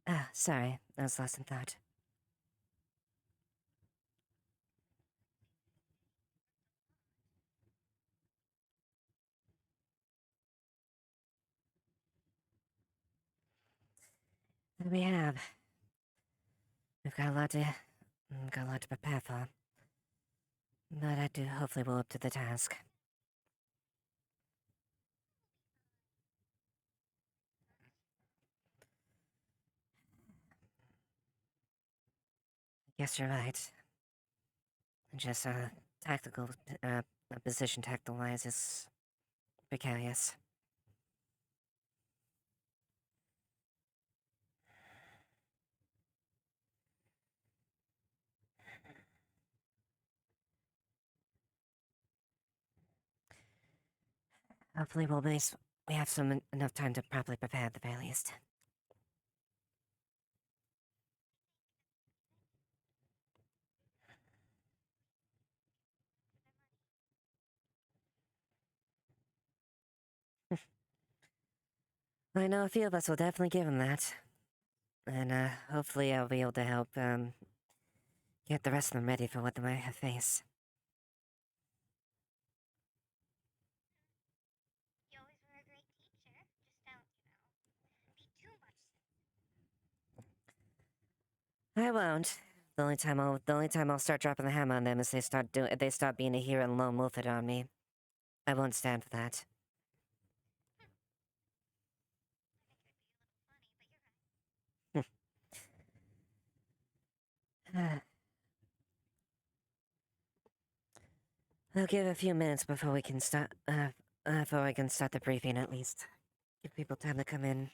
Ah, sorry, I was lost in thought. There we have. We've got a lot to prepare for. But I do hopefully we're up to the task. Guess you're right. Just, tactical, uh, position tactical-wise is precarious. Hopefully we have enough time to properly prepare at the very least. I know a few of us will definitely give him that. And, hopefully I'll be able to help, get the rest of them ready for what they might face. I won't. The only time I'll start dropping the hammer on them is they start being a hero and lone wolf it on me. I won't stand for that. I'll give a few minutes before we can start the briefing at least. Give people time to come in.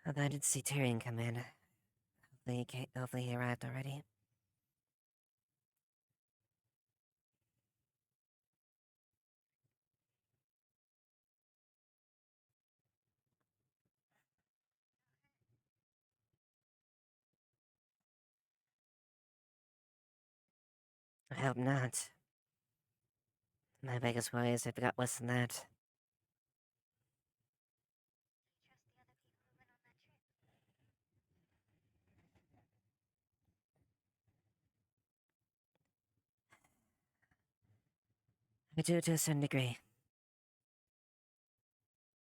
Although I did see Tyrion come in. Hopefully he arrived already. I hope not. My biggest worry is if we got worse than that. I do to a certain degree.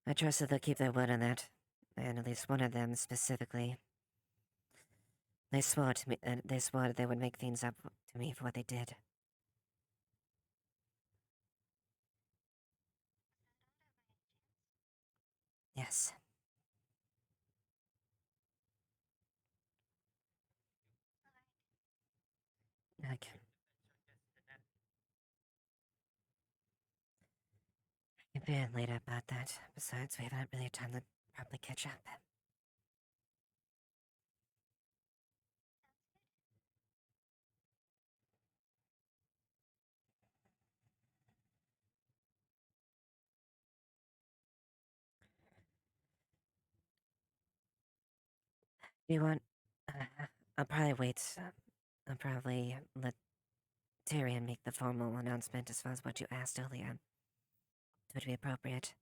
I trust that they'll keep their word on that. And at least one of them specifically. They swore to me, they swore that they would make things up to me for what they did. Yes. I can be in later about that. Besides, we haven't really had time to properly catch up. Do you want... I'll probably wait. I'll probably let Tyrion make the formal announcement as far as what you asked earlier. It would be appropriate.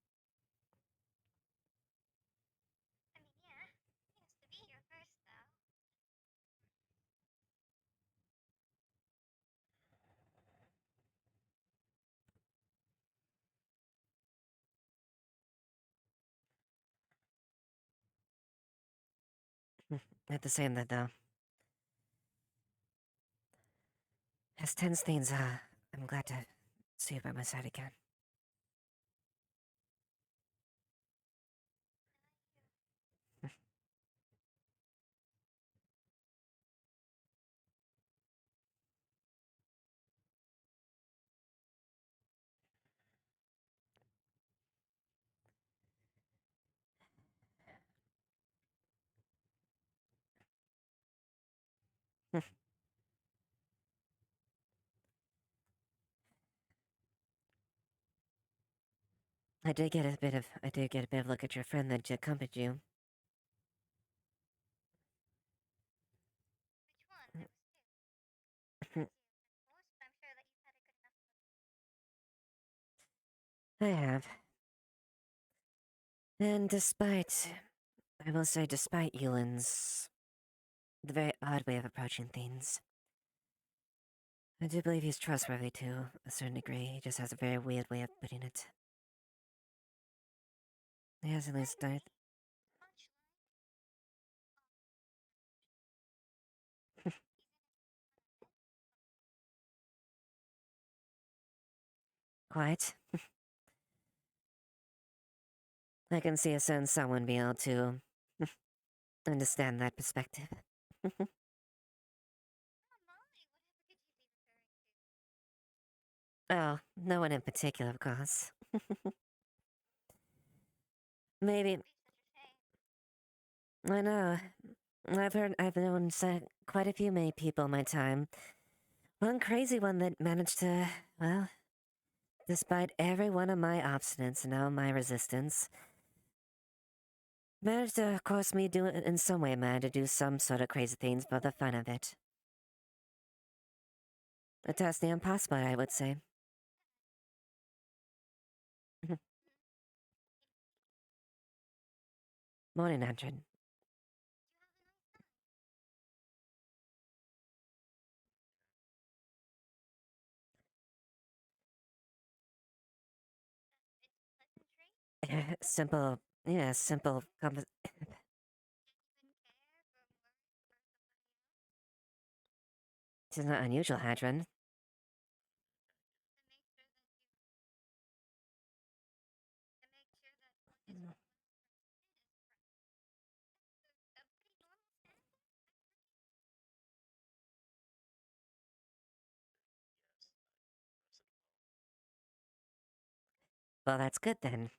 At the same that though. As tense things, I'm glad to see you by my side again. I did get a bit of look at your friend that accompanied you. I have. And I will say, despite Yulin's the very odd way of approaching things, I do believe he's trustworthy to a certain degree. He just has a very weird way of putting it. He has at least died. Quite. I can see a certain someone be able to understand that perspective. Oh, no one in particular, of course. Maybe. I know. I've known quite a few many people in my time. One crazy one that managed to, well, despite every one of my obstinance and all my resistance, managed to, of course, me do it in some way, man, to do some sort of crazy things for the fun of it. A task the impossible, I would say. Morning, Andrin. Simple, yeah, simple. It's not unusual, Hadron. Well, that's good then.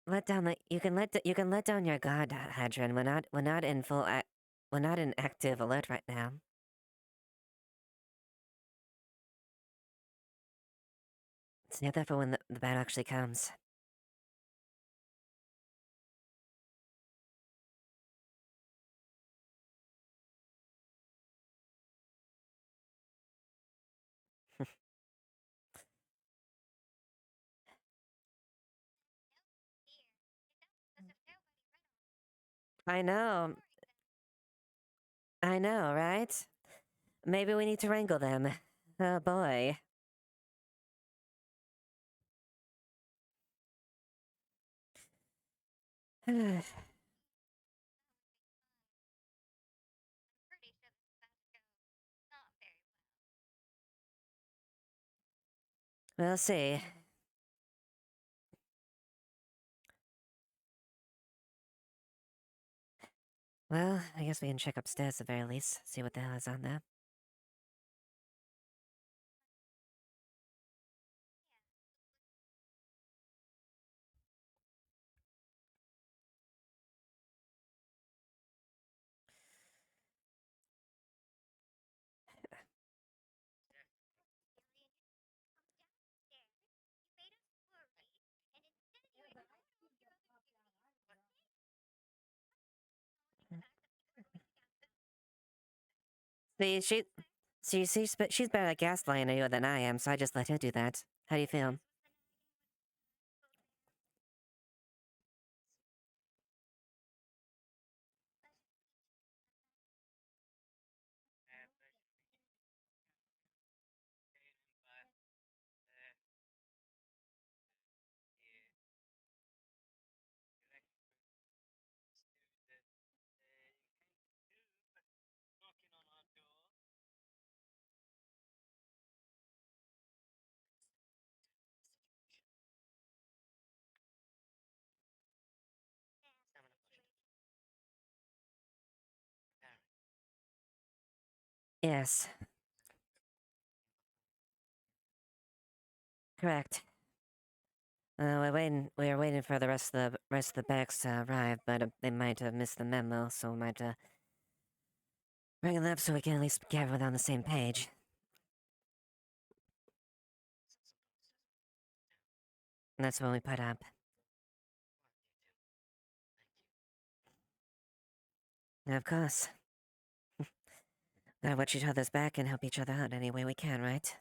Let down the you can let down your guard, Hadron. We're not in we're not in active alert right now. Save that for when the battle actually comes. I know, I know, right? Maybe we need to wrangle them. Oh boy. We'll see. Well, I guess we can check upstairs at the very least, see what the hell is on there. See, she's better at gaslighting you than I am, so I just let her do that. How do you feel? Yes, correct. We were waiting for the rest of the bags to arrive, but they might have missed the memo, so we might bring it up so we can at least get everyone on the same page. And that's when we put up. And of course, gotta watch each other's back and help each other out any way we can, right?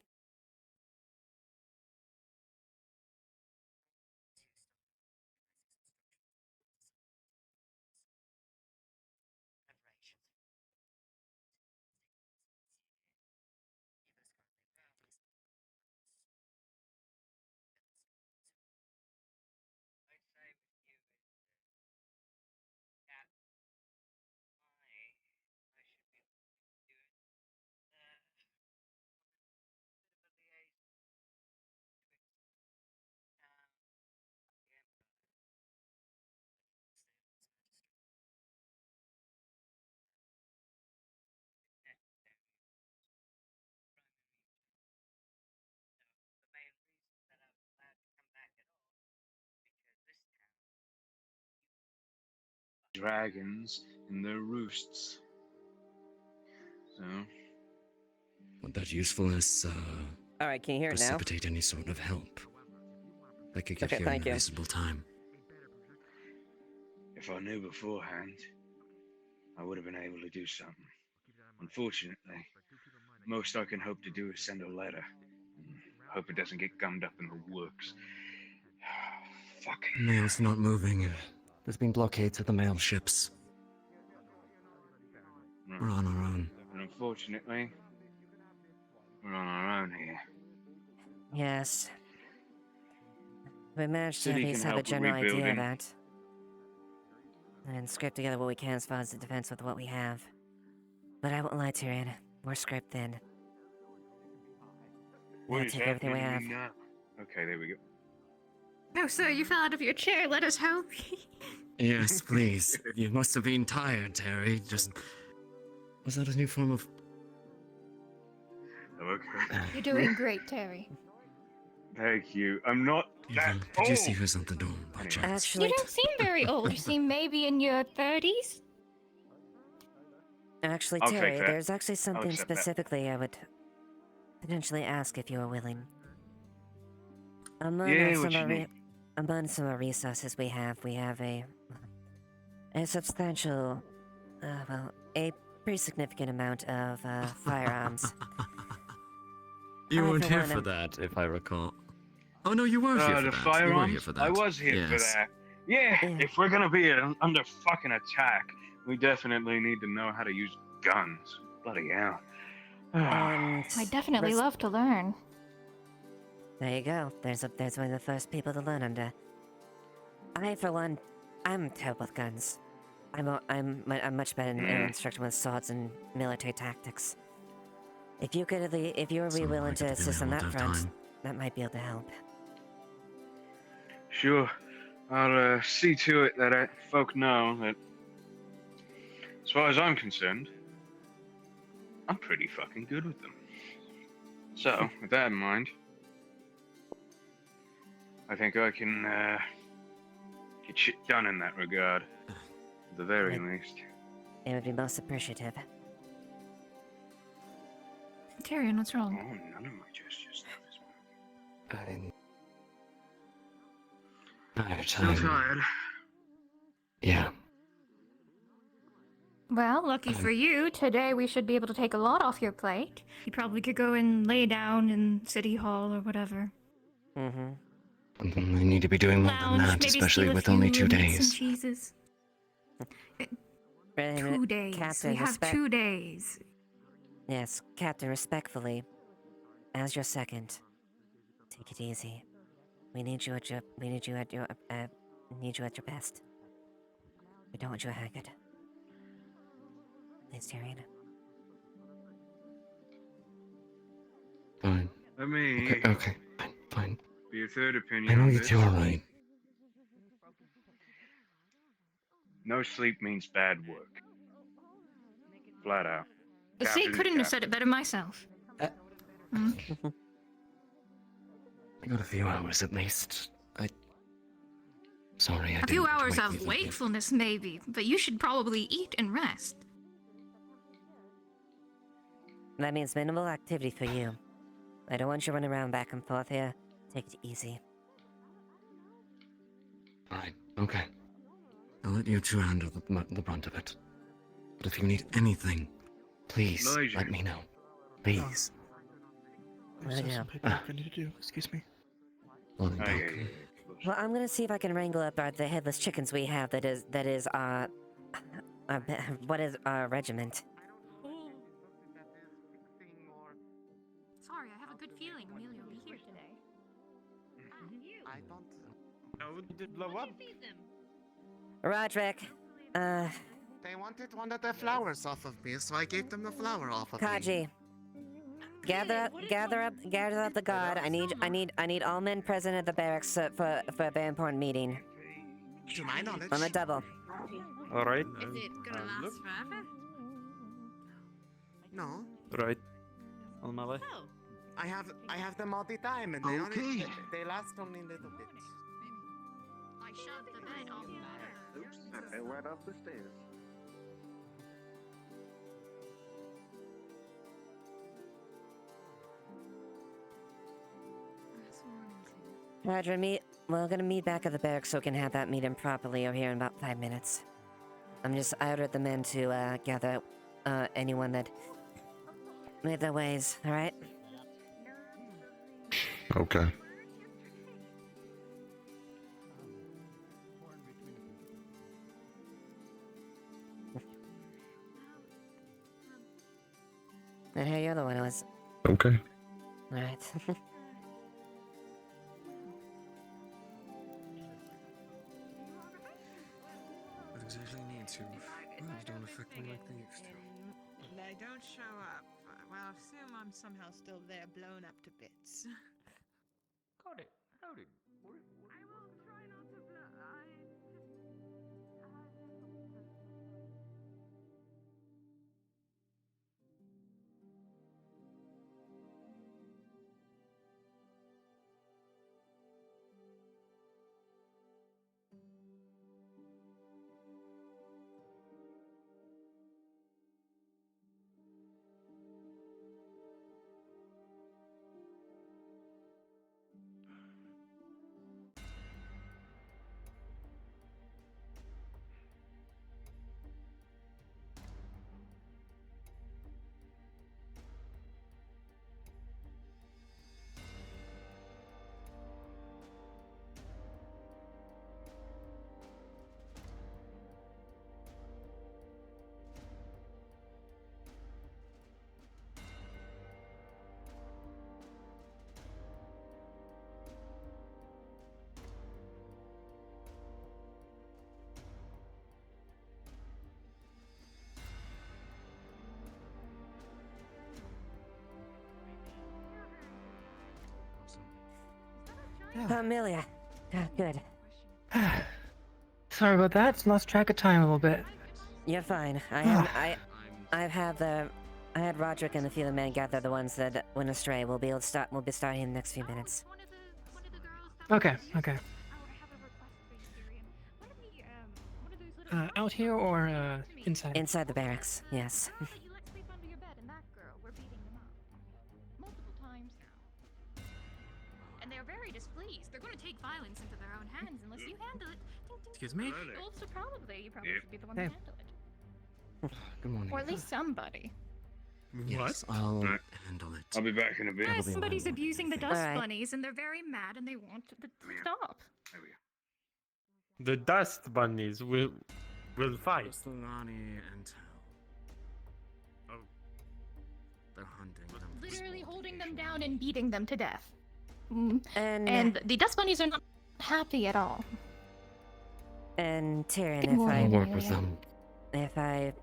dragons in their roosts. So, Would that usefulness Alright, can you hear it now? precipitate any sort of help that could get Okay, here in thank a you. reasonable time? if I knew beforehand, I would have been able to do something. Unfortunately, most I can hope to do is send a letter. Hope it doesn't get gummed up in the works. Fuck. The mail's not moving. There's been blockades at the mail ships. We're on our own. And unfortunately, we're on our own here. Yes. We managed to at City least can have a help with general idea of rebuilding. that. And scrape together what we can as far as the defense with what we have. But I won't lie, Tyrion. We're scraped thin. What Yeah, is take everything we happening have. now? Okay, there we go. Oh, sir, you fell out of your chair. Let us help. Yes, please. You must have been tired, Terry. Was that a new form of... Okay. You're doing great, Terry. Thank you. I'm not that Did you old. see who's at the door, by Anyway. chance? Actually, You don't seem very old. You seem maybe in your 30s. actually, I'll take Terry, that. there's actually something accept that. specifically I would potentially ask if you were willing. Among Yeah, some what you of need? among some of the resources we have a substantial, well, a pretty significant amount of firearms. You I, weren't for here one, for am- that, if I recall. Oh, no, you were here for The that. firearms? You were here for that. I was here for Yes. that. Yeah, Yeah. if we're gonna be under fucking attack, we definitely need to know how to use guns. Bloody hell. And I definitely res- love to learn. There you go. There's one of the first people to learn under. I, for one, I'm terrible with guns. I'm much better in instructing with swords and military tactics. If you could, if you would be Sounds willing like to at the assist on that available front, time. that might be able to help. Sure. I'll see to it that folk know that, as far as I'm concerned, I'm pretty fucking good with them. So, with that in mind, I think I can get shit done in that regard, at the very least. It would be most appreciative. Tyrion, what's Oh, wrong? none of my gestures stuff is working. Tired. Still tired. Yeah. Well, lucky for you, today we should be able to take a lot off your plate. You probably could go and lay down in City Hall or whatever. Mm-hmm. I need to be doing more than Lounge, that, maybe especially steal a with few only 2 meats days. and cheeses. Wait a 2 minute, days. Captain, We have 2 days. Yes, Captain, respectfully, as your second, take it easy. We need you at your best. We don't want you haggard. Please, Tyrion. Fine. Let me Okay. Fine. be your third opinion I know on you this. two are right. No sleep means bad work. Flat out. See, Captain is couldn't have captain. said it better myself. I got a few hours at least. Sorry, I A few didn't hours wake of you up. wakefulness, maybe, but you should probably eat and rest. That means minimal activity for you. I don't want you running around back and forth here. Take it easy. Alright, okay. I'll let you two handle the brunt of it. But if you need anything, please Elijah. let me know. Please. Well, yeah. Some paperwork I need to do. Excuse me. Well, Oh, yeah, yeah. Well, I'm gonna see if I can wrangle up the headless chickens we have. That is what is our regiment? Sorry, I have a good feeling Amelia will be here today. I don't know. Did blow up? Roderick, They wanted one of the flowers off of me, so I gave them the flower off of me. Kaji, gather up the guard. I need all men present at the barracks for a very important meeting. To my knowledge. On a double. Alright, Is it gonna last forever? No. right. On my way. Oh. I have them all the time, and they last only a little bit. I shoved the bed off the I fell right off the stairs. Roger, we're gonna meet back at the barracks so we can have that meeting properly over here in about 5 minutes. I ordered the men to, gather, anyone that made their ways, alright? Okay. And hey, you're the one who was... Okay. Alright. What exactly need to? You don't affect them like they used to. They don't show up. Well, assume I'm somehow still there, blown up to bits. Got it. Howdy. I will try not to Amelia. Good. Sorry about that. Lost track of time a little bit. You're fine. I had Roderick and a few of the men gather the ones that went astray. We'll be starting in the next few minutes. Okay. Out here or inside? Inside the barracks, yes. You let sleep under your bed, and that girl, we're beating them up. Multiple times now. And they're very displeased. They're going to take violence into their own hands unless you handle it. Excuse me? Well, so probably. You probably Yep. should be the one Hey. to handle it. Good morning. Or at least somebody. Yes, I'll Right. handle it. I'll be back in a bit. That'll Yes, be somebody's one abusing the thing. dust Alright. bunnies, and they're very mad, and they want to Yeah. stop. There we go. The dust bunnies will fight. Just Lonnie and Tal. Oh. They're hunting them. for Literally small holding them deviation. down and beating them to death. And The dust bunnies are not happy at all. and Tyrion, Good morning. I'll work with Amelia. them. if I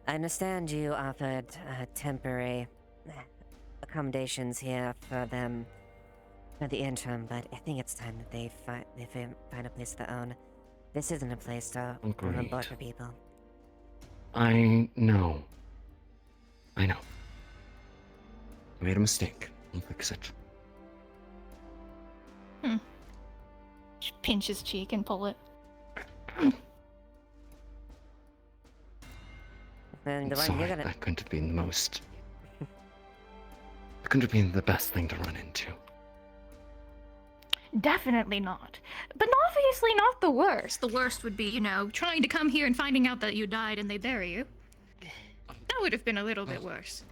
understand you offered temporary accommodations here for them for the interim, but I think it's time that they find a place of their own. This isn't a place to run Agreed. board for people. I know. I made a mistake. I'll fix it. Just pinch his cheek and pull it. And I'm the one sorry, you're gonna that couldn't have been the most... It couldn't have been the best thing to run into. Definitely not. But obviously not the worst. The worst would be, trying to come here and finding out that you died and they bury you. That would have been a little bit worse.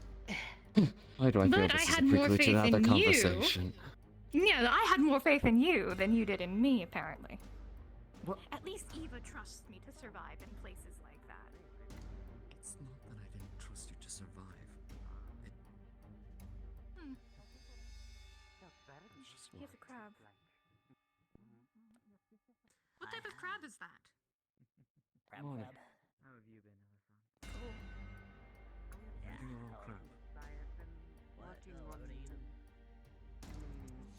Why do I feel But this I is a had more prelude to faith another in you. conversation? Yeah, I had more faith in you than you did in me, apparently. At least Eva trusts me to survive in places like that. It's not that I didn't trust you to survive. He has a crab. What type of crab is that? Come on. How have you been, Elephant? Cool. Eating your own crap.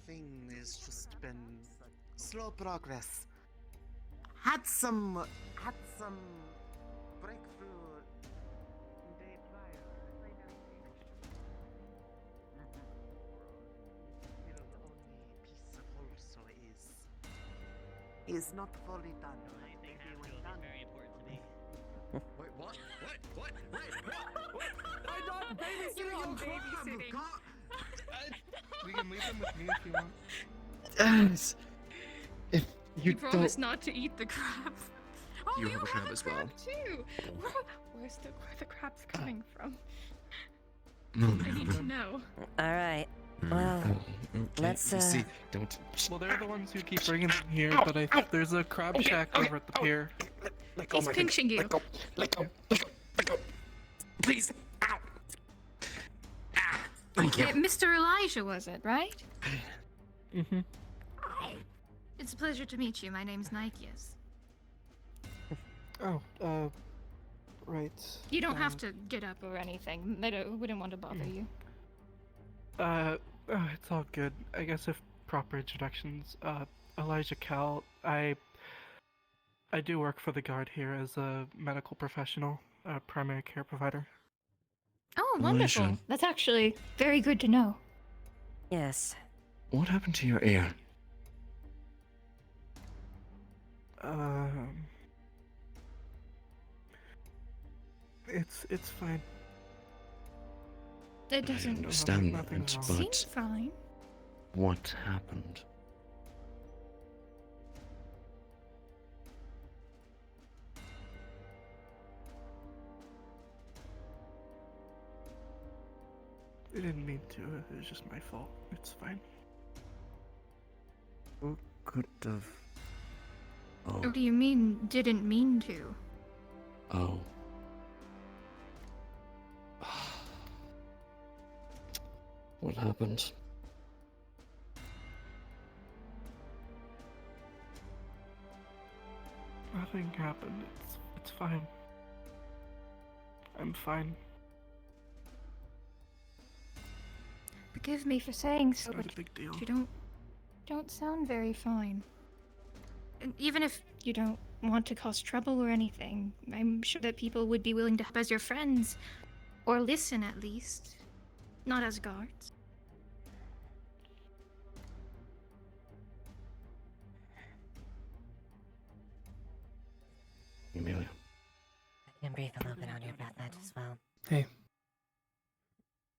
Thing has just been slow progress. Had some breakthrough day prior. Still, the only piece of also is not fully done. You're on babysitting. We can leave them with me if you want. Yes. If You you promise don't, not to eat the crab. Oh, You have a crab have as a crab well. too. Where's the crabs coming from? no, I need to know. Alright. Well, okay. let's, You see, don't. Well, they're the ones who keep bringing them here, but there's a crab shack over at the pier. Let go, He's my pinching you. Let go. Let go. Let go. Let go. Please. Ow. Ah. Thank you. Mr. Elijah, was it, right? Mm-hmm. It's a pleasure to meet you. My name's Nikeus. Oh, right. You don't have to get up or anything. They wouldn't want to bother you. It's all good. I guess if proper introductions. Elijah Cal. I do work for the guard here as a medical professional, a primary care provider. Oh, wonderful. Elijah. That's actually very good to know. yes. What happened to your ear? It's fine. It doesn't Understand nothing that, wrong. seem but fine. what happened? I didn't mean to. It was just my fault. It's fine. Who could have? What Oh. do you mean, didn't mean to? Oh. What happened? Nothing happened. It's fine. I'm fine. Forgive me for saying so, Not but a big deal. you don't sound very fine. And even if you don't want to cause trouble or anything, I'm sure that people would be willing to help as your friends, or listen at least, not as guards. Emilia. I can breathe a little bit on your breath as well. Hey.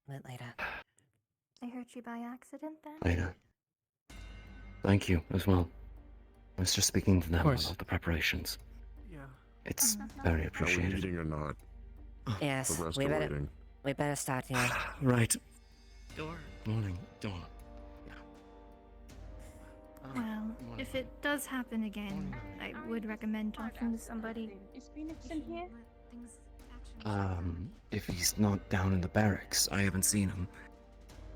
A bit later. I hurt you by accident then? Later. Thank you as well. I was just speaking to them course. about the preparations. Yeah. It's Mhm. very Are we appreciated. eating or not? Yes, The rest we are better, waiting. we better start here. Right. Door. Morning, Dawn. Well, if it does happen again, I would recommend talking to somebody. Is Phoenix in here? If he's not down in the barracks, I haven't seen him.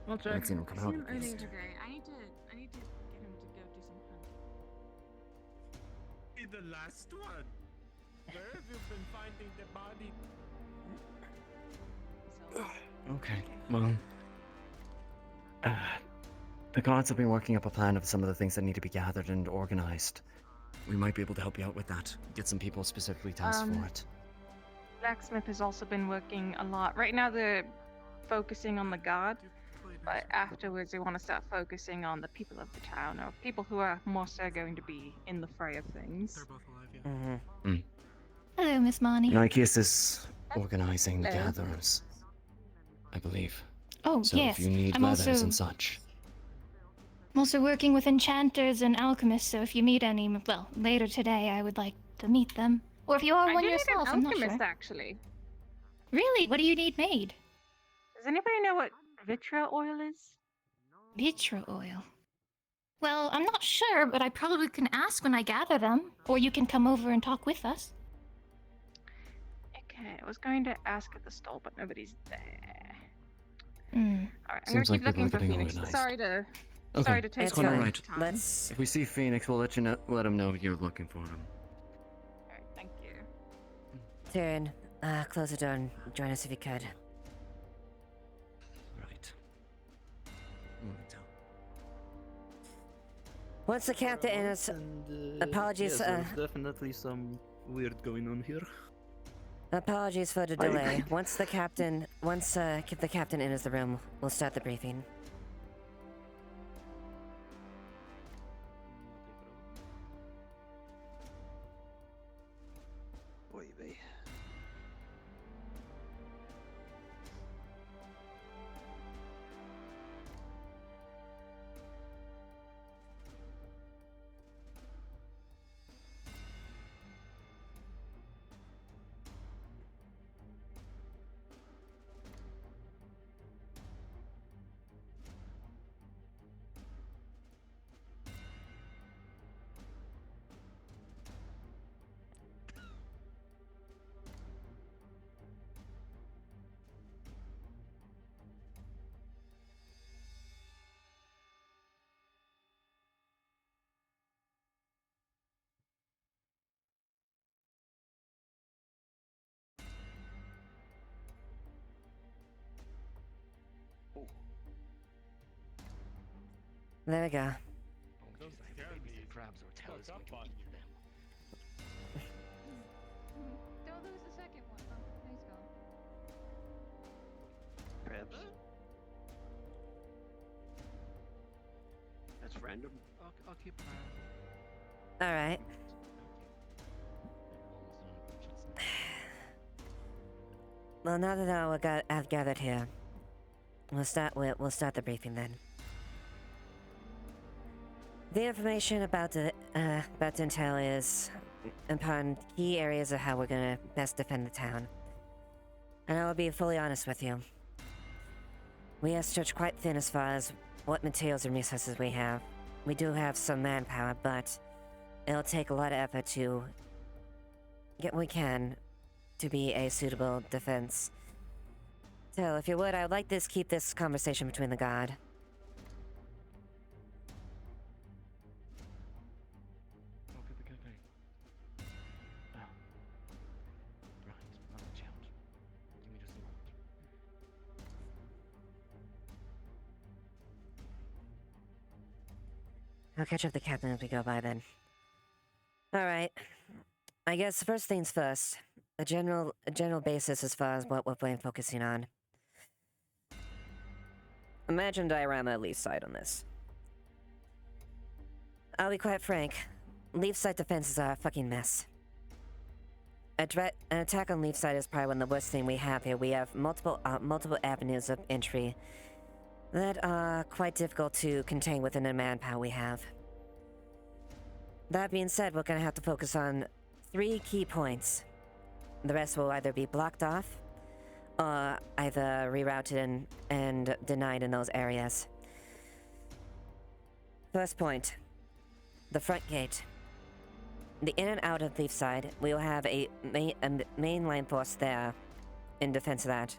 I'll I haven't seen him come out at earlier least. today. I need to get him to go do some hunting. The last one. Where have you been finding the body? So, Okay, well... the guards have been working up a plan of some of the things that need to be gathered and organized. We might be able to help you out with that. Get some people specifically tasked for it. Blacksmith has also been working a lot. Right now they're focusing on the guard, but afterwards they want to start focusing on the people of the town, or people who are more so going to be in the fray of things. They're both alive, yeah. Mm-hmm. Hello, Miss Marnie. Nikeus is organizing the Hello. gatherers, I believe. Oh, So yes. if you need I'm leathers also and such. I'm also working with enchanters and alchemists, so if you meet any, well, later today, I would like to meet them. Or if you are I one do need yourself, an I'm not alchemist sure. actually. Really? What do you need made? Does anybody know what vitriol oil is? Vitra oil. Well, I'm not sure, but I probably can ask when I gather them. Or you can come over and talk with us. Okay, I was going to ask at the stall, but nobody's there. Hmm. Alright, I'm Seems gonna like keep looking people for are getting Phoenix. organized. Sorry Okay, to take it's so fine. much time. Let's... If we see Phoenix, we'll let him know you're looking for him. Alright, thank you. Tyrion, close the door and join us if you could. Right. Moving down. Once the captain is... Apologies, there's definitely some weird going on here. Apologies for the delay. Once the captain enters the room, we'll start the briefing. There we go. Those scared crabs or fuck tellers up going on to you. eat them. Don't lose the second one. Oh, he's gone. Crabs? That's random. I'll keep an eye on it. Alright. Well, now that I've gathered here, we'll start the briefing then. The information about the intel is upon key areas of how we're gonna best defend the town. And I will be fully honest with you. We are stretched quite thin as far as what materials and resources we have. We do have some manpower, but it'll take a lot of effort to get what we can to be a suitable defense. So, if you would, I would like to keep this conversation between the guard. Look at the cafe. Oh. Right, not much out. Give me just a moment. I'll catch up with the captain as we go by then. Alright. I guess first things first. A general basis as far as what we're focusing on. Imagine diorama leaf side on this. I'll be quite frank. Leaf side defenses are a fucking mess. An attack on leaf side is probably one of the worst things we have here. We have multiple avenues of entry that are quite difficult to contain within the manpower we have. That being said, we're gonna have to focus on 3 key points. The rest will either be blocked off, or either rerouted and denied in those areas. First point, the front gate. The in and out of Leafside, we will have a mainline force there in defense of that.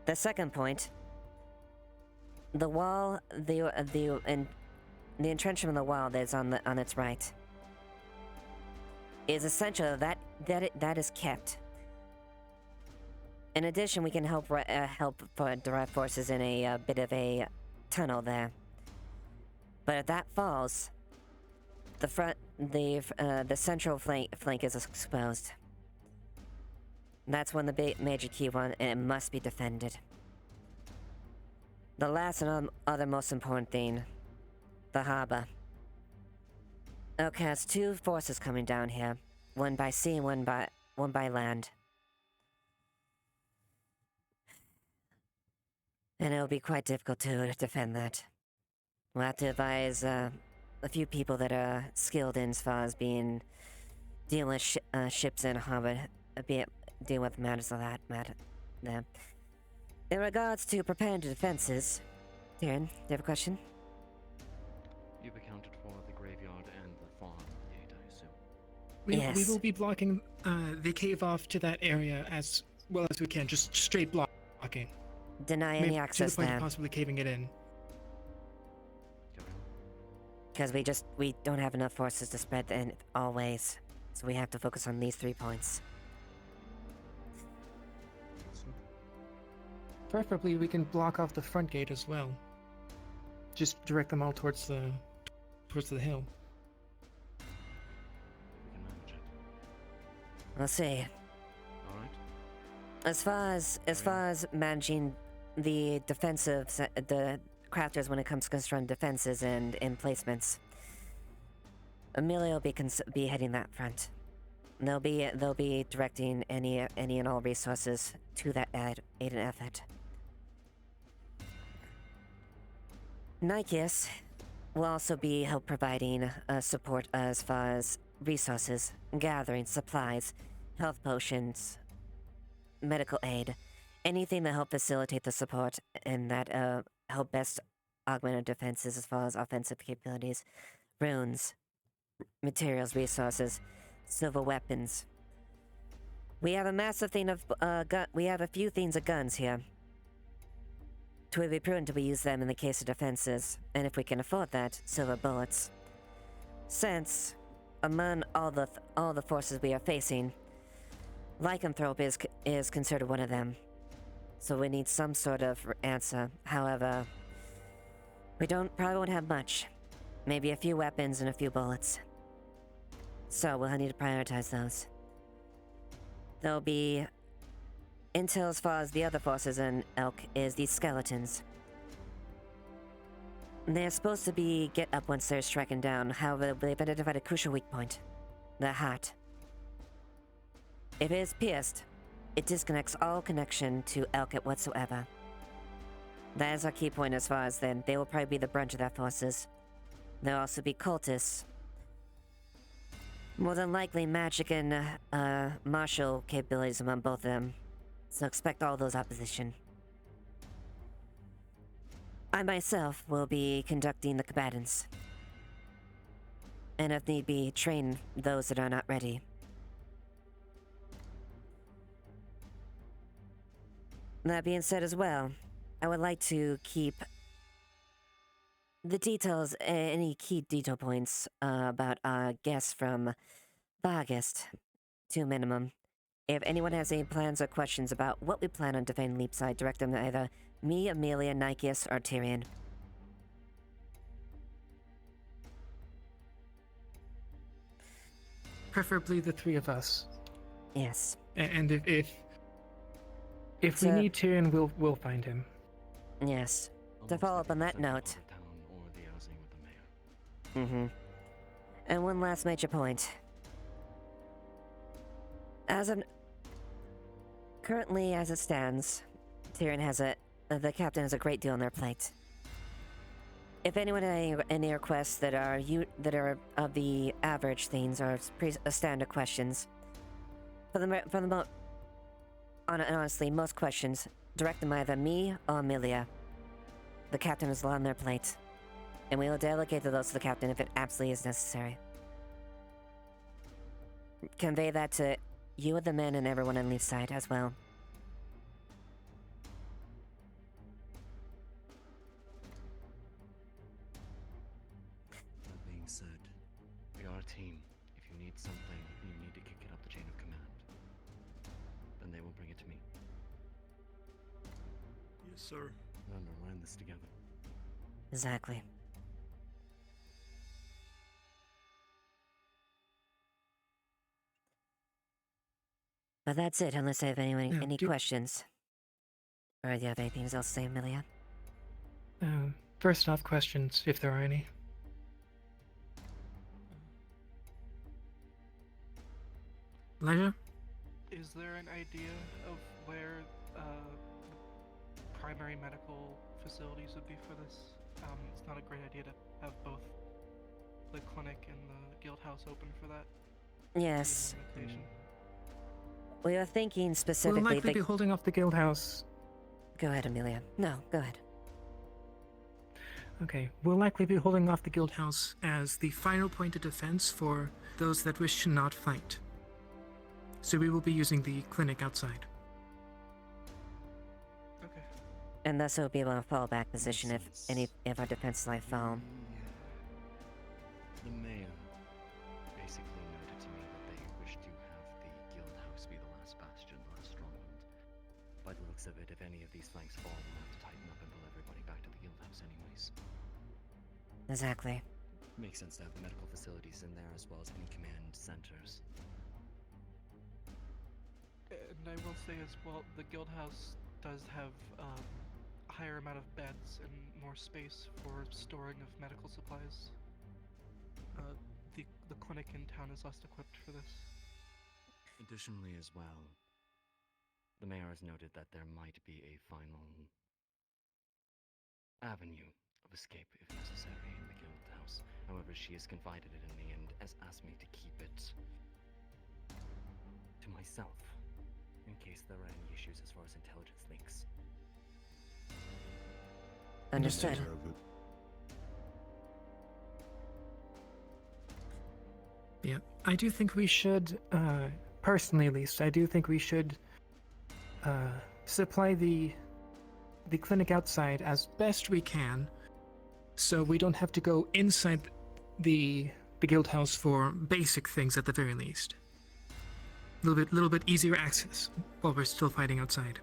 The second point, the wall, the entrenchment of the wall that is on its right is essential that is kept. In addition, we can help direct forces in a bit of a tunnel there. But if that falls, the central flank is exposed. That's when the major key one, and it must be defended. The last and other most important thing, the harbor. Okay, it's 2 forces coming down here, one by sea and one by land. And it'll be quite difficult to defend that. We'll have to advise a few people that are skilled in as far as dealing with ships in harbor, dealing with matters of that matter. There. In regards to preparing defenses, Darren, do you have a question? You've accounted for the graveyard and the farm gate, I assume. We will be blocking the cave off to that area as well as we can, just straight blocking. Deny Maybe any access to the point there. of possibly caving it in. Because we don't have enough forces to spread in all ways. So we have to focus on these 3 points. Preferably, we can block off the front gate as well. Just direct them all towards the hill. We can manage it. We'll see. Alright. As far as managing the the crafters when it comes to constructing defenses and emplacements, Amelia will be heading that front. They'll be directing any and all resources to that aid and effort. Nikeus will also be help providing support as far as resources, gathering supplies, health potions, medical aid, anything that help facilitate the support and that help best augment our defenses as far as offensive capabilities, runes, materials, resources, silver weapons. We have a massive thing of we have a few things of guns here. It would be prudent to use them in the case of defenses, and if we can afford that, silver bullets. Since, among all the forces we are facing, lycanthrope is considered one of them. So we need some sort of answer. However, We probably won't have much. Maybe a few weapons and a few bullets. So we'll need to prioritize those. There'll be intel as far as the other forces in Elk is these skeletons. They're supposed to get up once they're stricken down. However, they've identified a crucial weak point. The heart. If it is pierced, it disconnects all connection to Elk whatsoever. That is our key point as far as then. They will probably be the brunt of their forces. There'll also be cultists. More than likely magic and martial capabilities among both of them. So expect all those opposition. I myself will be conducting the combatants. And if need be, train those that are not ready. That being said as well, I would like to keep the details, any key detail points about our guests from August to a minimum. If anyone has any plans or questions about what we plan on defending Leapside, direct them to either me, Amelia, Nikeus, or Tyrion. Preferably the three of us. Yes. And if we So- need Tyrion, we'll find him. Yes. To Almost follow up on every that note. settlement of the town or the housing with the mayor. Mm-hmm. And one last major point. Currently, as it stands, Tyrion has the captain has a great deal on their plate. If anyone has any requests that are of the average things or standard questions, honestly, most questions direct them either me or Amelia. The captain has a lot on their plate, and we will delegate those to the captain if it absolutely is necessary. Convey that to you, the men, and everyone on Leafside as well. That being said, we are a team. If you need something and you need to kick it up the chain of command, then they will bring it to me. Yes, sir. Remember, we're in this together. Exactly. But that's it, unless I have any questions. Or do you have anything else to say, Amelia? First off, questions, if there are any. Elijah? Is there an idea of where the primary medical facilities would be for this? It's not a great idea to have both the clinic and the guild house open for that. Yes. Location. We were thinking We'll specifically likely be holding off the guild house. Go ahead, Amelia. No, go ahead. Okay, we'll likely be holding off the guild house as the final point of defense for those that wish to not fight. So we will be using the clinic outside. Okay. And thus it will be able to fallback position if our defense line fall. The mayor basically noted to me that they wish to have the guild house be the last bastion, the last stronghold. By the looks of it, if any of these flanks fall, we'll have to tighten up and pull everybody back to the guild house anyways. Exactly. Makes sense to have the medical facilities in there as well as any command centers. And I will say as well, the guild house does have a higher amount of beds and more space for storing of medical supplies. The clinic in town is less equipped for this. Additionally as well, the mayor has noted that there might be a final avenue of escape if necessary in the guild house. However, she has confided it in me and has asked me to keep it to myself in case there are any issues as far as intelligence links. Understood. Yeah, I do think we should, personally at least, I do think we should supply the clinic outside as best we can, so we don't have to go inside the guild house for basic things at the very least. A little bit easier access while we're still fighting outside.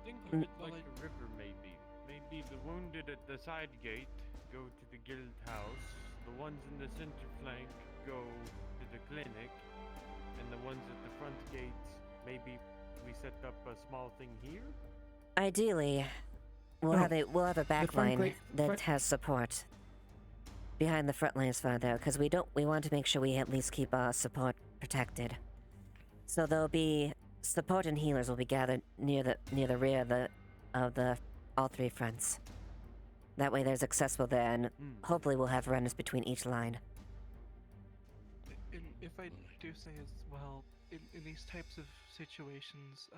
I think like the river maybe the wounded at the side gate go to the guild house, the ones in the center flank go to the clinic, and the ones at the front gates, maybe we set up a small thing here? Ideally, we'll No, have a back front line gate- that front- has support behind the front lines farther, because we want to make sure we at least keep our support protected. So there'll be support and healers will be gathered near the rear of the all three fronts. That way there's accessible there, and hopefully we'll have runners between each line. And if I do say as well, in these types of situations,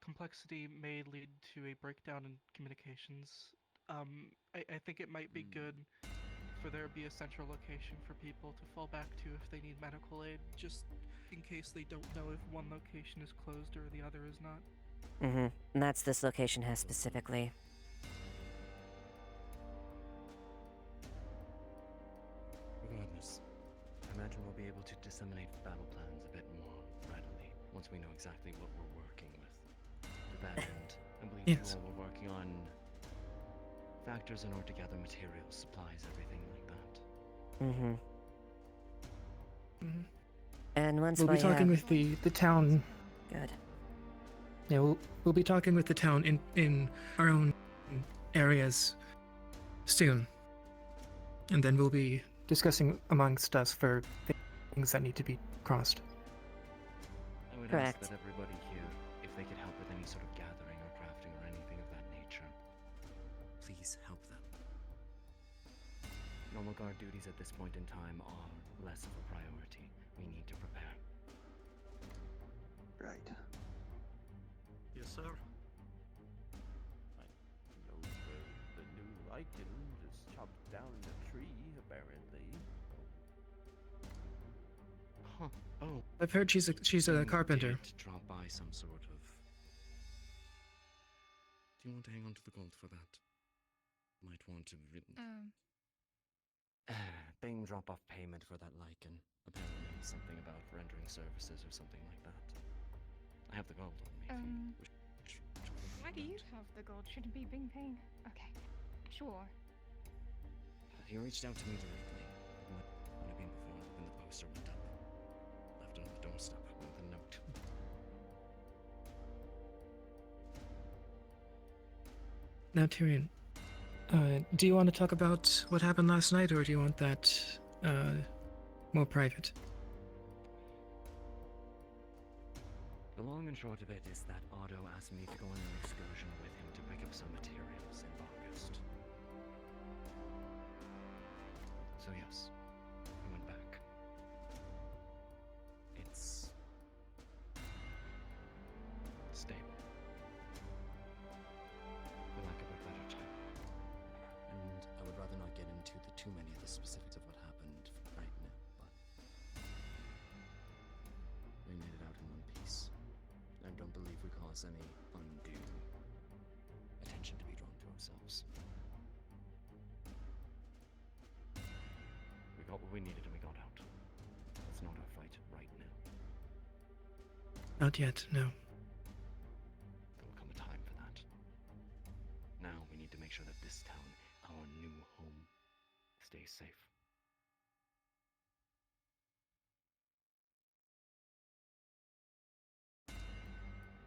complexity may lead to a breakdown in communications. I think it might be good for there to be a central location for people to fall back to if they need medical aid, just in case they don't know if one location is closed or the other is not. And that's this location has specifically. Regardless, I imagine we'll be able to disseminate battle plans a bit more readily once we know exactly what we're working with. To that end, I believe Yes. you all were working on factors in order to gather materials, supplies, everything like that. And once We'll be we talking have... with the town. Good. Yeah, we'll be talking with the town in our own areas soon, and then we'll be discussing amongst us for things that need to be crossed. I would Correct. ask that everybody here, if they could help with any sort of gathering or crafting or anything of that nature, please help them. Normal guard duties at this point in time are less of a priority. We need to prepare. Right. Yes, sir. I know the new lichen just chopped down the tree, apparently. Huh. Oh. I've heard she's a carpenter. Did drop by some sort of... Do you want to hang on to the gold for that? Might want to... Bing drop-off payment for that lichen. Apparently something about rendering services or something like that. I have the gold on me. If you wish to Why do you that. have the gold? Shouldn't be Bing paying. Okay, sure. He reached out to me directly. It might have been before when the poster went up. Left it on the doorstep with a note. Now, Tyrion, do you want to talk about what happened last night, or do you want that more private? The long and short of it is that Otto asked me to go on an excursion with him to pick up some materials in August. So yes, I went back. It's stable, for lack of a better term. And I would rather not get into too many of the specifics of what happened right now, but we made it out in one piece. I don't believe we caused any undue attention to be drawn to ourselves. We got what we needed and we got out. That's not our fight right now. Not yet, no. There will come a time for that. Now we need to make sure that this town, our new home, stays safe.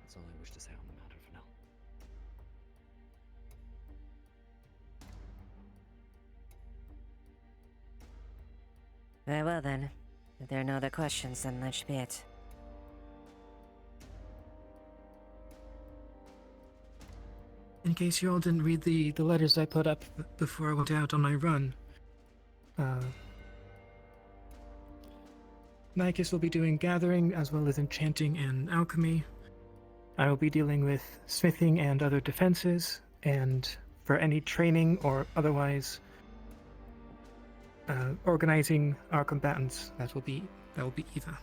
That's all I wish to say on the matter for now. Very well then. If there are no other questions, then that should be it. In case you all didn't read the letters I put up before I went out on my run, Nikes will be doing gathering as well as enchanting and alchemy. I will be dealing with smithing and other defenses, and for any training or otherwise organizing our combatants, that will be Eva.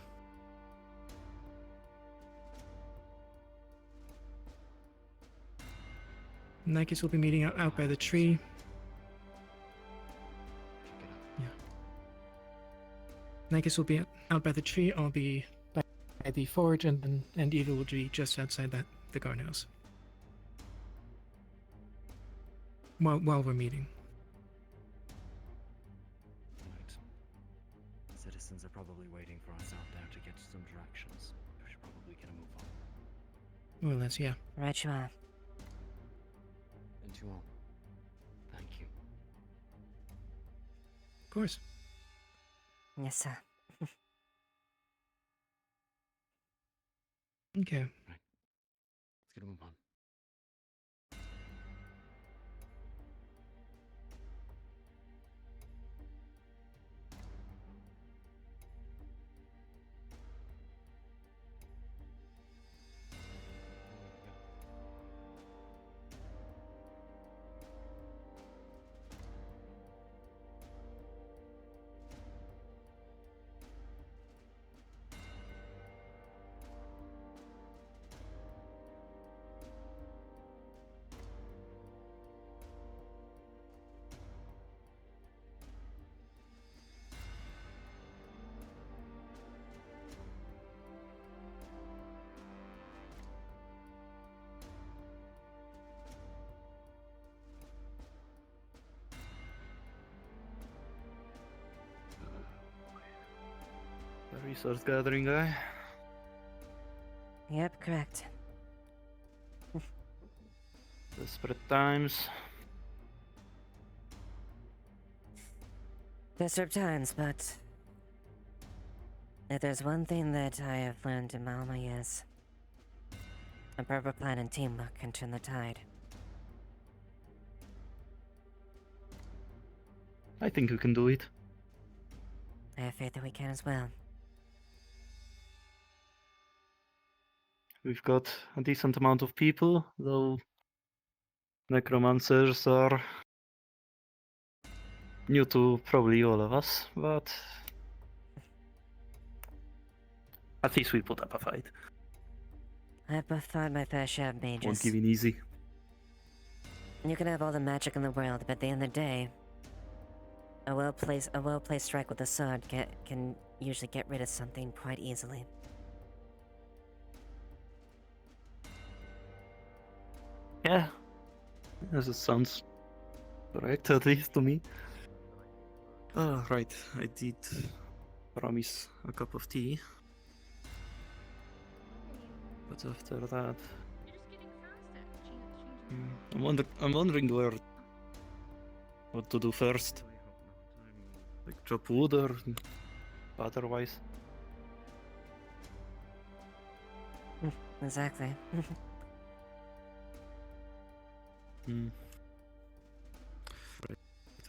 Nikes will be meeting out by the tree. Kick it up. Yeah. Nikes will be out by the tree. I'll be by the forge, and Eva will be just outside the guardhouse. while we're meeting. Right. Citizens are probably waiting for us out there to get some directions. We should probably get a move on. Well, that's yeah. Right you are. And to all, thank you. Of course. Yes, sir. Okay. Let's get a move on. The resource gathering guy. Yep, correct. Desperate times. Desperate times, but if there's one thing that I have learned in all my years, a proper plan and teamwork can turn the tide. I think we can do it. I have faith that we can as well. We've got a decent amount of people, though necromancers are new to probably all of us, but at least we put up a fight. I've fought my fair share of mages. Won't give in easy. You can have all the magic in the world, but at the end of the day, a well-placed strike with a sword can usually get rid of something quite easily. Yeah, as it sounds correct, at least to me. Ah, right, I did promise a cup of tea. But after that, I'm wondering what to do first. Like chop wood or otherwise. Exactly. Right.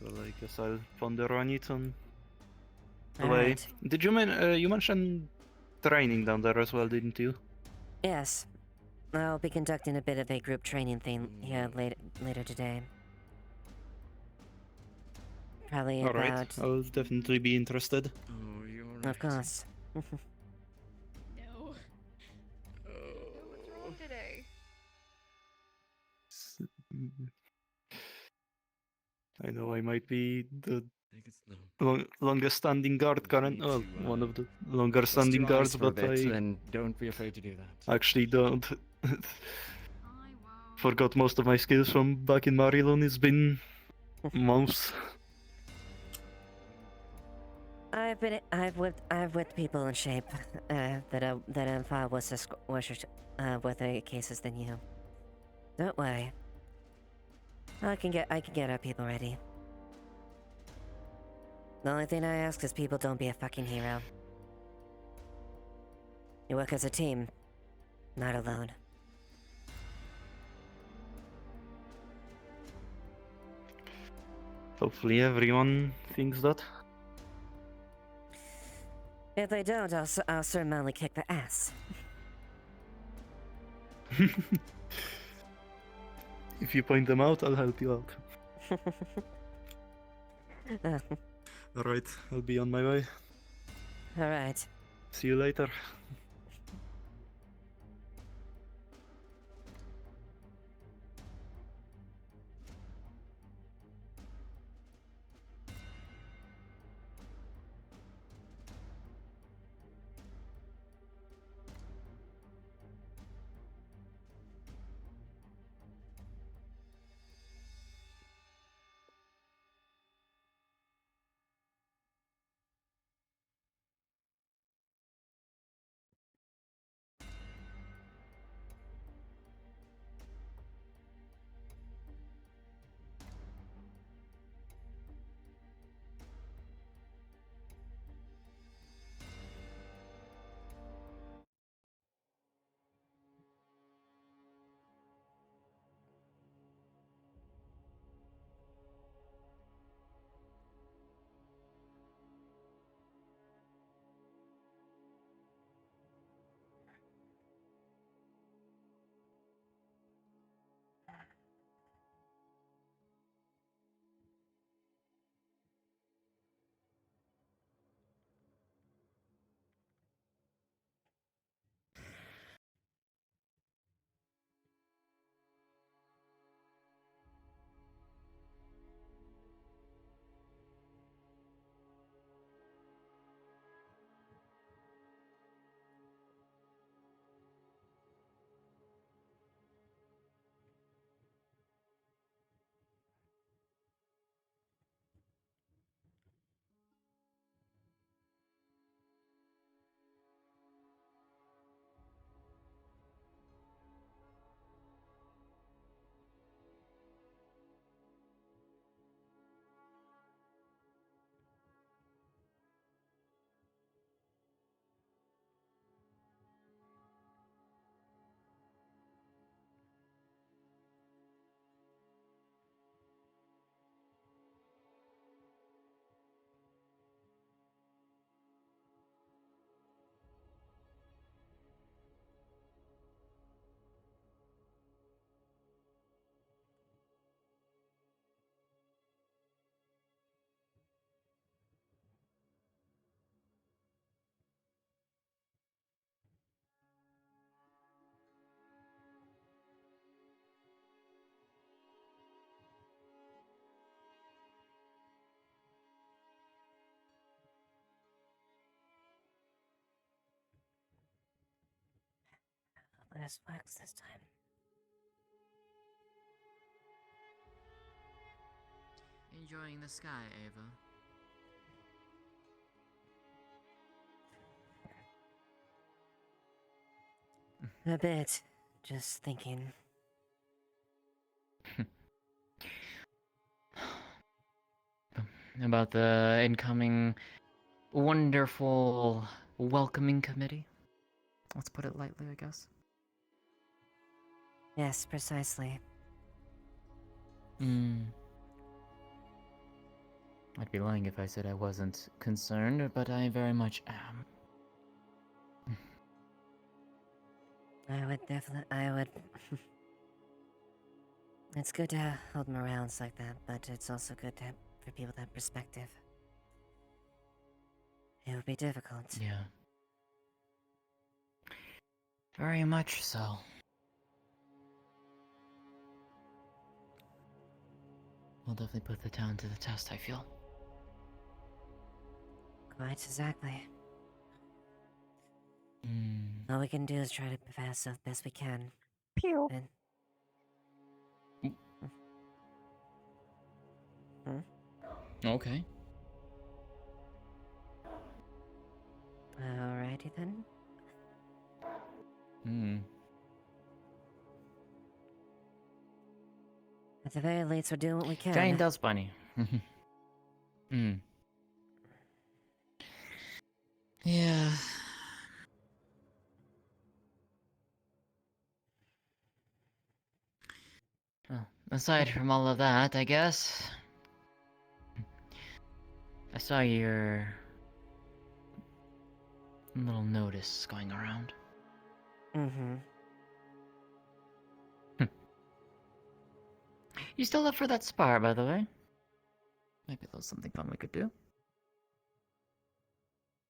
Well, I guess I'll ponder on it on the All way. right. Did you you mentioned training down there as well, didn't you? Yes. I'll be conducting a bit of a group training thing here later today. Probably All right, about... I'll definitely be interested. Oh, you're right. Of course. No. What's wrong today? I know I might be the Take it slow. longest standing guard current. need Well, to, one of the longer Close standing your eyes guards, for a but bit, I and don't be afraid to do that. actually don't. Forgot most of my skills from back in Marilyn. It's been months. I've whipped people in shape that are far worse with the cases than you. Don't worry. I can get our people ready. The only thing I ask is people don't be a fucking hero. You work as a team, not alone. Hopefully everyone thinks that. If they don't, I'll certainly kick the ass. If you point them out, I'll help you out. Alright, I'll be on my way. Alright. See you later. Less wax this time. Enjoying the sky, Eva? A bit. Just thinking. About the incoming wonderful welcoming committee? Let's put it lightly, I guess. Yes, precisely. I'd be lying if I said I wasn't concerned, but I very much am. I would. It's good to hold morales like that, but it's also good for people to have perspective. It would be difficult. Yeah. Very much so. We'll definitely put the town to the test, I feel. Quite exactly. All we can do is try to prepare ourselves best we can. Pew. And... Okay. Alrighty then. At the very least, we're doing what we can. Giant dust bunny. Yeah. Well, aside from all of that, I guess. I saw your little notice going around. You still up for that spar, by the way? Maybe there's something fun we could do.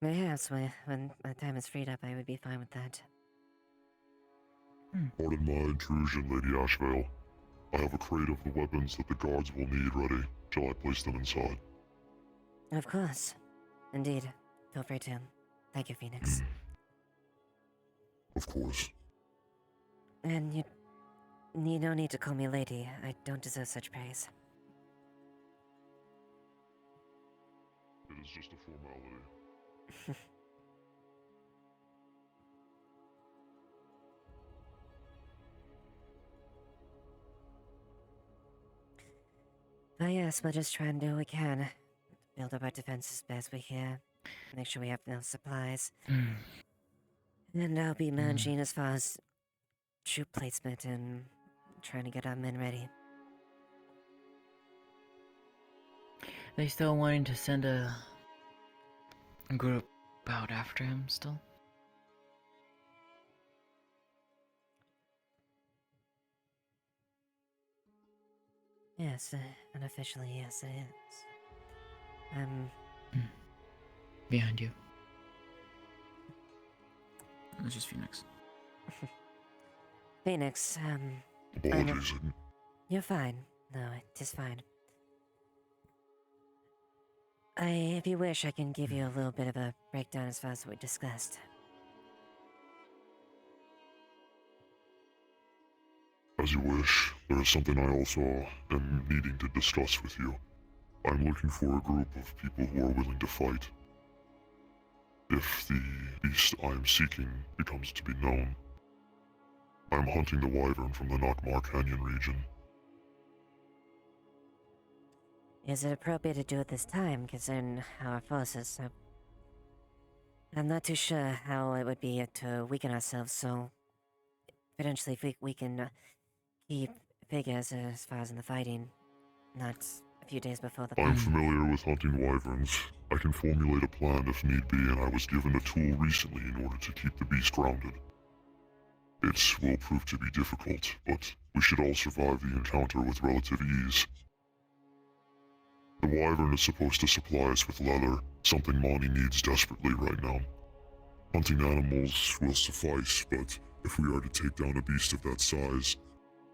Perhaps when my time is freed up, I would be fine with that. Pardon my intrusion, Lady Ashevail. I have a crate of the weapons that the guards will need ready. Shall I place them inside? Of course. Indeed. Feel free to. Thank you, Phoenix. Of course. And you no need to call me lady. I don't deserve such praise. It is just a formality. But yes, we'll just try and do what we can. Build up our defenses best we can. Make sure we have enough supplies. And I'll be managing as far as troop placement and trying to get our men ready. They still wanting to send a group out after him still? Yes, unofficially, yes, it is. Behind you. It's just Phoenix. Phoenix, Apologies. You're fine. No, it is fine. If you wish, I can give you a little bit of a breakdown as far as what we discussed. As you wish. There is something I also am needing to discuss with you. I'm looking for a group of people who are willing to fight. If the beast I am seeking becomes to be known, I am hunting the wyvern from the Nockmar Canyon region. Is it appropriate to do it this time, considering our forces? I'm not too sure how it would be to weaken ourselves, so potentially if we can keep figures as far as in the fighting, not a few days before the I'm familiar with hunting wyverns. I can formulate a plan if need be, and I was given a tool recently in order to keep the beast grounded. It will prove to be difficult, but we should all survive the encounter with relative ease. The wyvern is supposed to supply us with leather, something Monty needs desperately right now. Hunting animals will suffice, but if we are to take down a beast of that size,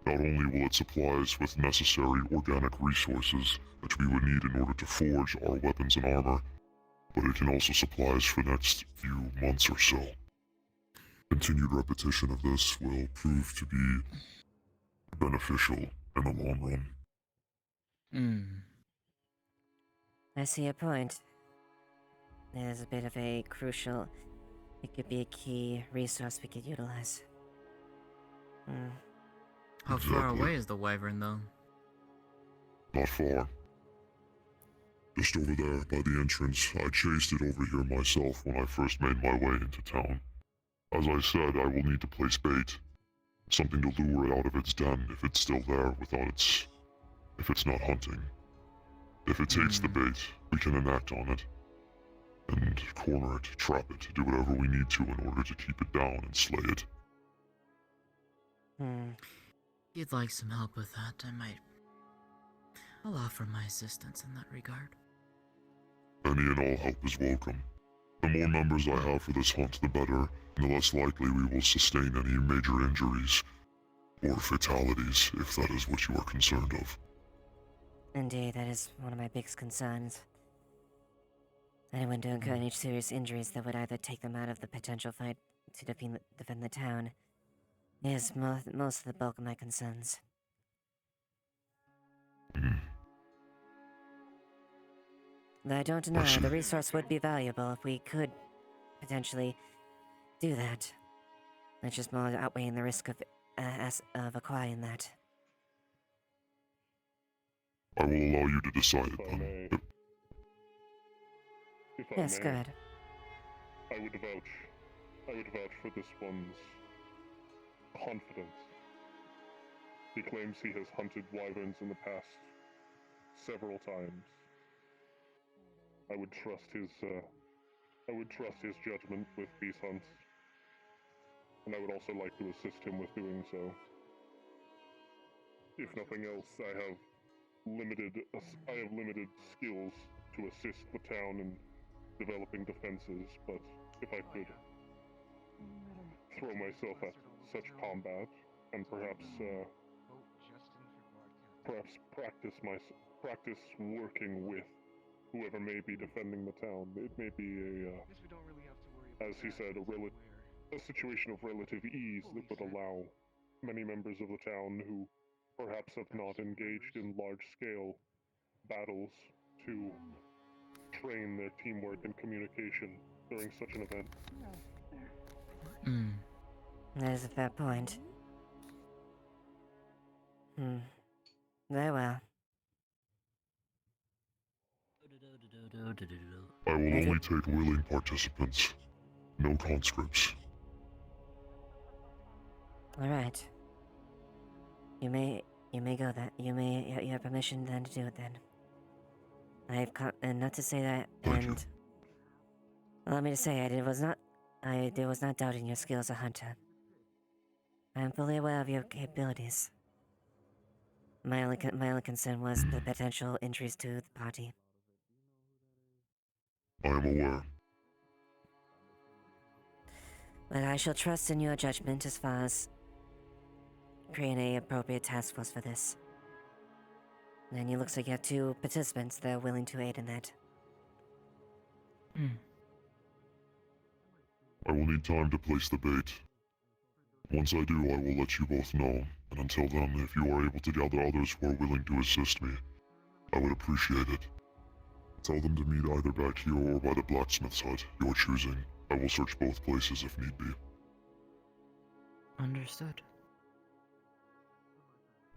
not only will it supply us with necessary organic resources that we would need in order to forge our weapons and armor, but it can also supply us for the next few months or so. Continued repetition of this will prove to be beneficial in the long run. I see your point. It is a bit of a crucial... It could be a key resource we could utilize. How far away is the wyvern, though? Not far. Just over there, by the entrance. I chased it over here myself when I first made my way into town. As I said, I will need to place bait. Something to lure it out of its den if it's still there without its... if it's not hunting. If it takes the bait, we can enact on it. And corner it, trap it, do whatever we need to in order to keep it down and slay it. If you'd like some help with that, I'll offer my assistance in that regard. Any and all help is welcome. The more members I have for this hunt, the better, and the less likely we will sustain any major injuries. Or fatalities, if that is what you are concerned of. Indeed, that is one of my biggest concerns. Anyone to incur any serious injuries that would either take them out of the potential fight to defend the town is most of the bulk of my concerns. Though I don't deny the resource would be valuable if we could potentially do that. It's just more outweighing the risk of acquiring that. I will allow you to decide it then. Yes, go ahead. I would vouch for this one's confidence. He claims he has hunted wyverns in the past several times. I would trust his judgment with these hunts, and I would also like to assist him with doing so. If nothing else, I have limited skills to assist the town in developing defenses, but if I could throw myself at such combat and perhaps practice working with whoever may be defending the town, it may be as he said, a situation of relative ease that would allow many members of the town who perhaps have not engaged in large-scale battles to train their teamwork and communication during such an event. That is a fair point. Very well. I will only take willing participants. No conscripts. Alright. You may go then. You have permission then to do it then. And not to say that, and allow me to say I was not doubting your skill as a hunter. I am fully aware of your capabilities. My only concern was the potential injuries to the party. I am aware. But I shall trust in your judgment as far as creating an appropriate task force for this. And it looks like you have 2 participants that are willing to aid in that. I will need time to place the bait. Once I do, I will let you both know, and until then, if you are able to gather others who are willing to assist me, I would appreciate it. Tell them to meet either back here or by the blacksmith's hut, your choosing. I will search both places if need be. Understood.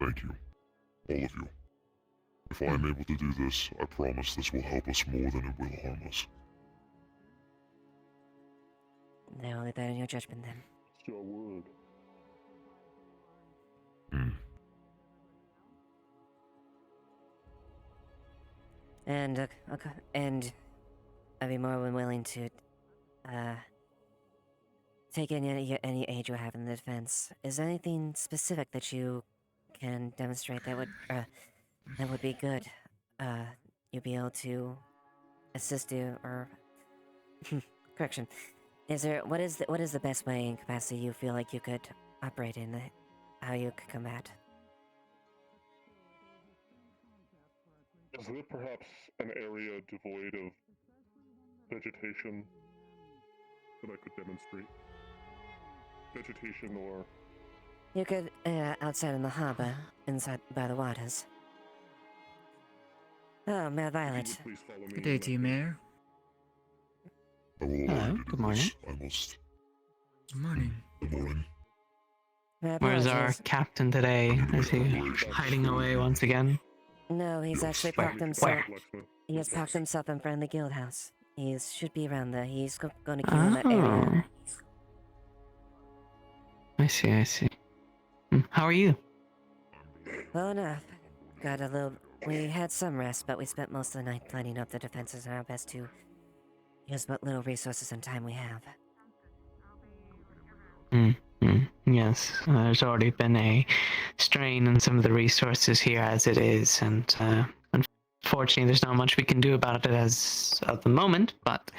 Thank you. All of you. If I am able to do this, I promise this will help us more than it will harm us. I will leave that in your judgment then. It's your word. And I'd be more than willing to take any aid you have in the defense. Is there anything specific that you can demonstrate that would be good? You'd be able to assist you, or correction. What is the best way and capacity you feel like you could operate in? How you could combat? Is there perhaps an area devoid of vegetation that I could demonstrate? vegetation or... You could, outside in the harbor, inside by the waters. Oh, Mayor Violet. Please follow me. Good day to you, Mayor. I will allow Hello, you to do good morning. this. I must. Good morning. Good morning. My Where's our apologies. captain today? Is he hiding away once again? No, he's actually Where? parked himself. Where? He has parked himself in front of the guild house. He should be around there. He's going to queue in that area. I see, I see. How are you? Well enough. Got a little. We had some rest, but we spent most of the night planning up the defenses and our best to use what little resources and time we have. Yes, there's already been a strain on some of the resources here as it is, and unfortunately there's not much we can do about it as of the moment, but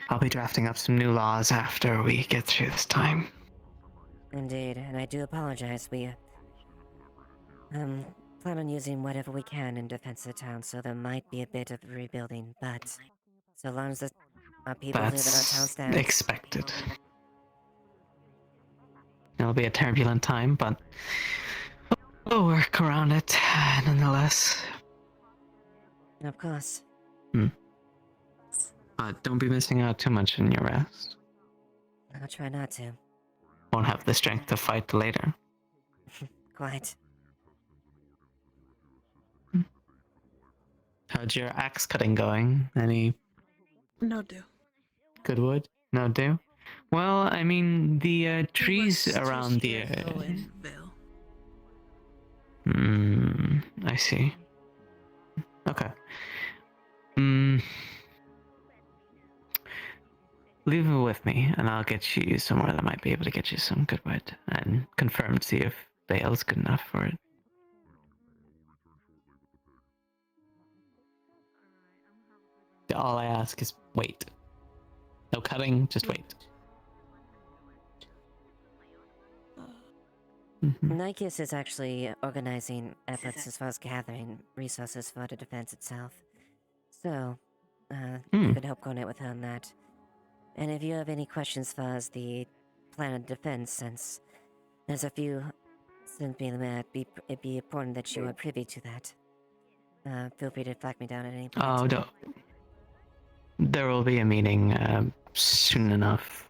I'll be drafting up some new laws after we get through this time. Indeed, and I do apologize. We plan on using whatever we can in defense of the town, so there might be a bit of rebuilding, but so long as our people live in our town That's stands. expected. It'll be a turbulent time, but we'll work around it nonetheless. Of course. But don't be missing out too much in your rest. I'll try not to. Won't have the strength to fight later. Quite. How's your axe cutting going? Any No do. good wood? No do? Well, I mean, the trees around the... I see. Okay. Leave it with me, and I'll get you somewhere that might be able to get you some good wood, and confirm to see if Bale's good enough for it. All I ask is wait. No cutting, just wait. Nikeus is actually organizing efforts as far as gathering resources for the defense itself. So, you could help coordinate with her on that. And if you have any questions as far as the plan of defense, since there's a few, since being the mayor, it'd be important that you are privy to that. Feel free to flag me down at any point. Oh, no. There will be a meeting soon enough.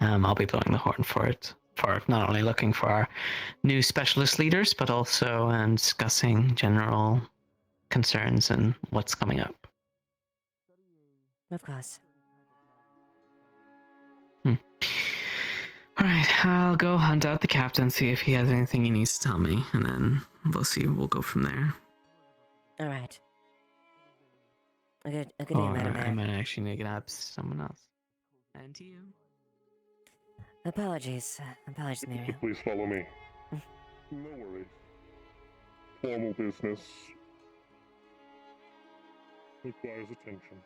I'll be blowing the horn for it. For not only looking for our new specialist leaders, but also discussing general concerns and what's coming up. Of course. Alright, I'll go hunt out the captain, see if he has anything he needs to tell me, and then we'll see. We'll go from there. Alright. A good Or day, Madam I Mayor. might actually need to grab someone else. And to you. Apologies, Miriam. Please follow me. No worries. Formal business requires attention.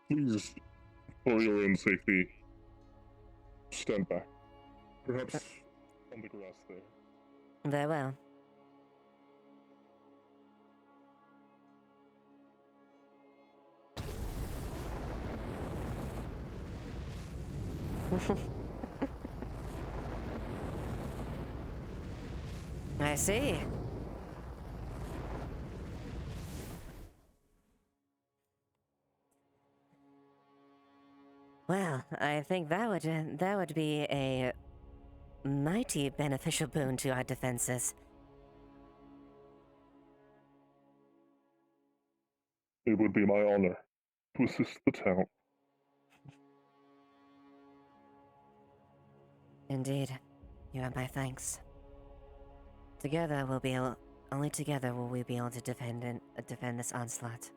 Please, for your own safety, stand back. Perhaps on the grass there. Very well. I see. Well, I think that would be a mighty beneficial boon to our defenses. It would be my honor to assist the town. Indeed, you have my thanks. Together we'll be able, only together will we be able to defend this onslaught.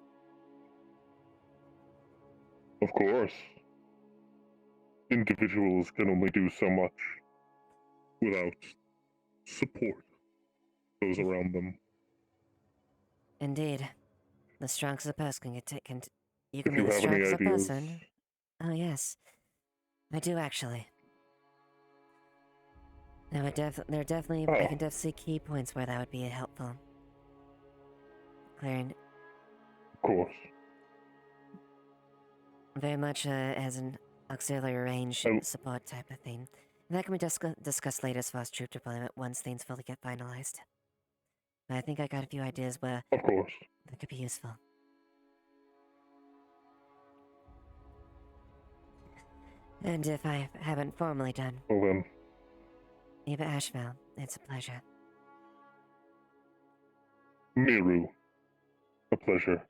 Of course. Individuals can only do so much without support those around them. Indeed, the strongest a person you If can be you the have any strongest a ideas, person. Oh, yes. I do, actually. There are definitely, I can definitely see key points where that would be helpful. Clearing. Of course. Very much as an auxiliary range support type of thing. And that can be discussed later as far as troop deployment once things fully get finalized. But I think I got a few ideas where Of course. that could be useful. And if I haven't formally done, Well then, Eva Ashevail, it's a pleasure. Miru, a pleasure.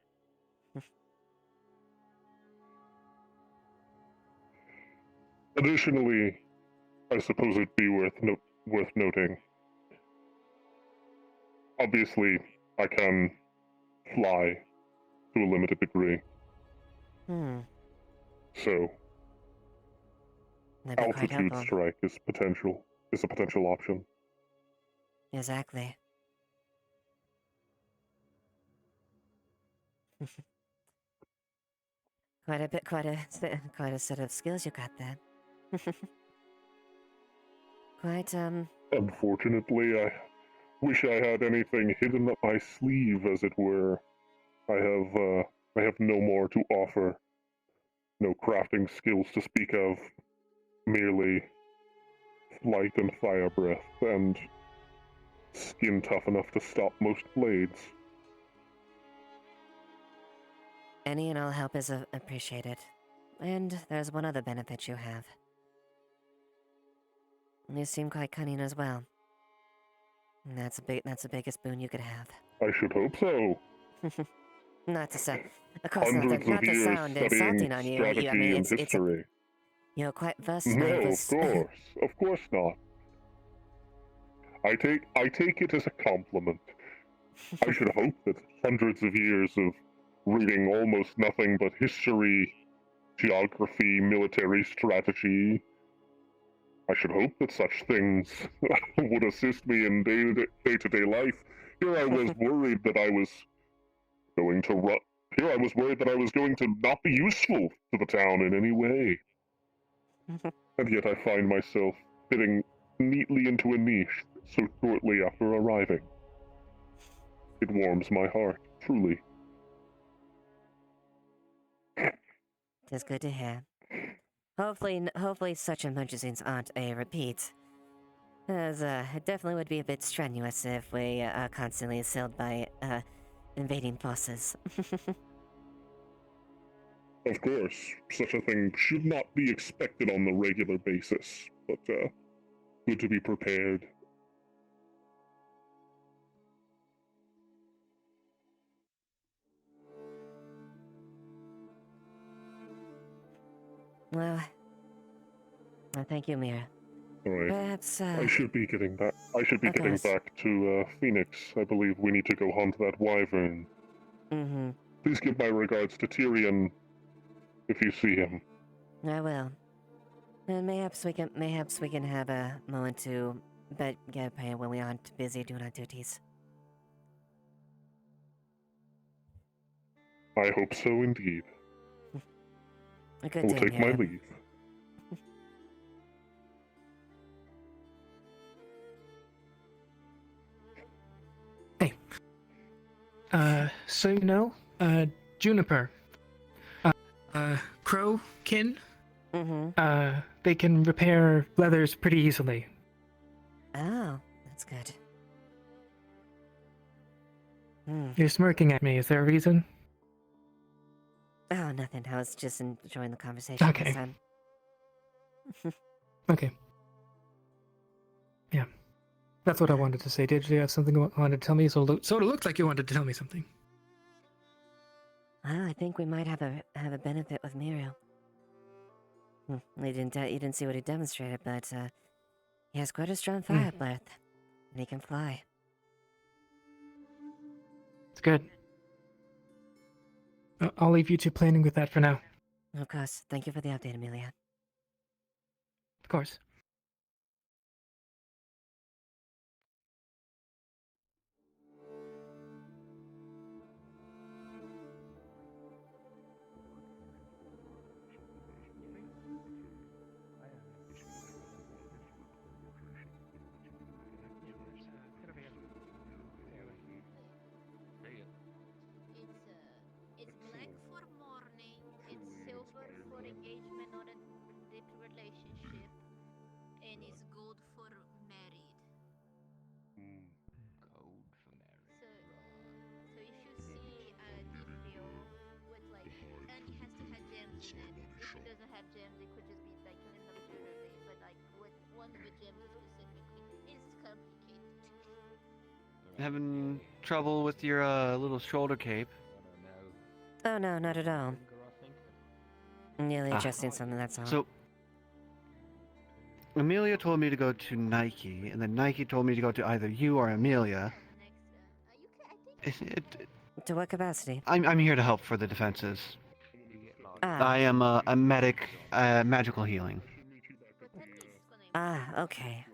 Additionally, I suppose it'd be worth noting. Obviously, I can fly to a limited degree. So, altitude strike is a potential option. Exactly. quite a set of skills you got there. Unfortunately, I wish I had anything hidden up my sleeve, as it were. I have no more to offer. No crafting skills to speak of. Merely flight and fire breath, and skin tough enough to stop most blades. Any and all help is appreciated. And there's one other benefit you have. You seem quite cunning as well. And that's the biggest boon you could have. I should hope so. Not to sound, of course, Hundreds not of to years sound studying insulting on you. strategy I mean, and it's history. You're quite versed No, in of course not. I take it as a compliment. I should hope that hundreds of years of reading almost nothing but history, geography, military strategy, I should hope that such things would assist me in day-to-day life. Here I was worried that I was going to Here I was worried that I was going to not be useful to the town in any way. And yet I find myself fitting neatly into a niche so shortly after arriving. It warms my heart, truly. It's good to hear. Hopefully such emergencies aren't a repeat. As, it definitely would be a bit strenuous if we are constantly assailed by, invading forces. Of course, such a thing should not be expected on the regular basis, but, good to be prepared. Well, thank you, Mira. Alright. Perhaps, I should be getting back to, Phoenix. I believe we need to go hunt that wyvern. Mm-hmm. Please give my regards to Tyrion if you see him. I will. And mayhaps we can have a moment to get paid when we aren't busy doing our duties. I hope so indeed. A good I will day, take my Mira. leave. So you know, Juniper, Crow, Kin, they can repair leathers pretty easily. Oh, that's good. You're smirking at me. Is there a reason? Oh, nothing. I was just enjoying the conversation this time. Okay. Yeah. That's what I wanted to say. Did you have something you wanted to tell me? So it looked like you wanted to tell me something. Well, I think we might have a benefit with Miru. You didn't see what he demonstrated, but he has quite a strong fire breath, and he can fly. It's good. I'll leave you to planning with that for now. Of course. Thank you for the update, Amelia. Of course. and is gold for married. Code for marriage. So if you see a deal with like, and it has to have gems in it. If it doesn't have gems, it could just be like random jewelry. But like with one of the gems specifically, it's complicated. Having trouble with your little shoulder cape? Oh no, not at all. Merely adjusting something, that's all. So, Amelia told me to go to Nike, and then Nike told me to go to either you or Amelia. To what capacity? I'm here to help for the defenses. Ah. I am a medic, magical healing. Ah, okay.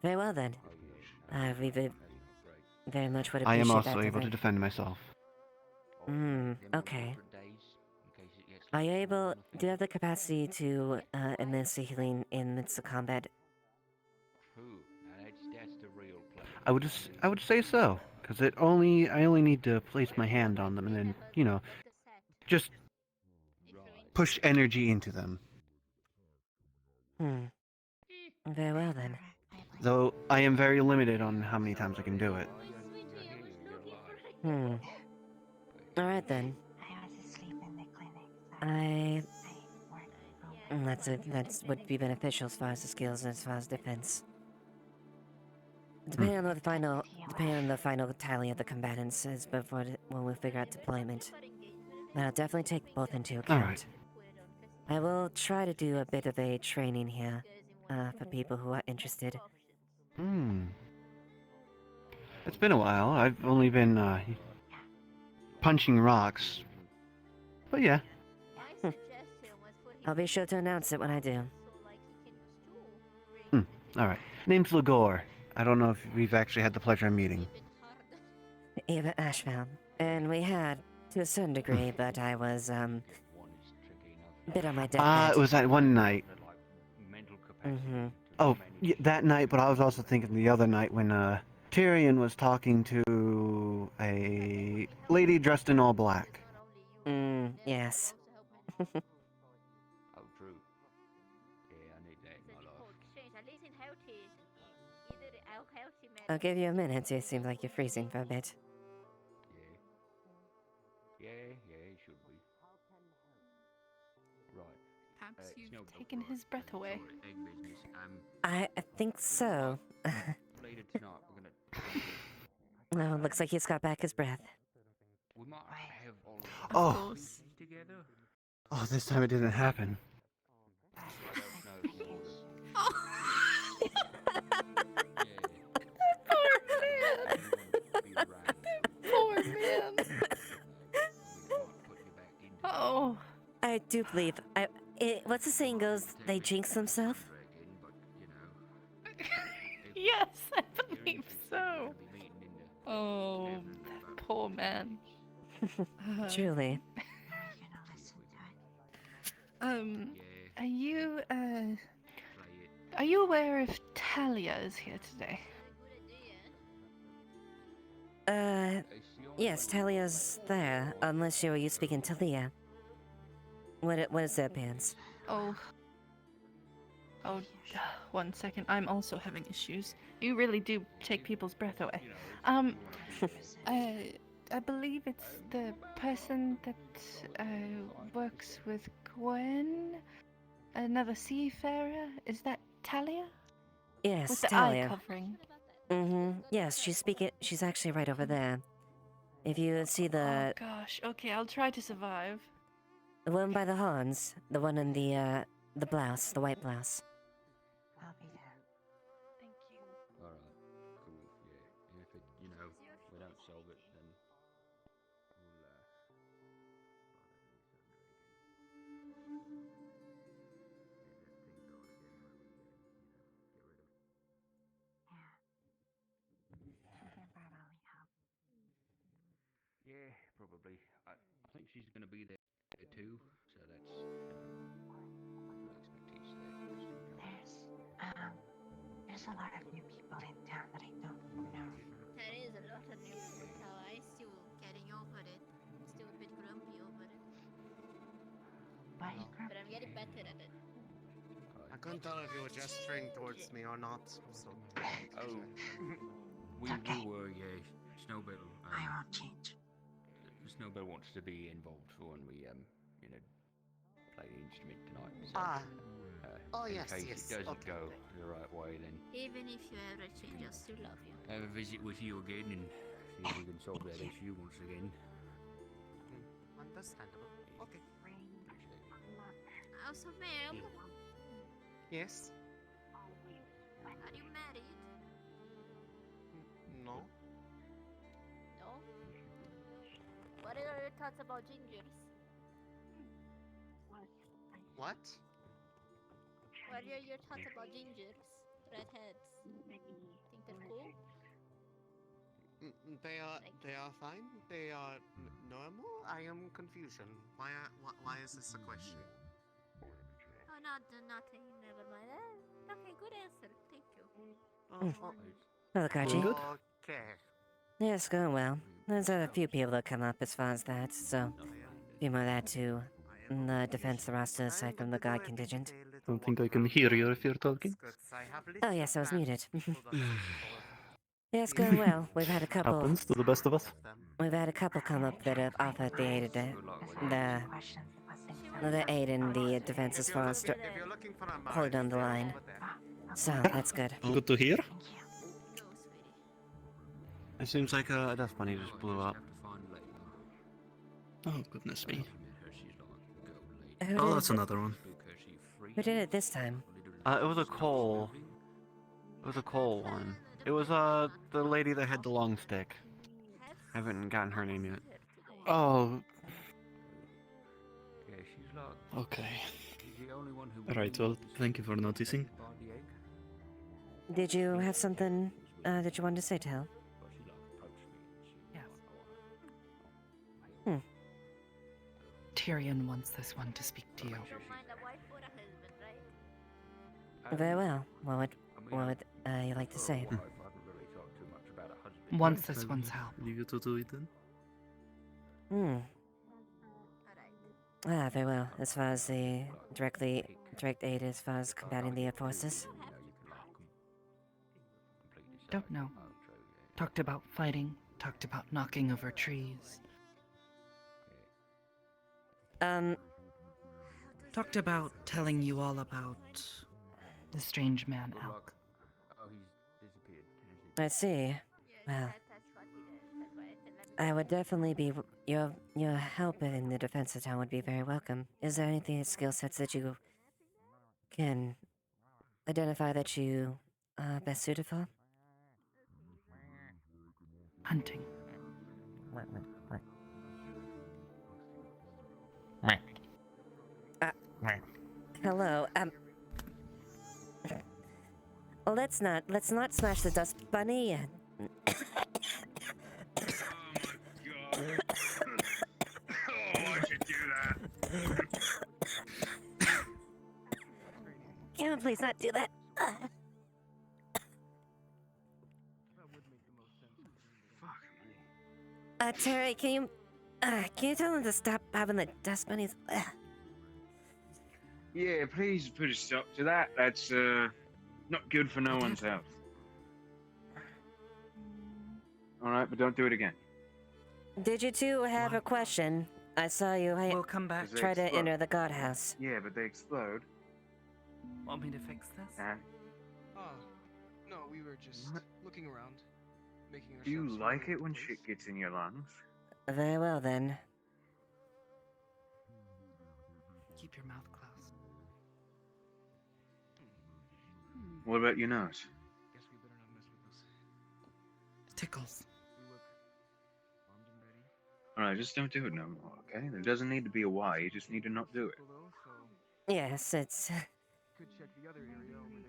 Very well then. We very much would I am appreciate also that. able to defend myself. Okay. Are you able, do you have the capacity to administer healing in midst of combat? That's the real pleasure. I would say so, because I only need to place my hand on them and then, you know, just push energy into them. Very well then. Though I am very limited on how many times I can do it. Alright then. That's would be beneficial as far as the skills and as far as defense. Depending on the final tally of the combatants is when we figure out deployment. But I'll definitely take both into account. Alright. I will try to do a bit of a training here, for people who are interested. It's been a while. I've only been, punching rocks. But yeah. I'll be sure to announce it when I do. Alright. Name's Ligor. I don't know if we've actually had the pleasure of meeting. Eva Ashevail. And we had, to a certain degree, but I was, a bit on my deathbed. It was that one night. Oh, yeah, that night, but I was also thinking the other night when, Tyrion was talking to a lady dressed in all black. Yes. Oh, true. Yeah, I need that in my life. I'll give you a minute. It seems like you're freezing for a bit. Yeah, it should be. Right. Perhaps you've taken his breath away. Egg business. I think so. Later tonight, we're gonna. Oh, looks like he's got back his breath. We might have all Oh. of course. Together. Oh, this time it didn't happen. Poor man. Oh. I do believe. What's the saying goes? They jinx themselves? Yes, I believe so. Oh, that poor man. Truly. Are you aware if Talia is here today? Yes, Talia's there, unless you were speaking to Leah. What is that, Pants? Oh, 1 second. I'm also having issues. You really do take people's breath away. I believe it's the person that works with Gwen, another seafarer. Is that Talia? Yes, with the Talia. eye covering. Yes, she's actually right over there. If you see Oh gosh. Okay, I'll try to survive. the one by the horns, the one in the blouse, the white blouse. I'll be there. Thank you. All right. Cool. Yeah. And if it, we don't solve it, then yeah, probably. I think she's gonna be there too, so that's There's a lot of new people in town that I don't know. There is a lot of new people. I'm still getting over it. Still a bit grumpy over it. Why are you But I'm getting better at it. I couldn't tell if you were gesturing towards me or not. So. Oh. We were, yeah. Snowbell. I won't change. Snowbell wants to be involved for when we, you know, play the instrument tonight. So, Ah. Oh, in yes, case yes. it doesn't Okay, go okay. the right way, then Even if you ever change, I still love you. have a visit with you again and see if we can solve that issue once again. Understandable. Okay. Also, ma'am, Yes? are you married? No? No? What are your thoughts about gingers? What? What are your thoughts about gingers? Redheads? Think they're cool? They are fine. They are normal. I am confusion. Why is this a question? Oh, nothing. Never mind. Okay, good answer. Thank you. Hello, Kaji. Okay. Yeah, it's going well. There's a few people that come up as far as that, so a few more of that too. The defense roster aside from the guard contingent. Don't think I can hear you if you're talking. Oh yes, I was muted. Yeah, it's going well. We've had a couple. Happens to the best of us. We've had a couple come up that have offered the aid the aid in the defense as far as hold on the line. So that's good. Good to hear. It seems like a death bunny just blew up. Oh goodness me. Oh, that's another one. Who did it this time? It was a coal. It was a coal one. It was the lady that had the long stick. I haven't gotten her name yet. Oh. Yeah, she's like. Okay. She's the only one who. Alright, well, thank you for noticing. Did you have something that you wanted to say, Tal? Yes. Hmm. Tyrion wants this one to speak to you. Very well. What would you like to say? Wants this one's help. Leave you to do it then. Hmm. Ah, very well. As far as the direct aid as far as combating the forces? Don't know. Talked about fighting, talked about knocking over trees. Talked about telling you all about the strange man, Elk. Oh, he's disappeared. I see. Well, I would definitely be your help in the defense of town would be very welcome. Is there anything skill sets that you can identify that you are best suited for? Hunting. What? Hello. Let's not smash the dust bunny. Why'd you do that? Can we please not do that? Terry, can you tell him to stop having the dust bunnies? Yeah, please put a stop to that. That's not good for no one's health. Alright, but don't do it again. Did you two have a question? I saw you We'll come back. try to enter the guardhouse. Yeah, but they explode. Want me to fix this? Oh, no, we were just looking around, making ourselves. Do you like familiar it when with the shit gets in your lungs? Very well then. Keep your mouth closed. What about your nose? Guess we better not mess with this. Tickles. Alright, just don't do it no more, okay? There doesn't need to be a why, you just need to not do it. Yes, it's. Could check the other area over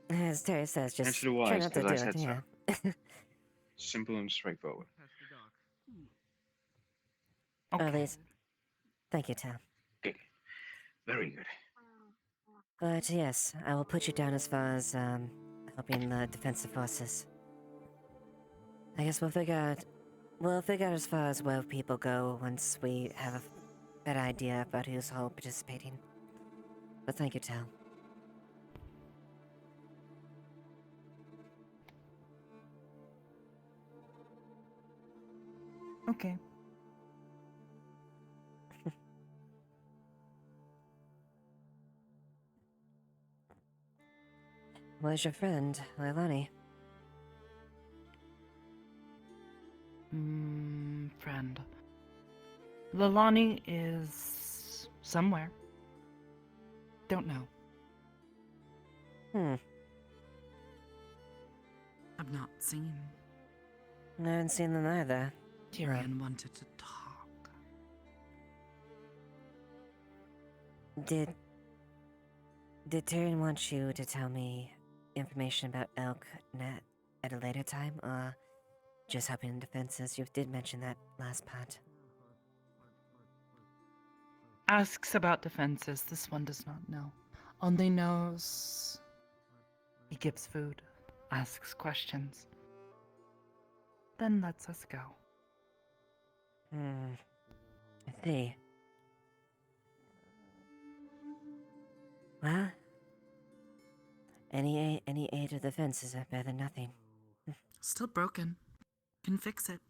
there. As Terry says, just Answer the whys, try not to 'cause I do it. said so. Yeah. Simple and straightforward. Or at least, thank you, Tom. Okay. Very good. But yes, I will put you down as far as helping the defensive forces. I guess we'll figure out as far as where people go once we have better idea about who's all participating. But thank you, Tal. Okay. Where's your friend, Leilani? Friend. Leilani is somewhere. Don't know. I've not seen. I haven't seen them either. Tyrion wanted to talk. Did Tyrion want you to tell me information about Elk.net at a later time, or just helping in defenses? You did mention that last part. Asks about defenses. This one does not know. Only knows he gives food, asks questions, then lets us go. I see. Well, any aid or defenses are better than nothing. Still broken. Can fix it.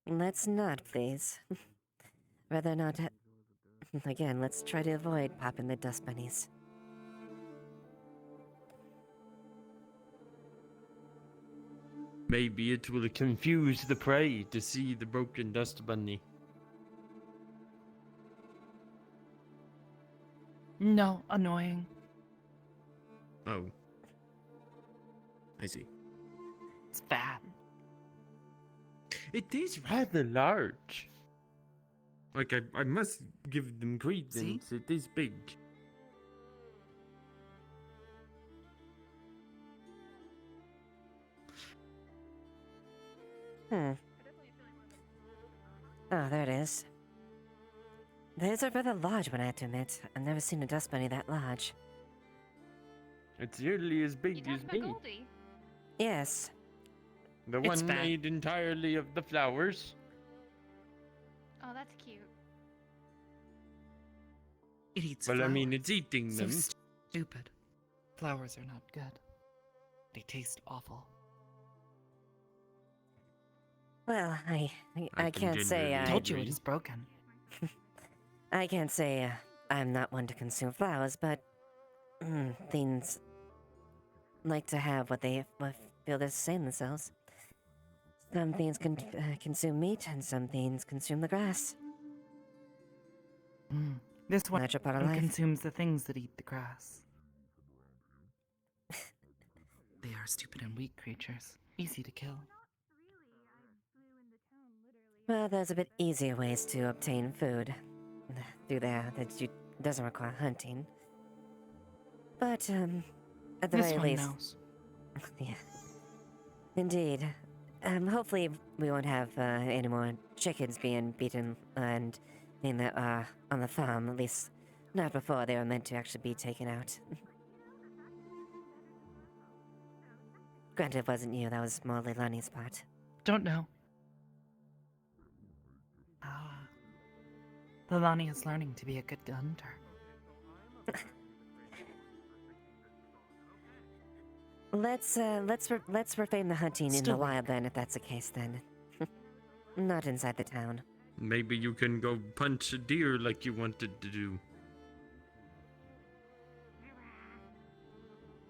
Let's not, please. Rather not. Again, let's try to avoid popping the dust bunnies. Maybe it will confuse the prey to see the broken dust bunny. No, annoying. Oh. I see. It's bad. It is rather large. Like, I must give them credence. See? It is big. Oh, there it is. These are rather large, one I have to admit. I've never seen a dust bunny that large. It's nearly as big as me. Goldie? Yes. The It's one bad. made entirely of the flowers. Oh, that's cute. It eats Well, I flowers. mean, it's eating So them. stupid. Flowers are not good. They taste awful. Well, I I can't can say generally I... Told you it agree. is broken. I can't say I'm not one to consume flowers, but... things... like to have what they feel they're sustain themselves. Some things can consume meat, and some things consume the grass. This one Natural part of life. consumes the things that eat the grass. They are stupid and weak. Creatures. Easy to kill. Well, there's a bit easier ways to obtain food through there that doesn't require hunting. But, at the This very one least... knows. Yeah. Indeed. Hopefully we won't have any more chickens being beaten and being that on the farm, at least not before they were meant to actually be taken out. Granted, it wasn't you, that was more Leilani's part. Don't know. Leilani is learning to be a good hunter. Let's refrain the hunting in the Still wild then, if that's the case then. Not inside the town. Maybe you can go punch a deer like you wanted to do.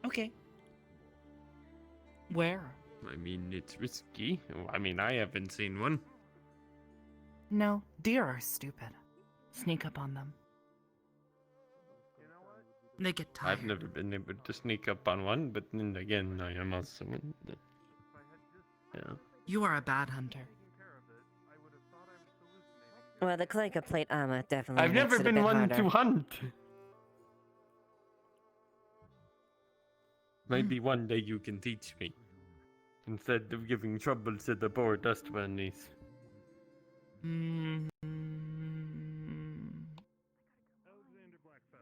Okay. Where? I mean, it's risky. I mean, I haven't seen one. No, deer are stupid. Sneak up on them. They get tired. I've never been able to sneak up on one, but then again, I am also in the... Yeah. You are a bad hunter. Well, the clank of plate armor definitely I've makes never it a been bit one harder. to hunt. Maybe one day you can teach me. Instead of giving trouble to the poor dust bunnies.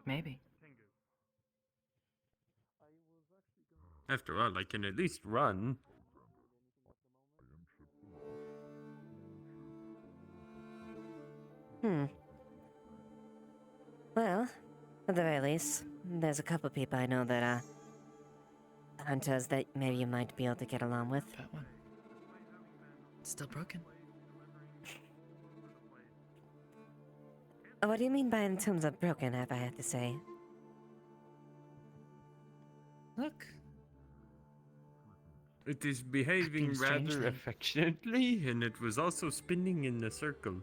Maybe. After all, I can at least run. Well, at the very least, there's a couple people I know that hunters that maybe you might be able to get along with. That one. Still broken. What do you mean by in terms of broken, if I have to say? Look. It is behaving Acting rather strangely. affectionately, and it was also spinning in a circle.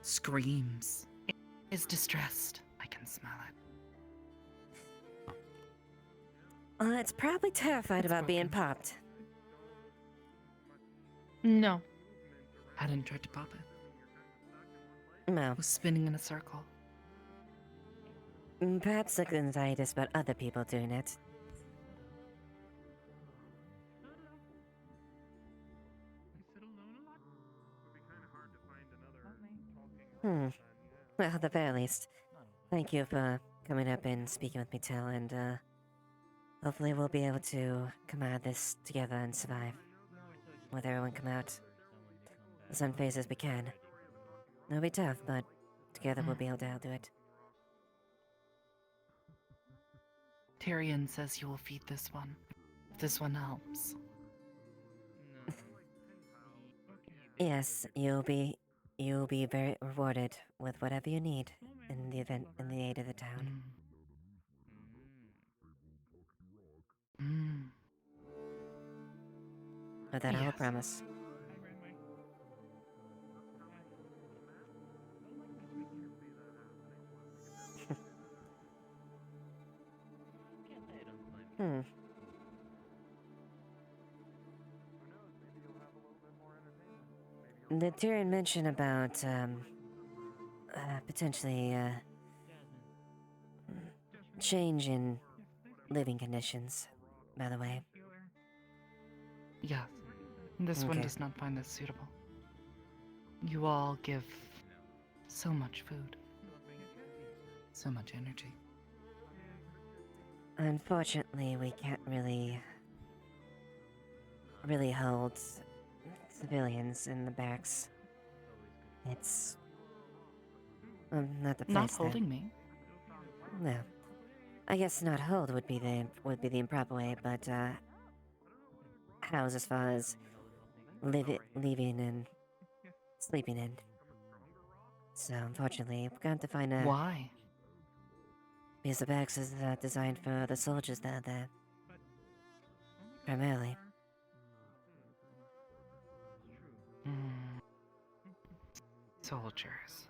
Screams. It is distressed. I can smell it. It's probably terrified about being popped. No. Hadn't tried to pop it. No. Was spinning in a circle. Perhaps like anxiety about other people doing it. Well, at the very least, thank you for coming up and speaking with me, Till, and hopefully we'll be able to come out of this together and survive. With everyone come out as unfazed as we can. It'll be tough, but together we'll be able to outdo it. Tyrion says you will feed this one. If this one helps. Yes, you'll be very rewarded with whatever you need in the event in the aid of the town. Or that I will promise. Did Tyrion mention about potentially change in living conditions, by the way? Yes. This one Okay. does not find this suitable. You all give so much food. So much energy. Unfortunately, we can't really hold civilians in the barracks. It's not the place. Not holding me. No, I guess not hold would be the improper way, but house as far as living and sleeping in. So unfortunately, we've got to find a. Why? Because the barracks is designed for the soldiers that are there. Primarily. Soldiers.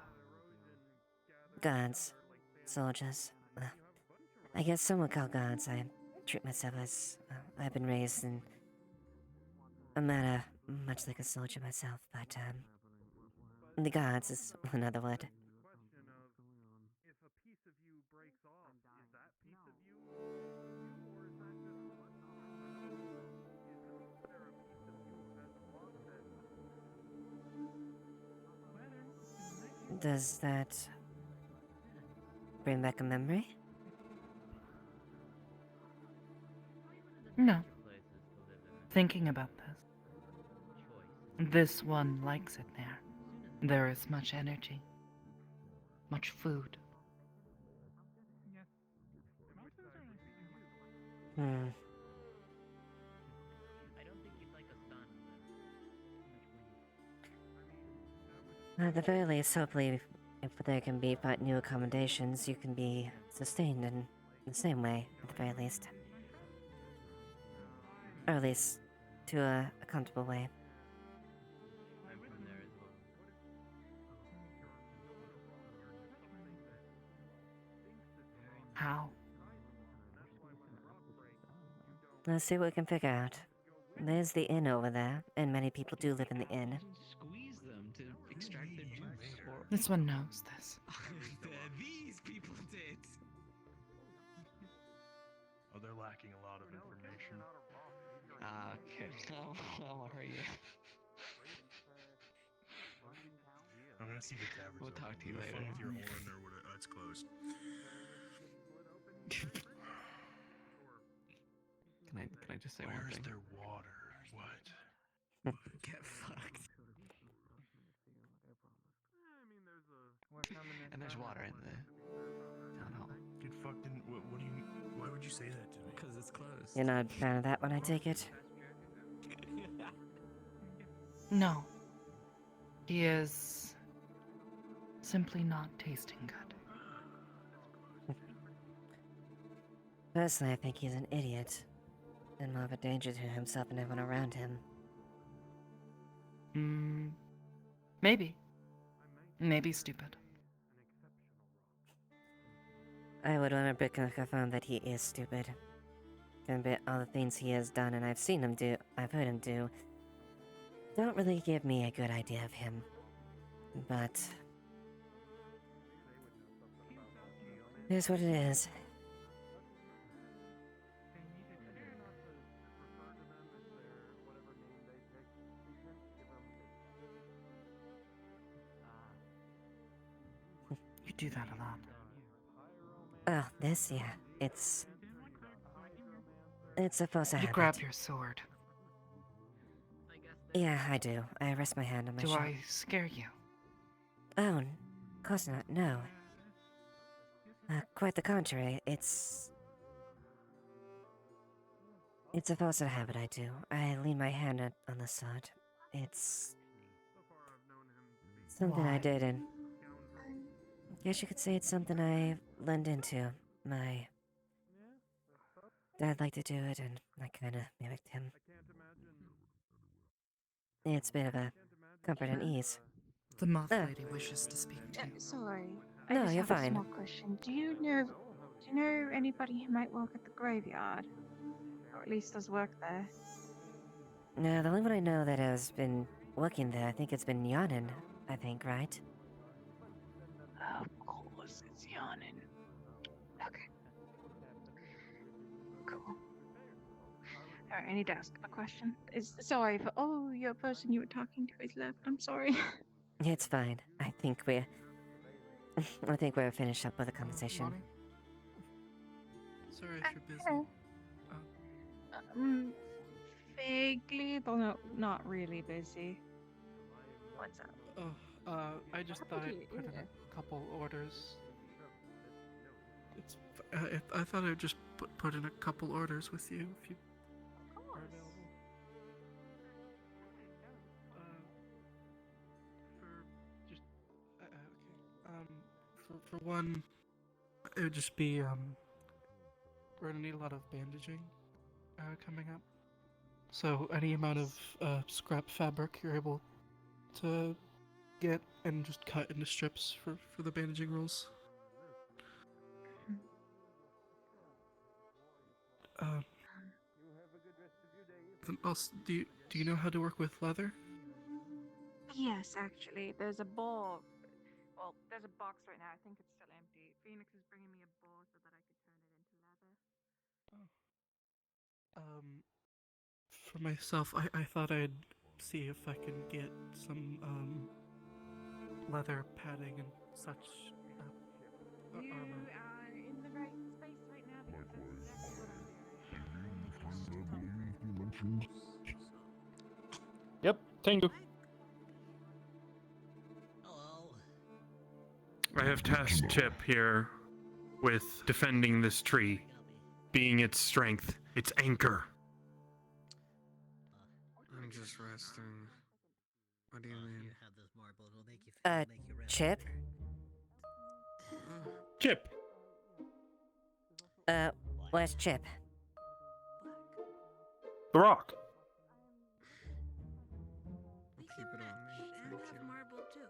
Guards. Soldiers. I guess some would call guards. I treat myself as. I've been raised in a manner much like a soldier myself, but, the guards is another word. Does that bring back a memory? No. Thinking about this. This one likes it there. There is much energy. Much food. At the very least, hopefully, if there can be new accommodations, you can be sustained in the same way, at the very least. Or at least, to a comfortable way. How? Let's see what we can figure out. There's the inn over there, and many people do live in the inn. Squeeze them to extract their juice. This one knows this. These people did. Oh, they're lacking a lot of information. Okay. How are you? I'm gonna see the taverns. We'll talk to you later. If you're Orin or whatever, it's closed. Can I just say one Where's thing? their water? What? Get fucked. And there's water in the town hall. Dude, fucking, what do you, why would you say that to me? Because it's closed. You're not a fan of that one, I take it? No. He is simply not tasting good. Personally, I think he's an idiot. And more of a danger to himself and everyone around him. Maybe. Maybe stupid. I would 100% confirm that he is stupid. Given all the things he has done and I've seen him do, I've heard him do, don't really give me a good idea of him. But here's what it is. You do that a lot. Oh, this, yeah. It's a false You habit. grab your sword. Yeah, I do. I rest my hand on my Do shoulder. I scare you? Oh, of course not, no. Quite the contrary, it's a false habit I do. I lean my hand on the sword. It's something I Why? did, and I guess you could say it's something I leaned into. My dad liked to do it, and I kind of mimicked him. It's a bit of a comfort and ease. The moth lady wishes to speak to you. Sorry. No, I just you're have fine. a small question. Do you know anybody who might work at the graveyard? Or at least does work there? No, the only one I know that has been working there, I think it's been Yanin, I think, right? Of course, it's yawning. Okay. Cool. Alright, I need to ask a question. Sorry for your person you were talking to is left. I'm sorry. It's fine. I think we're finished up with the conversation. Sorry if you're busy. Hello. Vaguely, but not really busy. What's up? Oh, I just thought I'd put in Yeah. a couple orders. I thought I'd just put in a couple orders with you if you are available. For one, it would just be we're gonna need a lot of bandaging coming up. So any amount of scrap fabric you're able to get and just cut into strips for the bandaging rolls. Also, do you know how to work with leather? Yes, actually, there's a ball. Well, there's a box right now. I think it's still empty. Phoenix is bringing me a ball so that I could turn it into leather. For myself, I thought I'd see if I can get some leather padding and such You armor. are in the right space right now because that's exactly what I'm doing. Yep, thank you. I have tasked Chip here with defending this tree, being its strength, its anchor. I'm just resting. What do you mean? Chip? Chip! Where's Chip? The rock. Keep it on me. Thank you. Marble too.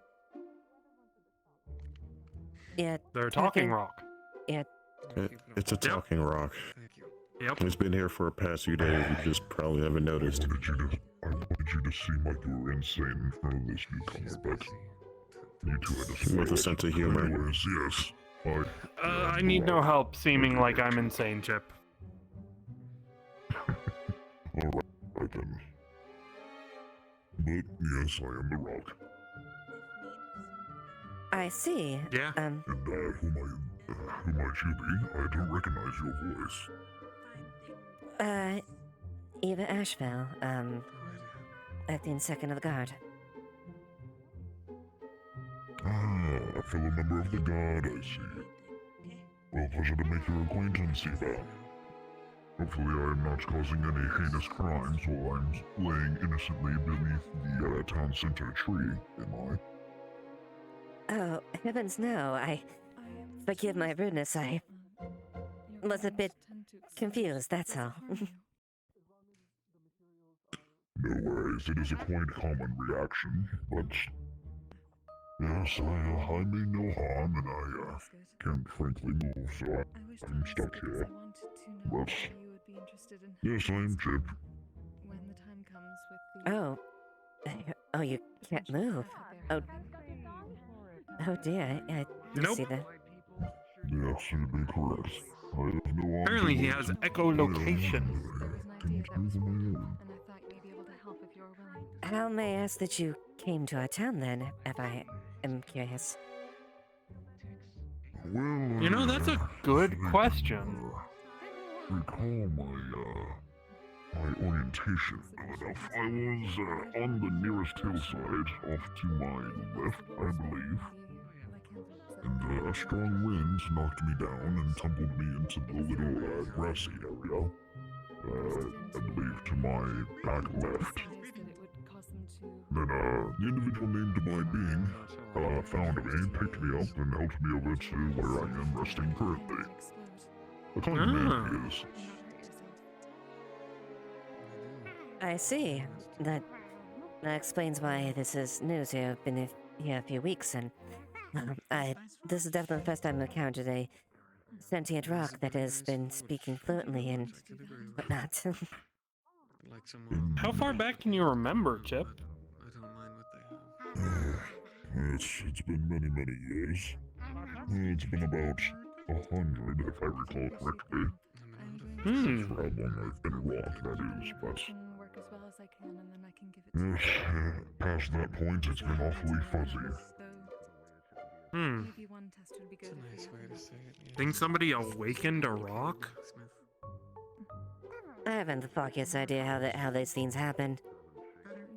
Yeah. They're a talking rock. Yeah. It's a talking rock. Thank you. Yep. It's been here for the past few days. You just probably haven't noticed. I wanted you to seem like you were insane in front of this newcomer, but you two had to with a sense of humor. Anyways, yes. I need no help seeming like I'm insane, Chip. Alright then. But yes, I am the rock. I see. Yeah. And who might you be? I don't recognize your voice. Eva Ashevail, acting second of the guard. Ah, fellow member of the Guard, I see. Well, pleasure to make your acquaintance, Eva. Hopefully I am not causing any heinous crimes while I'm laying innocently beneath the town center tree, am I? Oh, heavens no, forgive my rudeness, I was a bit confused, that's all. No worries, it is a quite common reaction, but... Yes, I mean no harm, and I can't frankly move, so I'm stuck here. But... Yes, I'm Chip. Oh. Oh, you can't move. Oh dear, I Nope. see that. Yes, you'd be correct. I have no arms. Apparently he has echolocation. How may I ask that you came to our town then, if I am curious? Well, You know, that's a good question. Recall my orientation good enough. I was on the nearest hillside, off to my left, I believe. And a strong wind knocked me down and tumbled me into the little grassy area. I believe to my back left. Then the individual named my being found me, picked me up, and helped me over to where I am resting currently. The kind of man he is. I see. That explains why this is news. You've been here a few weeks, and this is definitely the first time I've encountered a sentient rock that has been speaking fluently and whatnot. How far back can you remember, Chip? It's been many years. It's been about 100, if I recall correctly. That's for how long I've been a rock, that is, but... Past that point, it's been awfully fuzzy. It's a nice way to say it. Yeah. Think somebody awakened a rock? I haven't the foggiest idea how these things happened.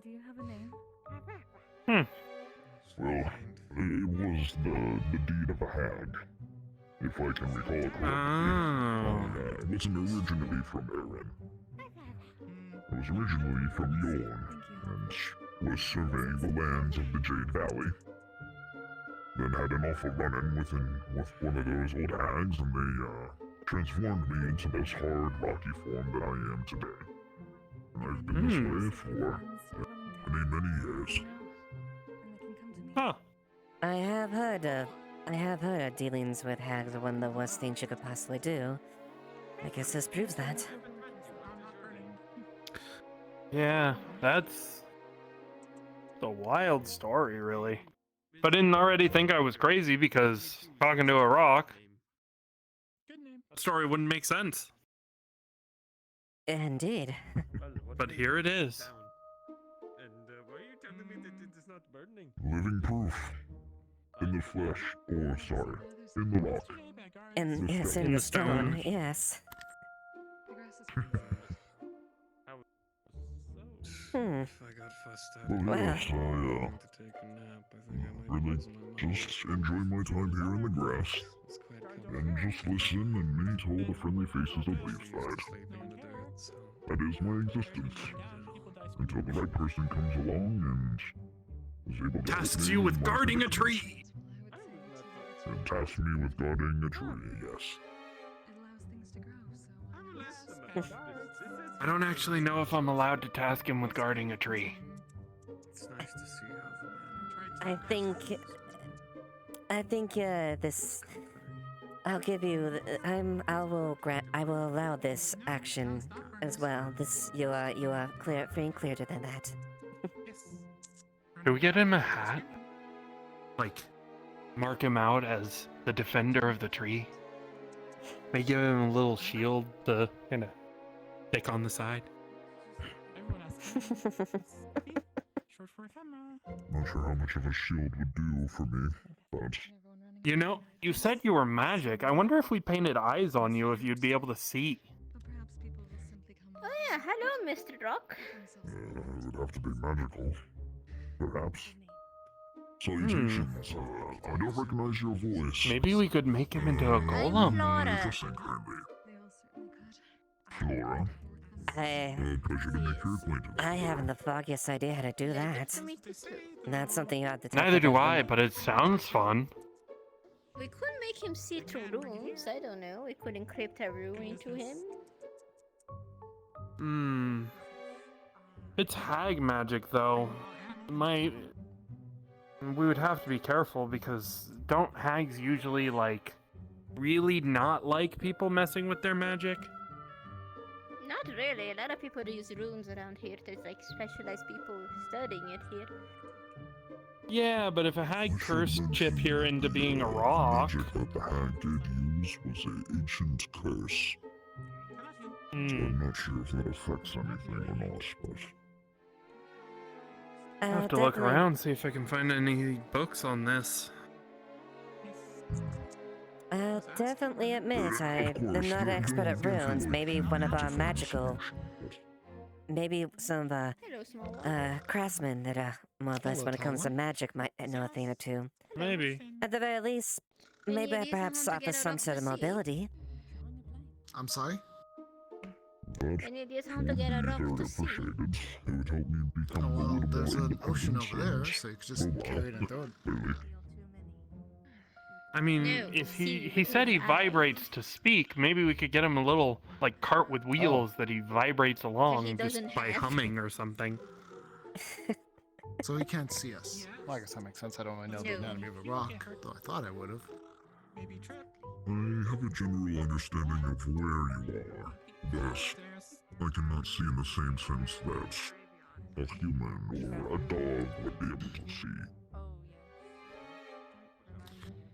Do you have a name? Well, it was the deed of a hag, if I can recall it correctly. It wasn't originally from Erin. It was originally from Yorn, and was surveying the lands of the Jade Valley. Then had an awful run-in with one of those old hags, and they transformed me into this hard, rocky form that I am today. And I've been this way for many years. Huh. I have heard of dealings with hags are one of the worst things you could possibly do. I guess this proves that. Yeah, that's a wild story, really. But I didn't already think I was crazy because talking to a rock, that story wouldn't make sense. Indeed. But here it is. And why are you telling me that it is not burning? Living proof. In the flesh, or sorry, in the rock. Yes, in the stone, yes. If I got fussed up, Well, yes, to take a nap, I think I might really lose my mind. just enjoy my time here in the grass. And just listen and many to all the friendly faces of Leafside. That is my existence. Until the right person comes along and is able to Tasks you with guarding a tree! And tasks me with guarding a tree, yes. I don't actually know if I'm allowed to task him with guarding a tree. It's nice to see how the man I think this. I'll give you. I will allow this action as well. You are clear, free and clearer than that. Should we get him a hat? Like, mark him out as the defender of the tree? Maybe give him a little shield to kind of stick on the side. Not sure how much of a shield would do for me, but... You know, you said you were magic. I wonder if we painted eyes on you if you'd be able to see. Oh yeah, hello, Mr. Rock. It would have to be magical. Perhaps. Salutations. I don't recognize your voice. Maybe we could make him into a golem. Interesting, currently. Flora. Pleasure to make your acquaintance. I haven't the foggiest idea how to do that. That's something you have to talk Neither do about I, them. but it sounds fun. We could make him see through rooms. I don't know. We could encrypt a room into him. It's hag magic, though. We would have to be careful because don't hags usually, like, really not like people messing with their magic? Not really. A lot of people use rooms around here. There's like specialized people studying it here. Yeah, but if a hag cursed Chip here into being a rock... The magic that the hag did use was an ancient curse. So I'm not sure if that affects anything or not, but... I have to look around, see if I can find any books on this. I'll definitely admit I am not expert at runes. Maybe one of our magical... Maybe some of craftsmen that well, this when it comes to magic might know a thing or two. Maybe. At the very least, maybe I perhaps offer some sort of mobility. I'm sorry? Any ideas how to get a rock to sea? It would help me become a little more There's an ocean independent, over there, so you could just carry it and throw it. I mean, No, if see, he said he vibrates to speak, maybe we could get him a little, like, cart with wheels that he vibrates along just doesn't by have. humming or something. So he can't see us. Well, I guess that makes sense. I don't really know the anatomy of a rock, though I thought I would have. I have a general understanding of where you are. Thus, I cannot see in the same sense that a human or a dog would be able to see.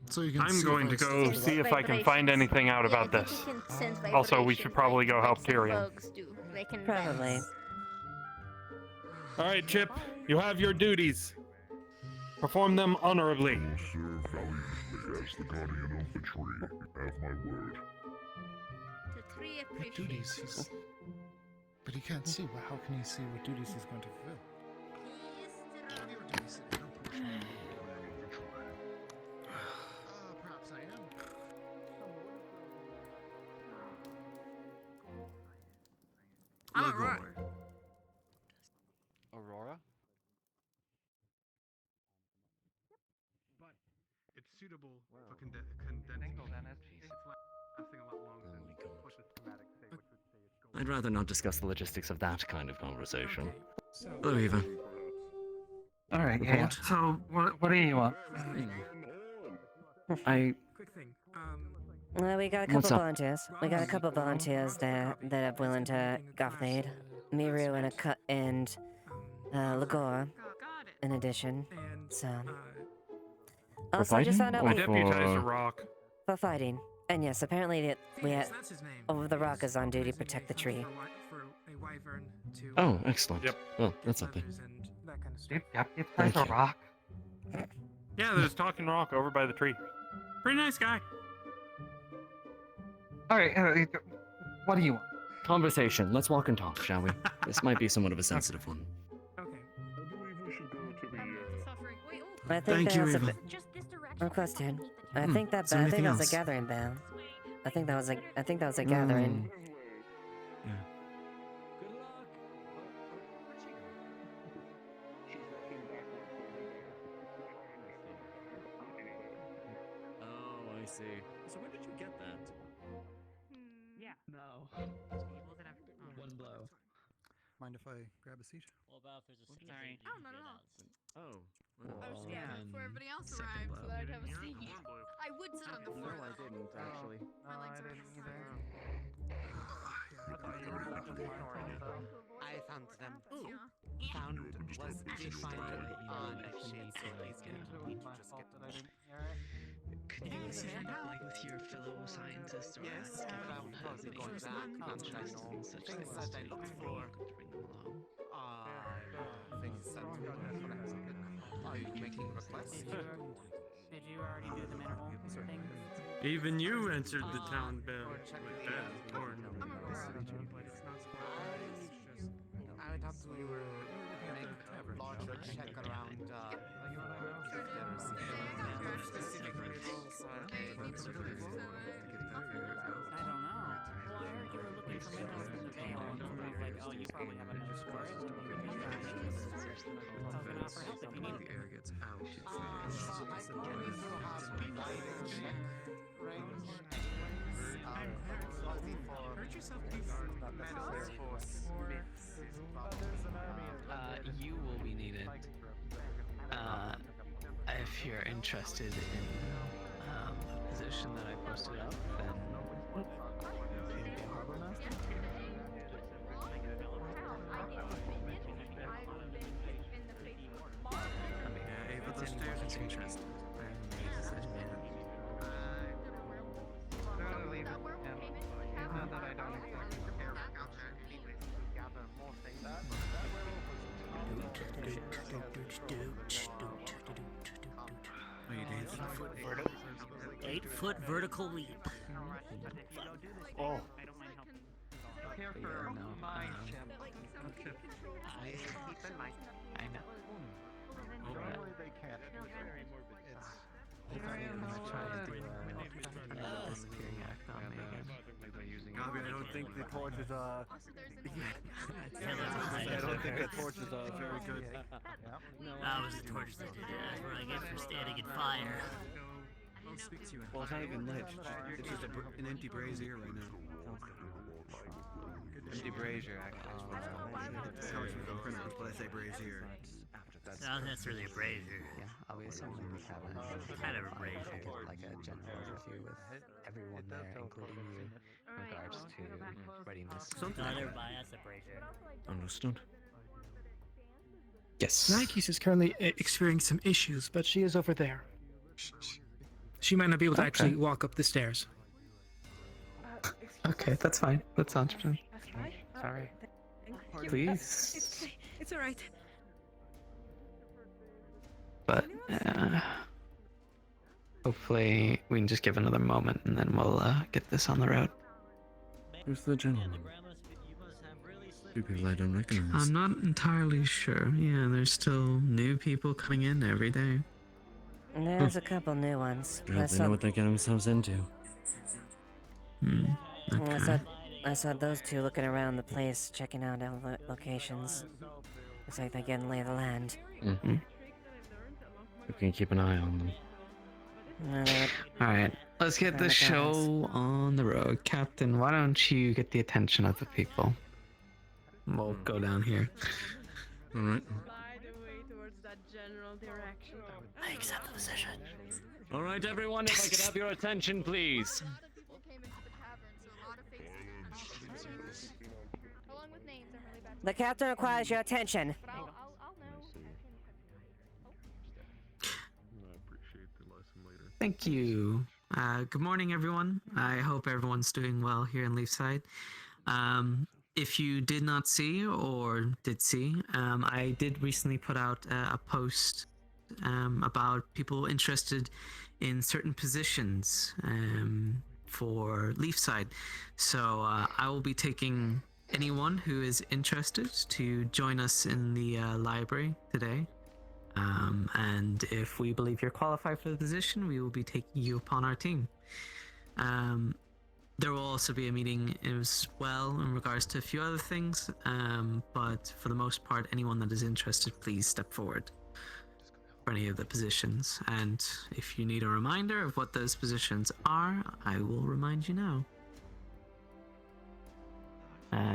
So you can I'm see going to go see if I can find anything out about this. Also, we should probably go help Tyrion. Probably. Alright, Chip, you have your duties. Perform them honorably. I will serve valiantly as the guardian of the tree. You have my word. The tree What appreciates. duties he's... But he can't see. Well, how can he see what duties he's going to fulfill? Perhaps I am. I'm Aurora. Aurora? But it's suitable for condensing. It's lasting a lot longer than what the schematic say, which would say it's going. I'd rather not discuss the logistics of that kind of conversation. So, Hello, Eva. Alright, yeah. So, what do you want? quick thing. Well, we got a What's couple up? volunteers. We got a couple volunteers that are willing to Gothade. Miru and Lagor, in addition. So. Also, I just found out I we deputized a rock. for fighting. And yes, apparently the rock is on duty to protect the tree. Oh, excellent. Yep. Well, that's something. Yep, Thank a you. rock. Yeah, there's Talking Rock over by the tree. Pretty nice guy. Alright, what do you want? Conversation. Let's walk and talk, shall we? This might be somewhat of a sensitive one. I believe we should go to the... I think Thank you, there's Eva. a question. I think that is there I think anything that was else? a gathering bell. I think that was a gathering. Oh, I see. So where did you get that? Yeah. No. One blow. Mind if I grab a seat? What about if there's a Sorry. Oh, not at all. Oh. I was yeah. before everybody else Second arrived, blow. so I'd have a seat. I would sit on the No, floor. I didn't, actually. My legs are either. I found them. Found was defined on a shit, so he's gonna need to just get to that. Could you share that, like, with your fellow scientists, or Yes, ask I if found anyone has any going sort back of on interest channel in such things things? that I looked for. Bring them along. Things that are you making requests? Did you already do the mineral thing? Even you answered the town bell with that horn. I would have to make a larger check around if there specific rules. I don't know. Well, I heard you were looking for minerals in the Vale, and I was like, oh, you probably have a nose for it. You would know guys. I was gonna offer help if you needed it. I believe you have wider range anyways. Only for Hurt yourself, not necessarily for smiths. You will be needed. If you're interested in a position that I posted up, then you can be a harbor master. I mean, Eva, it's anyone who's interested. I'll leave it. And not that I don't exactly care about gather more things. Are you dancing? 8-foot vertical leap. Oh. Care for my ship. Keep in mind. I know. Normally they can't. If I'm gonna try and do a disappearing act on me again. Gabi, I don't think the torch is I I don't think that torch is very good. That was the torch that did it. That's what I get for standing in fire. I'll speak to you. Well, it's not even lit. It's just an empty brazier right now. Empty brazier, actually. That's how it's pronounced, but I say brazier. Not necessarily a brazier. Yeah, I'll be assembling the cabin. Kind of a brazier. Like a general overview with everyone there, including you, in regards to readiness. Not everybody has a brazier. Understood. Yes. Nikes is currently experiencing some issues, but she is over there. She might not be able to actually walk up the stairs. Okay, that's fine. That's 100%. Sorry. Please. It's alright. But hopefully we can just give another moment and then we'll get this on the road. Who's the gentleman? Two people I don't recognize. I'm not entirely sure. Yeah, there's still new people coming in every day. There's a couple new ones. Yeah, they know what they're getting themselves into. Okay. I saw those two looking around the place, checking out locations. Looks like they're getting lay of the land. Mm-hmm. We can keep an eye on them. Alright, let's get the show on the road. Captain, why don't you get the attention of the people? We'll go down here. Alright. I accept the position. Alright, everyone, if I could have your attention, please. The captain requires your attention. Thank you. Good morning, everyone. I hope everyone's doing well here in Leafside. If you did not see or did see, I did recently put out a post about people interested in certain positions for Leafside. So I will be taking anyone who is interested to join us in the library today. And if we believe you're qualified for the position, we will be taking you upon our team. There will also be a meeting as well in regards to a few other things, but for the most part, anyone that is interested, please step forward for any of the positions. And if you need a reminder of what those positions are, I will remind you now.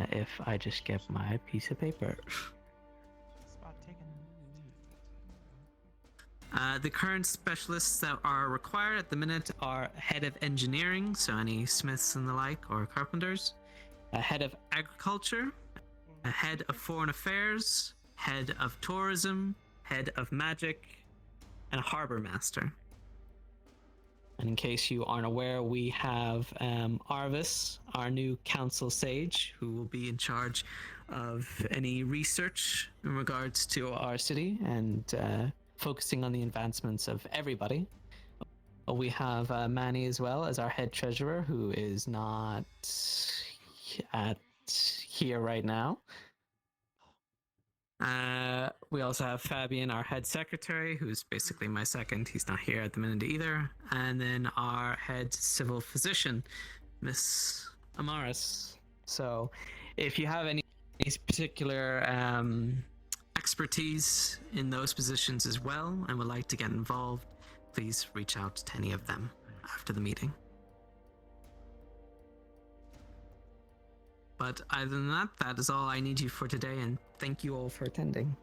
If I just get my piece of paper. The current specialists that are required at the minute are head of engineering, so any smiths and the like, or carpenters, a head of agriculture, a head of foreign affairs, head of tourism, head of magic, and a harbor master. And in case you aren't aware, we have Arvis, our new council sage, who will be in charge of any research in regards to our city and focusing on the advancements of everybody. We have Manny as well as our head treasurer, who is not here right now. We also have Fabian, our head secretary, who's basically my second. He's not here at the minute either. And then our head civil physician, Miss Amaris. So, if you have any particular expertise in those positions as well and would like to get involved, please reach out to any of them after the meeting. But other than that, that is all I need you for today, and thank you all for attending.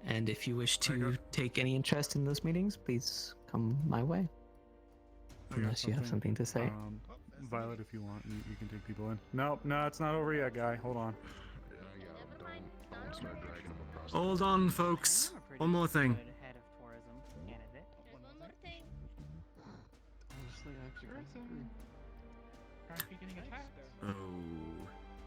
And if you wish to take any interest in those meetings, please come my way. Unless you have something to say. Violet, if you want, you can take people in. No, it's not over yet, guy. Hold on. Hold on, folks. One more thing. Head of tourism candidate. One more thing. Honestly, I actually aren't you getting attacked?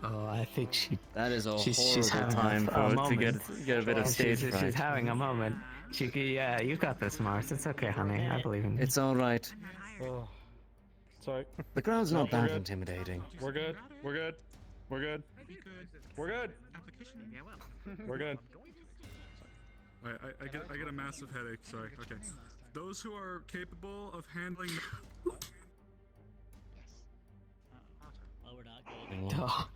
Oh, I think she. That is a she's horrible having time a to moment. get a bit of stage She's fright. having a moment. Yeah, you got this, Mars. It's okay, honey. I believe in you. It's all right. Oh, sorry. The crowd's No, not we're that good. intimidating. We're good. We're good. We're good. We're good. We're good. I get a massive headache. Sorry. Okay. Those who are capable of handling. Well, we're not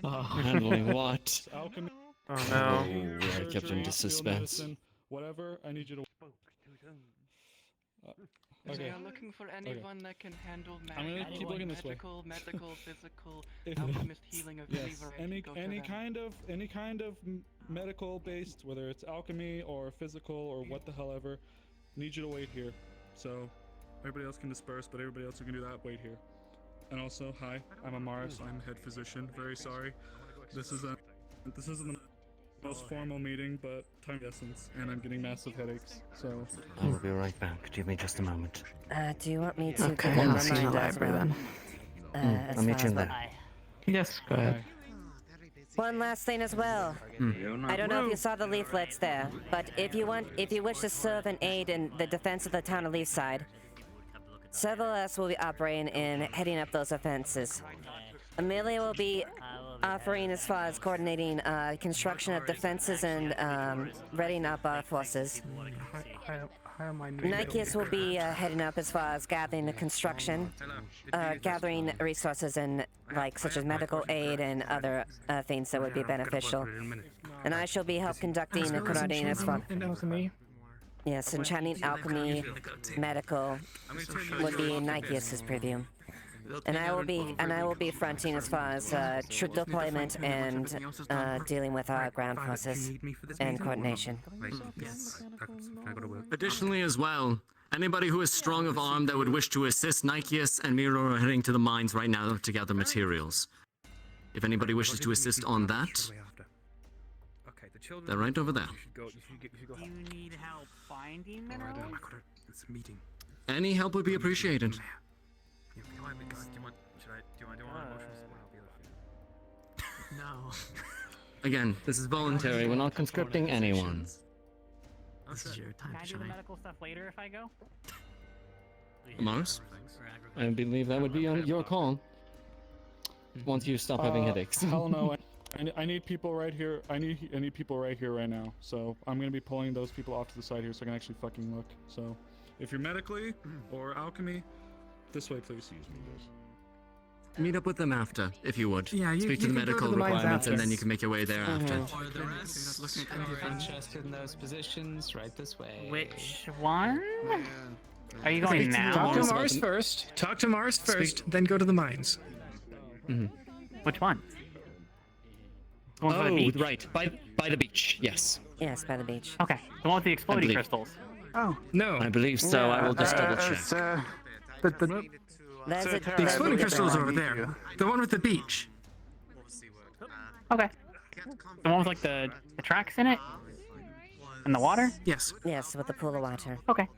Oh. Handling what? Alchemy. Oh no. I kept him to suspense. Medicine, whatever. I need you to. They Okay. are looking for anyone that can handle I'm gonna keep looking this way. magical, medical, physical, If- alchemist healing of any Yes, variety. Go to any them. kind of medical based, whether it's alchemy or physical or what the hell ever, need you to wait here. So everybody else can disperse, but everybody else who can do that, wait here. And also, hi, I'm Amaris. I'm head physician. Very sorry. This isn't the most formal meeting, but time of essence, and I'm getting massive headaches. So I will be right back. Give me just a moment. Do you want me to Okay, give I'll a see you in the reminder as library well? then. As I'll meet far you as in what- there. Yes, go ahead. One last thing as well. I don't know if you saw the leaflets there, but if you wish to serve and aid in the defense of the town of Leafside, several of us will be operating in heading up those offenses. Amelia will be offering as far as coordinating construction of defenses and readying up our forces. Nikeus will be heading up as far as gathering the construction, gathering resources and such as medical aid and other things that would be beneficial. And I shall be help conducting and coordinating as far. And alchemy. Yes, enchanting, alchemy, medical would be Nikeus's purview. And I will be fronting as far as troop deployment and dealing with our ground forces and coordination. Yes. Additionally, as well, anybody who is strong of arm that would wish to assist Nikeus and Miro are heading to the mines right now to gather materials. If anybody wishes to assist on that, they're right over there. Do you need help finding minerals? It's a meeting. Any help would be appreciated. Do you want emotional No. Again, this is voluntary. We're not conscripting anyone. This is your time Can I to do the shine. medical stuff later if I go? Mars? I believe that would be on your call. Once you stop having headaches. Hell no. I need people right here. I need people right here right now. So I'm gonna be pulling those people off to the side here so I can actually fucking look. So if you're medically or alchemy, this way please. Meet up with them after, if you would. Yeah, Speak to you the can go medical to the mines requirements, and after. then you can make your way there after. For the rest, if you're interested in those positions, right this way. Which one? Are you going now? Talk to Mars first. Talk to Mars first, then go to the mines. Which one? Going for the Oh, beach. right. By the beach, yes. Yes, by the beach. Okay, the one with the exploding believe- crystals. Oh, no. I believe so. I will just double check. That's it. The exploding crystal is over there. The one with the beach. Okay. The one with like the tracks in it? And the water? Yes. Yes, with the pool of water. Okay.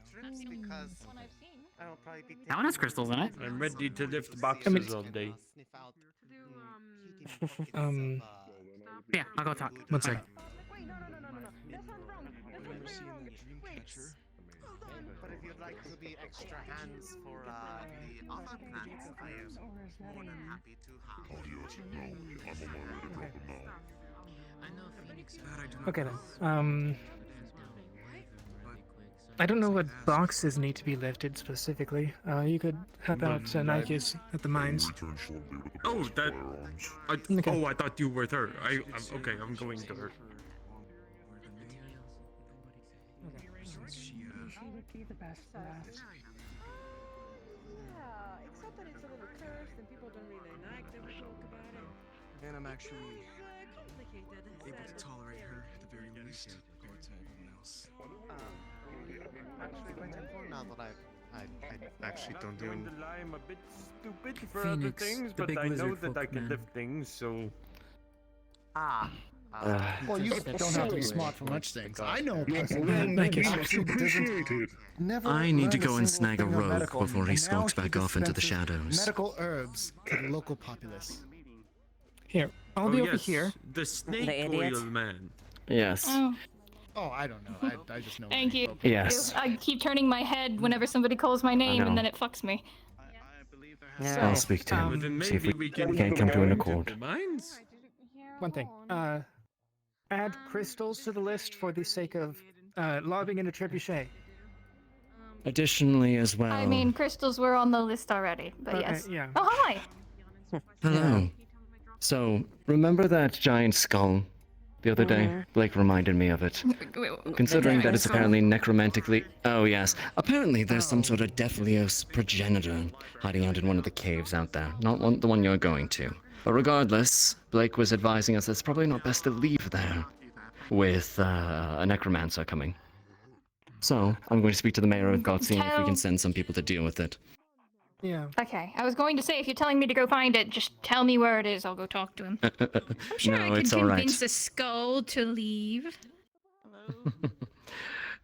That one has crystals in it. I'm ready to lift boxes all day. Yeah, I'll go talk. One second. if you'd like to be extra hands for the other plants, I am more than happy to have. Not yet. No, I'm on my way to drop him now. I know Phoenix. Okay then. I don't know what boxes need to be lifted specifically. You could help out Nike's at the mines. Return shortly with the Oh, box of that. firearms. Oh, I thought you were her. Okay, I'm going to her. She would be the best for that. Yeah, except that it's a little cursed and people don't really like to talk about it. And I'm actually Complicated. able to sad, tolerate but her at the very least, compared to everyone else. Actually, quite thankful now that I actually don't do any. I'm a bit stupid for other Phoenix, things, the but big I know lizard that I folk can man. lift things, so. Well, you don't have to be smart for much things. I know. I need to go and snag a rogue before he skulks back off into the shadows. Medical herbs to the local populace. Here, I'll be over here. The snake idiot. oil man. Yes. Oh, I don't know. I just know. Thank you. Yes. I keep turning my head whenever somebody calls my name, know. and then it fucks me. I'll speak to him. Then See if maybe we we can can't come to an accord. The mines? One thing. Add crystals to the list for the sake of lobbing in a trebuchet. Additionally, as well. I mean, crystals were on the list already, but Okay, yes. yeah. Oh, hi! Hello. So, remember that giant skull the other day? Blake reminded me of it. Considering that it's apparently necromantically. Oh, yes. Apparently, there's some sort of Deathlios progenitor hiding out in one of the caves out there. Not the one you're going to. But regardless, Blake was advising us that it's probably not best to leave there with a necromancer coming. So, I'm going to speak to the mayor of God, seeing if we can send some people to deal with it. Yeah. Okay, I was going to say, if you're telling me to go find it, just tell me where it is, I'll go talk to him. I'm sure I No, could it's all right. convince a skull to leave.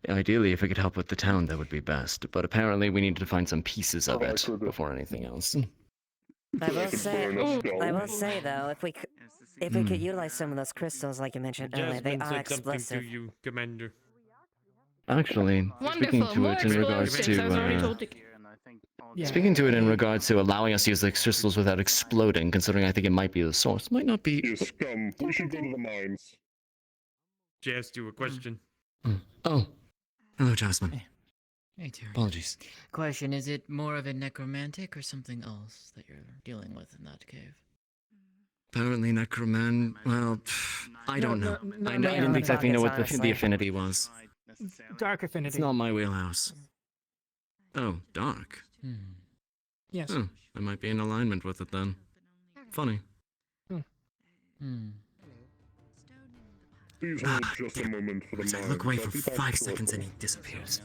Ideally, if we could help with the town, that would be best. But apparently, we need to find some pieces of it before anything else. I will say though, if we could utilize some of those crystals like you mentioned earlier, they Jasmine are said something to explosive. you, Commander. Actually, speaking Wonderful, to more it in regards explosives, I was already to told to... speaking to it in regards to allowing us to use the crystals without exploding, considering I think it might be the source, might not be. You scum. We should go to the mines. She asked you a question. Oh, hello, Jasmine. Hey, Terry. Apologies. Question, is it more of a necromantic or something else that you're dealing with in that cave? Apparently, necroman. Well, I don't know. I didn't exactly know what the affinity was. Dark affinity. It's not my wheelhouse. Oh, dark. Yes. Oh, I might be in alignment with it then. Funny. Please hold just a moment for the mines. I look away I'll for be back 5 shortly. seconds and he disappears.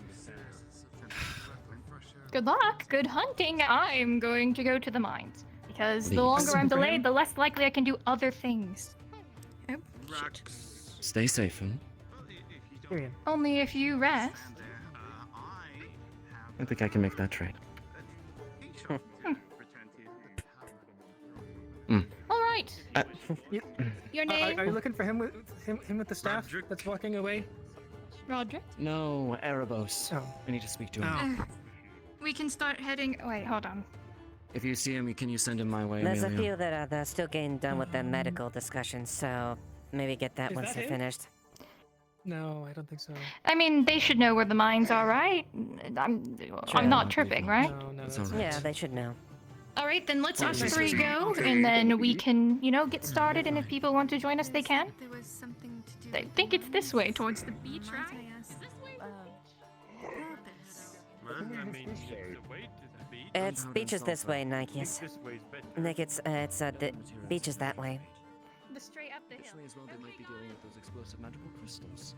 Good luck, good hunting. I'm going to go to the mines. Because the Please. longer I'm delayed, the less likely I can do other things. Oh, shit. Stay safe, huh? Only if you rest. I think I can make that trade. Alright. Your name? Are you looking for him with him with the staff that's walking away? Roderick? No, Erebos. Oh. I need to speak to him. We can start heading... Wait, hold on. If you see him, can you send him my way, There's a Amelia? few that are still getting done with their medical discussions, so maybe get that Is once that they're him? finished. No, I don't think so. I mean, they should know where the mines are, right? I'm not tripping, right? No, That's all right. Yeah, they should know. Alright, then let's us Please. 3 go, and then we can, get started, and if people want to join us, they can. There was something to do. I think it's this way, towards the beach, right? Purpose. I mean, the way to the beach. It's beaches this way, Nikes. This way's better. Nick, it's the beaches that way. The straight up the hill. Additionally, as well, they might be dealing with those explosive magical crystals.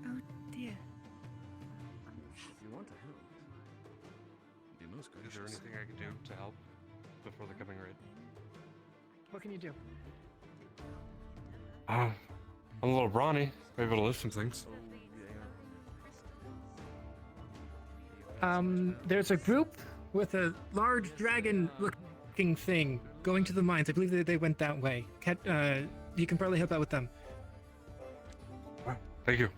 Oh dear. If you want to help, be most gracious. Is there anything I can do to help before the coming raid? What can you do? I'm a little brawny. Maybe able to lift some things. There's a group with a large dragon-looking thing going to the mines. I believe they went that way. You can probably help out with them. Thank you.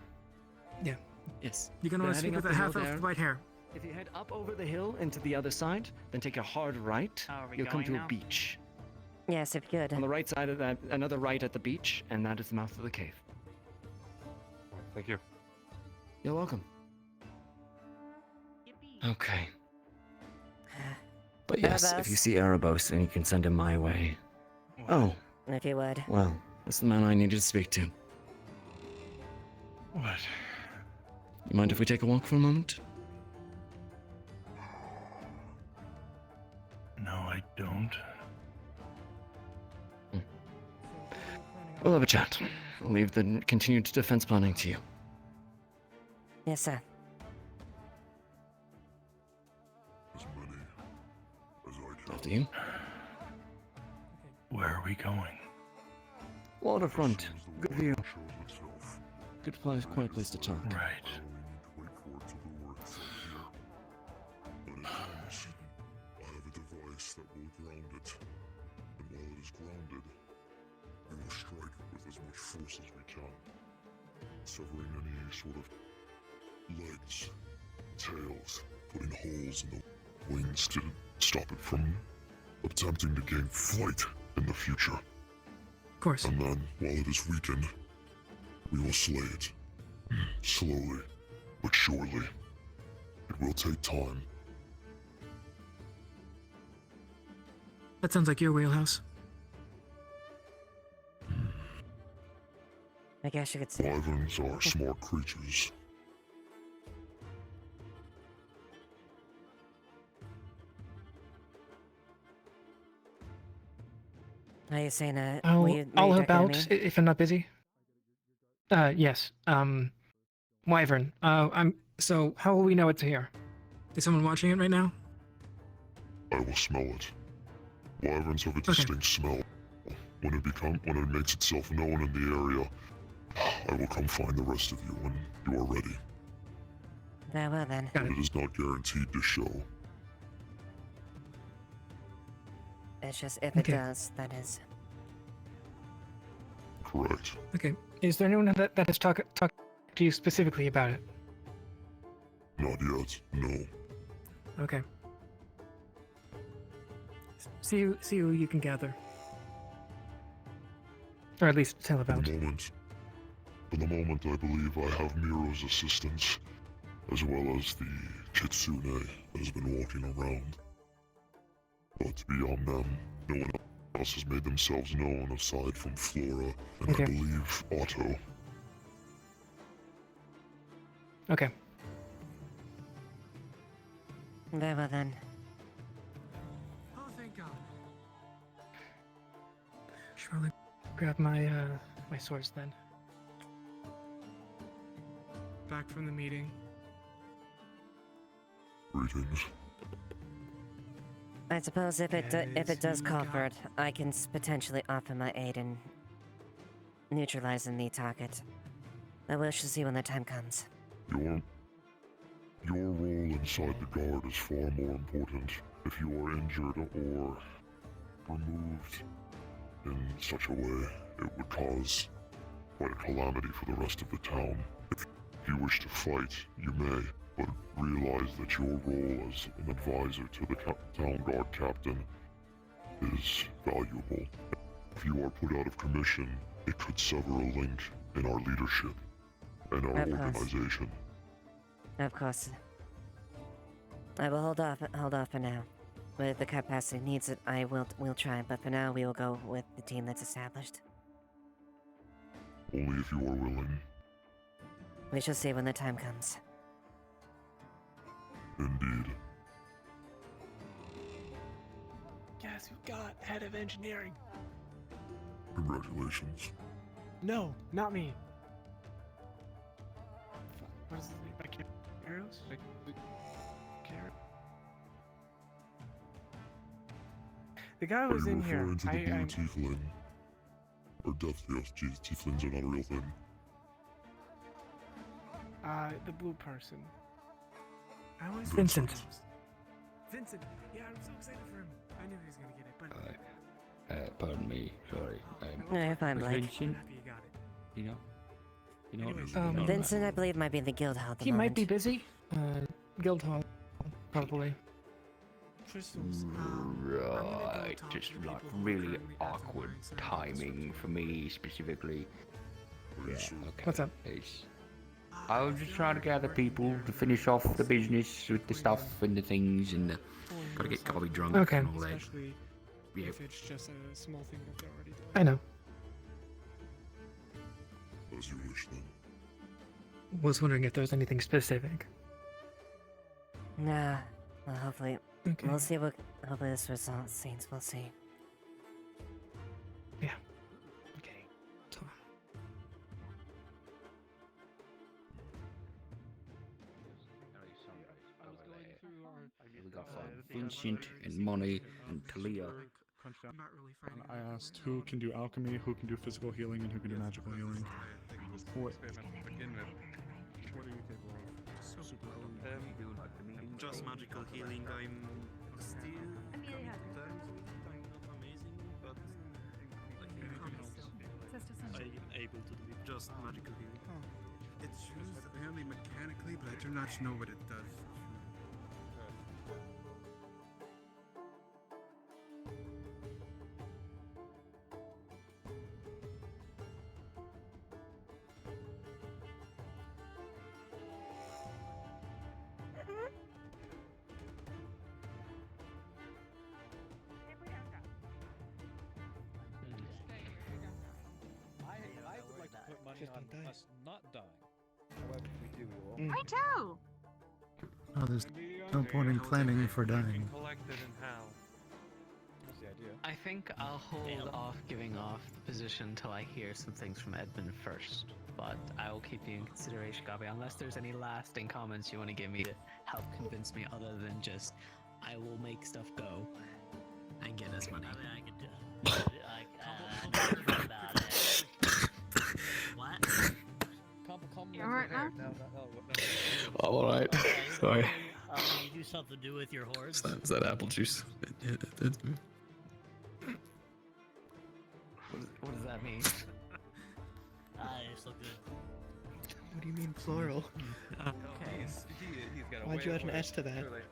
Yeah. Yes. You're gonna They're want to speak heading with up the hill half elf there. with white hair. If you head up over the hill into the other side, then take a hard right, Oh, are we you'll come going to now? a beach. Yes, if you could. On the right side of that, another right at the beach, and that is the mouth of the cave. Thank you. You're welcome. Okay. But yes, if you see Erebos, then you can send him my way. Oh, If you would. well, that's the man I needed to speak to. What? You mind if we take a walk for a moment? No, I don't. We'll have a chat. I'll leave the continued defense planning to you. Yes, sir. After you. Where are we going? Waterfront. Good view. Good place, quiet place to talk. Right. I have a device that will ground it. And while it is grounded, we will strike with as much force as we can, severing any sort of legs, tails, putting holes in the wings to stop it from attempting to gain flight in the future. Of course. And then, while it is weakened, we will slay it. Slowly, but surely. It will take time. That sounds like your wheelhouse. I guess you could say. Wyverns are smart creatures. Are you saying I'll, will you I'll help redirect out me? if I'm not busy. Yes. Wyvern. So how will we know it's here? Is someone watching it right now? I will smell it. Wyverns have a distinct smell. When it makes itself known in the area, I will come find the rest of you when you are ready. Very well then. But it is not guaranteed to show. It's just if it Okay. does, that is. Correct. Okay. Is there anyone that has talked to you specifically about it? Not yet, no. Okay. See who you can gather. Or at least tell about. For the moment, I believe I have Miro's assistance, as well as the Kitsune that has been walking around. But beyond them, no one else has made themselves known aside from Flora and Okay. I believe Otto. Okay. Very well then. Oh, thank God. Surely grab my my swords then. Back from the meeting. Greetings. I suppose if it does call for it, I can potentially offer my aid in neutralizing the target. But we shall see when the time comes. Your role inside the guard is far more important. If you are injured or removed in such a way, it would cause quite a calamity for the rest of the town. If you wish to fight, you may, but realize that your role as an advisor to the town guard captain is valuable. If you are put out of commission, it could sever a link in our leadership and our Of course. organization. Of course. I will hold off for now. But if the capacity needs it, we'll try. But for now, we will go with the team that's established. Only if you are willing. We shall see when the time comes. Indeed. Guess who got head of engineering? Congratulations. No, not me. What is his name? Like Arrows? Like the guy Are was you in here. referring to the blue tiefling? Or death, yes, geez, tieflings are not a real thing. The blue person. I always Vincent. Vincent. Yeah, I'm so excited for him. I knew he was gonna get it, but Pardon me, sorry. No, you're fine, Blake. Vincent, happy you got it. you know, You know, Vincent, I believe, might be in the guild hall at the He moment. might be busy. Guild hall, probably. Crystals. Right, just like really awkward timing for me specifically. Yeah, okay. What's up? I was just trying to gather people to finish off the business with the stuff and the things and the, gotta get coffee drunk Okay. and all that. Especially Yep. if it's just a small thing that they're already doing. I know. As you wish then. Was wondering if there's anything specific. Nah. Well, hopefully. Okay. We'll see what. Hopefully this results, Saints. We'll see. Yeah. Okay. So. We got Vincent and Money and Talia. I'm not really And finding I asked who can do alchemy, who can do physical healing, and who can do magical healing. What? What are you capable of? Just magical healing. I'm still coming to terms with it. I'm not amazing, but I am able to do it. Just magical healing. It's used apparently mechanically, but I do not know what it does. I would like to put money on us not dying. However, if we do, we will. Me too! Oh, there's no point in planning for dying. Collected and how? That's the idea. I think I'll hold off giving off the position until I hear some things from Edmund first. But I will keep you in consideration, Gabi, unless there's any lasting comments you want to give me to help convince me other than just, I will make stuff go and get us money. I mean, I could do about it. What? You alright now? I'm alright. Sorry. You do something to do with your horse? Is that apple juice? What does that mean? I just looked at. What do you mean plural? Okay. Why'd you add an S to that? Way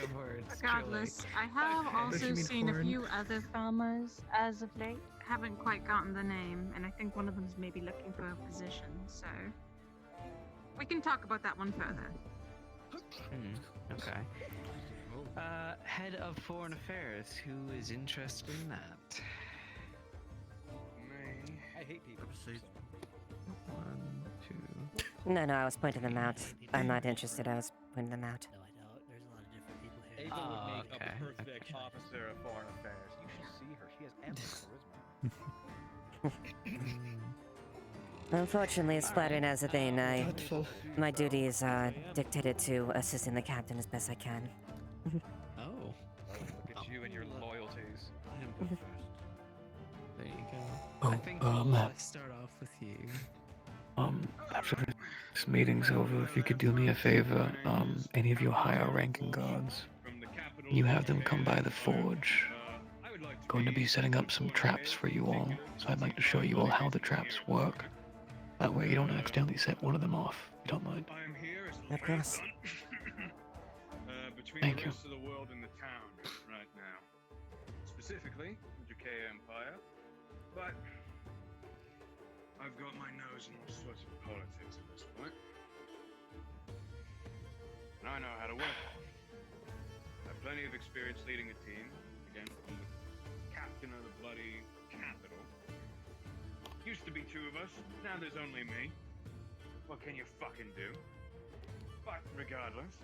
of words. Regardless, I have Don't you also mean seen a horn? few other farmers as of late. Haven't quite gotten the name, and I think one of them is maybe looking for a position, so we can talk about that one further. Okay. Head of Foreign Affairs, who is interested in that? I hate people. 1, 2. No, I was pointing them out. I'm not interested. I was pointing them out. No, I don't. There's a lot of different people here. Ava would make okay, a perfect officer of foreign affairs. You should see her. She has ample charisma. Unfortunately, splattering as a thing, my duties are dictated to assisting the captain as best I can. Oh. Look at you and your loyalties. I am the first. There you go. Oh, I think Matt. let's start off with you. After this meeting's over, if you could do me a favor, any of your higher ranking guards, you have them come by the forge. Going to be setting up some traps for you all, so I'd like to show you all how the traps work. That way you don't accidentally set one of them off, if you don't mind. I am here as Of course. between Thank the you. rest of the world and the town right now. Specifically, the Jukei Empire. But I've got my nose in all sorts of politics at this point. And I know how to work. I have plenty of experience leading a team. Again, from the captain of the bloody capital. Used to be 2 of us, now there's only me. What can you fucking do? But regardless.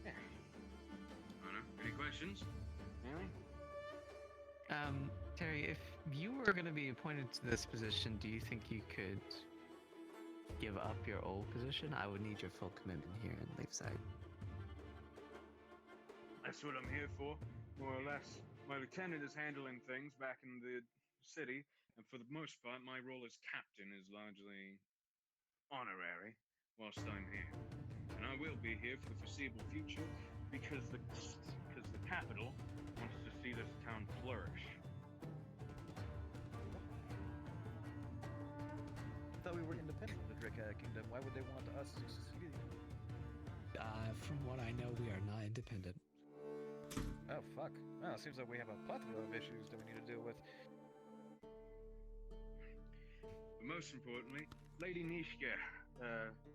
Yeah. I don't know. Any questions? Really? Terry, if you were going to be appointed to this position, do you think you could give up your old position? I would need your full commitment here in Lakeside. That's what I'm here for, more or less. My lieutenant is handling things back in the city, and for the most part, my role as captain is largely honorary whilst I'm here. And I will be here for the foreseeable future because the capital wants to see this town flourish. independent from the Drake Kingdom. Why would they want us to secede? From what I know, we are not independent. Oh, fuck. Well, it seems like we have a plethora of issues that we need to deal with. But most importantly, Lady Nishka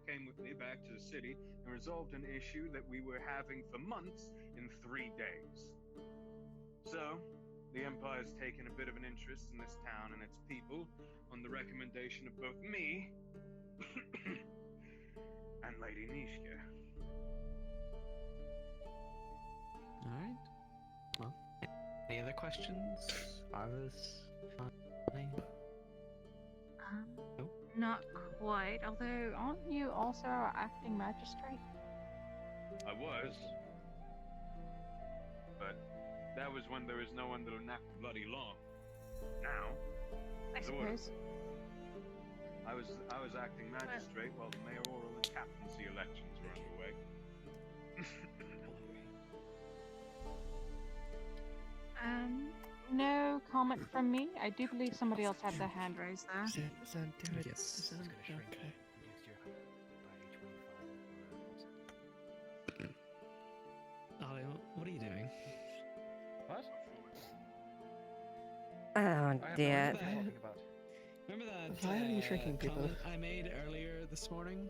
came with me back to the city and resolved an issue that we were having for months in 3 days. So, the Empire's taken a bit of an interest in this town and its people on the recommendation of both me and Lady Nishka. Alright. Well, any other questions? Arvis? Not quite. Although, aren't you also our acting magistrate? I was. But that was when there was no one to enact the bloody law. Now, I there's order. suppose. I was acting magistrate while the mayoral and captaincy elections were underway. No comment from me. I do believe somebody else had their hand raised there. Son, do it. Yes. Son, okay. Ollie, what are you doing? What? Oh dear. Remember that Why are you shrinking people? comment I made earlier this morning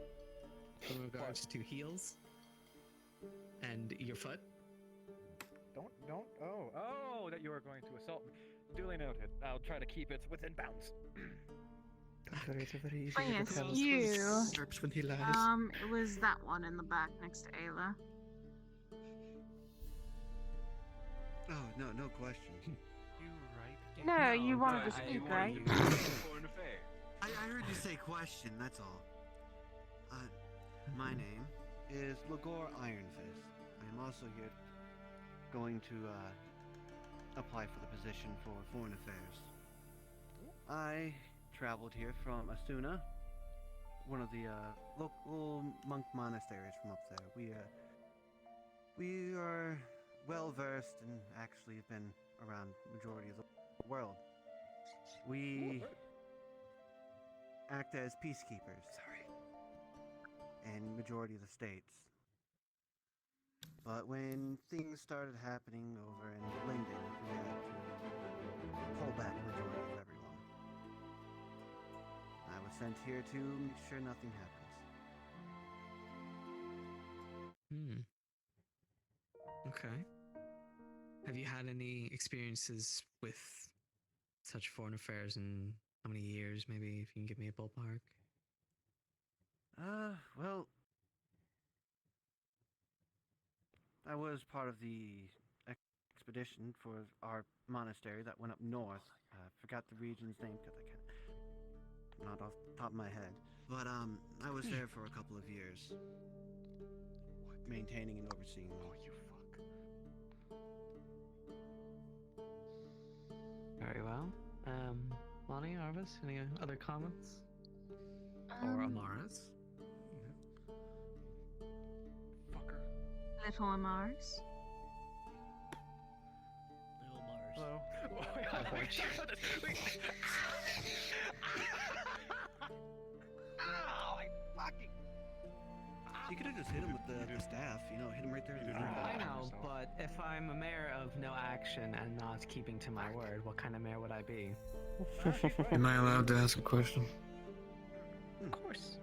in regards to heels and your foot? Don't. Oh, that you are going to assault me. Duly noted. I'll try to keep it within bounds. It's a very easy Oh to yes, tell. you. Derps when he lies. It was that one in the back next to Ayla. Oh, no question. You right? No, you wanted to speak, right? Foreign affairs. I heard you say question, that's all. My name is Lagor Ironfist. I am also here going to apply for the position for foreign affairs. I traveled here from Asuna, one of the local monk monasteries from up there. We are well versed and actually have been around majority of the world. We act as peacekeepers. In majority of the states. But when things started happening over in Linden, we had to pull back majority of everyone. I was sent here to make sure nothing happens. Okay. Have you had any experiences with such foreign affairs in how many years, maybe, if you can give me a ballpark? Well, I was part of the expedition for our monastery that went up north. Forgot the region's name because I can't, not off the top of my head. But I was there for a couple of years, maintaining and overseeing them. Oh, you fuck. Very well. Lonnie, Arvis, any other comments? Or Amaras? Little Amars. Little Mars. Hello. You could have just hit him with the staff, hit him right there in the I know, but if I'm a mayor of no action and not keeping to my word, what kind of mayor would I be? Am I allowed to ask a question? Of course.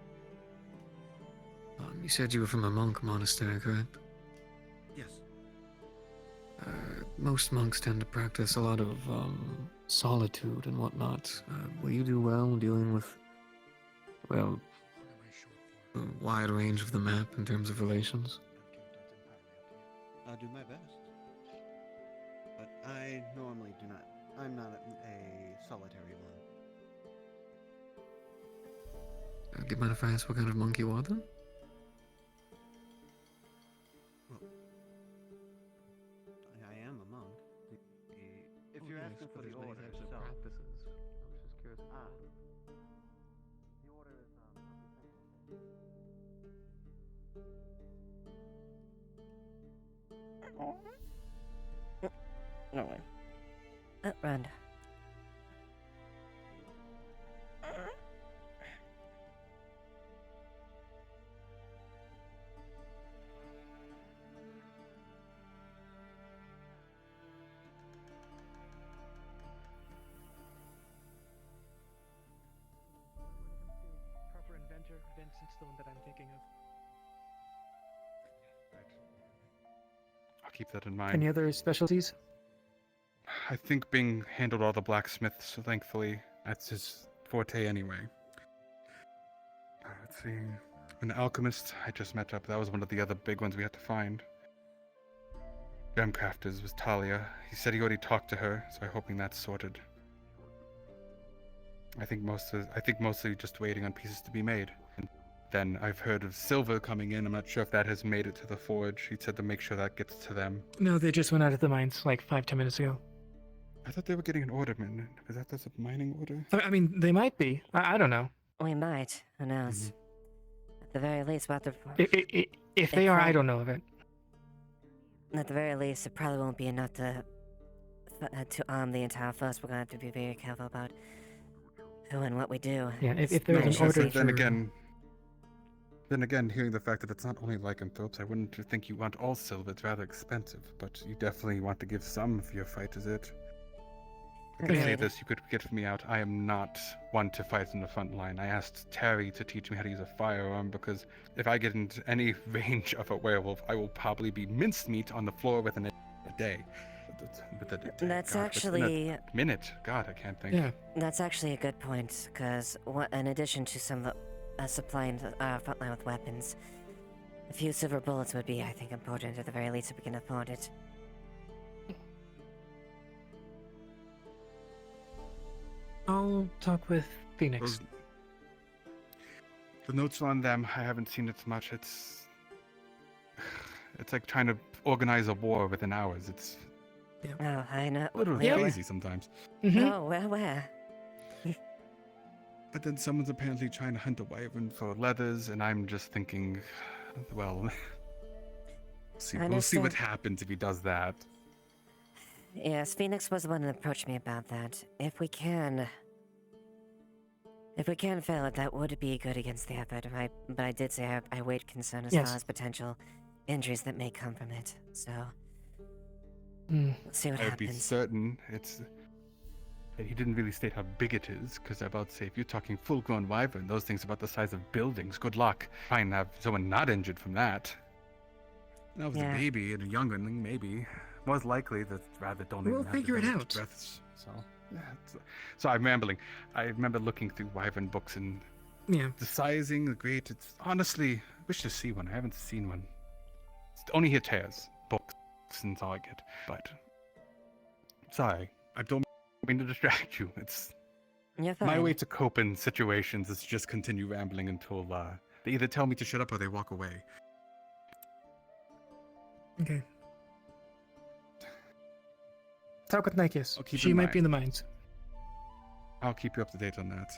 You said you were from a monk monastery, correct? Yes. Most monks tend to practice a lot of solitude and whatnot. Will you do well dealing with, well, a wide range of the map in terms of relations? I'll do my best. But I normally do not. I'm not a solitary one. Do you mind if I ask what kind of monk you are then? Well, I am a monk. If you're asking for the order itself. Practices. I was just curious. The order is No way. Rand. That's the one that I'm thinking of. I'll keep that in mind. Any other specialties? I think Bing handled all the blacksmiths, so thankfully. That's his forte anyway. Let's see. An alchemist I just met up. That was one of the other big ones we had to find. Gemcrafters was Talia. He said he already talked to her, so I'm hoping that's sorted. I think mostly just waiting on pieces to be made. And then I've heard of silver coming in. I'm not sure if that has made it to the forge. He said to make sure that gets to them. No, they just went out of the mines like 5-10 minutes ago. I thought they were getting an order, man. Was that a mining order? I mean, they might be. I don't know. We might. Who knows? At the very least, we'll have to... If they are, I don't know of it. At the very least, it probably won't be enough to arm the entire force. We're gonna have to be very careful about who and what we do. Yeah, if there's an order Then again, hearing the fact that it's not only lycanthropes, I wouldn't think you want all silver. It's rather expensive, but you definitely want to give some if your fight is it. I can say this, you could get me out. I am not one to fight in the front line. I asked Terry to teach me how to use a firearm because if I get into any range of a werewolf, I will probably be mincemeat on the floor within a day. That's actually... within a minute. God, I can't think. Yeah. That's actually a good point, because in addition to some supplying the frontline with weapons, a few silver bullets would be, I think, important at the very least if we can afford it. I'll talk with Phoenix. The notes on them, I haven't seen it much. It's like trying to organize a war within hours. It's Oh, I know. literally crazy sometimes. Oh, where? But then someone's apparently trying to hunt a wyvern for leathers, and I'm just thinking, well, we'll see what happens if he does that. Yes, Phoenix was the one that approached me about that. If we can fail it, that would be good against the effort. But I did say I weighed concern as far as potential injuries that may come from it. So, we'll see what I would happens. be certain he didn't really state how big it is, because I'm about to say, if you're talking full-grown wyvern, those things are about the size of buildings. Good luck. Try and have someone not injured from that. That was a baby and a youngling, maybe. Most likely, that rather don't even have figure it developed out. breaths. So, yeah. So I'm rambling. I remember looking through wyvern books and the sizing, the great. It's honestly, I wish to see one. I haven't seen one. Only hear tales, books, and that's all I get. But sorry, I don't mean to distract you. It's You're my fine. way to cope in situations is just continue rambling until they either tell me to shut up or they walk away. Okay. Talk with Nikeus. I'll keep She in might mind. be in the mines. I'll keep you up to date on that.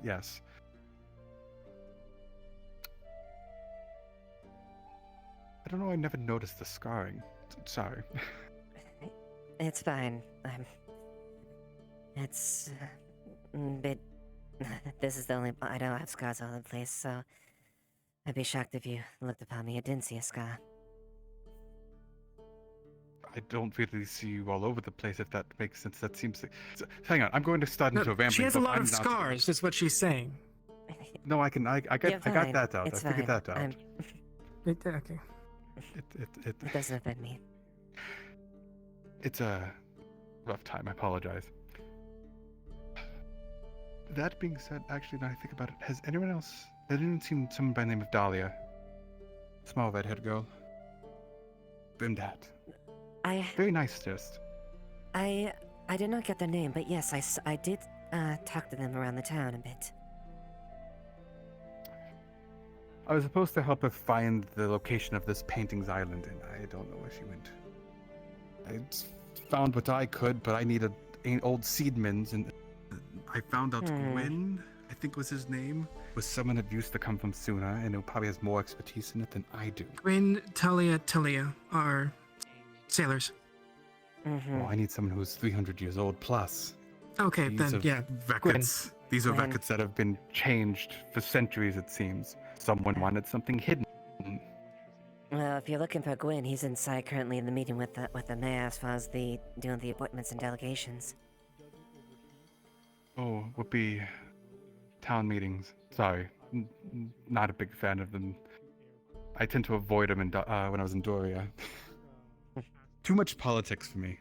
Yes. I don't know. I never noticed the scarring. Sorry. It's fine. It's a bit. This is the only. I don't have scars all over the place, so I'd be shocked if you looked upon me and didn't see a scar. I don't really see you all over the place, if that makes sense. That seems. Hang on. I'm going to start into a rambling. She has a but lot I'm of not- scars, is what she's saying. No, I got that out. It's I figured fine. that out. Okay. It doesn't offend me. It's a rough time. I apologize. That being said, actually, now I think about it, has anyone seen someone by the name of Dahlia? Small redhead girl. Brimmed hat. Very nice, just. I did not get their name, but yes, I did talk to them around the town a bit. I was supposed to help her find the location of this paintings island, and I don't know where she went. I found what I could, but I needed old seedmans, and I found out Gwyn, I think was his name, was someone that used to come from Suna, and who probably has more expertise in it than I do. Gwyn, Talia are sailors. Well, I need someone who's 300 years old plus. Okay, These then, are yeah, records. These are Gwyn. records that have been changed for centuries, it seems. Someone wanted something hidden. Well, if you're looking for Gwyn, he's inside currently in the meeting with the mayor as far as doing the appointments and delegations. Oh, would be town meetings. Sorry. not a big fan of them. I tend to avoid them when I was in Doria. Too much politics for me.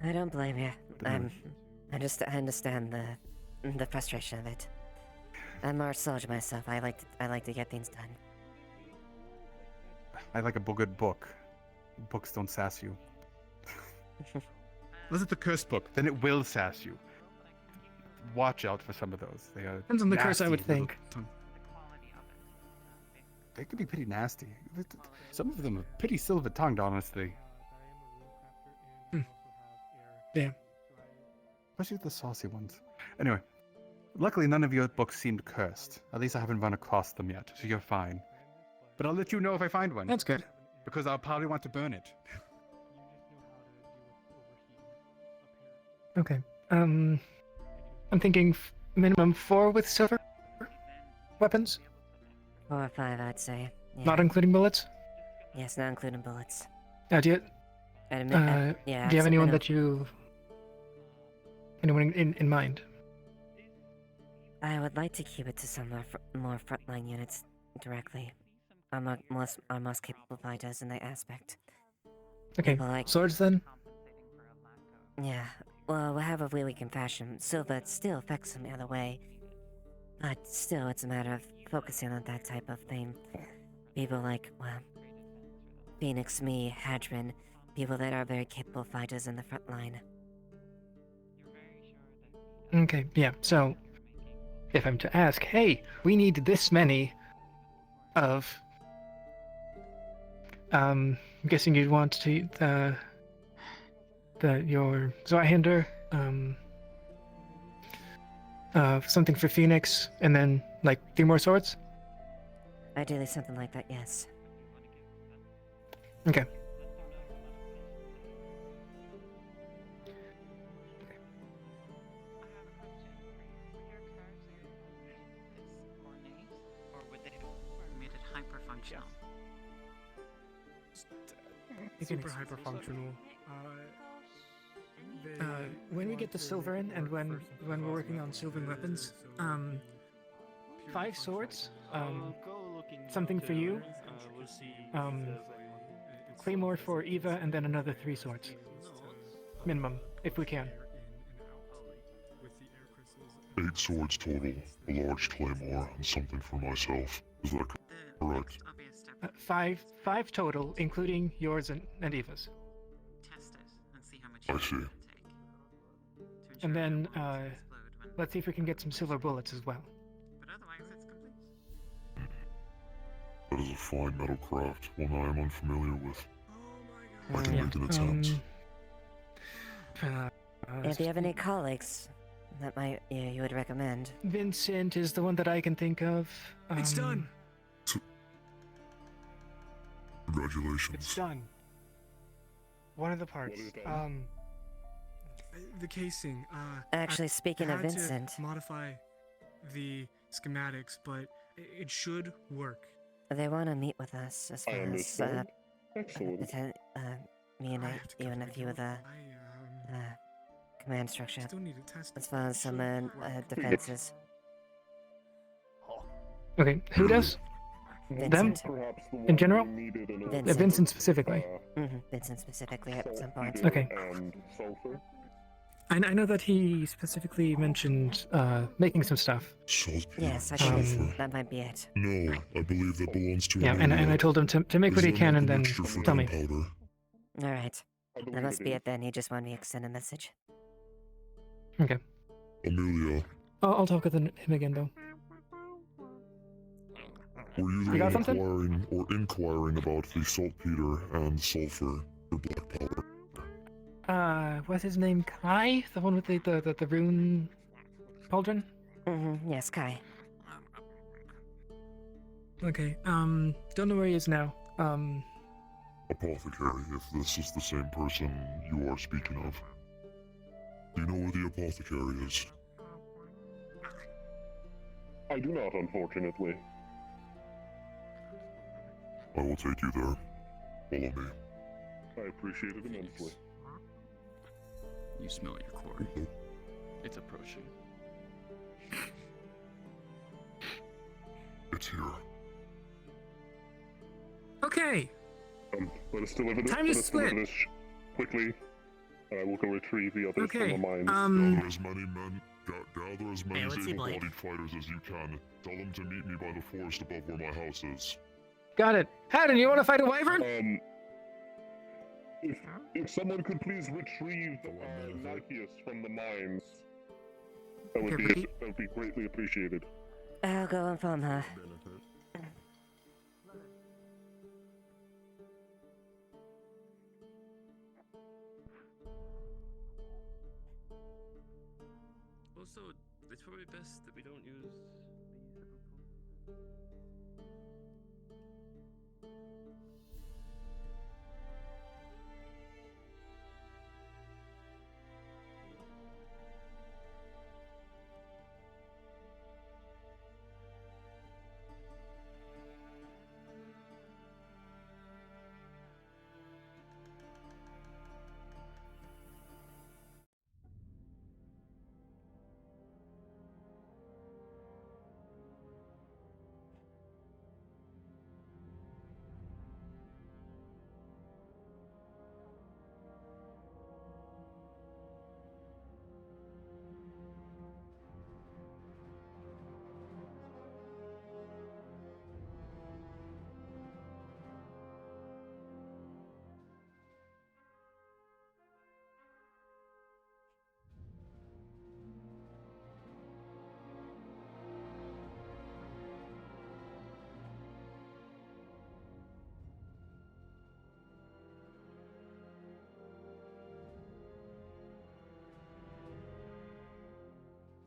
I don't blame you. I understand the frustration of it. I'm more soldier myself. I like to get things done. I like a good book. Books don't sass you. Unless it's a cursed book, then it will sass you. Watch out for some of those. They are Depends on the curse, I nasty would little think. They could be pretty nasty. Some of them are pretty silver-tongued, honestly. Yeah. Especially the saucy ones. Anyway, luckily none of your books seemed cursed. At least I haven't run across them yet, so you're fine. But I'll let you know if I find one. That's good. Because I'll probably want to burn it. Okay. I'm thinking minimum 4 with silver weapons. 4 or 5, I'd say. Yeah. Not including bullets? Yes, not including bullets. Do you, Yeah. do you have anyone that you... Anyone in mind? I would like to keep it to some more frontline units directly. Our most capable fighters in that aspect. Okay, People like... swords then? Yeah, well, we have a really weak in fashion. Silver still affects them either way. But still, it's a matter of focusing on that type of thing. People like, well, Phoenix, me, Hadron, people that are very capable fighters in the front line. Okay, yeah, so if I'm to ask, hey, we need this many of... I'm guessing you'd want to your Zweihander, something for Phoenix, and then like 3 more swords? Ideally something like that, yes. Okay. Super hyper functional. When we get the silver in, and when we're working on silver weapons, 5 swords, something for you, claymore for Eva, and then another 3 swords, minimum, if we can. 8 swords total, a large claymore, and something for myself. Is that correct? 5 total, including yours and Eva's. I see. And then, let's see if we can get some silver bullets as well. That is a fine metal craft, one I am unfamiliar with. I can make an attempt. If you have any colleagues that you would recommend. Vincent is the one that I can think of. It's done! Congratulations. It's done. One of the parts. The casing. Actually, speaking of Vincent, to modify the schematics, but it should work. they want to meet with us as far as Excellent. me and you and a few of the command structure, as far as some defenses. Okay, who does? Vincent. Them? In general? Vincent. Vincent specifically. Vincent specifically at some point. Okay. I know that he specifically mentioned making some stuff. Yes, I think that might be it. No, I believe that belongs to Yeah, and I told him to make what he can and then tell me. Alright. That must be it then. He just wanted me to send a message. Okay. Amelia, I'll talk with him again though. were you the You got one something? inquiring about the saltpeter and sulfur for black powder? What's his name? Kai? The one with the rune pauldron? Yes, Kai. Okay, don't know where he is now. Apothecary, if this is the same person you are speaking of. Do you know where the apothecary is? I do not, unfortunately. I will take you there. Follow me. I appreciate it immensely. You smell your quarry. It's approaching. It's here. Okay. Let us deliver this. Time to split. Quickly. I will go retrieve the others Okay, from the mines. Gather as many men, gather as many what's he like? able-bodied fighters as you can. Tell them to meet me by the forest above where my house is. Got it. Haddon, you want to fight a wyvern? If someone could please retrieve Nikeus from the mines, that would be greatly appreciated. I'll go inform her. Also, it's probably best that we don't use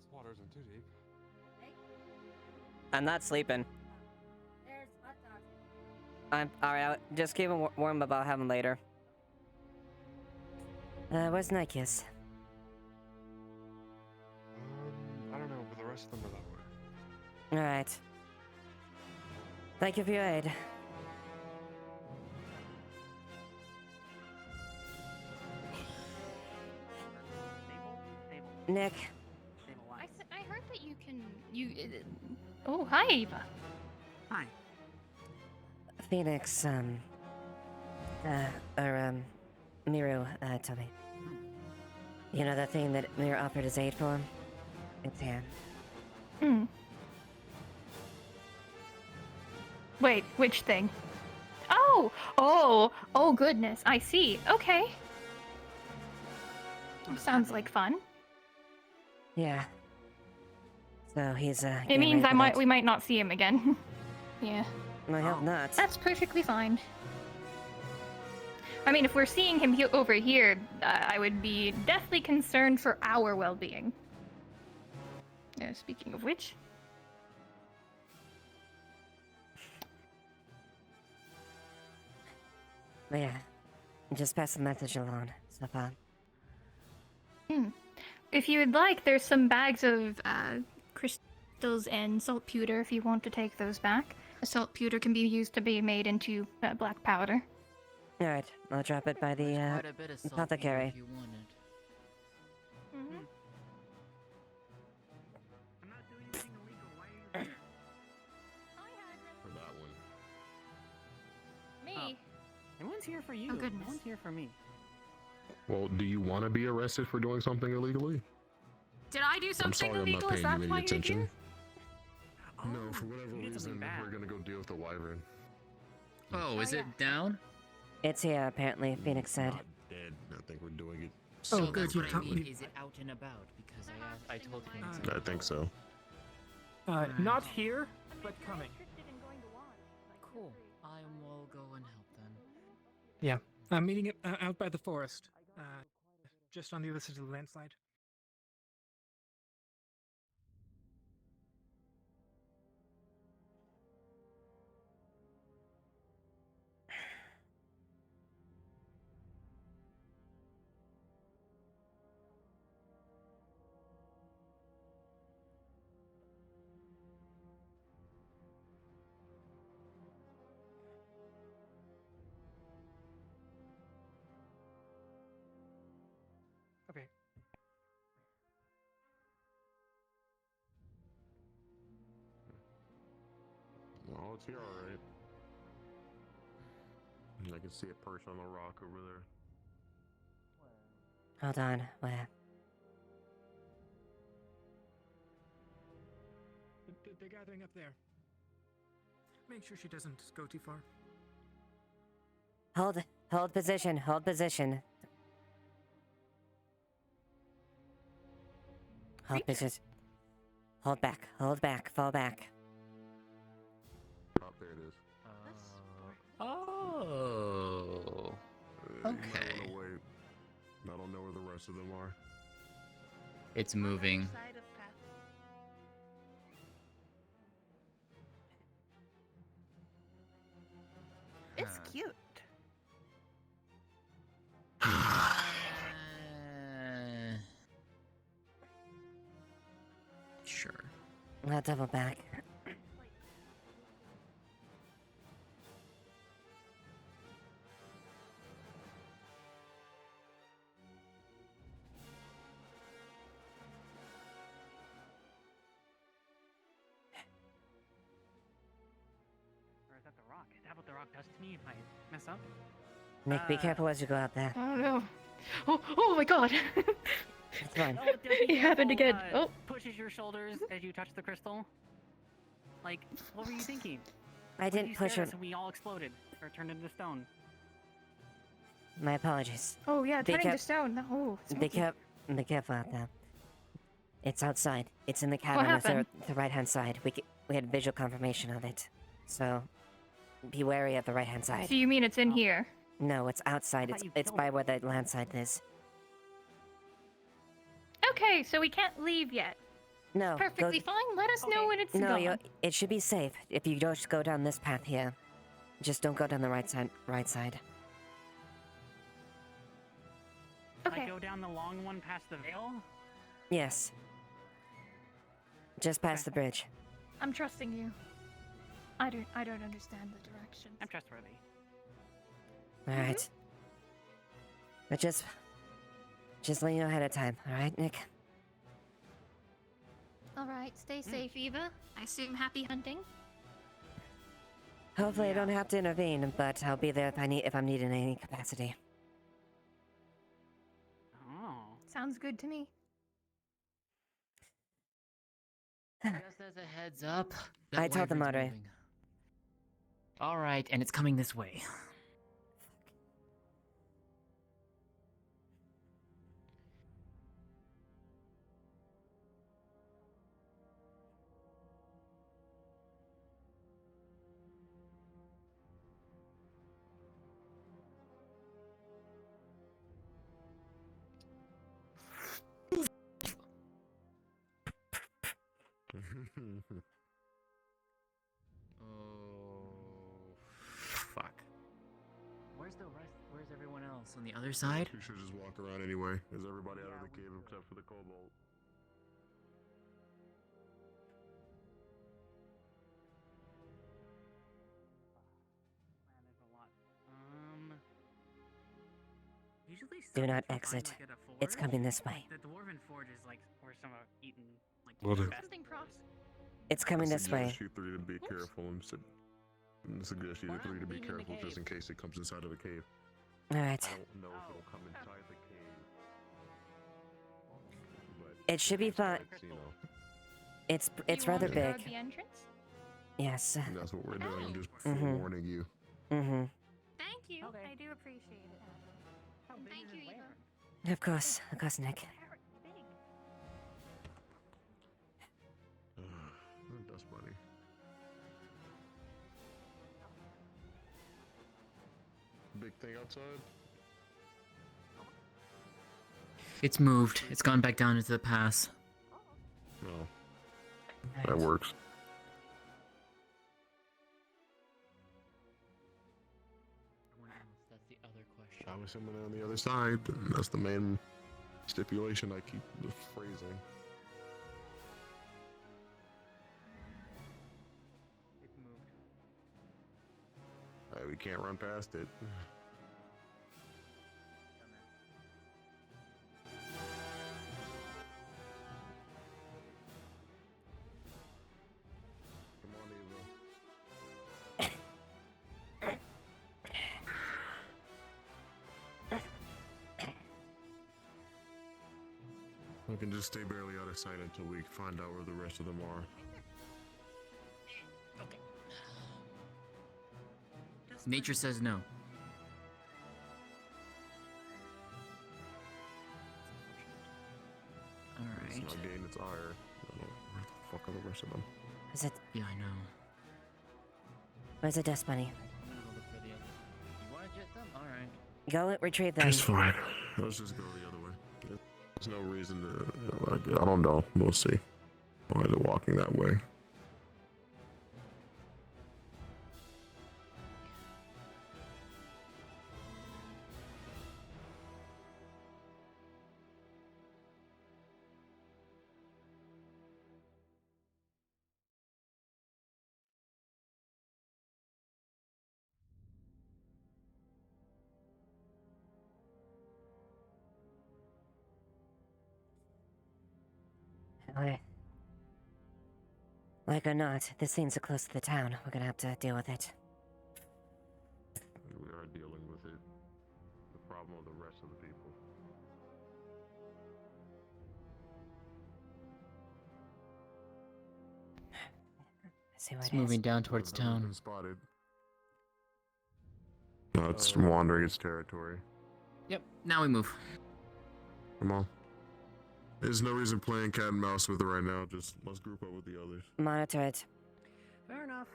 This water isn't too deep. I'm not sleeping. I'm alright. Just keep him warm about having later. Where's Nikeus? I don't know, but the rest of them are that way. Alright. Thank you for your aid. Nick. I heard that you can. Oh, hi, Eva. Hi. Phoenix, Miru, told me. You know that thing that Miru offered his aid for? It's here. Hmm. Wait, which thing? Oh, goodness. I see. Okay. Sounds like fun. Yeah. So he's, It means we might not see him again. Yeah. I hope not. That's perfectly fine. I mean, if we're seeing him over here, I would be deathly concerned for our well-being. Speaking of which. But yeah. Just pass the message along. So far. If you would like, there's some bags of crystals and saltpeter if you want to take those back. Saltpeter can be used to be made into black powder. Alright, I'll drop it by the, Quite a bit of saltpeter apothecary. if you want it. Mm-hmm. for that one. Me? No one's here for you. Oh, goodness. No one's here for me. Well, do you want to be arrested for doing something illegally? Did I do I'm something sorry I'm illegal? not Is paying that you why any you're attention. here? No, for whatever you did something reason, bad. we're gonna go deal with the wyvern. Oh, is it down? It's here, apparently, Phoenix said. Not dead. I think we're doing it. So good, that's you what I told mean. me. Is it out and about? Because I told him. I think so. Not here, but coming. Cool. I will go and help then. Yeah, I'm meeting it out by the forest. Just on the other side of the landslide. it's here, alright. I can see it perched on the rock over there. Hold on, where? They're gathering up there. Make sure she doesn't go too far. Hold position, hold position. Hold position. Hold back, fall back. Oh, there it is. Oh. You might Okay. wanna wait. I don't know where the rest of them are. It's moving. It's cute. Sure. I'll double back. Or is that the rock? Is that what the rock does to me if I mess up? Nick, be careful as you go out there. Oh no. Oh my god. It's fine. Oh, It happened again. Oh. Pushes your shoulders as you touch the crystal. Like, what were you thinking? I When didn't you push scared her. us and we all exploded or turned into stone. My apologies. Oh yeah, Be turning to caref- stone. Oh, Be careful out there. It's outside. It's in the cavern on happened? the right-hand side. We had visual confirmation of it. So, be wary of the right-hand side. So you mean it's in here? No, it's outside. It's by where the landslide is. Okay, so we can't leave yet. No, Perfectly fine. Let us know when it's No, gone. it should be safe if you just go down this path here. Just don't go down the right side. Right side. I go down the long one past the veil. Yes. Just past the bridge. I'm trusting you. I don't understand the directions. I'm trustworthy. All right. But just let you know ahead of time. All right, Nick. All right, stay safe, Eva. I assume happy hunting. Hopefully, I don't have to intervene, but I'll be there if I'm needed in any capacity. Oh. Sounds good to me. Just as a heads up. I told the moderator. All right, and it's coming this way. Oh, fuck. Where's the rest? Where's everyone else on the other side? You should just walk around anyway. There's everybody out of the cave except for the kobold. Man, there's a lot. Usually Do not stuff you find, exit. like, at a It's forge, coming this way. The dwarven forge is like where some are eaten like Well, the then- best. Something cross. It's coming this way. You three to be careful and suggest you three to be careful just in case it comes inside of the cave. All right. I don't know if it'll come inside the cave. But It should be fine. you know, It's You rather want to guard big. the entrance? Yes. that's what we're doing. I'm just Mhm. forewarning you. Mm-hmm. Thank you. I do appreciate it. Thank you, Eva. Of course, Nick. Dust bunny. Big thing outside. It's moved. It's gone back down into the pass. No. That works. That's the other question. I'm assuming on the other side. That's the main stipulation I keep phrasing. It's moved. We can't run past it. Come on, Eva. We can just stay barely out of sight until we find out where the rest of them are. Nature says no. It's Alright. not gain its ire. I don't know. Where the fuck are the rest of them? Is it? Yeah, I know. Where's the dust bunny? I'm gonna go look for the other. You wanna jet them? Alright. Go retrieve them. It's fine. Let's just go the other way. There's no reason to. I don't know. We'll see. Why they're walking that way. Like or not, this thing's so close to the town. We're gonna have to deal with it. We are dealing with it. The problem of the rest of the people. See what It's it is. moving down towards Those that have town. been spotted. No, it's wandering its territory. Yep, now we move. Come on. There's no reason playing cat and mouse with it right now. Just let's group up with the others. Monitor it. Fair enough.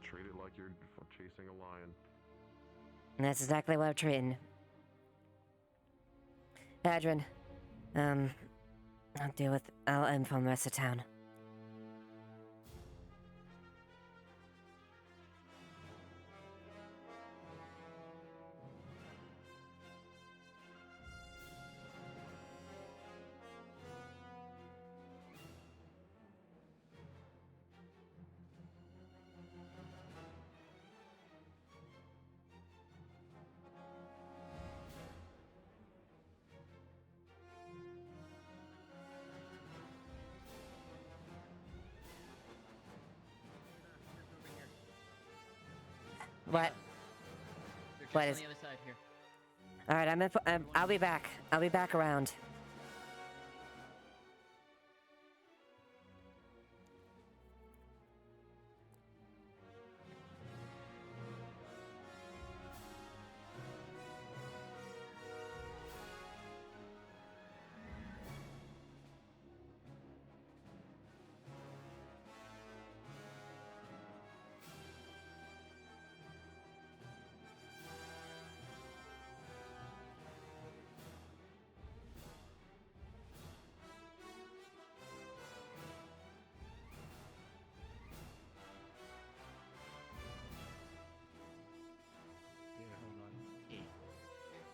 Treat it like you're chasing a lion. And that's exactly what I'm treating. Adrian, I'll inform the rest of town. What? They're just What on is- the other side here. All right, I'll be back. I'll be back around.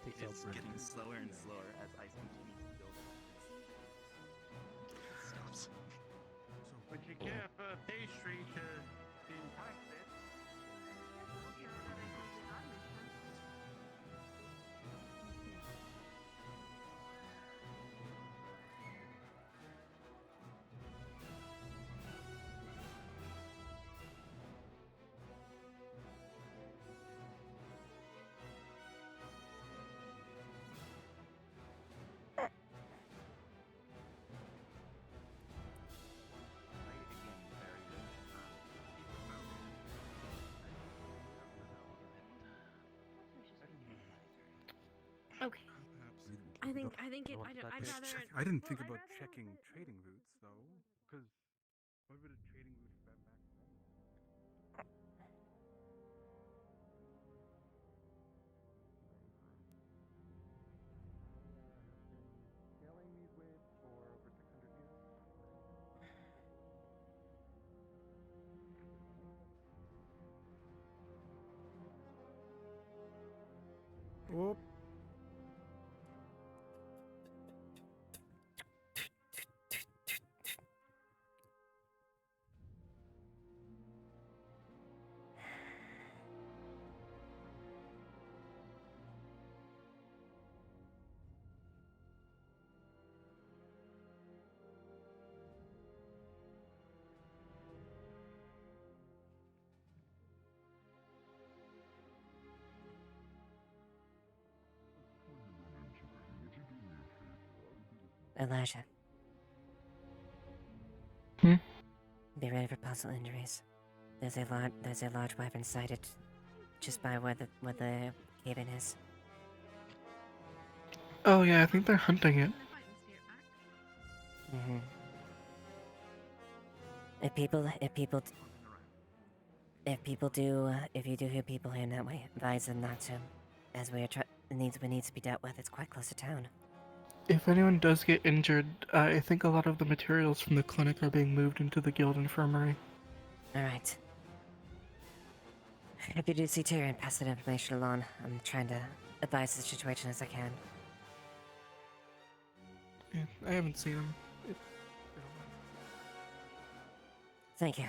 It's getting slower and slower as ice continues to build. Stops. But you can't pastry to impact it. Okay. I'd rather. I didn't think about checking trading routes though, because what would a trading route for that back? Scaling these waves for over 600 years. Whoop. Elijah. Hmm? Be ready for possible injuries. There's a large wyvern sighted just by where the cave-in is. Oh yeah, I think they're hunting it. Mm-hmm. If you do hear people heading that way, advise them not to, as it needs to be dealt with. It's quite close to town. If anyone does get injured, I think a lot of the materials from the clinic are being moved into the guild infirmary. Alright. If you do see Tyrion, pass that information along. I'm trying to advise the situation as I can. Yeah, I haven't seen him. Thank you.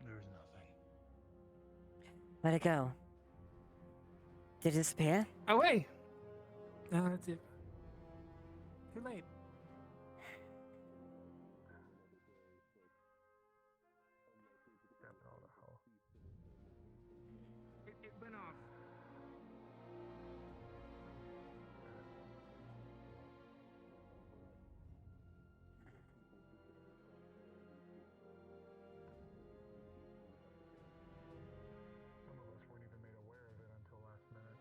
There's nothing. Where'd it go? Did it disappear? Away! That's it. Too late. It went off. Some of us weren't even made aware of it until last minute.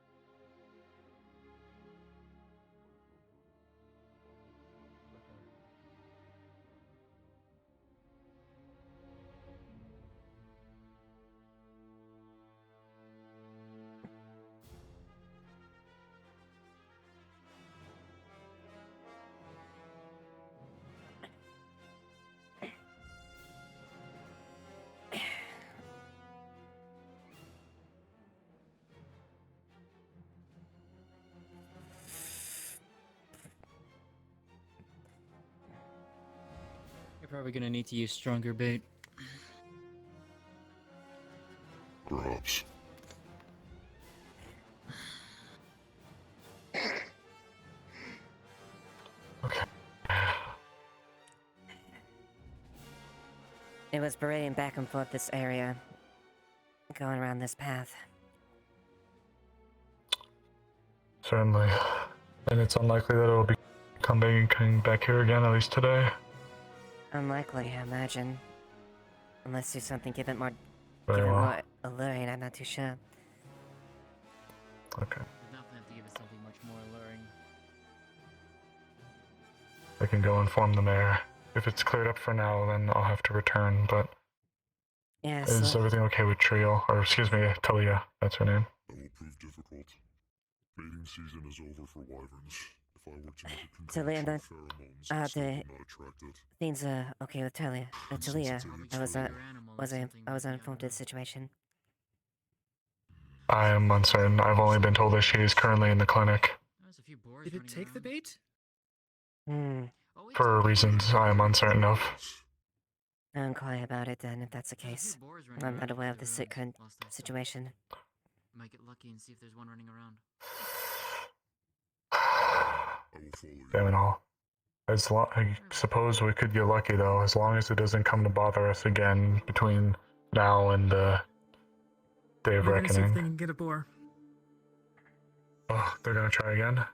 You're probably gonna need to use stronger bait. Perhaps. It was parading back and forth this area, going around this path. Certainly. And it's unlikely that it'll be coming back here again, at least today. Unlikely, I imagine. Unless there's something Very more well. alluring, I'm not too sure. Okay. We'll definitely have to give it something much more alluring. I can go inform the mayor. If it's cleared up for now, then I'll have to return, but... Yes. Is everything okay with Trio? Or, excuse me, Talia. That's her name. That will prove difficult. Mating season is over for wyverns. If I were to make a Talia, concoction of pheromones that still would not attract it. things are okay with Talia. Talia, I was uninformed of the situation. I am uncertain. I've only been told that she is currently in the clinic. Did it take the bait? Hmm. For reasons I am uncertain of. I'll inquire about it then, if that's the case. I'm not aware of the current situation. Might get lucky and see if there's one running around. Damn it all. I suppose we could get lucky though, as long as it doesn't come to bother us again between now and the day of They're gonna see if reckoning. they can get a boar. Oh, they're gonna try again?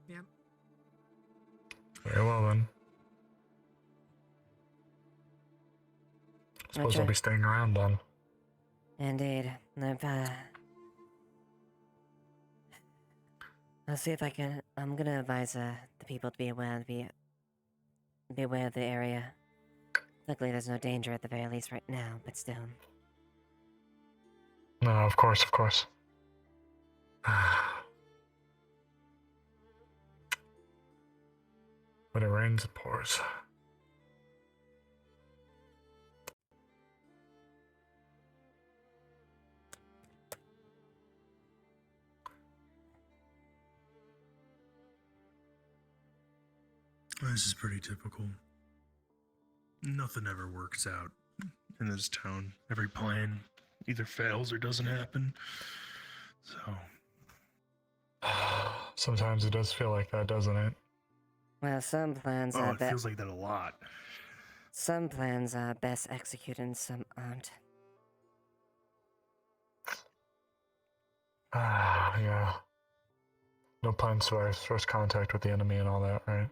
Yep. Very well then. Suppose Roger. I'll be staying around then. Indeed. I'll see if I can. I'm gonna advise the people to be aware of the area. Luckily, there's no danger at the very least right now, but still. No, of course, of course. When it rains, it pours. This is pretty typical. Nothing ever works out in this town. Every plan either fails or doesn't happen. So. Sometimes it does feel like that, doesn't it? Well, some plans Oh, are it feels like that a lot. Some plans are best executed and some aren't. Yeah. No plans to our first contact with the enemy and all that, right?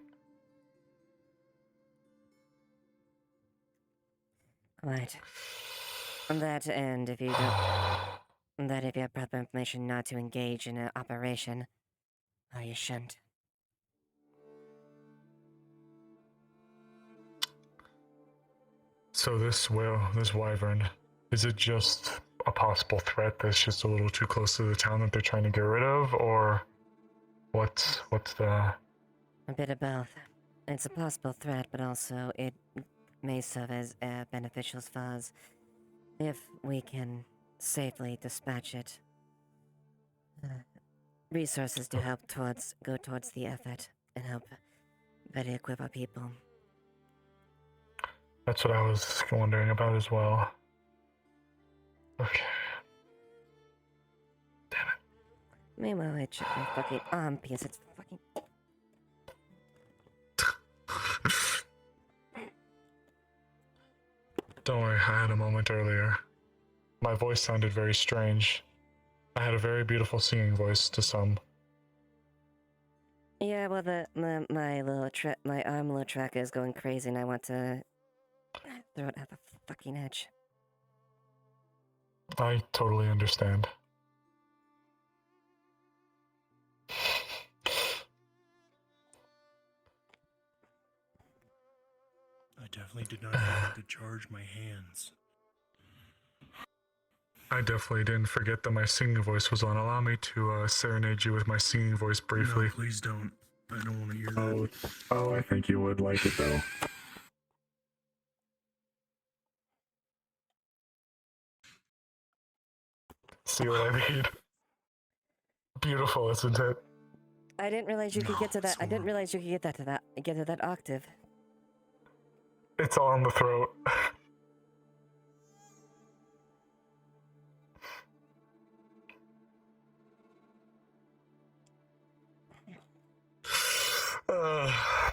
Right. On that end, if you have proper information not to engage in an operation, or you shouldn't. So this wyvern, is it just a possible threat that's just a little too close to the town that they're trying to get rid of, or what's the... A bit of both. It's a possible threat, but also it may serve as beneficial for us if we can safely dispatch it. Resources to help go towards the effort and help better equip our people. That's what I was wondering about as well. Okay. Meanwhile, I check my fucking arm because it's fucking. Don't worry, I had a moment earlier. My voice sounded very strange. I had a very beautiful singing voice to some. Yeah, well, my arm little tracker is going crazy, and I want to throw it at the fucking edge. I totally understand. I definitely did not forget to charge my hands. I definitely didn't forget that my singing voice was on. Allow me to serenade you with my singing voice briefly. No, please don't. I don't want to hear that. Oh, I think you would like it though. See what I mean? Beautiful, isn't it? I didn't realize you could get to that. I didn't realize you could get to that octave. It's all in the throat.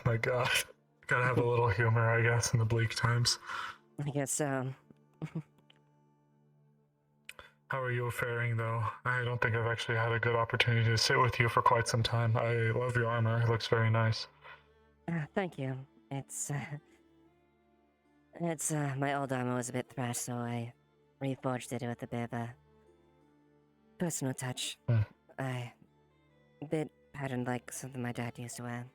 My god. Gotta have a little humor, I guess, in the bleak times. I guess so. How are you faring, though? I don't think I've actually had a good opportunity to sit with you for quite some time. I love your armor. It looks very nice. Thank you. My old armor was a bit thrashed, so I reforged it with a bit of a personal touch. A bit patterned like something my dad used to wear.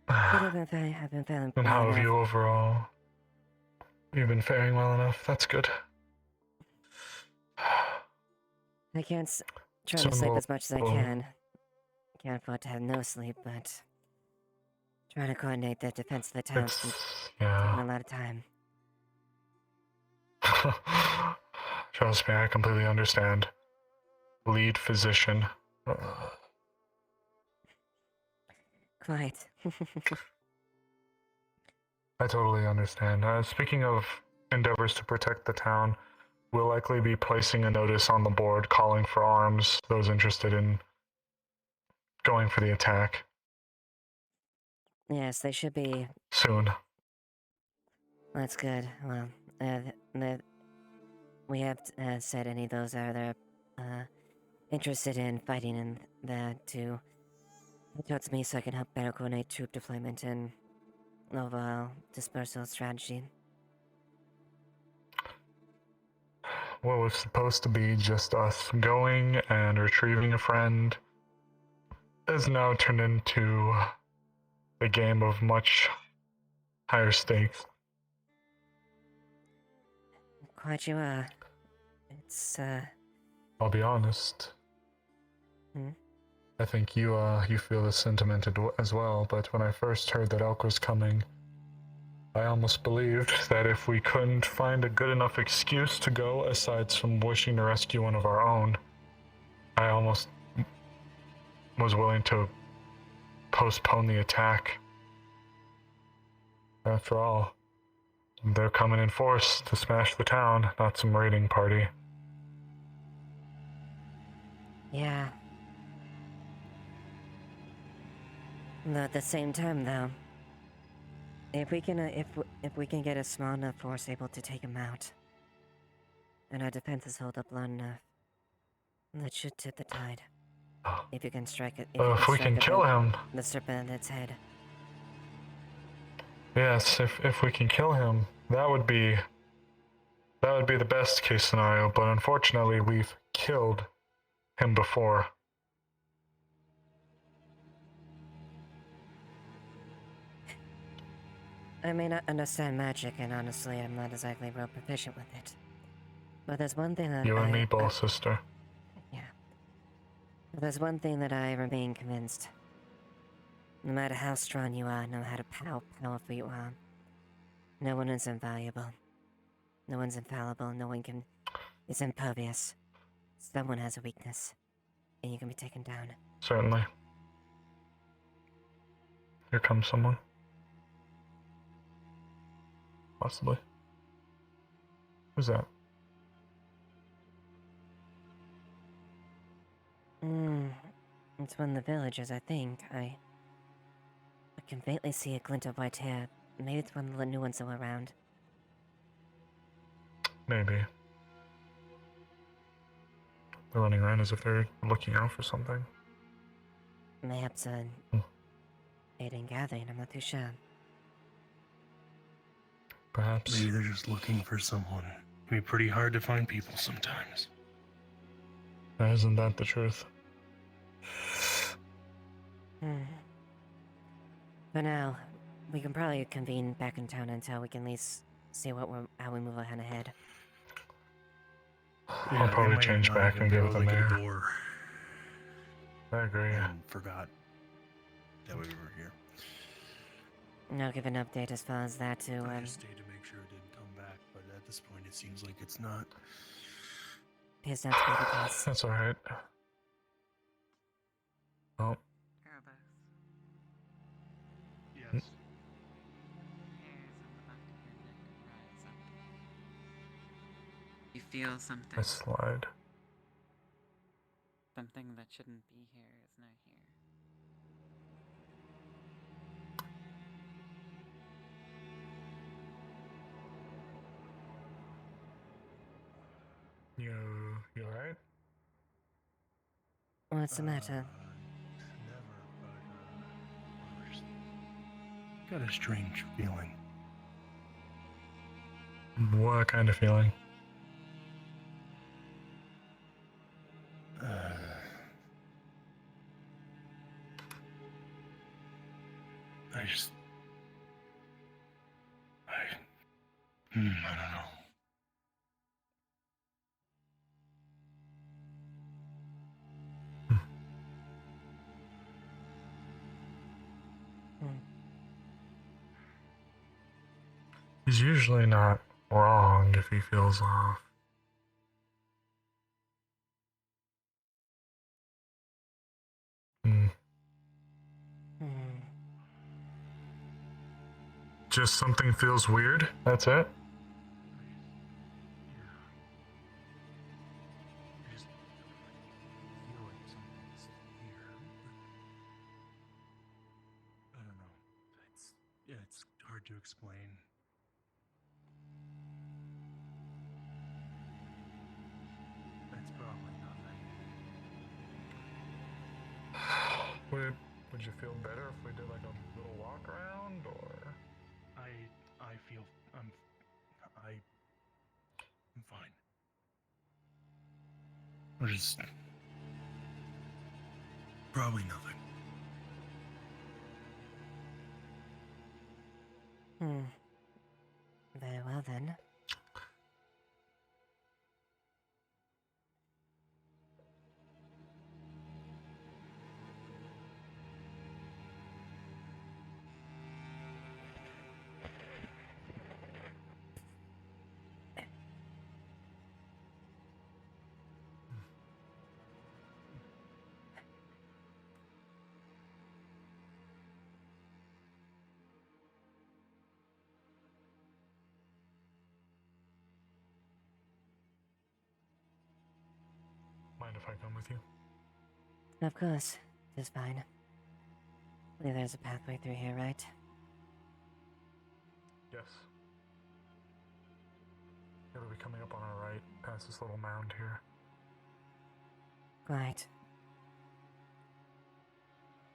But I've been feeling And how have enough. you overall? You've been faring well enough. That's good. I can't try to sleep as much as I can. Can't afford to have no sleep, but trying to coordinate the defense of the town's been taking a lot of time. Trust me, I completely understand. lead physician. Quite. I totally understand. Speaking of endeavors to protect the town, we'll likely be placing a notice on the board calling for arms, those interested in going for the attack. Yes, they should be. Soon. That's good. Well, we have said any of those are there interested in fighting in that to reach out to me so I can help better coordinate troop deployment and overall dispersal strategy. What was supposed to be just us going and retrieving a friend has now turned into a game of much higher stakes. Quite you are. It's, I'll be honest. I think you feel this sentiment as well, but when I first heard that Elk was coming, I almost believed that if we couldn't find a good enough excuse to go, aside from wishing to rescue one of our own, I almost was willing to postpone the attack. After all, they're coming in force to smash the town, not some raiding party. yeah. At the same time, though, if we can get a small enough force able to take him out, and our defenses hold up long enough, that should tip the tide. If you can strike it, If we can kill him, the serpent on its head. Yes, if we can kill him, that would be the best case scenario. But unfortunately, we've killed him before. I may not understand magic, and honestly, I'm not exactly real proficient with it. But there's one thing that You and me both, sister. Yeah. But there's one thing that I remain convinced. No matter how strong you are, no matter how powerful you are, no one is invaluable. No one's infallible, no one is impervious. Someone has a weakness, and you can be taken down. Certainly. Here comes someone. Possibly. Who's that? It's one of the villagers, I think. I can faintly see a glint of white hair. Maybe it's one of the new ones that were around. Maybe. They're running around as if they're looking out for something. Mayhaps aiding gathering, I'm not too sure. Perhaps. Maybe they're just looking for someone. It can be pretty hard to find people sometimes. Isn't that the truth? For now, we can probably convene back in town until we can at least see how we move ahead. I'll probably change back and give them there. I agree. And forgot that we were here. I'll give an update as far as that too. I just stayed to make sure it didn't come back, but at this point it seems like it's not. Appears not to be the case. That's alright. Oh. Yes. You feel something. I slide. Something that shouldn't be here is not here. You alright? What's the matter? Got a strange feeling. What kind of feeling? I don't know. He's usually not wrong if he feels off. Just something feels weird? That's it? I don't know. It's hard to explain. That's probably nothing. Would you feel better if we did like a little walk around, or? I feel I'm fine. We're just probably nothing. Very well then. Mind if I come with you? Of course, it's fine. I believe there's a pathway through here, right? Yes. It'll be coming up on our right, past this little mound here. Right.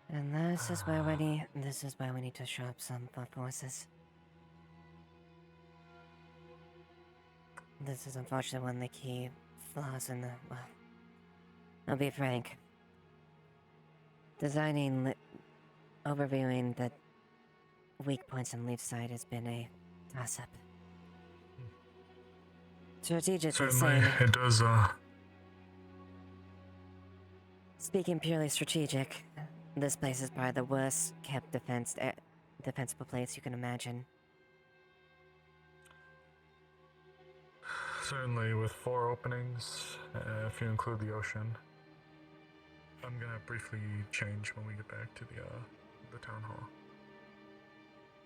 And this is where we need to show up some forces. This is unfortunately one of the key flaws in the, well, I'll be frank. Overviewing the weak points in Leaf's side has been a toss-up. Strategically Certainly, saying, it does, speaking purely strategic, this place is probably the worst kept defensible place you can imagine. Certainly, with 4 openings, if you include the ocean. I'm gonna briefly change when we get back to the town hall.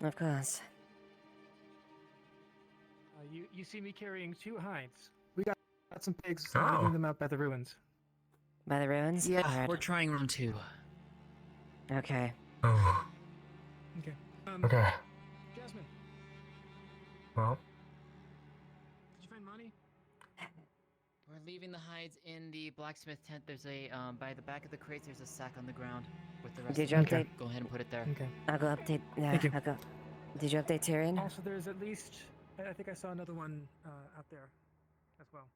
Of course. You see me carrying 2 hides. We got some pigs leaving them out by the ruins. By the ruins? Yeah, Alright. we're trying room 2. Okay. Oh. Okay. Okay. Jasmine, Well, did you find money? We're leaving the hides in the blacksmith tent. There's a by the back of the crates. There's a sack on the ground with the rest. Did of you them. update? Go ahead and put it there. Okay. I'll go update. Yeah, Thank you. I'll go. Did you update Tyrion? Also, there's at least, I think I saw another one out there as well.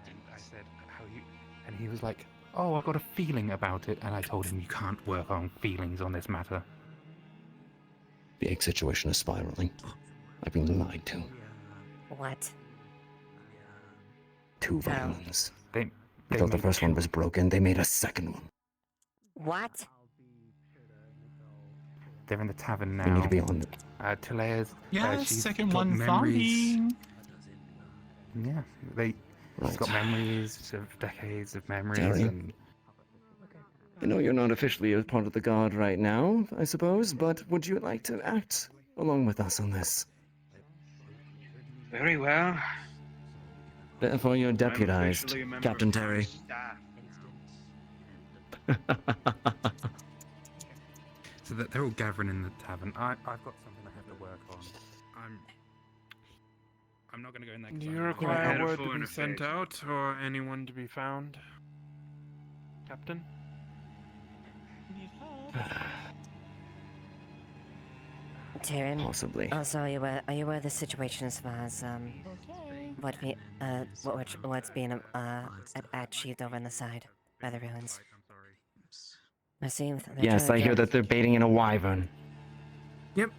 And I said, how you... And he was like, oh, I've got a feeling about it. And I told him, you can't work on feelings on this matter. The egg situation is spiraling. I've been lied to. What? 2 violins. They Though the first one was broken, they made a second one. What? They're in the tavern now. We need to be on it. Tilea's... Yeah, she's second got one memories. fine. Yeah, she's got memories of decades of memories Terry? and... I know you're not officially a part of the guard right now, I suppose, but would you like to act along with us on this? Very well. Therefore, you're deputized, officially a member Captain of my Terry. staff. So that they're all gathering in the tavern. I've got something I have to work on. I'm not going to go in there. Do you require word to be sent out, or anyone to be found? Captain? Tyrion? Possibly. Also, are you aware of the situation as far as, what's being, achieved over on the side by the ruins? I see. Yes, I hear that they're baiting in a wyvern. Yep.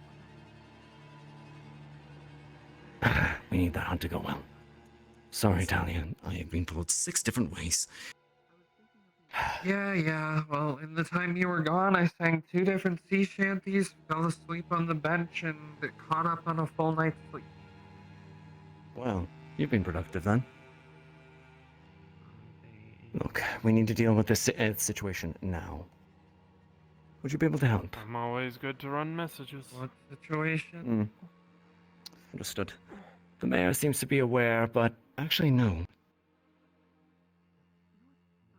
We need that hunt to go well. Sorry, Talia. I have been told 6 different ways. Yeah. Well, in the time you were gone, I sang 2 different sea shanties, fell asleep on the bench, and caught up on a full night's sleep. Well, you've been productive then. Look, we need to deal with this situation now. Would you be able to help? I'm always good to run messages. What situation? Understood. The mayor seems to be aware, but actually no.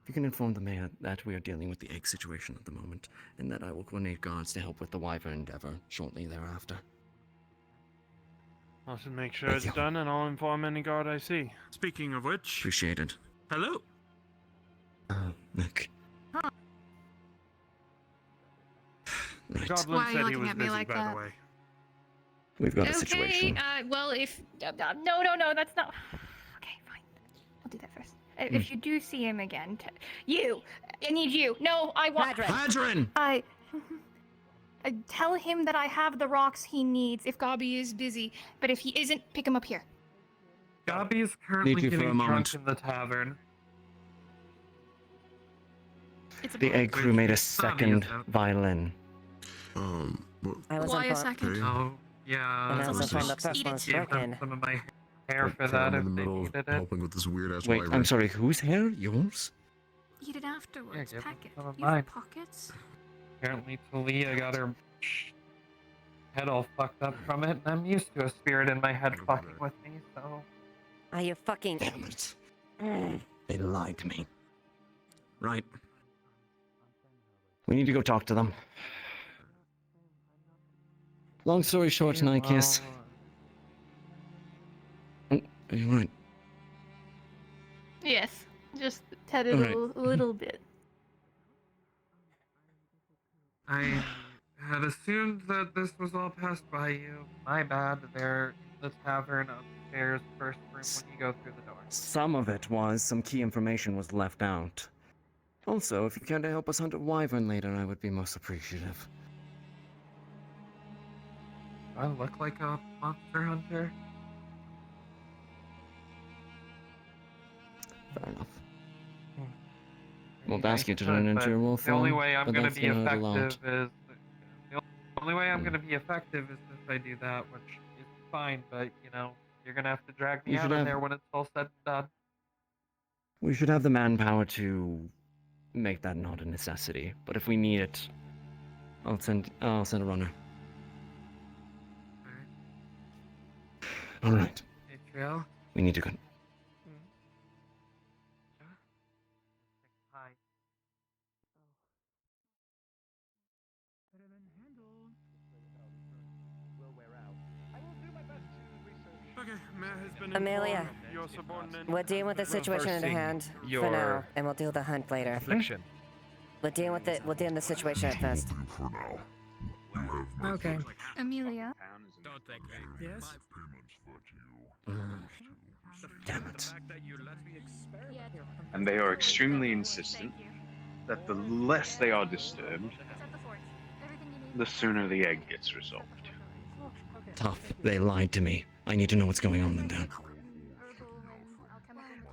You can inform the mayor that we are dealing with the egg situation at the moment, and that I will coordinate guards to help with the Wyvern endeavor shortly thereafter. I should make sure it's done, and I'll inform any guard I see. Speaking of which, Appreciated. hello. Nick. The Right. goblin Why are you said he looking was at me busy, like by that? the way. We've got a Okay, situation. well, if... no, that's not... Okay, fine. I'll do that first. If you do see him again, I need you. No, I want... Hadron! I tell him that I have the rocks he needs if Gobby is busy, but if he isn't, pick him up here. Gobby is currently Need you for a getting moment. drunk in the tavern. The egg crew made a second out. violin. I was Why a informed. second? Oh, yeah. And I was Someone informed the just first one's gave them broken. some of my hair for I'm that in if the they middle needed of it. helping with this weird ass Wait, wyvern. I'm sorry, whose hair? Yours? Eat it afterwards. give Pack him it. some of You have mine. pockets? Apparently Talia got her head all fucked up from it, and I'm used to a spirit in my head fucking with me, so... Are you fucking... Damn it. They lied to me. Right. We need to go talk to them. Long story short, Nikes. Oh, are you right? Yes, just tatted Alright. a little bit. I had assumed that this was all passed by you. My bad. They're in the tavern upstairs, first room when you go through the door. Some of it was, some key information was left out. Also, if you care to help us hunt a wyvern later, I would be most appreciative. Do I look like a monster hunter? Fair enough. Won't ask you to turn into But a wolf the only form, way I'm but gonna that's be gonna hurt a effective lot. is the only way I'm gonna be effective is if I do that, which is fine. But you know, you're gonna have to drag me You out should of have- there when it's all said and done. We should have the manpower to make that not a necessity, but if we need it, I'll send a runner. Alright. Atriel? We need to go. Hi. Okay, Mayor has been Amelia, informed. Your subordinate we're dealing with the situation at hand for your now, and we'll deal with the hunt later. affliction. We're dealing with the situation at first. For now. You have my Okay. Amelia? Don't think me. Yes? payments that you Damn it. And they are extremely insistent that the less they are disturbed, the sooner the egg gets resolved. Tough. They lied to me. I need to know what's going on in there.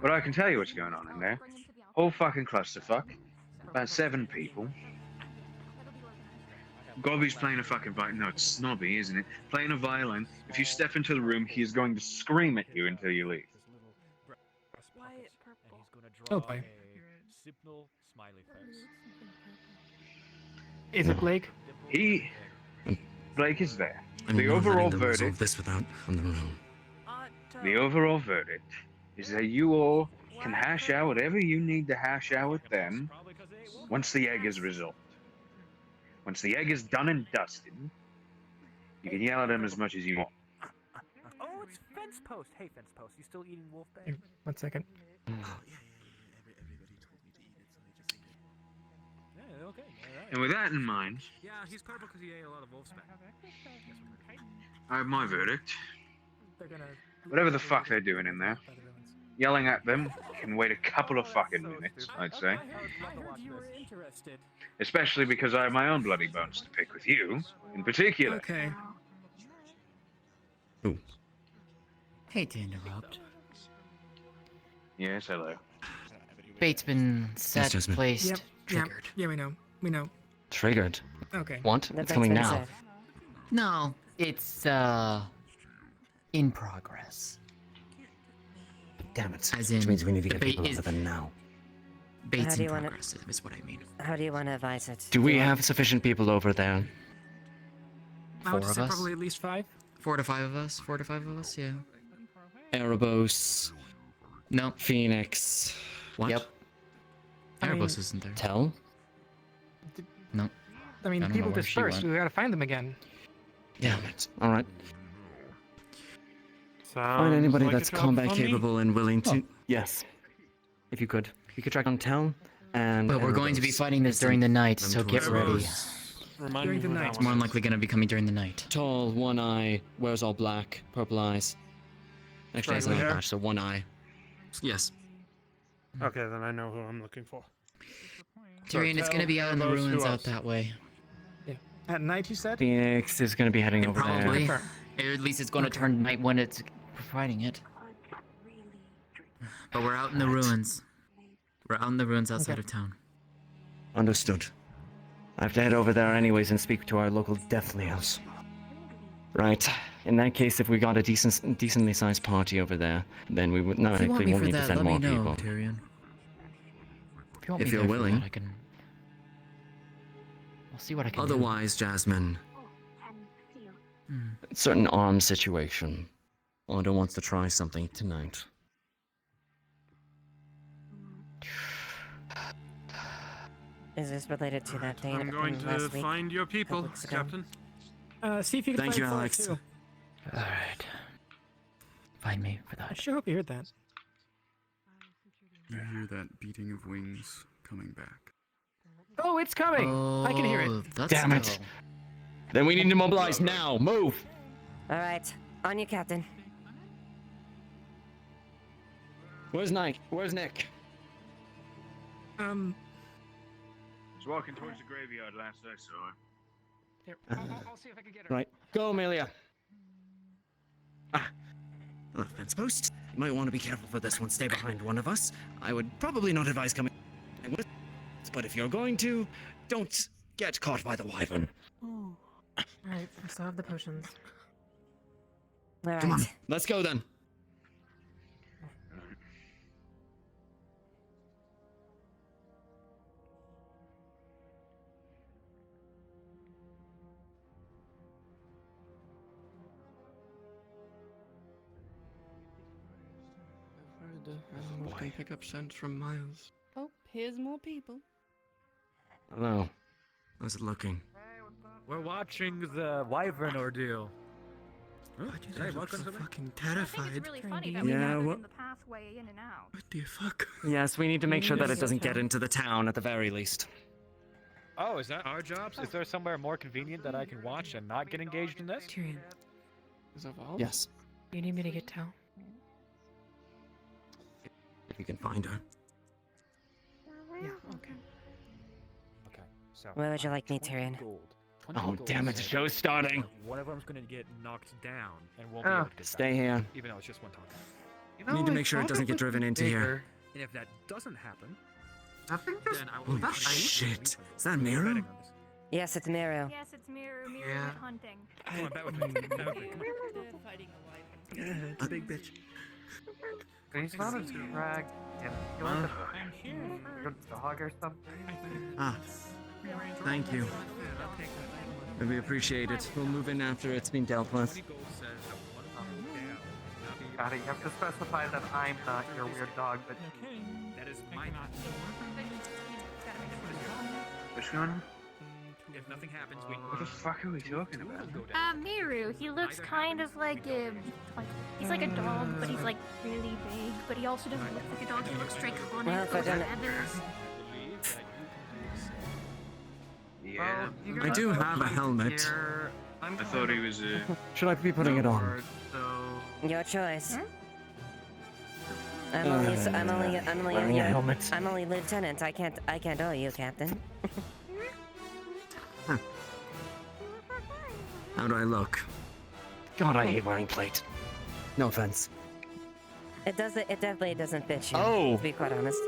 But I can tell you what's going on in there. Whole fucking clusterfuck. About 7 people. Gobby's playing a fucking violin. No, it's Snobby, isn't it? Playing a violin. If you step into the room, he is going to scream at you until you leave. Oh boy. Is it Blake? Blake is there. I'm The not overall letting them resolve verdict. this without on their own. The overall verdict is that you all can hash out whatever you need to hash out with them once the egg is resolved. Once the egg is done and dusted, you can yell at them as much as you want. Oh, it's Fence Post. Hey, Fence Post, you still eating wolf bait? Here, 1 second. Yeah, okay. All right. And with that in mind, Yeah, he's purple because he ate a lot of wolf spec. I have my verdict. They're gonna. Whatever the fuck they're doing in there, yelling at them can wait a couple of fucking minutes, I'd say. I heard you were interested. Especially because I have my own bloody bones to pick with you, in particular. Okay. Ooh. Hate to interrupt. Yes, hello. Bait's been set, Jasmine. placed, Yep. triggered. Yeah, we know. We know. Triggered. Okay. What? The It's coming bait's been now. set. No, it's in progress. Damn it. As Which in, means we need to the get bait people out is- of them now. Bates do in you wanna- progress is what I mean. How do you want to advise it? Do we you want- have sufficient people over there? I would Four of say us? probably at least 5. 4 to 5 of us. 4 to 5 of us. Yeah. Erebos, No. Phoenix. What? Yep. I mean- Erebos isn't there. Tell? No. I mean, I don't people know where she dispersed. went. We gotta find them again. Damn it. Alright. Find Sounds anybody like a that's job combat for me. capable and willing to. Yes. If you could. You could track down town and. But we're going to be Erebos. fighting this during the night, so get ready. Remind During me the where that night. It's one more than is. likely going to be coming during the night. Tall, one eye, wears all black, purple eyes. Actually, has an eye Straggly hair? patch, so one eye. Yes. Okay, then I know who I'm looking for. Tyrion, it's going to be out in the Erebos, who ruins out else? that way. At night, you said? Phoenix is going to be heading over Probably. there. Or at least it's going to turn night when it's fighting it. But we're out in the ruins. We're out in the ruins outside of town. Understood. I have to head over there anyways and speak to our local death layers. Right. In that case, if we got a decently sized party over there, then we would not If you want likely me won't for need to that, send let me more know, people. Tyrion. If you want If me you're there for willing. that, I can. I'll see what I can Otherwise, Jasmine, do. Hmm. certain armed situation. Ondo wants to try something tonight. Is this related to that thing I'm going from last to week? find your people, weeks ago? Captain. See if you can Thank find you, Ford, Alex. too. Alright. Find me for I that. sure hope you heard that. You hear that beating of wings coming back. Oh, it's coming! I can hear Oh, it. that's Damn it. still- Then we need to mobilize now. Move! Alright, on you, Captain. Where's Nick? Where's Nick? He's walking towards the graveyard last I saw him. Here, I'll see if I can get her. Right. Go, Amelia. Ah. Fence post. You might want to be careful for this one. Stay behind one of us. I would probably not advise coming with us, but if you're going to, don't get caught by the wyvern. Alright, I still have the potions. Alright. Come on. Let's go then. I've heard the animals can pick up scent from miles. Oh, here's more people. Hello. How's it looking? We're watching the wyvern ordeal. Hey, welcome to fucking terrified. It's really funny Yeah, that we gathered what- in the pathway in and out. What the fuck? Yes, we need to make sure that it Yes. doesn't get into the town at the very least. Oh, is that our jobs? Is there somewhere more convenient that I can watch and not get engaged in this? Tyrion, Is that all? Yes, you need me to get Tal? if you can find her. Yeah, okay. Okay, so. Where would you like me, Tyrion? Oh, damn it, the show's starting. One of them's gonna get knocked down, and won't Oh. be able to get Stay back. here. Even though it's just one talker. You need to make sure it doesn't get driven into here. And if that doesn't happen, I think then I will. Holy shit. Is that Miro? Yes, it's Miru. Yes, it's Miru. Miru Yeah. went hunting. Come on, back with me. Back with me. Come on. Fighting a wyvern. Yeah, it's a big bitch. he's not a drag. You like a good dog or something? Ah, thank you. We appreciate it. We'll move in after it's been dealt with. Got it. You have to specify that I'm not your weird dog, but That is my dog. What's going on? If nothing happens, we. What the fuck are we talking about? Miru. He looks kind of like he's like a dog, but he's like really big. But he also doesn't look like a dog. He looks draconic Well, if I with don't- feathers. Yeah. I do have a helmet. I thought he was Should I be putting it on? Your choice. wearing a helmet. I'm only lieutenant. I can't owe you, Captain. How do I look? God, I hate wearing plate. No offense. It definitely doesn't fit you. Oh. To be quite honest.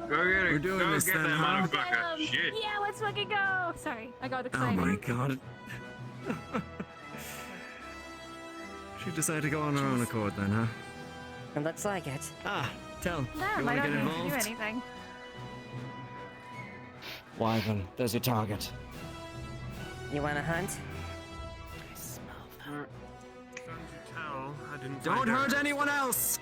Go get it. We're doing Go this get then, that huh? motherfucker. Shit. Yeah, let's fucking go. Sorry, I got Oh excited. my god. She decided to go on her own accord then, huh? It looks like it. Ah, Tell. Damn, you I want to don't get need to do involved? anything. Wyvern, there's your target. You wanna hunt? Don't hurt anyone else!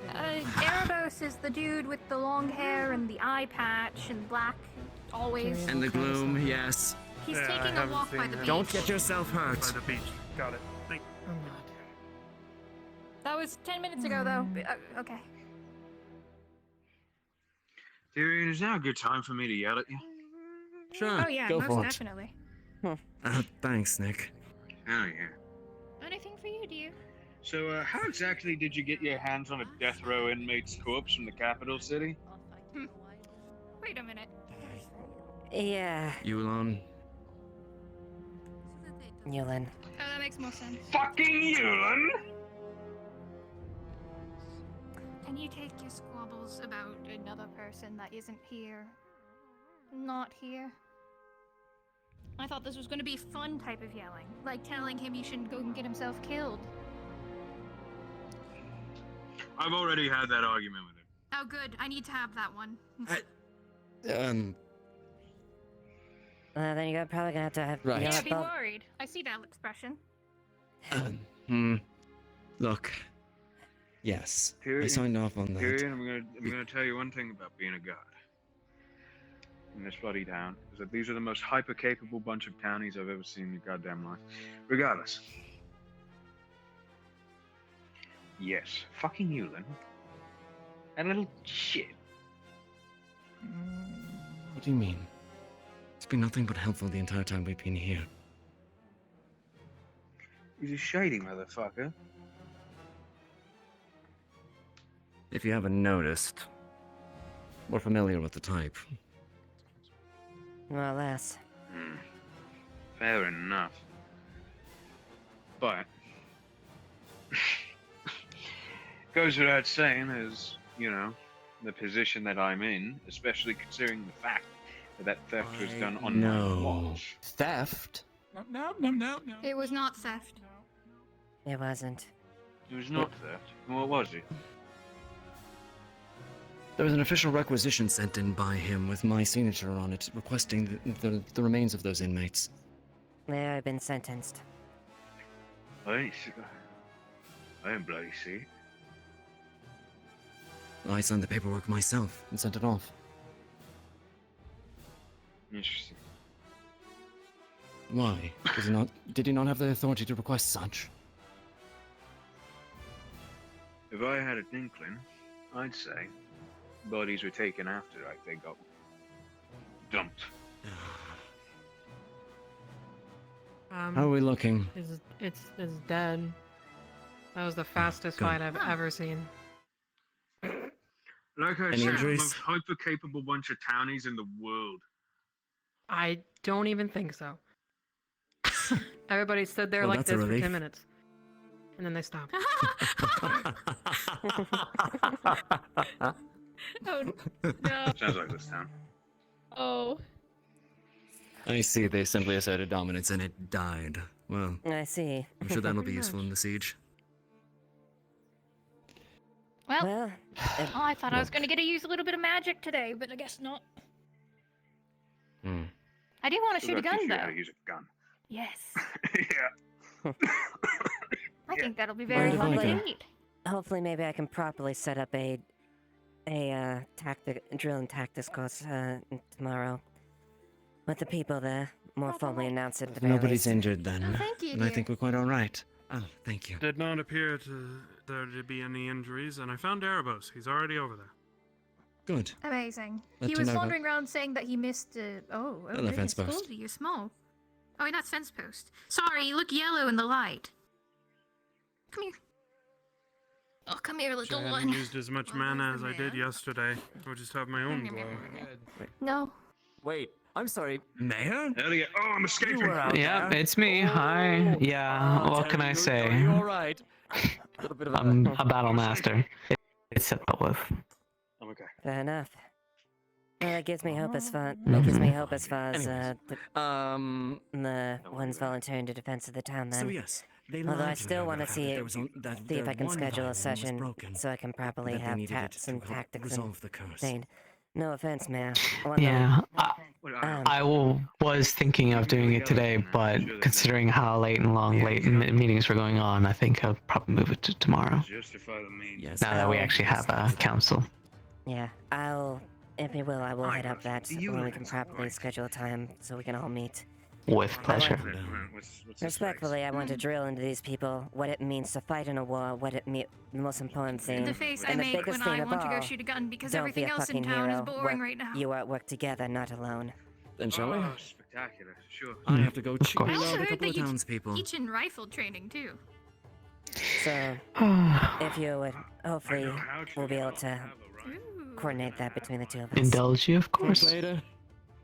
Erebos is the dude with the long hair and the eye patch and black, always. And the gloom, yes. He's taking a walk by the beach. Don't get yourself hurt. By the beach. Got it. Thank That was 10 minutes ago, though. Okay. Tyrion, is now a good time for me to yell at you? Sure, Oh yeah, go most for it. definitely. Thanks, Nick. Oh, yeah. Anything for you, do you? So, how exactly did you get your hands on a death row inmate's corpse from the capital city? Wait a minute. Yeah, Yulon. Yulin. Oh, that makes more sense. Fucking Yulin! Can you take your squabbles about another person that isn't here? Not here? I thought this was gonna be fun type of yelling. Like telling him he shouldn't go and get himself killed. I've already had that argument with him. Oh good, I need to have that one. Then you're probably gonna have to have. Right. yell Yeah, at be both- worried. I see that expression. Look. Yes. I Tyrion, signed off on that. Tyrion, I'm gonna tell you one thing about being a god. In this bloody town, is that these are the most hyper-capable bunch of townies I've ever seen in your goddamn life. Regardless. Yes, fucking Yulin. And little shit. What do you mean? It's been nothing but helpful the entire time we've been here. He's a shady motherfucker. If you haven't noticed, we're familiar with the type. More or less. Fair enough. But goes without saying, as you know, the position that I'm in, especially considering the fact that theft was done on my watch. Theft? No. It was not theft. It wasn't. It was not theft. What was it? There was an official requisition sent in by him with my signature on it, requesting the remains of those inmates. They have been sentenced. I didn't bloody see it. I signed the paperwork myself and sent it off. Interesting. Why? Did he not have the authority to request such? If I had an inkling, I'd say bodies were taken after they got dumped. How are we looking? It's dead. That was the fastest Good. fight I've ever seen. Like I Any said, the injuries? most hyper-capable bunch of townies in the world. I don't even think so. Everybody stood there Well, like that's a this for relief. 10 minutes. And then they stopped. Oh, no. Sounds like this town. Oh. I see they simply asserted dominance and it died. Well, I see. I'm sure that'll be useful in the siege. Well, I thought I was going to get to use a little bit of magic today, but I guess not. I do want to shoot a gun, How though. to use a gun. Yes. Yeah. I think that'll be very fun hopefully, indeed. hopefully, maybe I can properly set up a drill and tactics course tomorrow with the people there. More formally announced at the very Nobody's least. injured then. Oh, thank you, And I dear. think we're quite alright. Oh, thank you. Did not appear there to be any injuries, and I found Erebos. He's already over there. Good. Amazing. Let He to was know about- wandering around saying that he missed. Oh, the goodness, fence post. Goldie, you're small. Oh, wait, that's fence post. Sorry, you look yellow in the light. Come here. Oh, come here, I little haven't one. used as much mana as I did yesterday. I'll just have my own blow. No. Wait, I'm sorry, Mayor? Oh, I'm escaping. Yep, it's me. Hi. Yeah, what can I say? Are you alright? I'm a battle master. It's simple with. I'm okay. Fair enough. Well, that gives me hope as far. That gives me hope as far as Anyways, the ones volunteering to defense of the town. Then. So yes, They Although I lied to me still about want to the fact see that it, there was that see if their I can one schedule a violin was session broken, so I can properly that they have needed it tats and to tactics resolve the curse. and no offense, man. Yeah, Um, I was thinking of doing it today, but considering how late and long meetings were going on, I think I'll probably move it to tomorrow. Yes. Now that we actually have a council. Yeah, if you will, I will head up that when we can properly schedule a time so we can all meet. With pleasure. Respectfully, I want to drill into these people what it means to fight in a war, the most important thing, The face I and the make biggest when thing I of want to go all, shoot a gun because don't everything be a else in fucking town is hero. boring Work- right now. You work together, not alone. Then shall we? Oh, spectacular. Sure. I have to go check I also out a heard couple that of you townspeople. teach in rifle training too. So, if you would, hopefully, we'll be able to coordinate that between the two of us. Indulge you, of course. Later.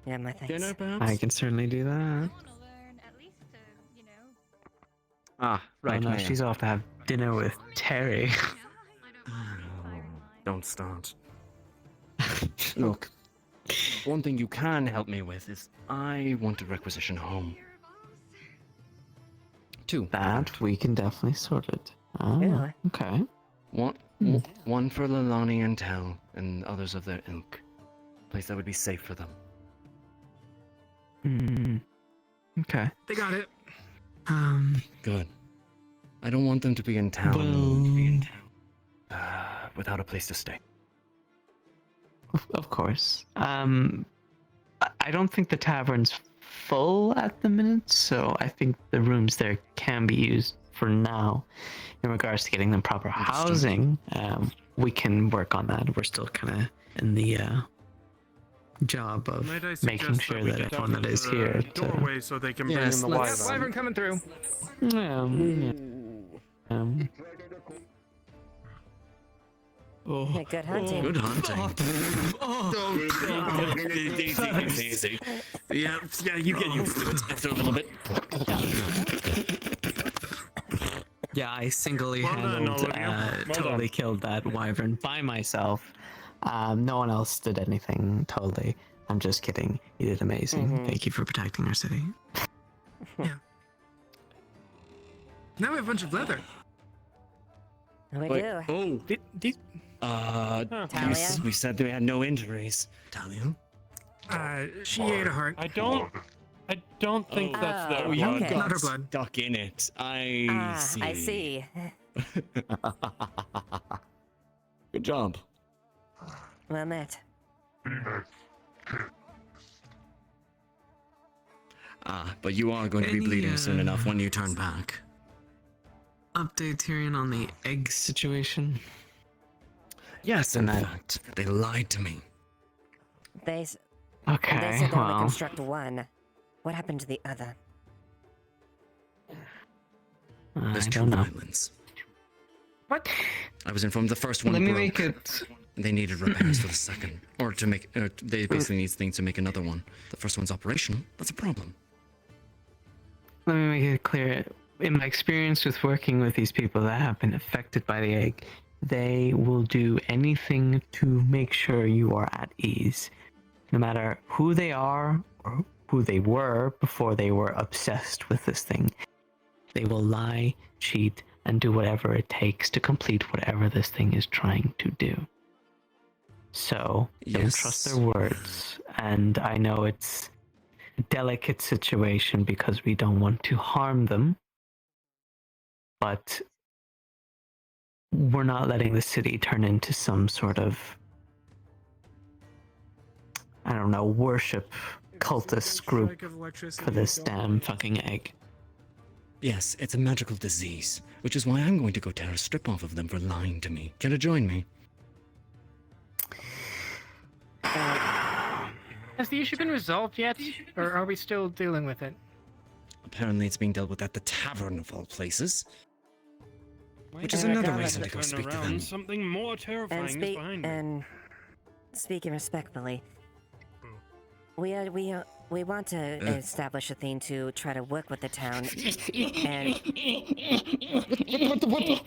Yeah, my thanks. Dinner, perhaps? I can certainly do that. Ah, right. Oh no, Maya. she's off to have dinner with Terry. Don't start. Look, one thing you can help me with is I want to requisition a home. Two. That we can definitely sort it. Oh, Really? okay. One for Lalani and Tel, and others of their ilk. A place that would be safe for them. Okay. They got it. Good. I don't want them to be in town. Without a place to stay. Of course. I don't think the tavern's full at the minute, so I think the rooms there can be used for now. In regards to getting them proper housing, we can work on that. We're still kind of in the job of Might I making suggest sure we that get everyone out that of is the here doorway so they can bring in the Wyvern wyvern. coming through. Hey, good hunting. Good hunting. Easy. Yeah, you get used to it after a little bit. Yeah, I singly Well done, all handled, of you. Well totally done. killed that wyvern by myself. No one else did anything, totally. I'm just kidding. You did amazing. Thank you for protecting our city. Now we have a bunch of leather. We Wait, do. oh. Talia? We said we had no injuries. Talia? She ate a heart. I don't think that's their Oh, you blood. got Not her blood. stuck in it. I see. I see. Good job. Well met. But you are going to be Any, bleeding soon enough when you turn back. Update, Tyrion, on the egg situation? Yes, in fact, they lied to me. They said Okay, they only well, construct one. What happened to the other? There's I two don't know. islands. What? I was informed the first one Let me broke. make it. They needed repairs for the second, or to make. They basically need things to make another one. The first one's operational. That's a problem. Let me make it clear. In my experience with working with these people that have been affected by the egg, they will do anything to make sure you are at ease. No matter who they are or who they were before they were obsessed with this thing, they will lie, cheat, and do whatever it takes to complete whatever this thing is trying to do. So, don't Yes. trust their words. And I know it's a delicate situation because we don't want to harm them. But we're not letting the city turn into some sort of, I don't know, worship cultist group for this damn fucking egg. Yes, it's a magical disease, which is why I'm going to go tear a strip off of them for lying to me. Care to join me? Has the issue been resolved yet? Or are we still dealing with it? Apparently it's being dealt with at the tavern of all places. Which is And I another got reason that to go turn speak to around. them. Something more terrifying is behind me. And speaking respectfully, we want to establish a thing to try to work with the town. And What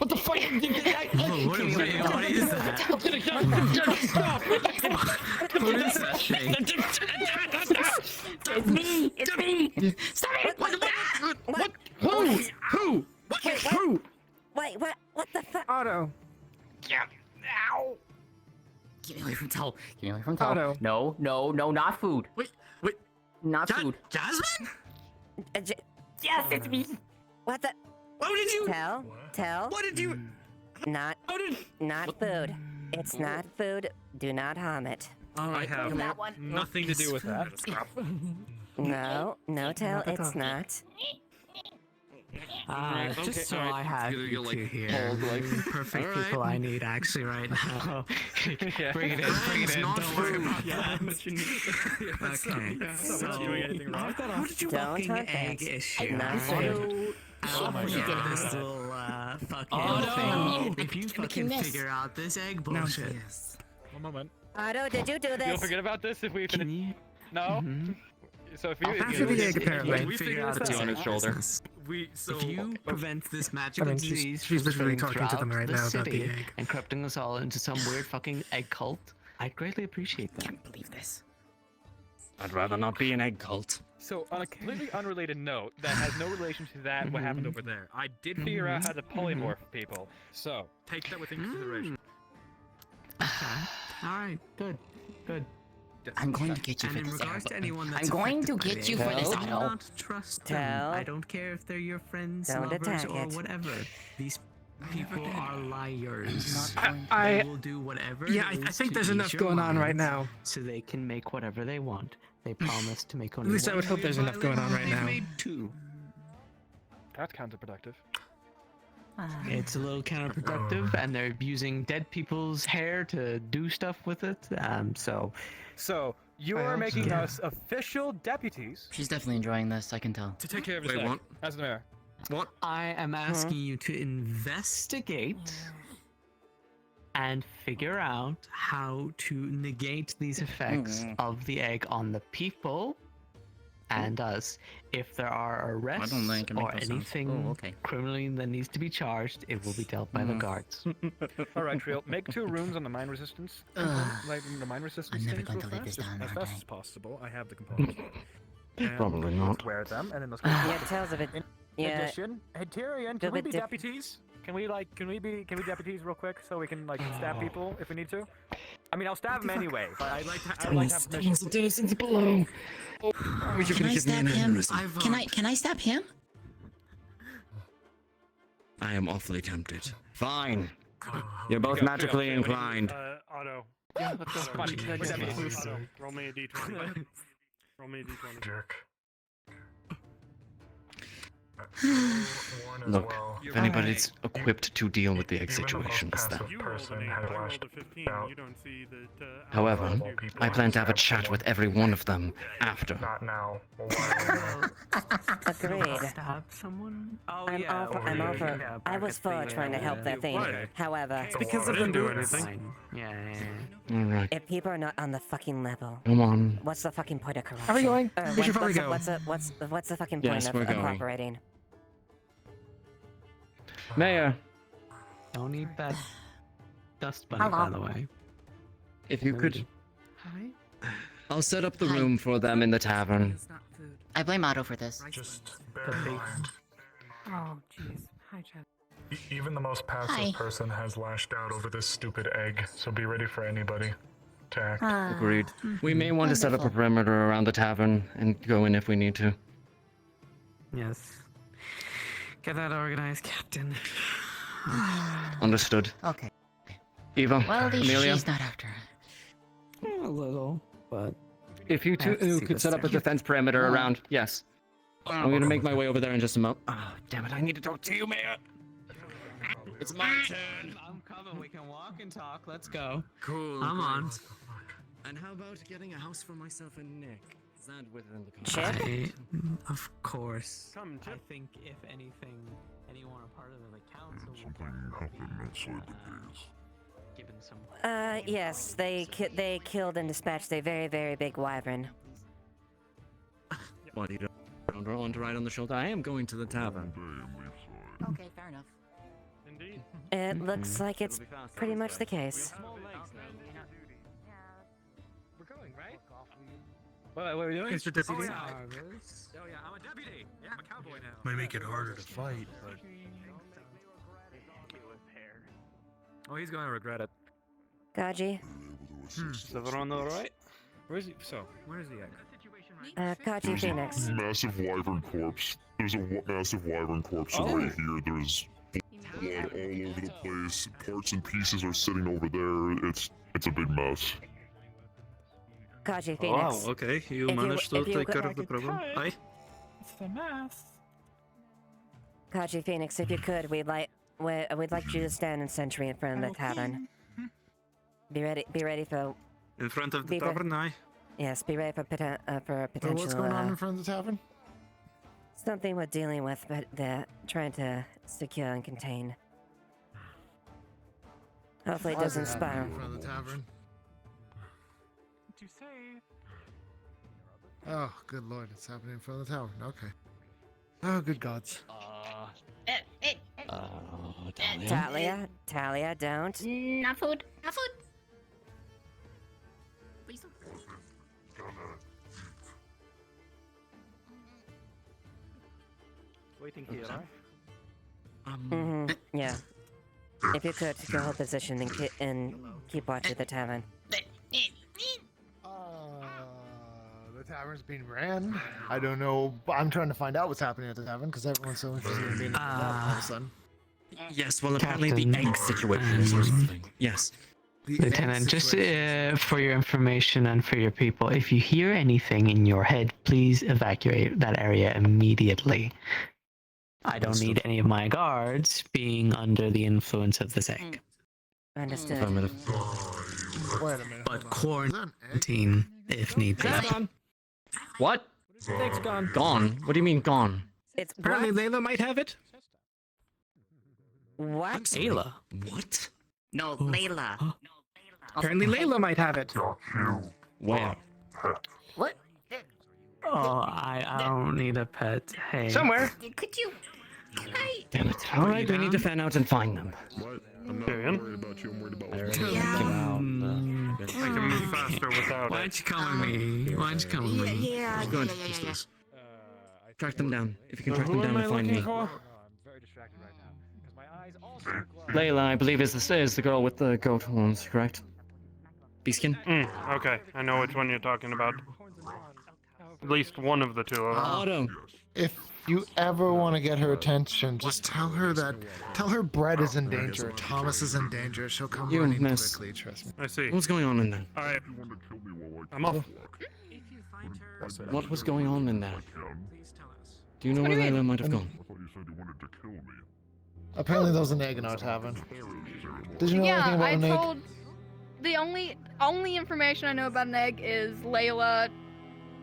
the fuck? What is that? What is that thing? It's me! Stop it! What? Who? Get me away from Tell. Get me away from Tell. Otto. No, no, no, not food. Wait. Not food. Jasmine? Yes, it's me. What the? What did you? Tell. What did you? Not food. It's not food. Do not harm it. I have nothing to do with that. No, Tell, it's not. Just so I have you two here. Perfect people I need actually right now. Bring it in. Don't worry about that. Okay. I've got a fucking egg issue. This little fucking thing. If you fucking figure out this egg bullshit. One moment. Otto, did you do this? You'll forget about this if we finish. No. So if you After the egg, apparently. we figure out this on his shoulder. If you prevent this magical disease she's literally from talking to them right the now about the city egg. and corrupting us all into some weird fucking egg cult, I'd greatly appreciate that. Can't believe this. I'd rather not be an egg cult. So on a completely unrelated note that has no relation to that, what happened over there, I did figure out how to polymorph people. So take that with consideration. All right, good. I'm going to get you And for in this. regards to anyone that's I'm going to affected by get you it, for this, do Otto. not trust them. I don't care if they're your friends, Don't lovers, attack or it. whatever. These people are liars. I- They will do whatever. Yeah, it I is think to there's ease enough your going on right minds now. so they can make whatever they want. They promise to make only At least I one would hope there's enough going on right They've now. made two. That's counterproductive. It's a little counterproductive, and they're using dead people's hair to do stuff with it. So you I are hope making so. us official deputies She's definitely enjoying this, I can tell. to take care of this Wait, egg, what? as the mayor. What? I am asking you to investigate and figure out how to negate these effects of the egg on the people and us. If there are arrests think I can make or those sounds. anything Oh, okay. criminally that needs to be charged, it will be dealt by the guards. All right, Trill. Make 2 runes on the mine resistance. Like the mine resistance I'm never things going real to live this fast, down, as aren't fast I? as possible. I have the components. And Probably not. let's wear them, and then let's go. Yeah, Tell's a bit. In Yeah. addition, hey Tyrion, can we be deputies? Can we be deputies real quick so we can stab people if we need to? I mean, I'll stab them anyway, but I'd like to have permission. Can I stab him? Can I stab him? I am awfully tempted. Fine. You're both magically inclined. Otto. Yeah, let's go. Come on, Otto, we're deputies. roll me a d20. Roll me a d20. Jerk. Look, if anybody's equipped to deal with the egg situation, it's them. You rolled an 8, I rolled a 15. You don't see that. However, I plan to have a chat with every one of them after. Not now. Agreed. Stab someone? Oh, I'm yeah. all for. I was for trying to help that thing. However, It's because of them doing anything. Yeah. Alright, if people are not on the fucking level, come on. what's the fucking point of corruption? Are we going? We should probably go. What's the fucking Yes, point we're of going. cooperating? Mayor, Don't eat that dust bunny, by the way. if you could, Hi. I'll set up the Hi. room for them in the tavern. I blame Otto for this. Just bear in mind, Oh, jeez. Hi, Chad. even the most passive Hi. person has lashed out over this stupid egg, so be ready for anybody to act. Agreed. We may want to set up a Wonderful. perimeter around the tavern and go in if we need to. Yes. Get that organized, Captain. Understood. Okay. Eva, Well, at least Amelia, she's not after it. A little, but if you I have to two see could this set up a thing. defense perimeter around, yes. I'm gonna make my way over there in just a moment. Oh, damn it, I need to talk to you, Mayor. It's my turn. I'm coming. We can walk and talk. Let's go. Cool. I'm on. And how about getting a house for myself and Nick? Is that within the Chip? contract? Of course. Come, I Chip. think if anything, anyone a part of the council will Something you have immensely the case. given some. Yes, they killed and dispatched a very, very big wyvern. What, you don't want to ride on the shoulder? I am going to the tavern. Okay, fair enough. Indeed. It looks like it's pretty much the case. We're going, right? What are we doing? Mr. Deputy? Oh, yeah, I'm a deputy. Yeah, I'm a cowboy now. Might make it harder to fight, but Oh, he's going to regret it. Gaji, Is everyone alright? Where is he? So, where is the egg? Kaji There's Phoenix. a massive wyvern corpse. There's a massive wyvern corpse right here. There's blood all over the place. Parts and pieces are sitting over there. It's a big mess. Kaji Oh, wow, Phoenix. okay. You If managed to if take care could- of the problem. Aye. It's the math. Kaji Phoenix, if you could, we'd like you to stand in sentry in front of the tavern. Be ready for. In front of the Be re- tavern, aye. Yes, be ready for potential. What's going on in front of the tavern? Something we're dealing with, but they're trying to secure and contain. Hopefully, it Why is doesn't happening spiral. in front of the tavern? To say. Oh, good lord, it's happening in front of the tavern. Okay. Oh, good gods. Talia, don't. Not food. Not food. Please don't. Waiting here, right? Yeah. If you could, go hold position and keep watch at the tavern. The tavern's being ran. I don't know. I'm trying to find out what's happening at the tavern because everyone's so interested in being at that all of a sudden. Yes, well, apparently the Captain. egg situation is something. Yes. Lieutenant, just for your information and for your people, if you hear anything in your head, please evacuate that area immediately. I don't need any of my guards being under the influence of this egg. Understood. Affirmative. Wait a minute. But quarantine if need be. It's gone. What? Egg's gone. Gone? What do you mean gone? It's Apparently, Layla might have it. What? Layla? What? No, Layla. Apparently, Layla might have it. Where? What? Oh, I don't need a pet. Hey. Somewhere. Could you? Can I? Damn it. Alright, we need to fan out and find them. What? I'm not worried about you. I'm worried about I already myself. kicked him out. I can move faster without Why it. don't you come with me? Why don't you come with me? Yeah. Good. Track them down. If you can track them down and find me. I'm very distracted right now because my eyes also glow. Layla, I believe is the girl with the goat horns, correct? Beaskin? Okay, I know which one you're talking about. At least one of the two of them. Autumn. If you ever want to get her attention, just tell her Brett is in danger, Thomas is in danger. She'll come You running miss. quickly. Trust me. I see. What's going on in there? Alright. I'm off. What was going on in there? Do you know where Layla might have gone? Apparently, there was an egg in our tavern. Did you know anything Yeah, about I an egg? told. The only information I know about an egg is Layla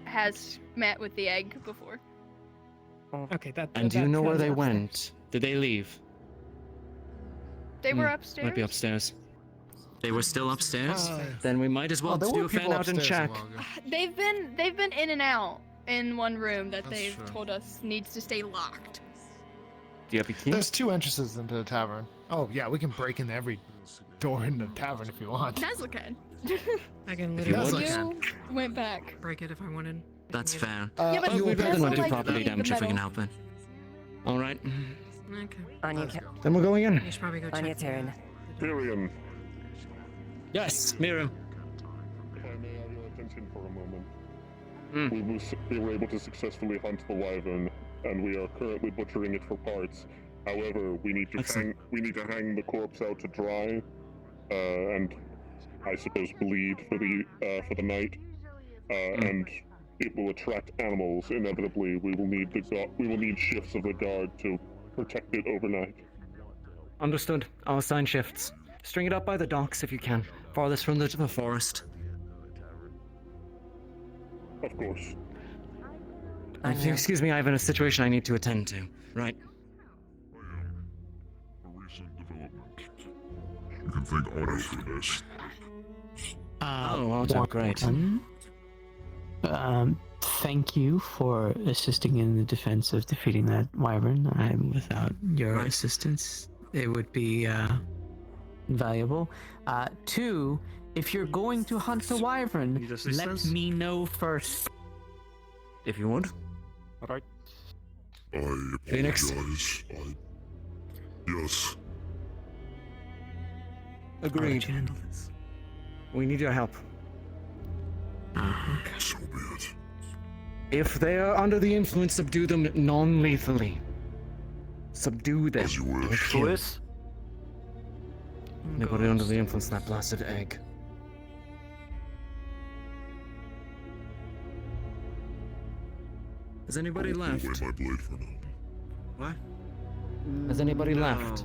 has met with the egg before. Okay, that. And do you know where they sounds- went? Did they leave? They were upstairs. Might be upstairs. They were still upstairs? Oh. Then we might as well there do were a fan people out and upstairs a check. while ago. They've been in and out in one room that That's they've true. told us needs to stay locked. Do you have a key? There's two entrances into the tavern. Oh yeah, we can break in every door in the tavern if you want. That's okay. I can If you literally would. You went back. break it if I wanted. That's fair. Yeah, but We'd rather not do like property the damage if we can metal. help it. Alright. Okay. On your, Then we're going in. You should probably go on your check. turn. Tyrion, Yes, Miru. if I may have your attention for a moment. Hmm. We were able to successfully hunt the wyvern, and we are currently butchering it for parts. However, we need to Excellent. hang the corpse out to dry, and I suppose bleed for the night. And it will attract animals inevitably. We will need shifts of the guard to protect it overnight. Understood. I'll assign shifts. String it up by the docks if you can. Farthest from the forest. Of course. Excuse me, I have a situation I need to attend to. Right. A recent development. You can thank Otto for this. Oh, Otto, great. Thank you for assisting in the defense of defeating that wyvern. Without your assistance, it would be invaluable. Two, if you're going to hunt the wyvern, let assistance? me know first. If you would. Alright. I Phoenix? apologize. Yes. Agreed. Handle this. We need your help. So be it. If they are under the influence, subdue them non-lethally. Subdue them. As you wish. Kill. Nobody under the influence of that blasted egg. Has anybody I'll left? put away my blade for now. What? Has anybody left?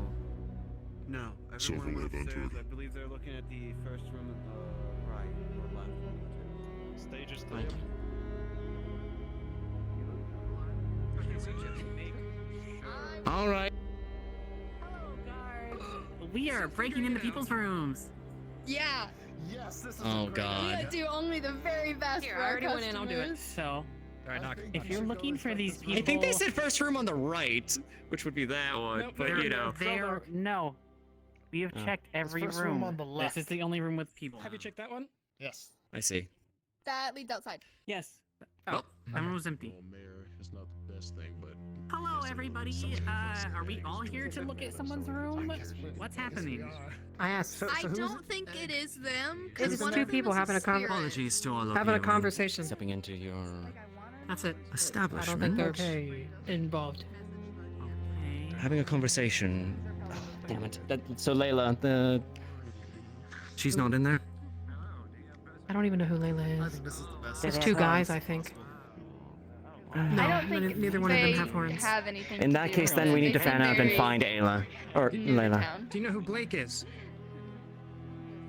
No. Several Everyone have went upstairs. entered. I believe they're looking at the first room at the right or left. One of the two. Stage is Thank you. All right. We are breaking into people's rooms. Yeah. Yes, this is Oh We God. do only the very best Here, for I our already went in. I'll do it. customers. So, if you're looking for these people, I think they said first room on the right, which would be that one. Nope, but they're- you know. There, no. We have Oh. checked every first room. room on the left. This is the only room with people. Have you checked that one? Yes. I see. That leads outside. Yes. Oh, that one was empty. Well, mayor is not the best thing, but Hello, everybody. Are we all here to look at someone's room? What's happening? I asked. I don't think it is them. 'cause It's one two of them people is a having a spirit. Apologies to all of Having a you. conversation. Stepping into your That's it. I establishment. don't think they're involved. Having a conversation. Oh, damn it. So Layla, she's not in there. I don't even know who Layla I is. think this is the best. There's Do they two have guys, horns? I think. I No, don't think neither one of they them have horns. have anything In to that do case, with then it. we need to They fan seem out and very find Ayla or new to Layla. town. Do you know who Blake is?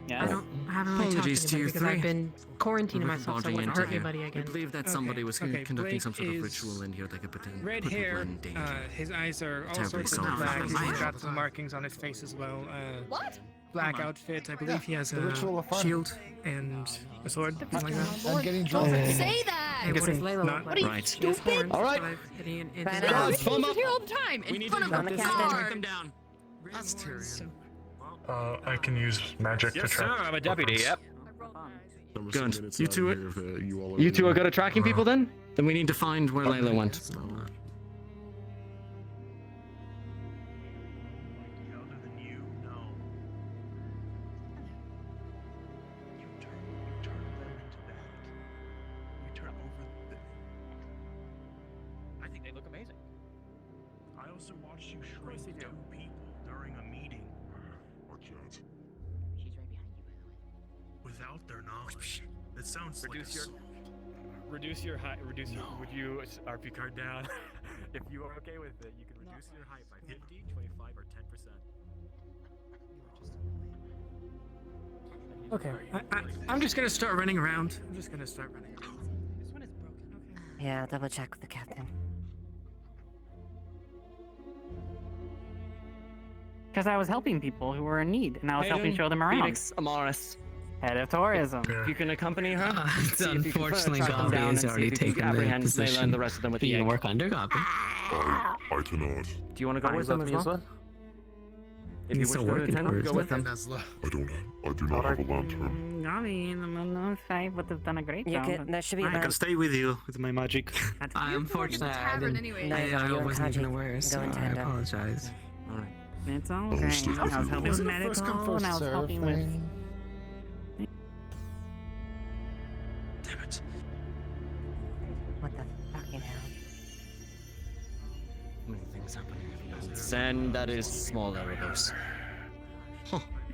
Yeah. I haven't really talked Apologies to to anybody you because three. I've been quarantining We're myself so I barging wouldn't into hurt here. anybody I again. believe that Okay, somebody was okay, conducting Blake some sort of is ritual in here that could Red put hair. people in danger. His eyes are all Terribly sorts of sorry. black. He's Fire. got some markings on his face as well. What? Black outfit. I believe he has the ritual a of fire. shield and a sword. Something like that. I'm getting Don't drunk. say that! Hey, what guessing is Layla not. look What are you, like? Right. She has stupid? horns, All right. but I've- it- Fine, it's- Guys, form up. Here all the time in We need front to of the a captain. car. Take them down. That's Tyrion. I can use magic to Yes, sir. track. I'm a deputy. weapons. Yep. I'm Good. assuming it's You not two here if, you all You two are agree. good at tracking people then? Then we need to find where Layla went. It's not. Other than you, no. You turn them into that. You turn over the. I think they look amazing. I also watched you shrink two people during a meeting I can't. without their knowledge. It sounds like Reduce your- assault. Reduce your height. Would you RP card down? If you are okay with it, you can reduce your height by 50, 25, or 10%. Okay. I'm just gonna start running around. I'm just gonna start running around. This one is broken. Okay. Yeah, I'll double check with the captain. Because I was helping people who were in need, and I was helping Hayden, show them around. Phoenix, Amaris. Head of tourism. If you can accompany her, It's see if you can unfortunately track them down Gabri's and see already if you can taken the apprehend Layla position and the rest of them with the being egg. work under Goblin. I cannot. Do you want to go with them as well? If you He's wish still to working attend, towards go it. with them. I do not have a lantern. I mean, I'm not saying would have done a great You job. could, there should be I can stay with you with my magic. Unfortunately, I tavern didn't. anyway. No, I you're in wasn't even Kaji. aware, so Go in I tandem. apologize. All right. It's all I'll okay. stick I with was you. helping Is with it medical, First come, and first I was serve helping with. thing. Damn it. What the fucking hell? Many things happening. Send that is small Erebos.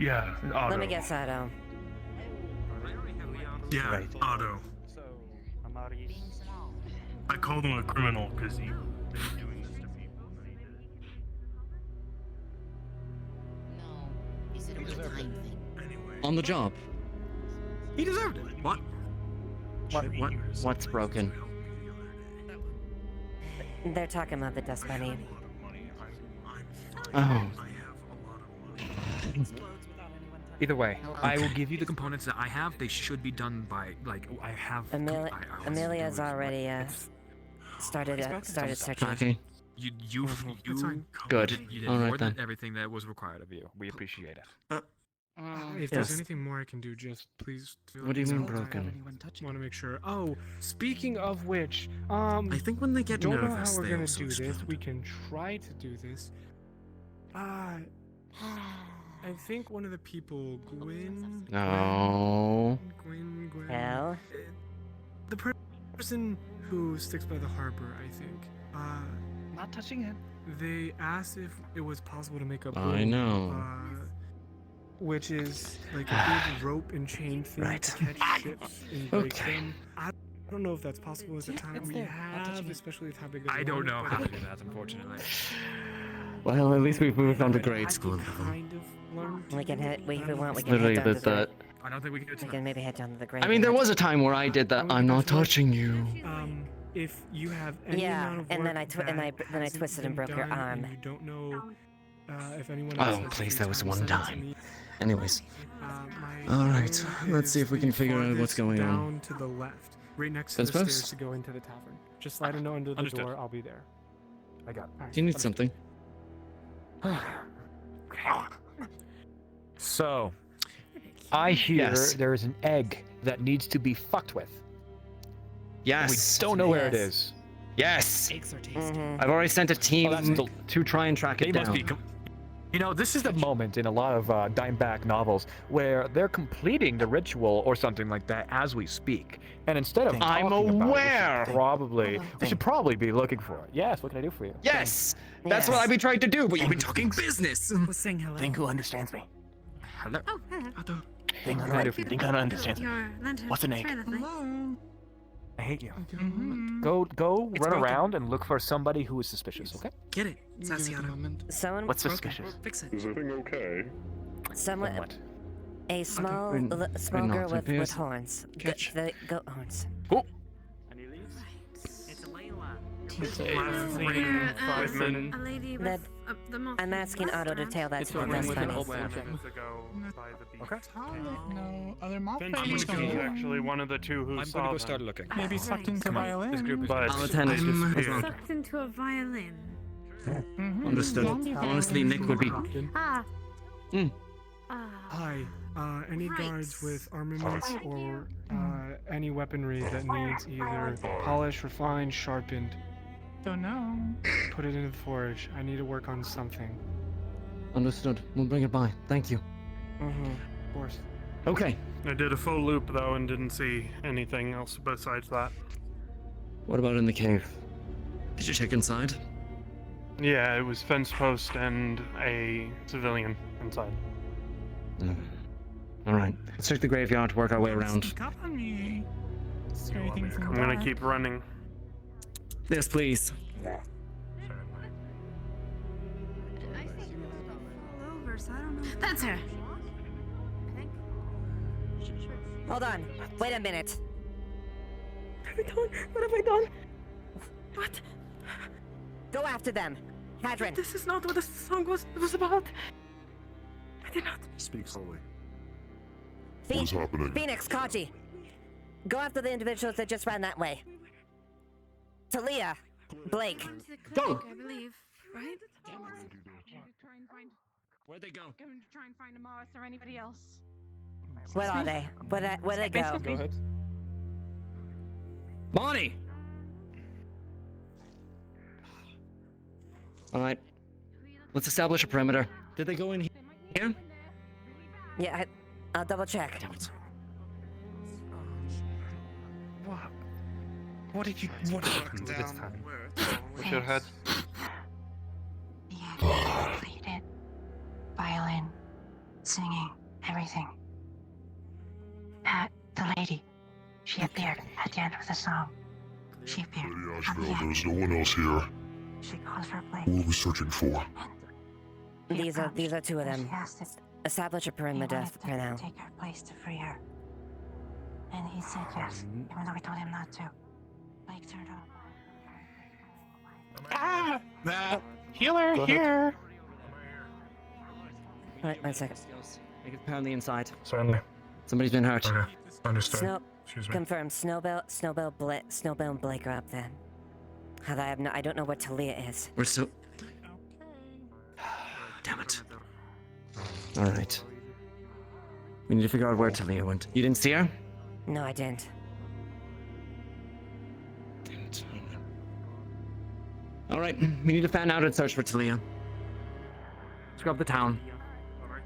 Yeah, Otto. Let me guess, Otto. Yeah, Right. Otto. So, Amaris. I called him a criminal because he's been doing this to people. And he did it. No. He said it was a time thing. Anyway. On the job. He deserved it. What? What's broken? They're talking about the dust bunny. Oh. Either way, I will give you the components that I have. They should be done by, like, I have. Amelia's already started searching. Okay. You Good. You did All right more than then. everything that was required of you. We appreciate it. If there's anything more I can do, just please. What do you mean let me know. broken? Want to make sure. Oh, speaking of which, I think when they get don't know nervous, how we're they gonna also do this. explode. We can try to do this. I think one of the people, Gwyn. No. Gwyn. Hell? The person who sticks by the harbor, I think. Not touching him. They asked if it was possible to make a boat. I know. Which is like a big rope and chain thing to catch ships and break them. I don't know if that's possible at the time we have, especially with how big. I don't know how to do that, unfortunately. Well, at least we've moved on to grade school level. We can hit. We want. We can Literally head down did to the. that. I don't think we can do it. We can maybe head down to the grave. I mean, there was a time where I did that. I'm not touching you. If you have any Yeah, amount of and work then I twisted and broke your done arm. and you don't know if anyone else Oh, has please, free that was time, one send it to time. me. Anyways. My Alright, phone let's see is if we can the figure out what's farthest going on. down to the left, right next to Fence the post? stairs to go into the tavern. Just slide a note under the Understood. door. I'll be there. I got it. Do you need something? So, I hear Yes. there is an egg that needs to be fucked with. Yes. We don't know where it Yes. is. Yes. Eggs are tasty. Mm-hmm. I've already sent a team that's the- to try and track They it must down. be. You know, this is the moment in a lot of Dimeback novels where they're completing the ritual or something like that as we speak. And instead of I'm talking aware. About it, we should probably be looking for it. Yes, what can I do for you? Yes. That's what I've been trying to do, but you've been talking business. We'll sing hello. Think who understands me? Hello. Oh, hello. Think who understands me? Your lantern. What's an egg? Very lovely. I hate you. Mhm. Go It's run broken. around and look for somebody who is suspicious, okay? Get it, Sasiato. Someone. What's suspicious? Fix it. Is everything okay? Someone. What? A small, small not, girl it with appears- horns. Catch. The goat horns. Oh. It's Layla. A lady with That- the most. I'm asking Otto to tell that story. That's funny. Okay. No other mob Fence families Post don't is know. actually one of the two who I'm saw gonna go them. start looking. Maybe sucked into violin. This group is But I'll attend. Sucked into a violin. Understood. Honestly, Nick would be. Ah. Mm. Hi. Any guards with armaments or any weaponry that needs either polished, refined, sharpened? Don't know. Put it into the forge. I need to work on something. Understood. We'll bring it by. Thank you. Mm-hmm. Of course. Okay. I did a full loop though and didn't see anything else besides that. What about in the cave? Did you check inside? Yeah, it was fence post and a civilian inside. All right. Let's check the graveyard. Work our way around. Sneak up on me. Scary things in I'm the gonna dark. keep running. Yes, please. That's her. Hold on. Wait a minute. What have I done? What? Go after them. Hadron. This is not what the song was about. I did not. Speak slowly. What is happening? Phoenix, Kaji. Go after the individuals that just ran that way. Talia, Blake. Go. I believe, right? Where'd they go? Going to try and find Amaris or anybody else. Where are they? Where'd they go? Go ahead. Bonnie! All right. Let's establish a perimeter. Did they go in here? Yeah, I'll double check. What did you This time. What's your head? Completed. Violin, singing, everything. The lady, she appeared at the end of the song. She appeared. Lady Ashevail, there's no one else here. She calls for Blake. Who are we searching for? These are two of them. She asked if Establish a he perimeter wanted for now. to take her place to free her. And he said yes, even though we told him not to. Blake turned up. Ah! Healer here. Alright, 1 second. Make it pound the inside. Certainly. Somebody's been hurt. Okay. Understood. Snow, Excuse me. confirm. Snowbell, and Blake are up there. I don't know where Talia is. We're still. Damn it. All right. We need to figure out where Talia went. You didn't see her? No, I didn't. Damn it. All right. We need to fan out and search for Talia. Scrub the town.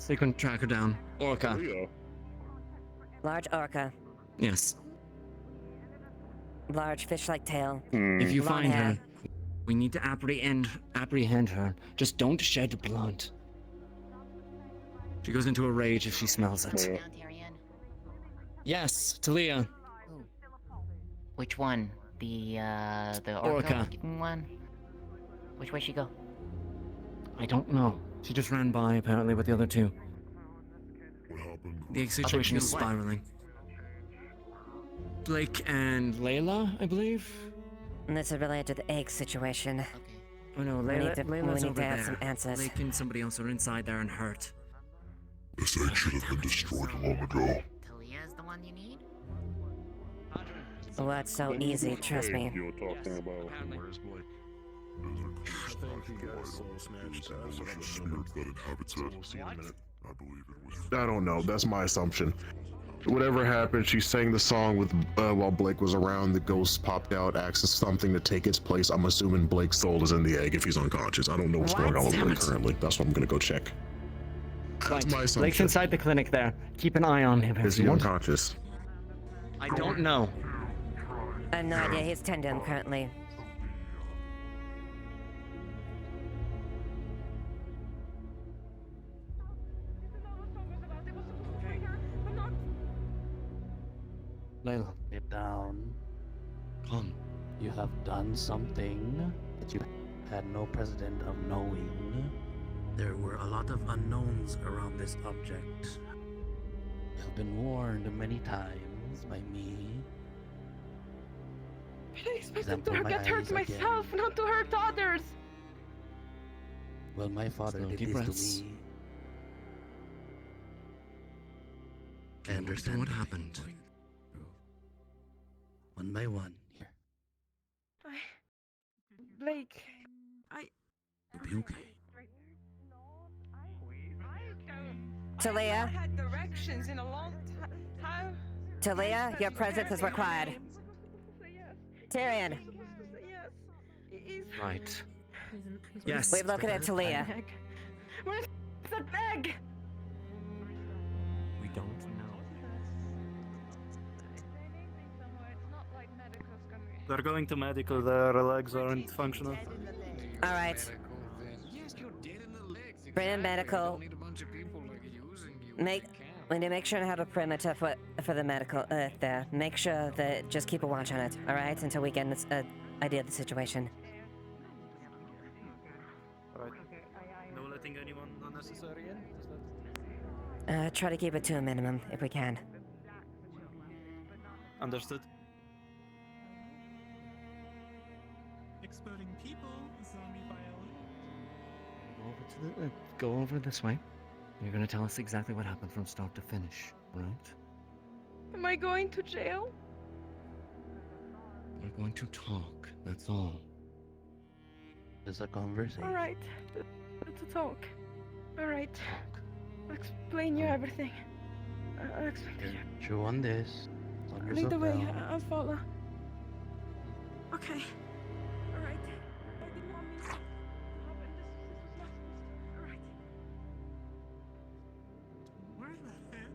So you can track her down. Orca. Large orca. Yes. Large fish-like tail. If you Long find hair. her, we need to apprehend her. Just don't shed blood. She goes into a rage if she smells it. Yes, Talia. Which one? The Orca. looking one? Which way she go? I don't know. She just ran by, apparently, with the other two. The situation is What? spiraling. Blake and Layla, I believe? And this is related to the egg situation. Oh no, We need to- we Layla's need over to have there. some answers. Blake and somebody else are inside there and hurt. This egg should have been destroyed long ago. Talia's the one you need? Oh, that's so easy, trust me. You were talking about. Where's Blake? I think he got his soul snatched. Malicious spirit that inhabits it. I believe it was. I don't know. That's my assumption. Whatever happened, she sang the song with while Blake was around. The ghost popped out, asked something to take its place. I'm assuming Blake's soul is in the egg if he's unconscious. I don't know what's going on with Blake currently. That's what I'm gonna go check. That's my assumption. Blake's inside the clinic there. Keep an eye on him. Is he unconscious? I don't know. I have no idea. He's tended him currently. Layla. Get down. Come. You have done something that you had no precedent of knowing. There were a lot of unknowns around this object. You've been warned many times by me. But I expected Example, to my get hurt eyes again. myself, not to hurt others. Well, my father Slow did deep this breaths. to me. I understand what happened. One by one. Here. Blake, You'll be okay. Talia? had directions in a long time. Talia, your presence is required. Tyrion, Right. Yes. we've located Talia. Where's the egg? We don't know. They're going to medical. Their legs aren't functional. All right. Bring in medical. We need to make sure to have a perimeter for the medical there. Make sure that just keep a watch on it. All right, until we get an idea of the situation. Alright. No letting anyone unnecessary in? Is that... Try to keep it to a minimum if we can. Understood. Exploding people, zombie Go over this way. You're gonna tell us exactly what happened from start to finish, right? Am I going to jail? We're going to talk. That's all. There's a conversation. All right, let's talk. All right, I'll explain you everything. I'll explain to you. Chew on this. Calm Lead yourself the way. down. I'll follow. Okay. All right. I didn't want me to happen. This was not supposed to. All right. Where's the head?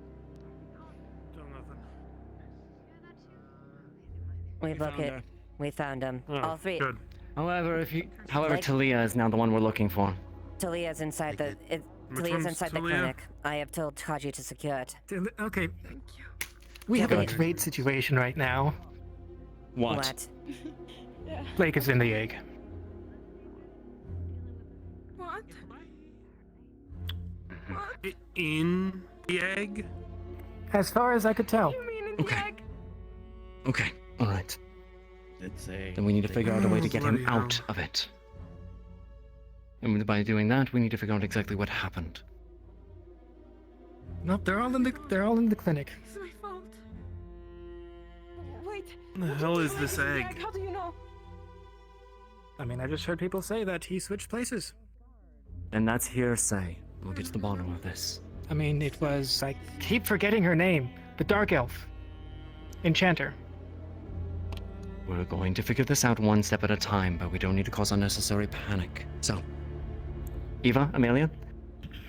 Jonathan. We found him. Oh, All three. Good. However, Like- Talia is now the one we're looking for. Talia's inside the. Which Talia's one's inside the Talia? clinic. I have told Kaji to secure it. Okay. We have a great situation right now. What? Yeah. Blake is in the egg. What? In the egg? As far as I could tell. You mean in the egg? Okay, alright. It's a. Then we need to figure out a way to get him Bloody hell. out of it. And by doing that, we need to figure out exactly what happened. Nope, they're all in the clinic. It's my fault. Wait. The hell is this egg? How do you know? I mean, I just heard people say that he switched places. And that's hearsay. We'll get to the bottom of this. I mean, it was. I keep forgetting her name. The Dark Elf. Enchanter. We're going to figure this out one step at a time, but we don't need to cause unnecessary panic. So, Eva, Amelia,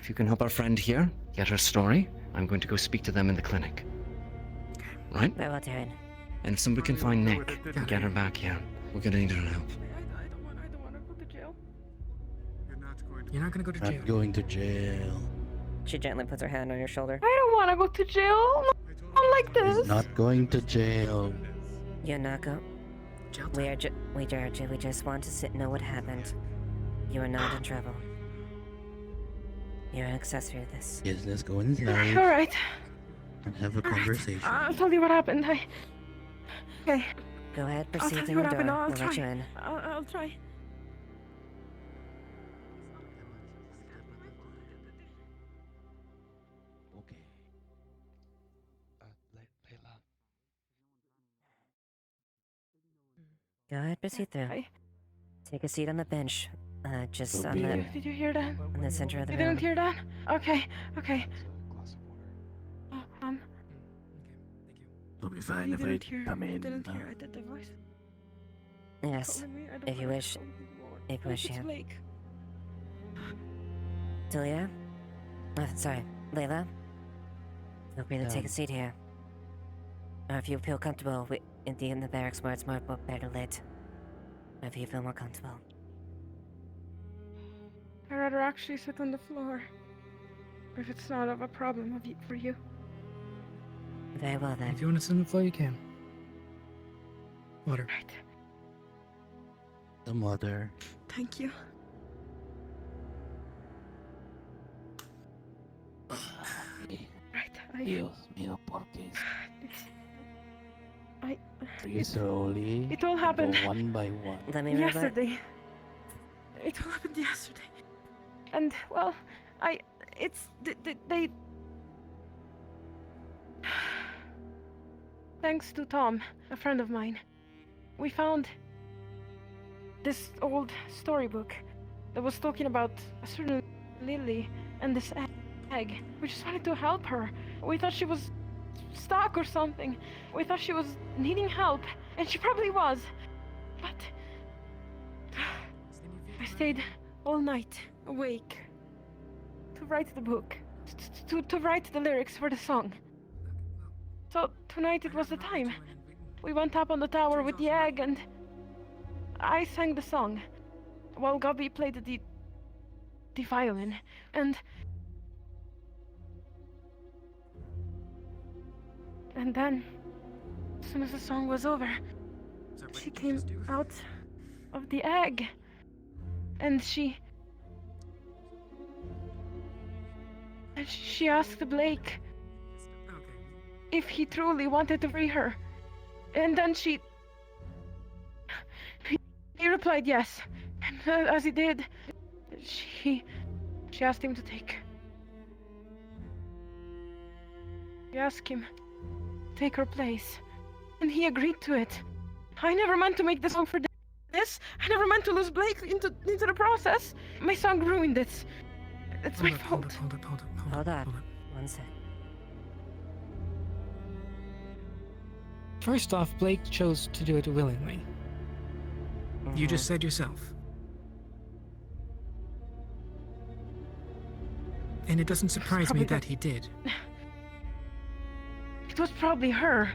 if you can help our friend here get her story, I'm going to go speak to them in the clinic. Right? Very well, Darren. And if somebody can find Nick and get her back here, we're gonna need her help. I don't want to go to jail. You're not gonna go to Not jail. going to jail. She gently puts her hand on your shoulder. I don't want to go to jail. Not like this. Not going to jail. You're not go. We just want to know what happened. You are not in trouble. You're an accessory to this. Yes, let's go inside All right. and have a conversation. I'll tell you what happened. Okay. Go ahead, I'll proceed tell through you what the door. happened. I'll We'll let you try. in. I'll try. Okay. Layla. Go ahead, proceed through. Take a seat on the bench. Just on Okay. the Did you hear that? in the center of the You room. didn't hear that? Okay. It'll be fine You if I didn't hear. come You in. didn't hear. I did the voice. Yes, Calling me. I don't if you wanna wish. call him anymore. If you wish, It's yeah. Blake. Delia? Sorry, Layla? Feel free to take a Um. seat here. Or if you feel comfortable in the barracks where it's more better lit. Or if you feel more comfortable. I'd rather actually sit on the floor. If it's not of a problem for you. Very well then. If you want to sit on the floor, you can. Water. Right. The mother. Thank you. Right. Dios mío, ¿por qué? I. Breathe slowly. It all happened. Go one by one. Let me remember. Yesterday. It all happened yesterday. And, well, they... Thanks to Tom, a friend of mine, we found this old storybook that was talking about a certain Lily and this egg. We just wanted to help her. We thought she was stuck or something. We thought she was needing help, and she probably was. But I stayed all night awake to write the book, to write the lyrics for the song. So tonight it was the time. We went up on the tower with the egg and I sang the song while Gabby played the violin. And then, as soon as the song was over, she came out of the egg and she asked Blake if he truly wanted to free her. And then he replied yes. And as he did, she asked him to asked him to take her place. And he agreed to it. I never meant to make the song for this. I never meant to lose Blake into the process. My song ruined it. It's my fault. Hold on. One sec. First off, Blake chose to do it willingly. You just said yourself. And it doesn't surprise me that he did. It was probably her.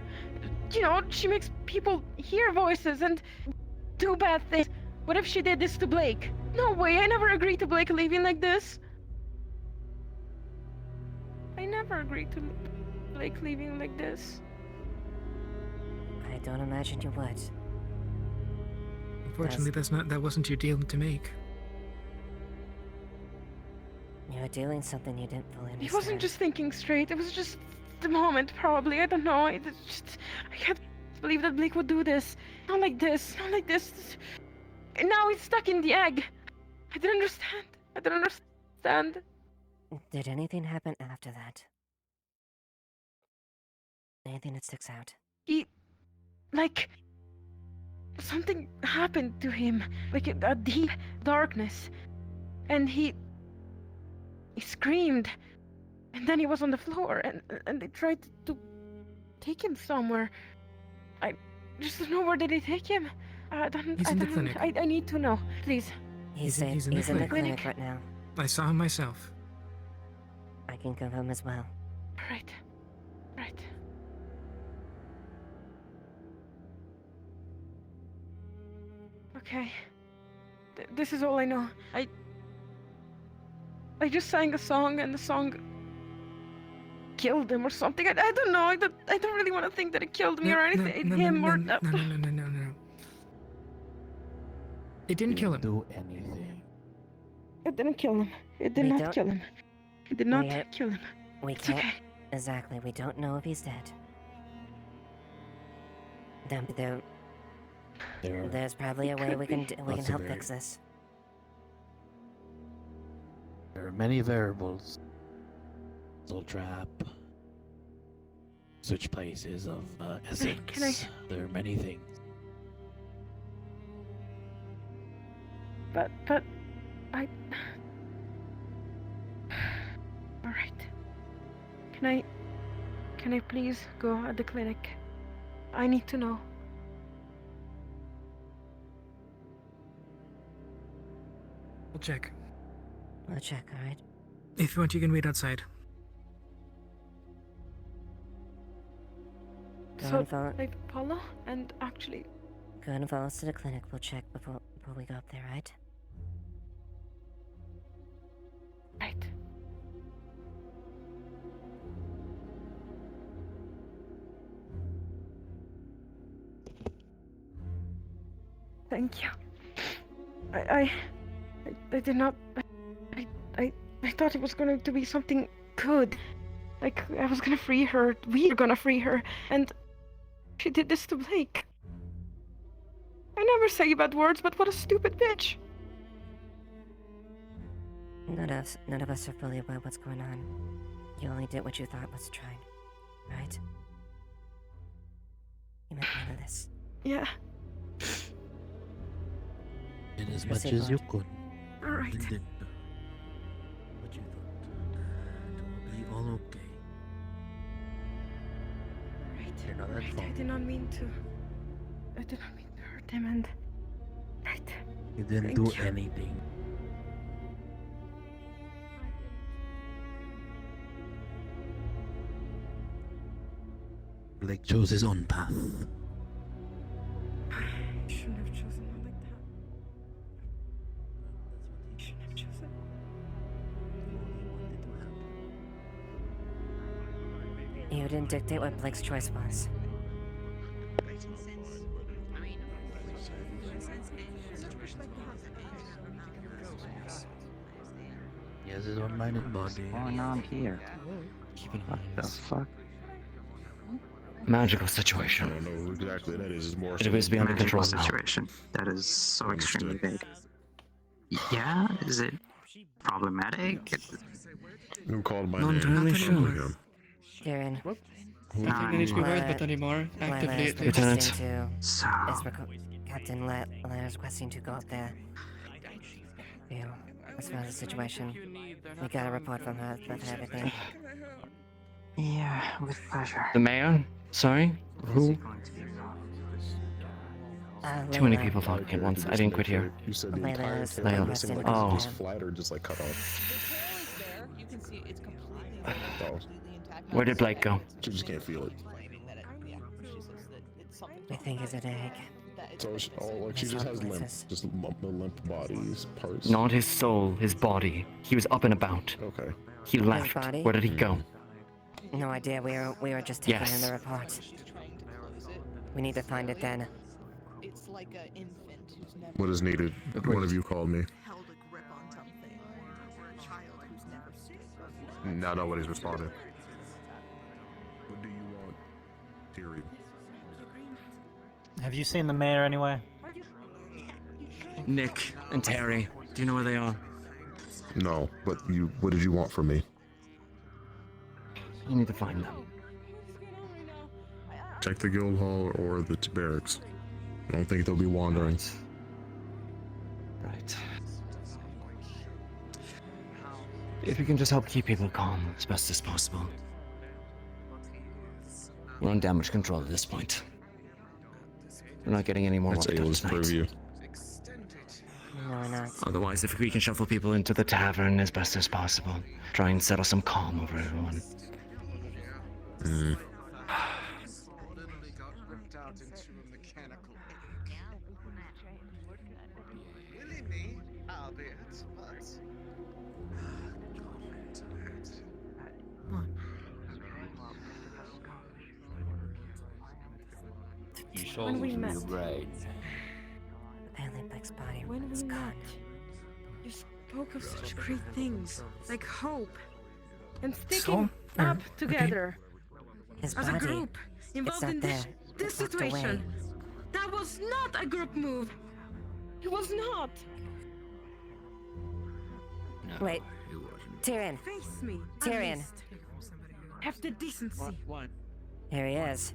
You know, she makes people hear voices and do bad things. What if she did this to Blake? No way, I never agreed to Blake leaving like this. I never agreed to Blake leaving like this. I don't imagine you would. Unfortunately, that wasn't your deal to make. You were dealing something you didn't fully understand. He wasn't just thinking straight, it was just the moment, probably. I don't know. I can't believe that Blake would do this. Not like this, not like this. And now he's stuck in the egg. I didn't understand. Did anything happen after that? Anything that sticks out? Something happened to him, like a deep darkness, and he screamed, and then he was on the floor, and they tried to take him somewhere. I just don't know, where did they take him? He's in the clinic. I need to know, please. He's in the clinic right now. I saw him myself. can confirm as well. Right. Right. Okay. This is all I know. I just sang a song and the song killed him or something. I don't know. I don't really want to think that it killed me or anything. No. It didn't kill him. Do anything. It didn't kill him. It did We not don't- kill him. It did not We- kill him. We It's can't. okay. Exactly. We don't know if he's dead. There's probably a way we can help fix this. There are many variables. Soul trap. Switch places of essence. Can I- There are many things. But I. All right. Can I please go at the clinic? I need to know. We'll check. We'll check, alright? If you want, you can wait outside. Go So, and follow. like, Paulo, and actually, Go and follow us to the clinic. We'll check before we go up there, right? right. Thank you. I did not. I thought it was going to be something good. Like, I was gonna free her. We were gonna free her. And she did this to Blake. I never say bad words, but what a stupid bitch. None of us are fully aware what's going on. You only did what you thought was trying, right? You meant none of this. Yeah. In as much Proceed, as you Lord. could. Alright. You did what you thought. It will be all okay. You're not at Right, fault. I did not mean to hurt him, and right. You didn't Thank do you. anything. Blake chose his own path. I shouldn't have chosen one like that. I shouldn't have chosen. You didn't dictate what Blake's choice was. He has his own mind and body. What's going on here? Keep an eye What on the this. fuck? Magical I situation. don't know who exactly that is. It's more It appears to be under Magical control now. situation. That is so extremely Understood. vague. Yeah? Is it problematic? Who called my Not name? entirely Oh, sure. yeah. Darren, Nothing I need to be worried about What- anymore. Active Lila is lately. requesting Lieutenant. to. So, Captain Lila is requesting to go up there. You, as far as the situation, we got a report from her about everything. yeah, with pleasure. The mayor? Sorry? Who? Too many people talking at once. I didn't quit here. You said the Layla entire is tail missing, requesting like to it's go just down. flat or just like cut off. You can see it's completely Oh, Where did Blake go? she just can't feel it. We think it's an egg. So she, like she just has limp, just the limp body's parts. Not his soul, his body. He was up and about. Okay. He His left. body? Where did he go? No idea. We were just taking in Yes. the report. We need to find it then. It's like an infant who's never What is needed? One of you called me. held a grip on something, or a child who's never stood. Now nobody's responded. What do you want, Tyrion? Have you seen the mayor anywhere? Nick and Terry. Do you know where they are? No, but you. What did you want from me? You need to find them. Check the guild hall or the barracks. I don't think they'll be wandering. Right. If we can just help keep people calm as best as possible. We're on damage control at this point. We're not getting any more That's work done Ayla's tonight. purview. No, we're not. Otherwise, if we can shuffle people into the tavern as best as possible, try and settle some calm over everyone. Literally got ripped out into a mechanical Willy me, albeit, but You show When we me met. your brain. Apparently Blake's body When was we gone. met, you spoke of such great things, like hope, and sticking up together His as a body, group involved not in this there. It walked situation. away. That was not a group move. It was not. Wait. Tyrion. Face me. at Tyrion. least. Have the decency. What? Here he is.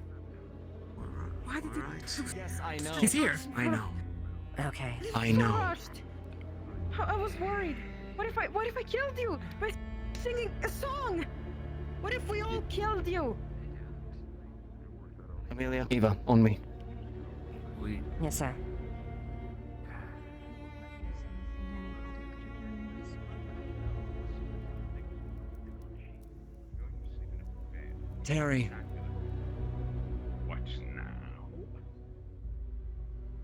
Why did you? Yes, I know. He's here. I know. Okay. I know. Crushed. I was worried. What if I killed you by singing a song? What if we all killed you? Amelia. Eva, on me. Yes, sir. Terry. What now?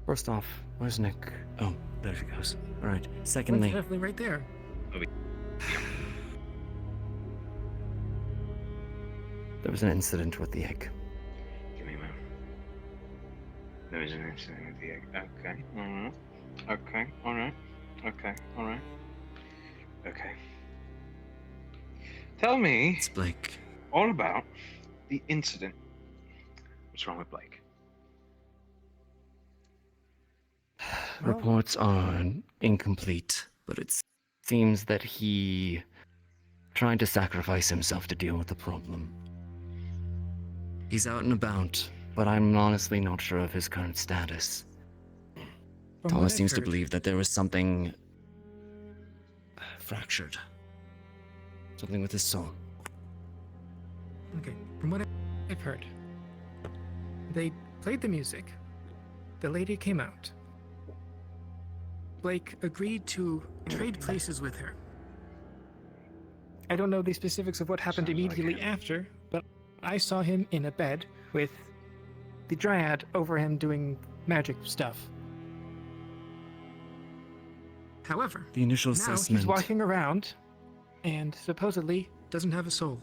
First off, where's Nick? Oh, there she goes. Alright. Secondly, Definitely right there. there was an incident with the egg. Give me a moment. There was an incident with the egg. Okay. Alright. Okay. Alright. Okay. Alright. Okay. Tell me It's Blake. all about the incident. What's wrong with Blake? Reports are incomplete, but it seems that he tried to sacrifice himself to deal with the problem. He's out and about, but I'm honestly not sure of his current status. From Thomas what I've seems to heard- believe that there was something fractured. Something with his soul. Okay, from what I've heard, they played the music. The lady came out. Blake agreed to trade places with her. I don't know the specifics of what happened immediately after, but I saw him in a bed with the Dryad over him doing magic stuff. However, The initial now assessment. he's walking around and supposedly doesn't have a soul.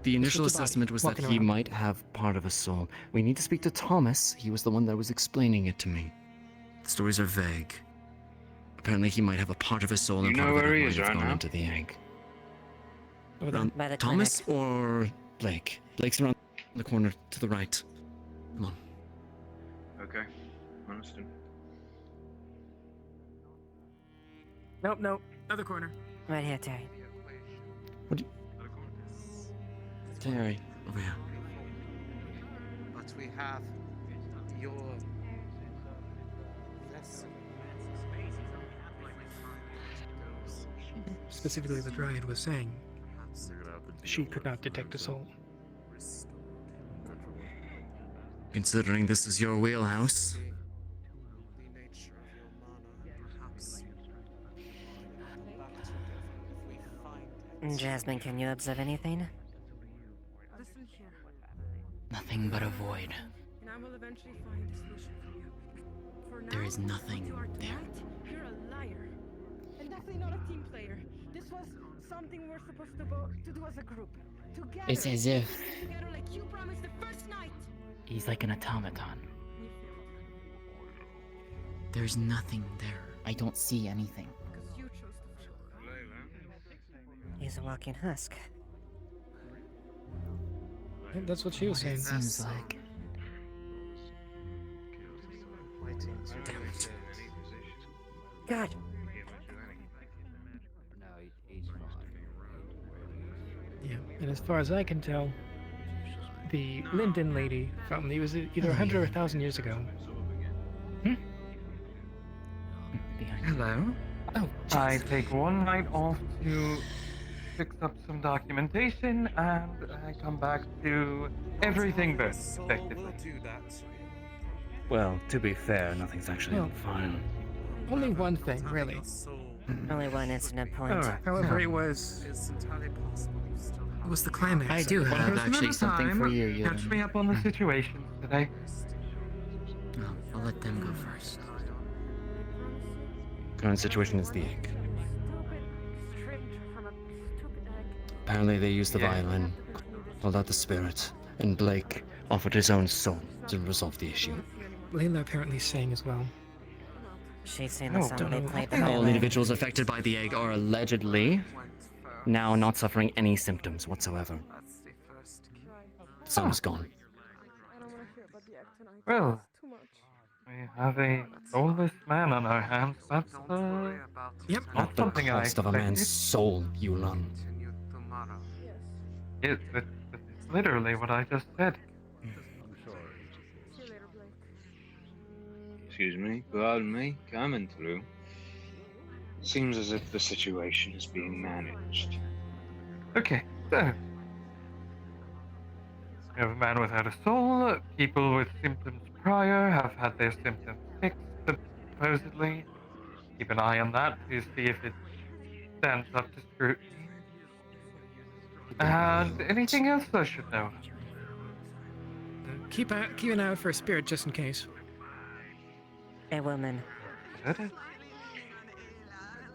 The initial just a body assessment was that walking he around. might have part of a soul. We need to speak to Thomas. He was the one that was explaining it to me. The stories are vague. Apparently, he might have a part of his soul You and know part of where it he might is have right gone now? into the egg. Over there. By the Thomas or Blake? Blake's around the corner to the right. Come on. Okay. Understood. Nope, nope. Other corner. Right here, Terry. Terry, over here. but we have your vessel. Specifically, the Dryad was saying she could not detect a soul. Considering this is your wheelhouse, Jasmine, can you observe anything? Listen here, Nothing but a void. and I will eventually find a solution for you. For now, There is nothing what you are there. tonight, you're a liar, and definitely not a team player. This was something we're supposed to do as a group, together. It's as if together, like you promised the first night. he's like an automaton. There's nothing there. I don't see anything. Because you chose to fail. He's a walking husk. That's what she was saying. Seems like God. Yeah, and as far as I can tell, the Linden lady from it was either 100 or 1,000 years ago. Hello. Oh, I take one night off to fix up some documentation, and I come back to everything burnt, effectively. well, to be fair, nothing's actually on Well, file. only one thing, really. Only one incident point. Alright. However, it was It's entirely possible you still have. it was the climax. I do of it. have There's actually another something for time. you, Catch Yoden. me up on the situations today. Oh, I'll let them go first. Current situation is the egg. Apparently they used the violin, pulled out the spirit, and Blake offered his own soul to resolve the issue. Layla apparently sang as well. She's seen the song they played the All violin. individuals affected by the egg are allegedly now not suffering any symptoms whatsoever. The sun is gone. Well, we have a soulless man on our hands. That's Yep. not At the something I cost of a man's expected. soul, Yulan. It's literally what I just said. Excuse me, pardon me, coming through. Seems as if the situation is being managed. Okay, so we have a man without a soul. People with symptoms prior have had their symptoms fixed, supposedly. Keep an eye on that to see if it stands up to scrutiny. And anything else I should know? Keep an eye out for a spirit just in case. A woman. Is it?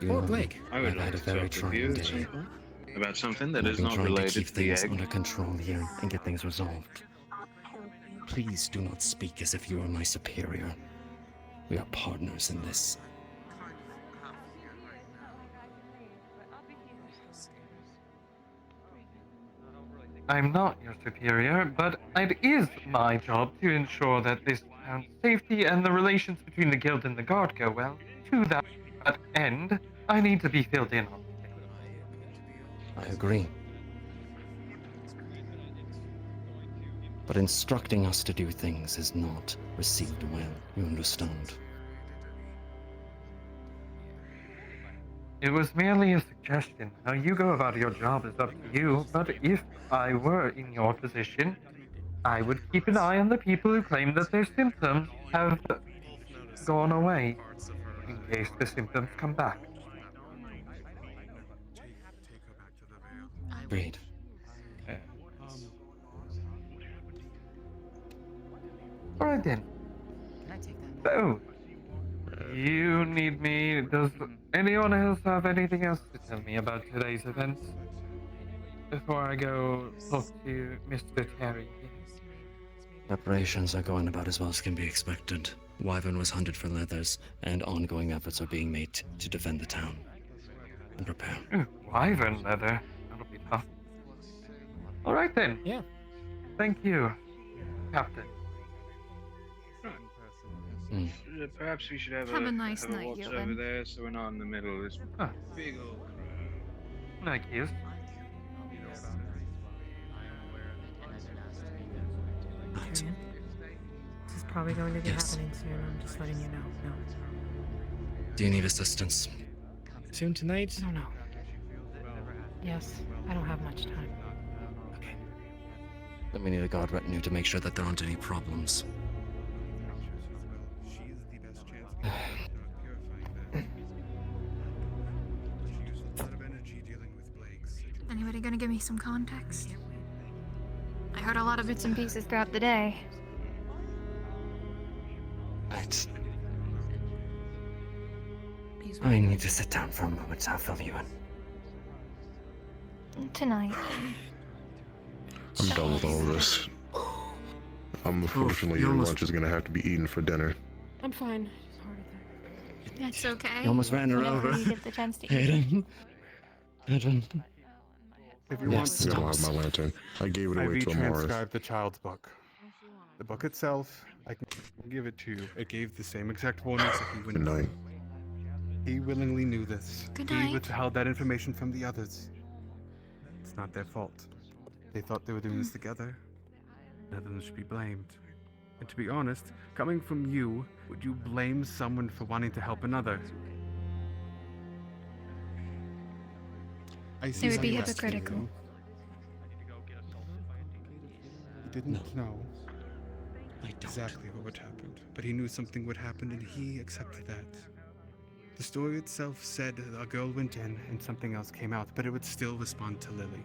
Or Blake. I would I've like had a to very talk with you trying at some day. point about something that And I've is been not trying to related keep to the things egg. under control here and get things resolved. Please do not speak as if you are my superior. We are partners in this. I'm not your superior, but it is my job to ensure that this town's safety and the relations between the guild and the guard go well. To that end, I need to be filled in on things. I agree. But instructing us to do things is not received well, you understand? It was merely a suggestion. How you go about your job is up to you, but if I were in your position, I would keep an eye on the people who claim that their symptoms have gone away, in case the symptoms come back. Agreed. Alright then. So, you need me. Does anyone else have anything else to tell me about today's events? Before I go talk to Mr. Terry here. Preparations are going about as well as can be expected. Wyvern was hunted for leathers, and ongoing efforts are being made to defend the town. And prepare. Ooh, wyvern leather. That'll be tough. Alright then. Yeah. Thank you, Captain. Perhaps we should have a nice night, watch Yolan. over there so we're not in the middle of this big old crowd. Like you. Tyrion, this is probably going to be happening soon. I'm just letting you know. No. Do you need assistance? Soon tonight? I don't know. Yes, I don't have much time. Then we need a guard retinue to make sure that there aren't any problems. Anybody gonna give me some context? I heard a lot of bits and pieces throughout the day. I need to sit down for a moment. I'll fill you in. Tonight. I'm done with all this. Unfortunately, your lunch is gonna have to be eaten for dinner. I'm fine. That's okay. You almost ran her Whenever over. you get the chance to eat. Hayden. Hayden. If you Yes, I don't have my lantern. I gave it away to Amaris. transcribed the child's book. The book itself, I can give it to you. It gave the same exact warnings that he Good night. He willingly knew this. Good He night. withheld that information from the others. It's not their fault. They thought they were doing this together. None of them should be blamed. And to be honest, coming from you, would you blame someone for wanting to help another? I see It would be some rescue. hypocritical. He didn't know exactly what would happen, but he knew something would happen and he accepted that. The story itself said a girl went in and something else came out, but it would still respond to Lily.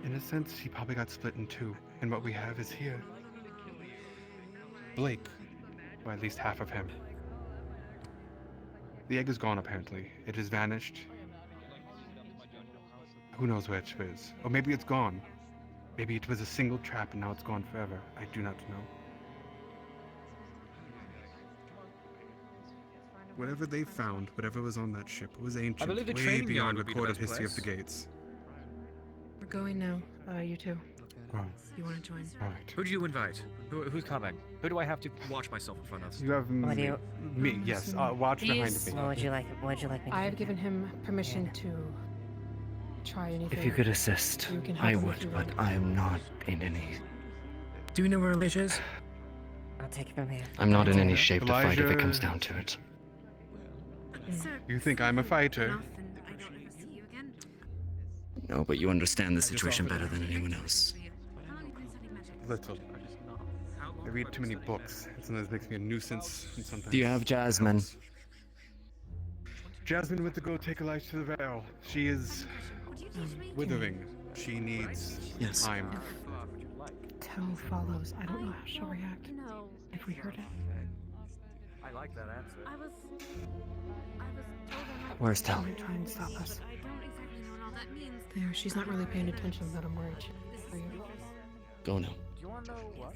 In a sense, she probably got split in two, and what we have is here. Blake, or at least half of him. The egg is gone, apparently. It has vanished. Who knows where it is? Or maybe it's gone. Maybe it was a single trap and now it's gone forever. I do not know. Whatever they found, whatever was on that ship, was ancient, believe the way training yard beyond would be the recorded best history of the place. gates. We're going now. You two. Oh. You want to join? Alright. Who do you invite? Who's coming? Who do I have to watch myself in front of? You have What do me. you- Me, yes. Watch behind He's- me. What would you like? What would you like me to I have do? given him permission to try anything. If you could assist, You can help I him if would, you but want. I am not in any. Do you know where Elijah is? I'll take it from here. I'm not in any shape to fight if it Elijah- comes down to it. You think I'm a fighter? No, but you understand the situation better than anyone else. Little. I read too many books. It sometimes makes me a nuisance, and sometimes... Do you have Jasmine? Jasmine went to go take a life to the veil. She is withering. She needs Yes. time. Tell follows. I don't know how she'll react if we heard it. I like that answer. I was told I might. Where's Tell? Might try and stop us. I don't exactly know what all that means. There, she's not really paying attention, but I'm worried for you. Go now. Do you want to know what?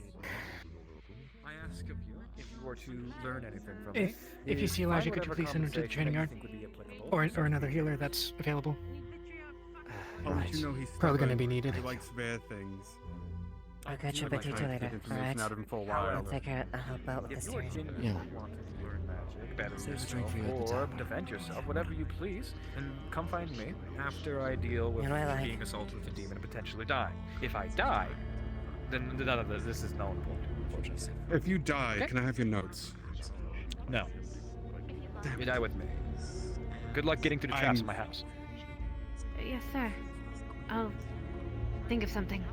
I ask of you if you were to learn anything from me. If you see find Elijah, could you whatever please send him to the conversation training that yard? you think would be applicable. Or another healer that's available. I'll let you know he's Probably gonna stubborn. be needed. He likes rare things. I'll catch up I'd with you like two to later. get information Alright. out of him for a I'll while. take her. I'll help out with If this you are training. genuinely Yeah. wanting to learn magic, better There's a drink yourself, for you at the or top. defend yourself, whatever you please, and come find me after I deal with You know what I like? being assaulted with a demon and potentially dying. If I die, then none of this is null and void, unfortunately. If you die, Okay. can I have your notes? No. You die with me. Good luck getting through the traps in my house. Yes, sir. I'll think of something.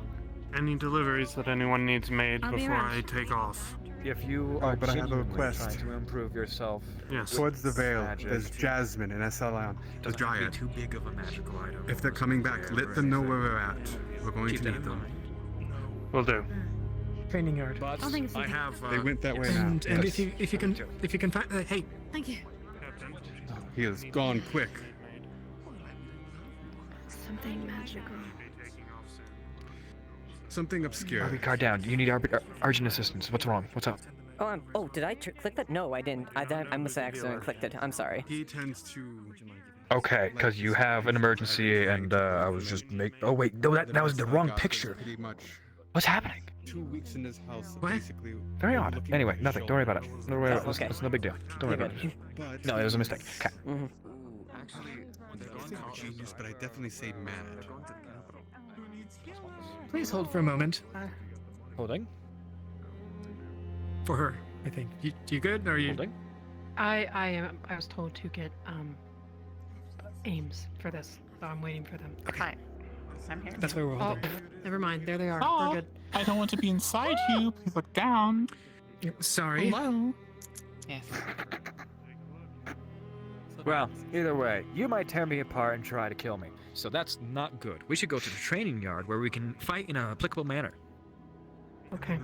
Any deliveries that anyone needs made I'll be before around. I take off? If you Oh, are but I have a genuinely request. trying to improve yourself, Yes. Towards the veil, magic. there's Jasmine and Essalon, the doesn't have to Dryad. be too big of a magical item. If they're coming back, let them know where we're at. We're going Keep to that need in them. mind. Will do. Training yard. But I'll think of I something. have. They went that way now. And Yes. if you can find hey, Thank you. He is gone quick. Something magical. Something obscure. Arby, car down. You need urgent assistance. What's wrong? What's up? Oh, did I click that? No, I didn't. I must have accidentally clicked it. I'm sorry. He tends to. Okay, because you have an emergency, and I was just Oh wait, no, that was the wrong picture. Pretty much What's happening? 2 weeks in his house. What? Basically. Very odd. looking Anyway, over his nothing. Don't worry shoulder. about it. Don't worry about it. okay. It's no big deal. Don't worry You're about it. But No, it was a mistake. Okay. Mm-hmm. I say genius, but I definitely say mad. please hold for a moment. Holding. For her, I think. You good? Or are you? Holding. I was told to get aims for this, so I'm waiting for them. Okay. I'm here. That's why we're Oh, holding. never mind. There they are. Oh, We're good. I don't want to be inside you. Please look down. Sorry. Hello. Yes. Well, either way, you might tear me apart and try to kill me. So that's not good. We should go to the training yard where we can fight in an applicable manner. Okay.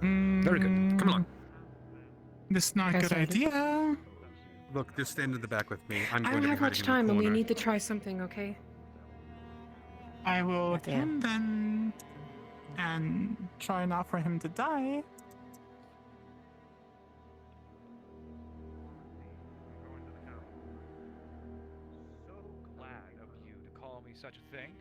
Very good. Come along. This is not a Okay, good Sergeant. idea. Look, just stand in the back with me. I'm I going don't to be have much hiding time, in the and we corner. need to try something. Okay. I will Goddamn. attend then and try not for him to die. So glad of you to call me such a thing,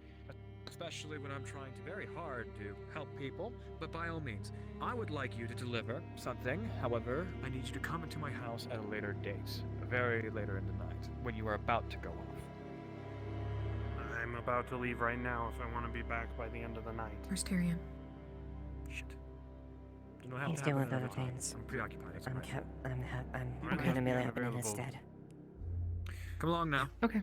especially when I'm trying to very hard to help people. But by all means, I would like you to deliver something. However, I need you to come into my house at a later date, very later in the night, when you are about to go off. I'm about to leave right now if I want to be back by the end of the night. Where's Tyrion? Shit. Don't know how He's to dealing with happen other another time. things. I'm preoccupied. It's I'm alright. I'm Okay. gonna merely Yeah, happening available. instead. Come along now. Okay.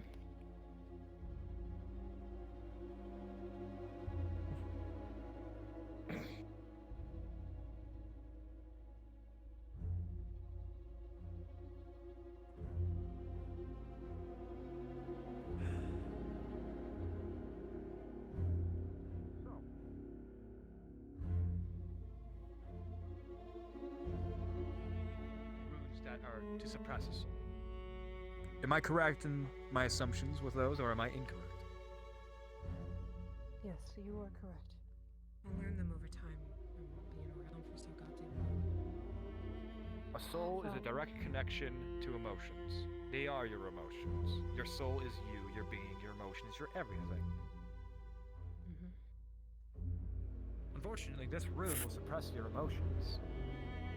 power to suppress a soul. Am I correct in my assumptions with those, or am I incorrect? Yes, you are correct. I learned them over time from being around for so goddamn long. A soul is a direct connection to emotions. They are your emotions. Your soul is you, your being, your emotions, your everything. Unfortunately, this room will suppress your emotions.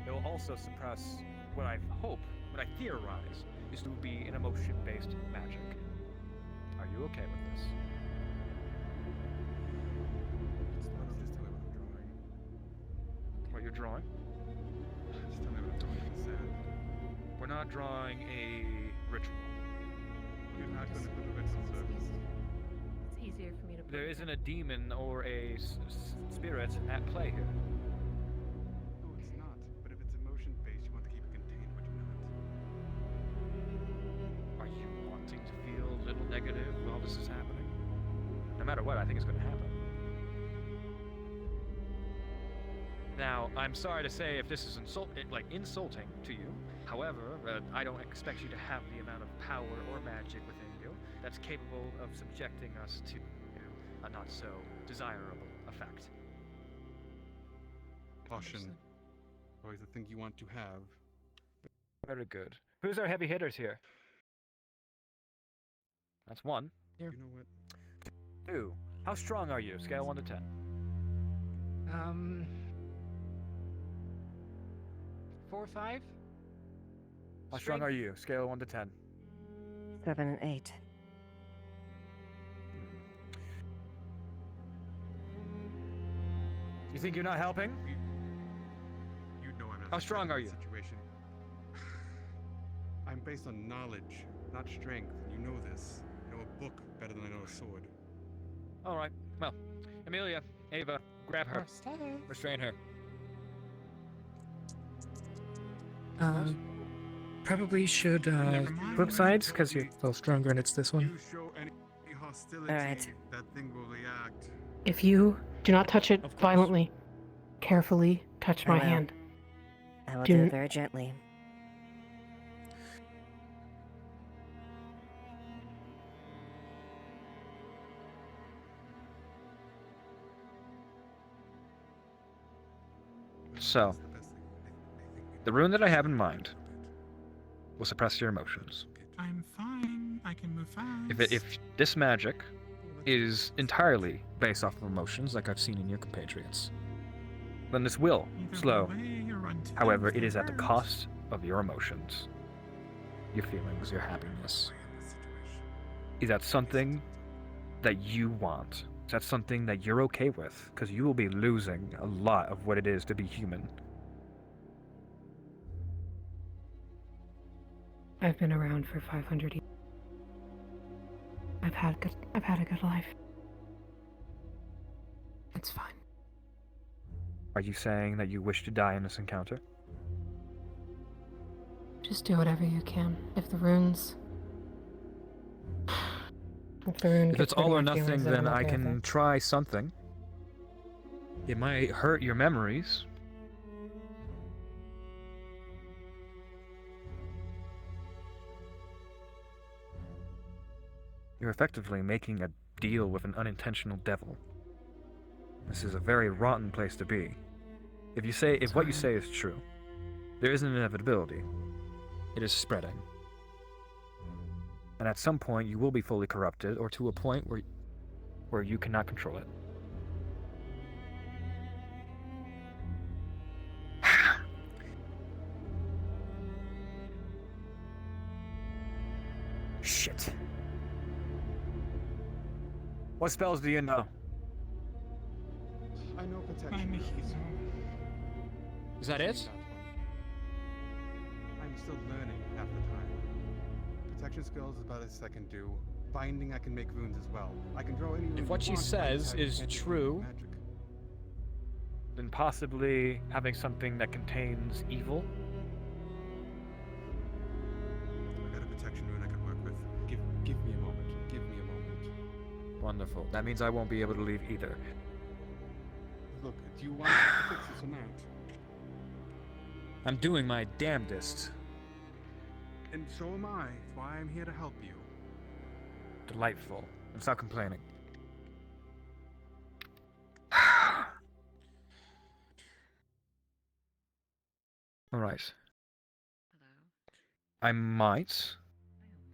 It will also suppress what I hope, what I theorize, is to be an emotion-based magic. Are you okay with this? What you're drawing? Just tell me what I'm doing. We're not drawing a ritual. You're not going to put a ritual service. It's easier for me to. There isn't a demon or a spirit at play here. No, it's not. But if it's emotion-based, you want to keep it contained, but you're not. Are you wanting to feel a little negative while this is happening? No matter what, I think it's going to happen. Now, I'm sorry to say if this is insulting to you. However, I don't expect you to have the amount of power or magic within you that's capable of subjecting us to a not so desirable effect. Caution. Always the thing you want to have. Very good. Who's our heavy hitters here? That's 1. You know what? 2. How strong are you? Scale 1 to 10. 4 or 5? How strong are you? Scale 1 to 10. 7 and 8. You think you're not helping? You know I'm not. How strong are you? Situation. I'm based on knowledge, not strength. You know this. I know a book better than I know a sword. All right. Well, Amelia, Ava, grab her. Restrain her. Probably should flip sides because you're a little stronger and it's this one. Show any hostility, Alright. that thing will react. If you do not touch it violently, carefully touch my I will. hand. I will Do do n- it very gently. So, the rune that I have in mind will suppress your emotions. I'm fine. I can move fast. If this magic is entirely based off of emotions, like I've seen in your compatriots, then this will slow. However, it is at the cost of your emotions, your feelings, your happiness. Is that something that you want? Is that something that you're okay with? Because you will be losing a lot of what it is to be human. I've been around for 500 years. I've had a good life. It's fine. Are you saying that you wish to die in this encounter? Just do whatever you can. If the runes. If the rune If gets it's all rid or of my nothing, feelings, then I'm I okay with can it. try something. It might hurt your memories. You're effectively making a deal with an unintentional devil. This is a very rotten place to be. If what you say is true, there is an inevitability. It is spreading. And at some point you will be fully corrupted, or to a point where you cannot control it. Shit. What spells do you know? I know protection. Is that it? I'm still learning half the time. Protection skills is about as I can do. Binding, I can make runes as well. I can draw any rune If you what she want, says I is can't do true, magic. then possibly having something that contains evil. I got a protection rune I could work with. Give me a moment. Give me a moment. Wonderful. That means I won't be able to leave either. Look, do you want to fix this or not? I'm doing my damnedest. And so am I. That's why I'm here to help you. Delightful. I'm not complaining. Alright. I might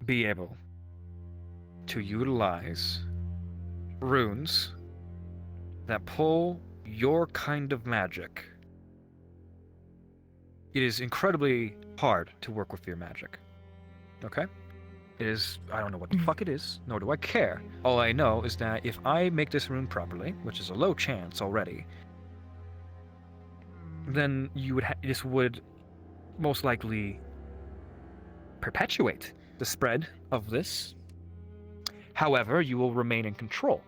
be able to utilize runes that pull your kind of magic. It is incredibly hard to work with your magic. Okay? It is, I don't know what the fuck it is, nor do I care. All I know is that if I make this rune properly, which is a low chance already, then you would this would most likely perpetuate the spread of this. However, you will remain in control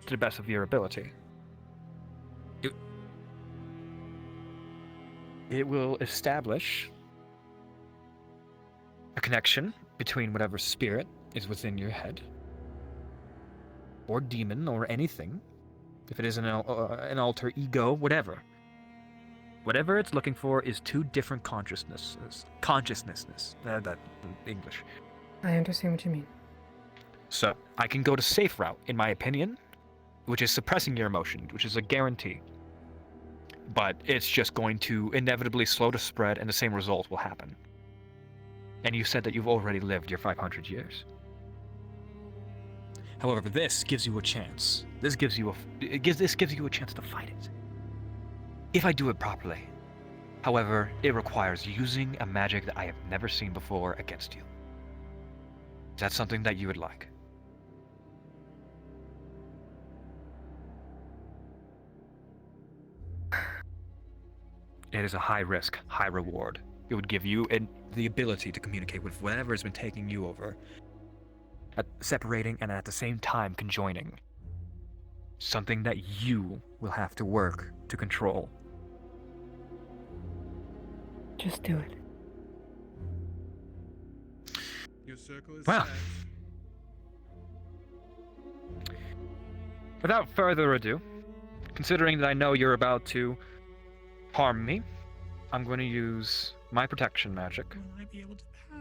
to the best of your ability. It will establish a connection between whatever spirit is within your head, or demon, or anything. If it is an alter ego, whatever. Whatever it's looking for is two different consciousnesses. That English. I understand what you mean. So, I can go to safe route, in my opinion, which is suppressing your emotion, which is a guarantee. But it's just going to inevitably slow the spread, and the same result will happen. And you said that you've already lived your 500 years. However, this gives you a chance. This gives you a chance to fight it. If I do it properly. However, it requires using a magic that I have never seen before against you. Is that something that you would like? It is a high risk, high reward. It would give you the ability to communicate with whatever has been taking you over, separating and at the same time conjoining. Something that you will have to work to control. Just do it. Your circle is Well, set. without further ado, considering that I know you're about to harm me, I'm going to use my protection magic.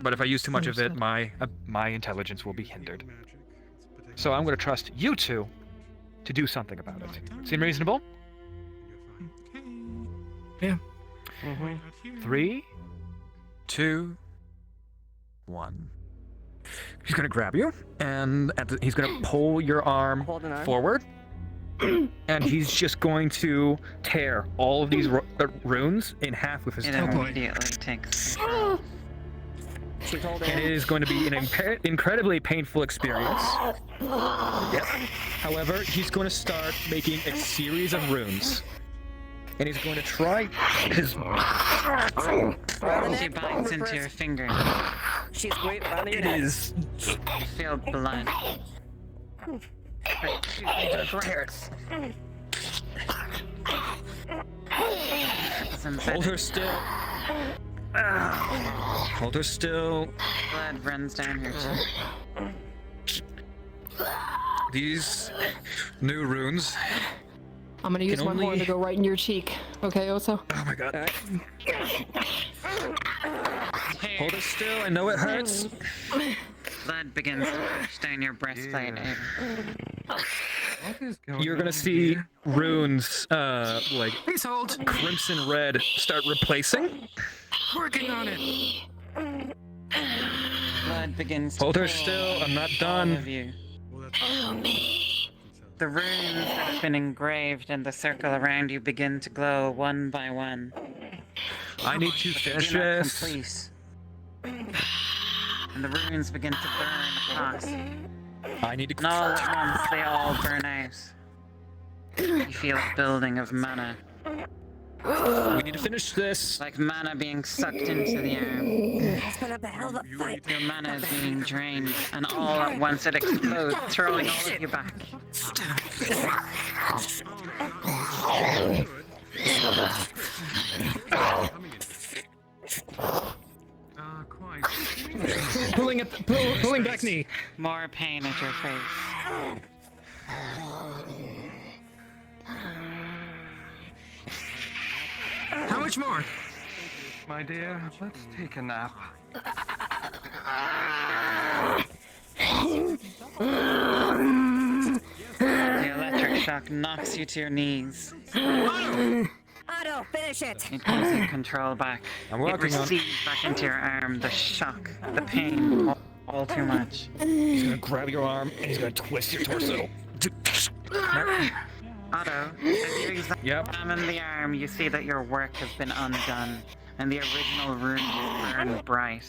But if I use too much of it, my intelligence will be hindered. So I'm going to trust you two to do something about it. Seem reasonable? Yeah. 3, 2, 1. He's going to grab you, and he's going to pull your arm forward. And he's just going to tear all of these runes in half with his It tongue. immediately takes. And it is going to be an incredibly painful experience. Yep. However, he's going to start making a series of runes. And he's going to try his... She bites into your finger. She's great running. It is... You feel blood. Hold her still. Hold her still. Blood runs down her cheek. These new runes. I'm gonna use Can my horn only- to go right in your cheek. Okay, Oso? Oh my god. Hold it still. I know it hurts. Blood begins to rush down your breastplate. You're gonna see runes, like Please hold. crimson red, start replacing. Working on it. Blood begins to Hold her pour still. I'm not all done. of you. The runes that have been engraved in the circle around you begin to glow one by one. I need to But finish they're not this. complete. And the runes begin to burn across. I need to. And all at once, they all burn out. You feel a building of mana. We need to finish this. Like mana being sucked into the arm. It's been a hell of a fight. Your mana is being drained, and all at once it explodes, throwing all of you back. Pulling back knee. More pain at your face. How much more? My dear, let's take a nap. The electric shock knocks you to your knees. Otto, finish it! It gives you control back. I'm It working on- recedes back into your arm. The shock, the pain, all too much. He's gonna grab your arm and he's gonna twist your torso. Otto, as you examine the arm, you see that your work has been undone, and the original runes burn bright.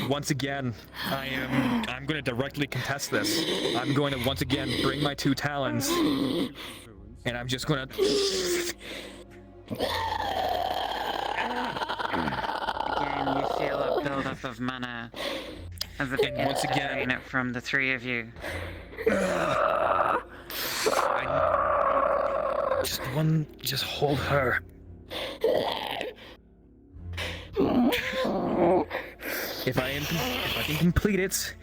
Once again, I'm gonna directly contest this. I'm going to once again bring my 2 talons, and I'm just gonna... Again, you feel a buildup of mana as it begins once to again- drain it from the 3 of you. Just hold her. If I can complete it,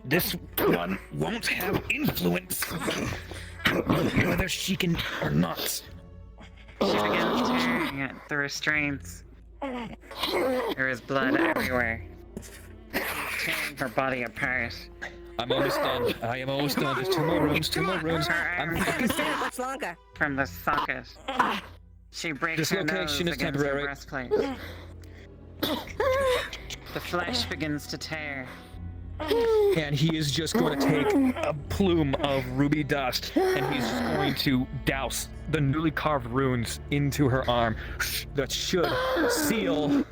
this one won't have influence whether she can or not. She begins tearing at the restraints. There is blood everywhere. Tearing her body apart. I'm almost done. I am almost done. There's 2 more rooms. 2 more rooms. I can't stand much longer. From the socket. She breaks her nose Dislocation is against temporary. your breastplate. The flesh begins to tear. And he is just going to take a plume of ruby dust and he's just going to douse the newly carved runes into her arm. That should seal.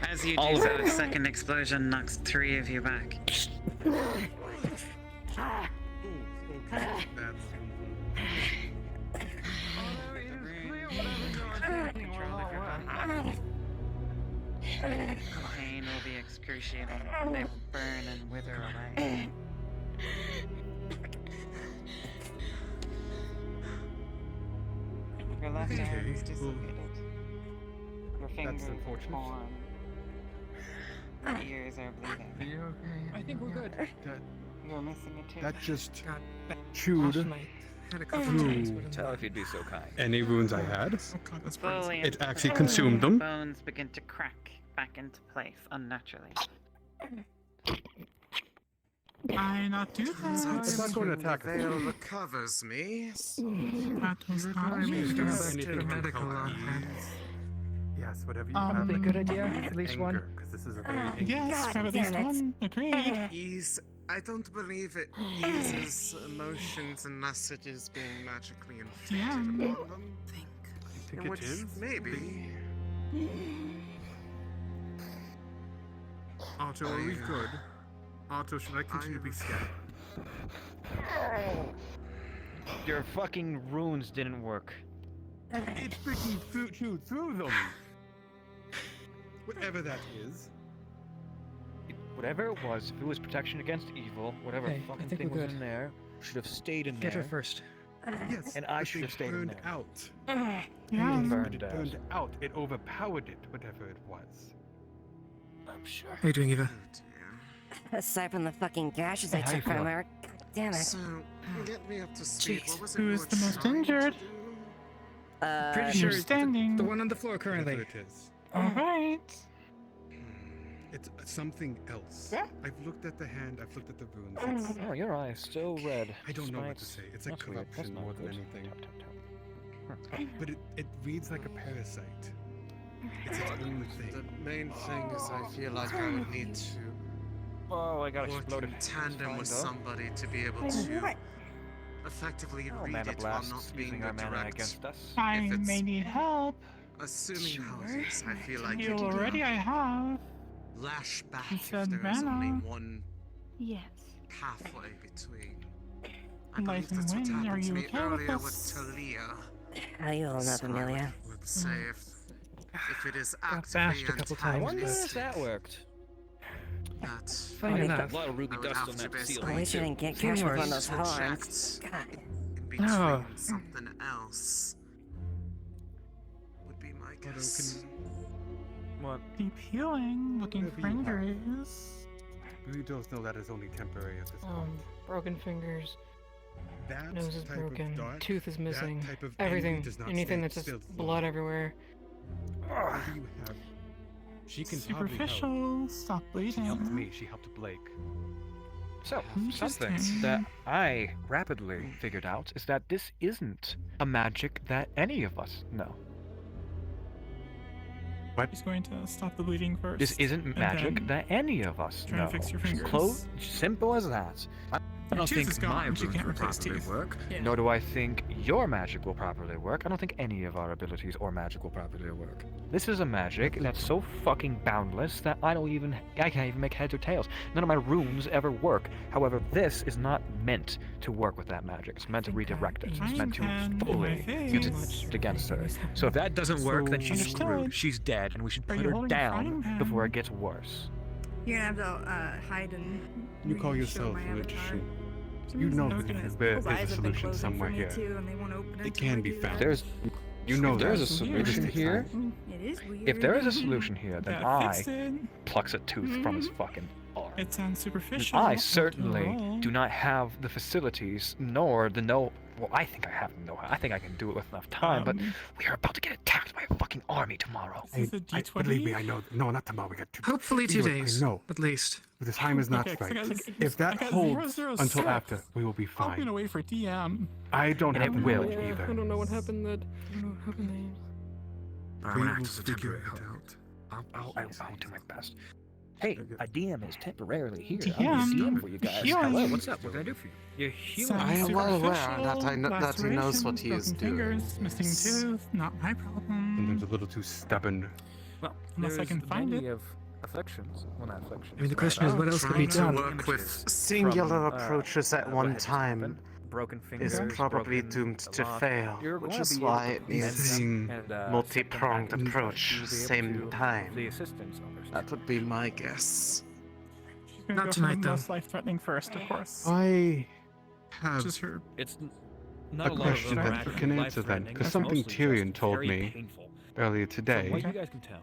As you all do of so, it. a second explosion knocks 3 of you back. The pain will be excruciating. They will burn and wither away. Your left arm is dislocated. Your fingers are unfortunate. torn. Your ears are bleeding. Are you okay? I think we're good. You're missing a tooth. That just God, chewed had a couple times, through but Tell if you'd be so kind. any wounds I had. oh god, that's Slowly crazy. and It actually slowly, consumed them. Bones begin to crack back into place unnaturally. I not do that. It's not going to attack us. Veil recovers me. That was not me. Anything To the medical can help outfit. Yes, whatever you Um, have. a good idea, Use at least one. anger, 'cause this is a very angry Yes, game. grab at least one. Agreed. Ease. I don't believe it eases emotions unless it is being magically inflicted upon them. You think In it which is? maybe. Otto, are we good? Otto, should I continue to be scared? Your fucking runes didn't work. It freaking chewed through them! Whatever that is. Whatever it was, if it was protection against evil, whatever Okay, I fucking think thing we're was good. in there, should have stayed in Get her there. first. Yes, And I but should they have stayed in burned there. out. Yeah. Burned It out. burned out. It overpowered it, whatever it was. I'm sure. How you doing, Eva? Aside from the fucking gashes I Hey, how you took from feeling? her. God damn it. So, get me up to speed. Jeez. What was it Who you is were the most trying to injured? do? Pretty sure it's standing. the one on the floor currently. Whatever it is. Alright. It's something else. Yeah. I've looked at the hand, I've looked at the runes. It's, Oh, your eye is still red. I don't know what to Despite- say. It's a That's weird. That's corruption not more than good. anything. Tap, tap, tap. But it reads like a parasite. It's its own thing. The main thing is I feel like I would need to Oh, I got work exploded. in tandem with Fine, though. somebody to be able to effectively Oh, read mana it while blasts not being using the our mana direct. against us. I If it's- may need help. Assuming how it is, I feel like You it'll already I have. lash back You if said there is only mana. one Yes. pathway between. I Life believe and that's what wind, are happened to you me okay with earlier with this? Talia. How you holding up, So I Amelia? would say if it is Got actively bashed a couple I times. wonder if antagonistic, that worked. that's Fine I got enough. a lot of ruby I would dust have on to that basically ceiling. At least you too. didn't get cashed with one of those project horns. God. in between No. something else. Would be my Although guess. What? Deep healing, looking Whatever you have. fingers. We don't know that is only temporary at this point. Broken fingers. That Nose is type broken. of dark, Tooth is missing. that type of anger Everything. does not Anything stay that's just still blood everywhere. Whatever you have She can probably help. Superficial. Stop She bleeding. helped me. She helped Blake. So, something that I rapidly figured out is that this isn't a magic that any of us know. What? He's going to stop the bleeding first. This isn't and magic then that any of us try know. and fix your fingers. Simple as that. I don't tooth is think gone, my but you runes can't will replace properly teeth. work, Yeah. nor do I think your magic will properly work. I don't think any of our abilities or magic will properly work. This is a magic that's so fucking boundless that I can't even make heads or tails. None of my runes ever work. However, this is not meant to work with that magic. It's meant to redirect it. It's meant to fully use it against her. So if that doesn't work, then she's Understood. screwed. She's dead, and we should Are put you her holding a frying down pan? before it gets worse. You're gonna have to hide and. You call show yourself my a avatar. magician. You know I was that gonna- there His is a eyes have been solution closing somewhere for me here. too, and they won't open It until I can be do found. that. There's There's a solution here. It is weird. If there is a solution here, then Yeah, fixed I it. plucks a tooth from his fucking arm. It sounds superficial. I but certainly overall- do not have the facilities nor the know. Well, I think I have the know-how. I think I can do it with enough time, but we are about to get attacked by a fucking army tomorrow. Believe me, I know. No, not tomorrow. We got 2 Hopefully 2 Anyway, days. I know. At least. The time is not Okay, 'cause I right. got, like, If that I got holds 006. until after, we will be I'll be fine. away for DM. I don't And have it the will. knowledge I either. don't know what happened. I don't know what happened there. We will figure it out. I'll do my best. Hey, a DM is temporarily here. DM? I'm a DM for you guys. Healing. Hello, what's up? What can I do for you? You're healing. Sounds I am well aware superficial, that he knows what he is lacerations, doing. broken fingers, missing Yes. tooth, not my problem. Sometimes a little too stubborn. Well, Unless I there's can find many it. of afflictions. Well, not afflictions. I mean, the question is, what else could be Trying to done? work with singular approaches at what one had just time happened. Broken fingers, is probably broken doomed to lock. fail, You're which gonna is be able why to it prevent needs them and, multi-pronged set them back. approach, You'll be able same to time. The assistance of others. That would be my guess. She's gonna Not go for tonight, the though. most life-threatening first, of course. I have Just her. It's a not a lot of question them are that actually can answer then, life-threatening. because That's something mostly Tyrion just told very me painful. earlier From today what you guys can tell,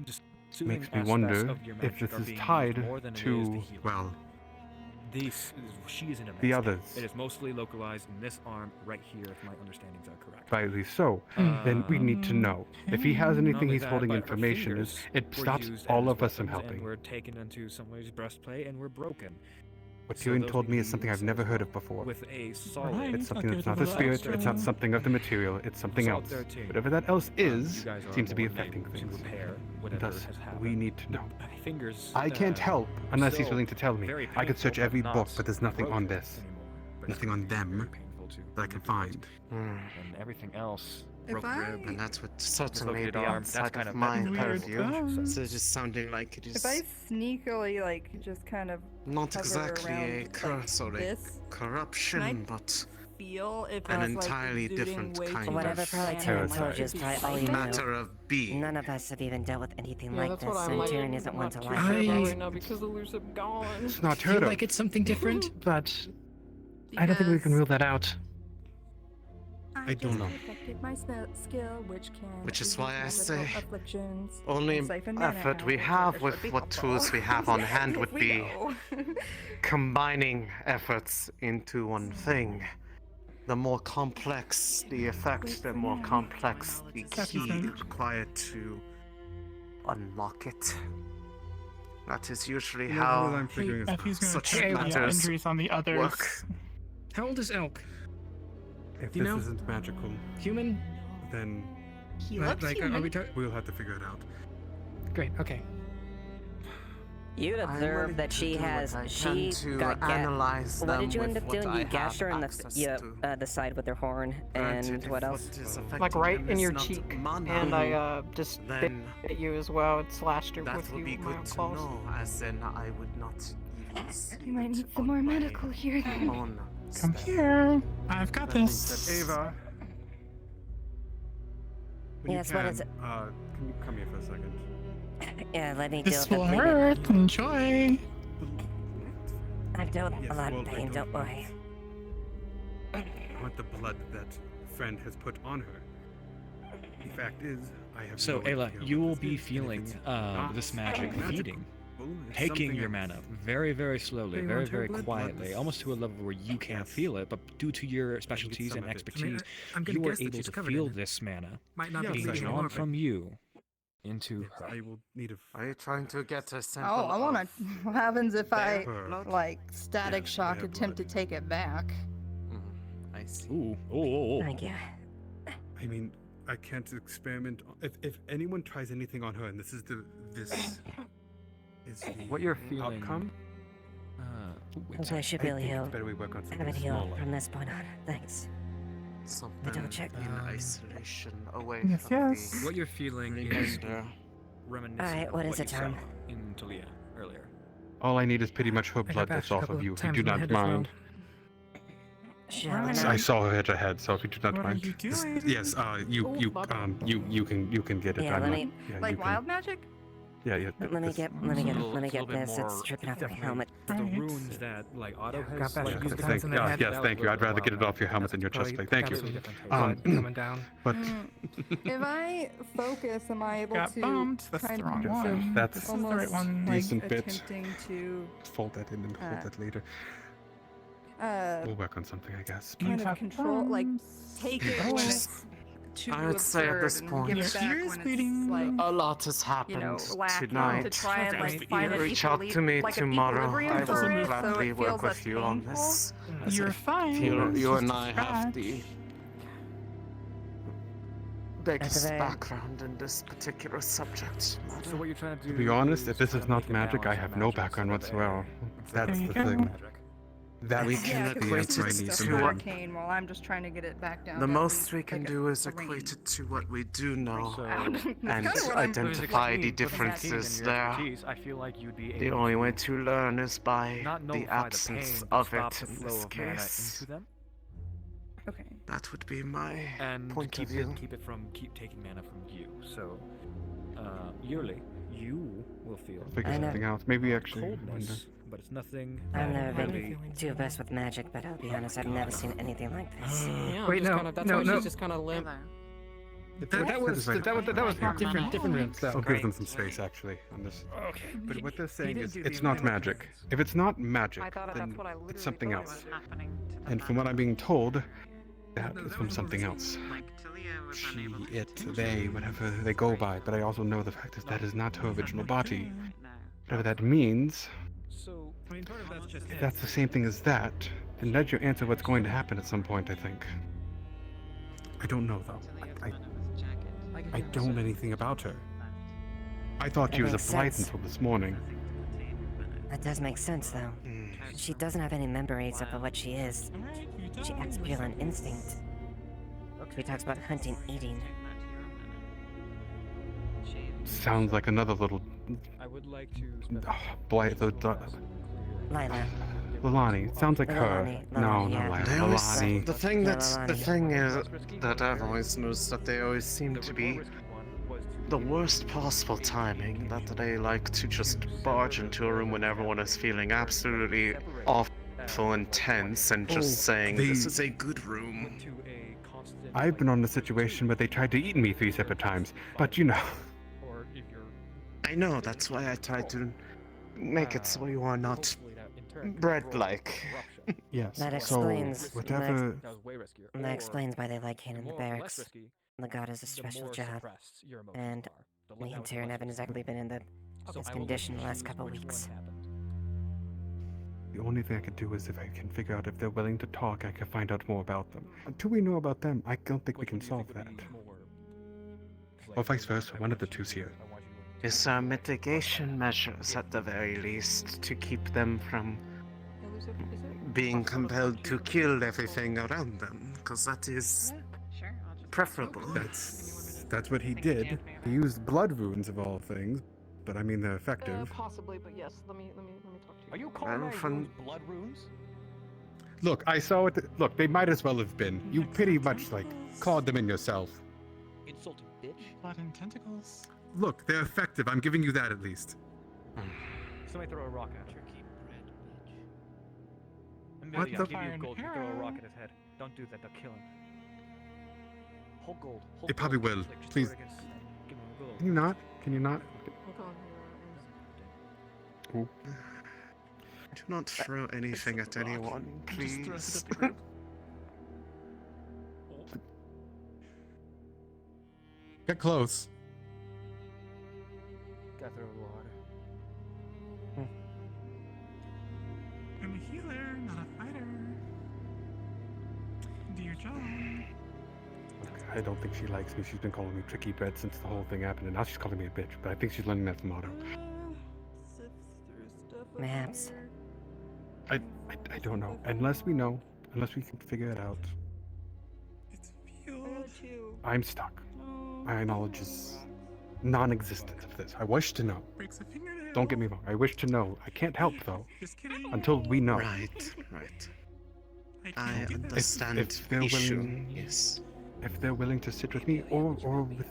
just soothing makes me aspects wonder of your if magic this are is being tied used more than it is to, heal. well, She is in a the mess. others. It is mostly localized in this arm right here, if my understandings are correct. rightly so. Then we need to know. If he has Not anything only he's that, holding but her information, fingers it were stops used all as of us from weapons helping. And were taken into somebody's breastplate and were broken. What So Tyrion those told can me be is something I've used never as heard of before. With a solid. It's something that's not the spirit, it's not something of the material, it's something Assault else. 13. Whatever that else You is, guys are seems to be more than affecting able to things. repair whatever Thus, has happened. we need to know. Fingers. I can't help unless he's still willing to tell me. very I could search painful, every but book, not but there's nothing on broken this. anymore. But Nothing on them painful to that I can find. and everything else. If Broke I- rib, And that's what certainly dislocated be arm, that's outside kind of of my weird. purview. So it's just sounding like it is If I sneakily, like, just kind of not hover exactly around, a like, curse or a this, corruption, can I but feel if an that's, like, entirely exuding different way kind too Whatever of Proletarian told you is probably all you know. matter of being. None of us have even dealt with anything Yeah, like that's this, what I'm and like. Tyrion isn't one to Not lie. too sure about I- right now because the loose have gone. It's not feel heard of. like it's something different, but I don't think we can rule that out. I don't know. Affected my skill, which can Which is ease why I magical say afflictions, only and siphon mana effort we out, have which with would be what helpful. tools we have on hand would We be know. combining efforts into one thing. The more complex the effect, the more complex the key required to unlock it. That is usually You know, how what I'm figuring is Effie's gonna such check the matters injuries on the others. work. How old is Elk? If Do you this know? isn't magical, Human? then He Like, looks are we human. we'll have to figure it out. Great, okay. You I'm observe willing that to she do what has. I She can to got analyze What them did you end with up what doing? I You gashed her have in access the to. side with her horn, Granted, and if what else? is affecting Like right them in is your not cheek, mana, and I just bit then at you as well. It slashed her that with would you be my good to claws. know, as then I would not even see You might it need some more on my medical here then. own Come step. here. I've got That being this. said, Ava. When Yes, you what can, is it? Can you come here for a second? Yeah, let me deal This with will the bleeding. hurt. Enjoy. I've dealt with Yes, a lot well, of I pain, don't don't worry. I want the blood that friend has put on her. The fact is, I have So, no Ayla, idea you what will this be is, and if feeling it's not this magic magical, feeding, it's taking something your else. mana very, very slowly, They very, want her very blood, quietly, blood. almost to a level where you can't feel it, but due to your specialties some and of it. expertise, I'm gonna you are guess that able she's to covered feel in it. this mana Might not Yeah, be being it's bleeding drawn more, from you into Yes, her. I will need a. Are you trying to get a Oh, sample I want of to. What happens if I, blood? like, static Yes, shock their attempt to blood. take it back? I see. Ooh. Thank you. I mean, I can't experiment. If anyone tries anything on her, and this is the What you're feeling. outcome. I should be able to I think heal. it's better we work on I something haven't healed smaller. from this point on. Thanks. Something double check. in isolation, away Yes, from yes. What you're feeling is remainder. reminiscent Alright, of what what is you it, saw Tom? in Talia earlier. All I need is pretty much her I got blood that's bashed a off couple of you. If you times do in the not head as well. mind. Sure, Why why not? not? I saw her hit her head, so if you do not What are mind. you doing? Yes, you can get it. Yeah, I'm let not- me- yeah, Like you can- wild magic? Yeah. Let me this- get this. It's stripping off my helmet. The Right. runes that like Otto Got has that like couple used times in the head. Yes, thank you. I'd rather get it off your helmet than your chest plate. Thank you. Got some blood coming down. But If I focus, am I able Got to bombed. That's the kind wrong of one. That's This is the almost right one. like Decent bit. attempting to fold that in and hold that later. We'll work on something, I guess. kind of have control, like take it when Just- it's too I would say at absurd this and point- give it back when it's like A lot has you happened know, wacky tonight. to try and like find an Reach out to me like an tomorrow. equilibrium I for will it, so gladly it work feels with less you on painful. this. You're fine. You It's and just I a have scratch. the biggest background in this particular subject. So what you're trying to do? To be honest, if this try is to not make a magic, I balance have of no magic background instead of whatsoever. a- That's There you the go. thing. That's We the can answer equate I it need to to what know. hurricane while I'm just trying to get it back down. The to at most least, we can like, do is a equate range. it to what we do know So- and kinda what I'm- identify the With your differences expertise there. and your expertise, I feel like you'd be The able only to way to learn is by not the nullify absence the pain, of but it stop the in flow this of mana case. into them, Okay. That would be my and point keep of view. keep taking mana from you. So, yearly, you will feel Figure something out. Maybe actually. I wonder. coldness, but it's nothing. I've never really. been too versed with magic, but I'll be honest, I've never seen anything like this. Yeah, Wait, just no, kinda, that's no, why no. she's just kind of limp. That was different rooms though. I'll give them some space actually on this. Okay. But what they're saying didn't is do it's the not original magic. If it's not magic, I thought then that's what I literally it's something thought else. was happening to the And from what I'm being told, that is from something else. She, it, they, whatever they go by. But I also know the fact is that is not her original body. Whatever that means, So, I mean, part of that's just if that's the same thing as that, then that's your answer what's going to happen at some point, I think. I don't know though. I don't know anything about her. I thought she was a That makes blight sense. until this morning. That does make sense, though. She doesn't have any memories of what she is. She acts purely on instinct. She talks about hunting, eating. Sounds like another little I would like to. blight. Lila. Lilani. It sounds like her. Lilani, No, Lilani, not yeah. Lila. They always, Lilani. the thing Yeah, that's the Lilani. thing is that I've always noticed that they always seem to be the worst possible timing. That they like to just barge into a room when everyone is feeling absolutely awful and tense and just saying this is a good room. I've been on a situation where they tried to eat me 3 separate times, but you know. I know, that's why I tried to make it so you are not bread-like. Yes. That so explains. whatever. That explains why they like Kane in the more or less barracks. risky, The god is a the special more job, suppressed your emotions and are. me and Tyrion haven't exactly been in this condition the last couple weeks. The only thing I could do is if I can figure out if they're willing to talk, I can find out more about them. Until we know about them, I don't think we can solve that. Or vice versa, one of the two's here. Is mitigation measures at the very least to keep them from being compelled to kill everything around them, because that is preferable. That's what he did. He used blood runes of all things, but I mean they're effective. Possibly, but yes. Let me talk to you. Are you Well, calling my from- runes blood runes? Look, I saw it. Look, they might as well have been. You pretty much like clawed them in yourself. Insulting bitch. Blood and tentacles. Look, they're effective. I'm giving you that at least. Somebody throw a rock at him. What Amelia, the- I'll give you gold. You throw a rock at his head. Don't do that. They'll kill him. Hold gold. Hold It probably gold. will. Like, just Please. throw it against- give him gold. Can you not? Can you not? Ooh. Do not throw anything at anyone, please. Get close. of water. I'm a healer, not a fighter. Do your job. I don't think she likes me. She's been calling me tricky bread since the whole thing happened, and now she's calling me a bitch. But I think she's learning that from Otto. Perhaps. I don't know. Unless we know. Unless we can figure it out. I'm stuck. My knowledge is non-existent of this. I wish to know. Don't get me wrong. I wish to know. I can't help, though. Until we know. Right. I understand if they're issue. willing, Yes. If they're willing to sit with me, or with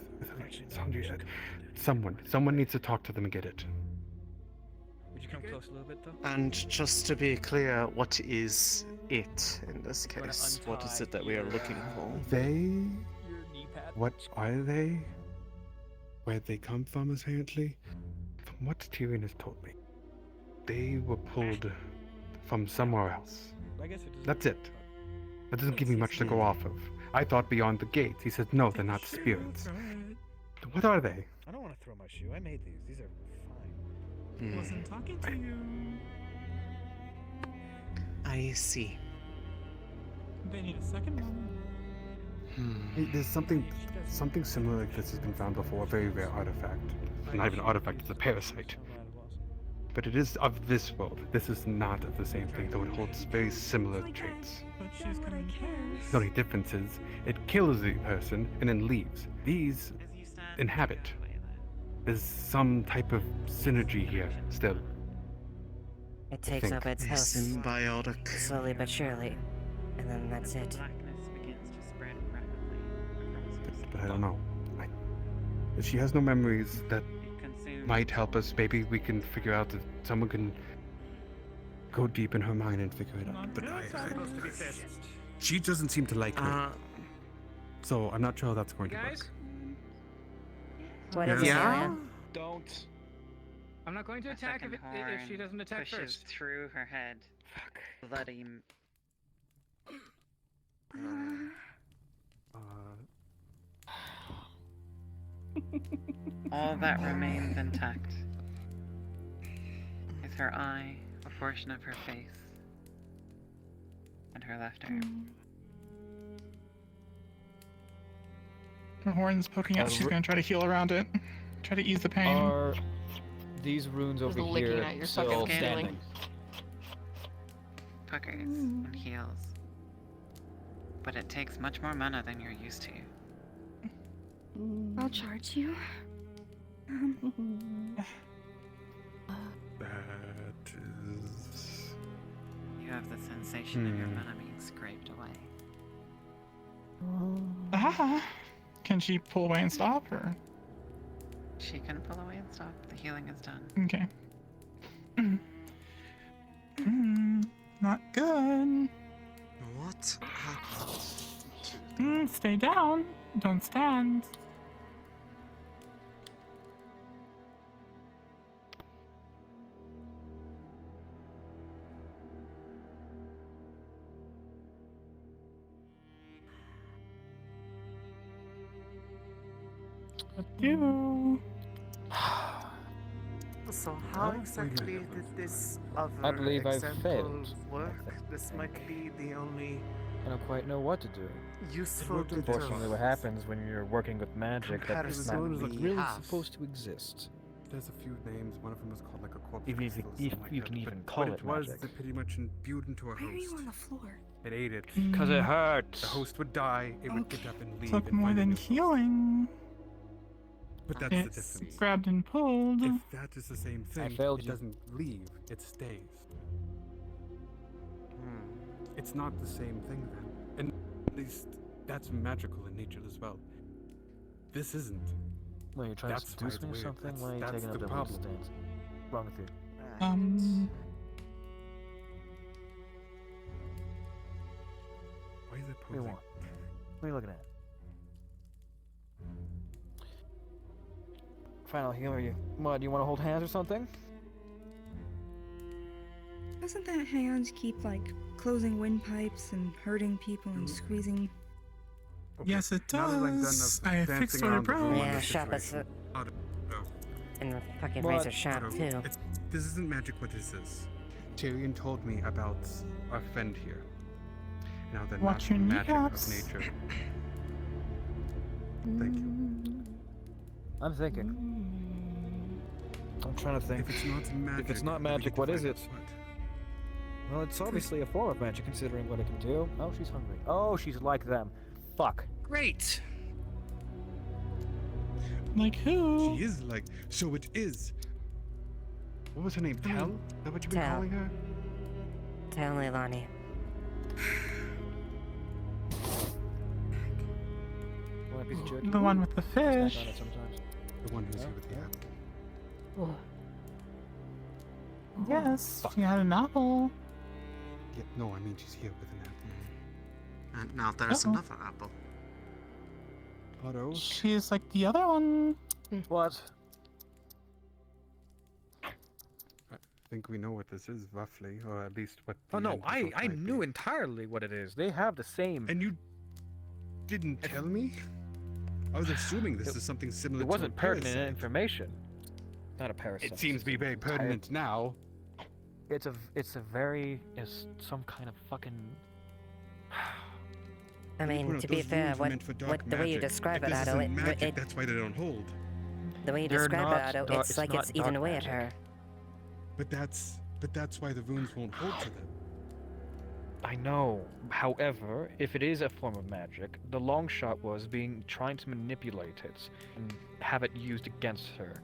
Sandra, someone needs to talk to them and get it. Would you come close a little bit, though? And just to be clear, what is it in this case? What is it that we are looking for? They? What are they? Where they come from, apparently? From what Tyrion has told me, they were pulled from somewhere else. That's it. That doesn't give me much to go off of. I thought beyond the gates. He said, no, they're not spirits. What are they? I don't want to throw my shoe. I made these. These are fine. Wasn't talking to you. I see. They need a second one. Hey, there's something similar like this has been found before. A very rare artifact. Not even an artifact. It's a parasite. But it is of this world. This is not of the same thing, though it holds very similar traits. But she's coming first. The only difference is it kills the person and then leaves. These inhabit. There's some type of synergy here still. It takes over its host. Symbiotic. Slowly but surely. And then that's it. Blackness begins to spread rapidly across But I don't know. If she has no memories that might help us, maybe we can figure out that someone can go deep in her mind and figure it out. But she doesn't seem to like me. So I'm not sure how that's going to work. What is it, Amelia? Don't. I'm not going to attack if she doesn't attack pushes first. through her head. Fuck. Bloody. All that remains intact is her eye, a portion of her face, and her left arm. Her horn's poking out. She's gonna try to heal around it. Try to ease the pain. Are these runes over licking here at your still fucking standing? Puckers and heals. But it takes much more mana than you're used to. I'll charge you. That is... You have the sensation of your mana being scraped away. Can she pull away and stop, or? She can pull away and stop. The healing is done. Okay. Not good. What happened? Stay down. Don't stand. Do. So how exactly did this other I believe I've example failed. work? This might be the only I don't quite know what to do. useful Unfortunately, what happens when you're working with magic that is not comparison we really have. supposed to exist. There's a few names. One of them is called like a corpse. Even if you- crystal, if something like you that. can even But call what it it was magic. that pretty much imbued into a Why are you host. on the floor? It ate it. Because it hurts. The host would die. It would get up and leave. Took and more find a than new host. healing. But that's the It's difference. grabbed and pulled. If that is the same thing, failed it you. doesn't leave. It stays. It's not the same thing then. And at least that's magical in nature as well. This isn't. Well, you're trying That's to why seduce it's me or weird. something? Why are you That's taking up the that weird problem. stance? Wrong with you? Why is it What do you posing? want? What are you looking at? Fine, I'll humor you. What, do you want to hold hands or something? Doesn't that hands keep, like, closing windpipes and hurting people and squeezing? Yes, it Now that I'm done does. of I dancing fixed her around the room brow. on Yeah, this shop us situation, in the fucking What? razor shop, Otto, too. This isn't magic. What is this? Tyrion told me about our friend here. Now they're Watch not your magic kneecaps. of nature. Thank you. I'm thinking. I'm trying to think. If it's not magic, If it's not then we magic, need to what is find it? out what. Well, it's obviously a form of magic, considering what it can do. Oh, she's hungry. Oh, she's like them. Fuck. Great. Like who? She is like. So it is. What was her name? Tel? Is that what you've been Tel. calling her? Tell Leilani. Want a piece of jerky? The one with the Snack fish. on it sometimes. The one who's Yeah. here with the apple. Yes, she had an apple. Yeah, no, I mean she's here with an apple. And now there's Uh-oh. another apple. Otto. She's like the other one. What? I think we know what this is roughly, or at least what. Oh the no, end I result might knew be. entirely what it is. They have the same. And you didn't tell me? I was assuming this is something similar It to wasn't a pertinent parasite. information. Not a parasite. It seems to be very pertinent now. It's some kind of fucking. I mean, to be fair, the way you describe it, Otto, that's why they don't hold. the way you They're describe not it, Otto, dark- it's it's like not it's eating dark away at magic. her. But that's why the runes won't hold to them. I know. However, if it is a form of magic, the long shot was trying to manipulate it and have it used against her.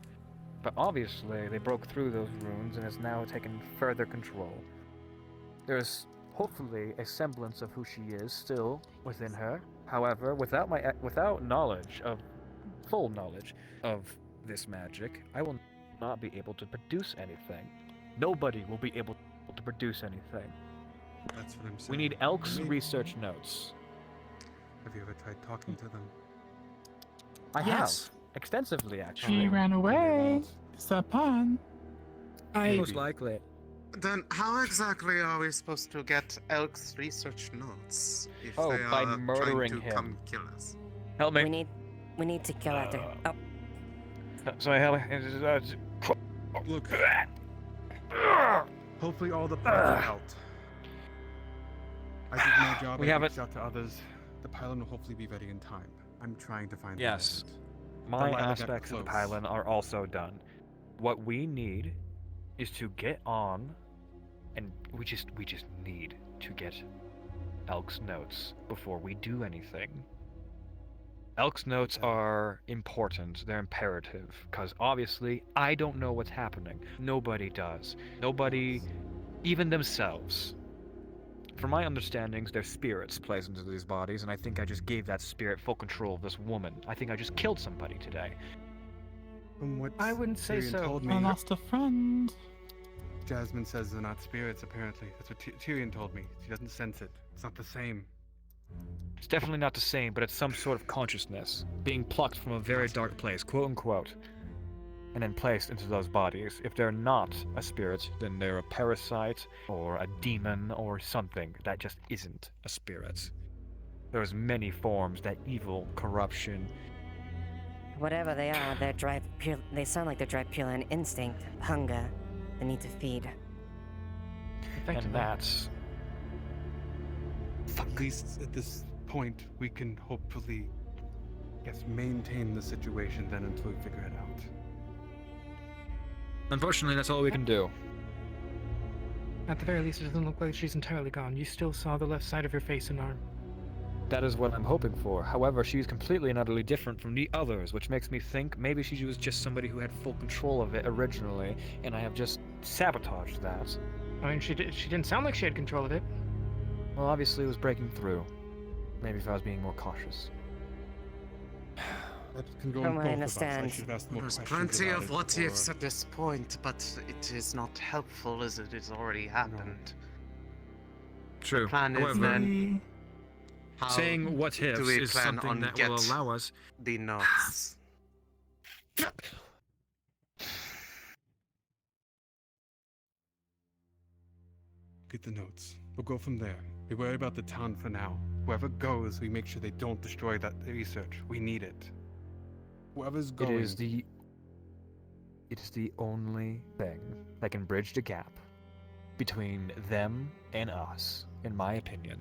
But obviously, they broke through those runes and has now taken further control. There's hopefully a semblance of who she is still within her. However, without full knowledge of this magic, I will not be able to produce anything. Nobody will be able to produce anything. That's what I'm saying. We need Elk's Maybe- research notes. Have you ever tried talking to them? I Yes. have. Extensively, actually. She ran away. Is that pun? Most likely. Then how exactly are we supposed to get Elk's research notes if Oh, they by are murdering trying to him. come kill us? Help me. We need to kill Arthur. Oh, Sorry, help me. Look. Hopefully all the pylon are out. I did my job. We I have reached it. out to others. The pylon will hopefully be ready in time. I'm trying to find. Yes. The My ladder got aspects of the close. pylon are also done. What we need is to get on, and we just need to get Elk's notes before we do anything. Elk's notes are important, they're imperative, because obviously I don't know what's happening. Nobody does. Nobody, even themselves. From my understandings, their spirits plays into these bodies, and I think I just gave that spirit full control of this woman. I think I just killed somebody today. From what I wouldn't say Tyrion so. told me, I lost a friend. Jasmine says they're not spirits. Apparently, that's what Tyrion told me. She doesn't sense it. It's not the same. It's definitely not the same, but it's some sort of consciousness being plucked from a very dark place, quote unquote, and then placed into those bodies. If they're not a spirit, then they're a parasite or a demon or something that just isn't a spirit. There's many forms that evil, corruption. whatever they are, they sound like they're drive purely on instinct, hunger, the need to feed. And that's At least at this point, we can hopefully, maintain the situation then until we figure it out. unfortunately that's all we can do. At the very least, it doesn't look like she's entirely gone. You still saw the left side of her face and arm. That is what I'm hoping for. However, she's completely and utterly different from the others, which makes me think maybe she was just somebody who had full control of it originally, and I have just sabotaged that. I mean, she didn't sound like she had control of it. Well, obviously it was breaking through. Maybe if I was being more cautious. That can go From on what both I of us. I understand, should have asked more There's questions plenty about of it what ifs before- at this point, but it is not helpful as it has already happened. True. Plan is However, then. How saying what ifs do we is plan something on that get will allow us. the notes? Get the notes. We'll go from there. We worry about the town for now. Whoever goes, we make sure they don't destroy that research. We need it. Whoever's going. It is the It is the only thing that can bridge the gap between them and us, in my opinion.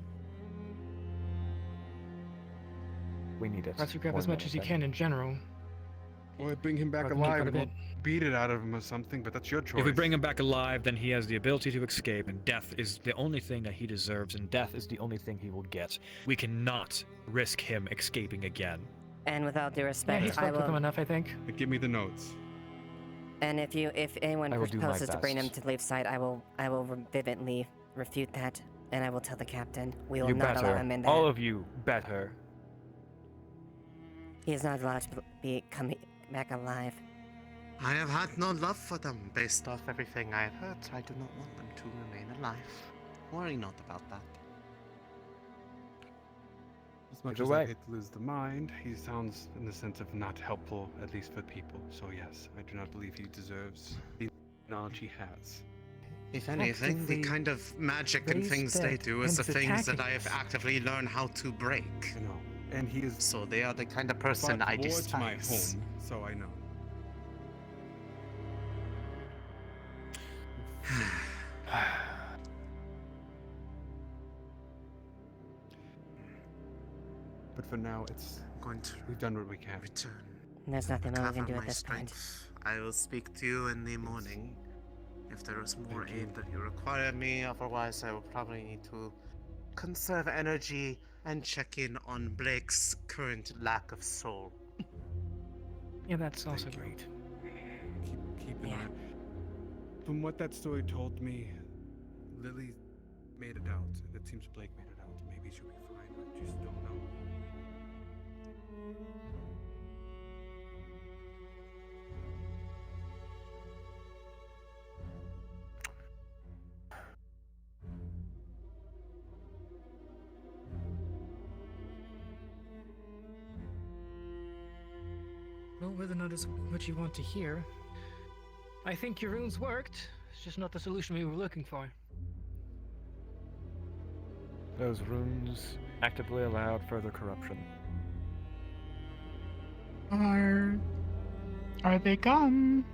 We need it. Try to grab more as than much as you anything. can in general. Or bring him back Rather than alive quite a and we'll bit. beat it out of him or something, but that's your choice. If we bring him back alive, then he has the ability to escape, and death is the only thing that he deserves, and death is the only thing he will get. We cannot risk him escaping again. And with all due Yeah, respect, he's I worked with them will. enough, I think. But give me the notes. And if anyone I will do my proposes to bring him best. to leave side, I will vividly refute that, and I will tell the captain we will You not allow better. him in there. All of you better. He is not allowed to be coming back alive. I have had no love for them based off everything I have heard. I do not want them to remain alive. Worry not about that. As much Either as I way. hate to lose the mind, he sounds in the sense of not helpful, at least for people. So yes, I do not believe he deserves the knowledge he has. If anything, the kind of magic and raised things they dead do is the and things that attacking I have us. actively learned how to break. You know, and he is So they are the kind of person brought I towards my despise. home, so I know. But for now, it's Going to we've done what we can. return. There's nothing more we can Recover do at my this point. strength. I will speak to you in the morning if there is more Thank you. aid that you require of me. Otherwise, I will probably need to conserve energy and check in on Blake's current lack of soul. Yeah, that's also Thank you. great. Keep an Yeah. eye. From what that story told me, Lily made it out, and it seems Blake made it out. Maybe she'll be fine. I just don't know. Well, whether or not it's what you want to hear, I think your runes worked. It's just not the solution we were looking for. Those runes actively allowed further corruption. Are they gone?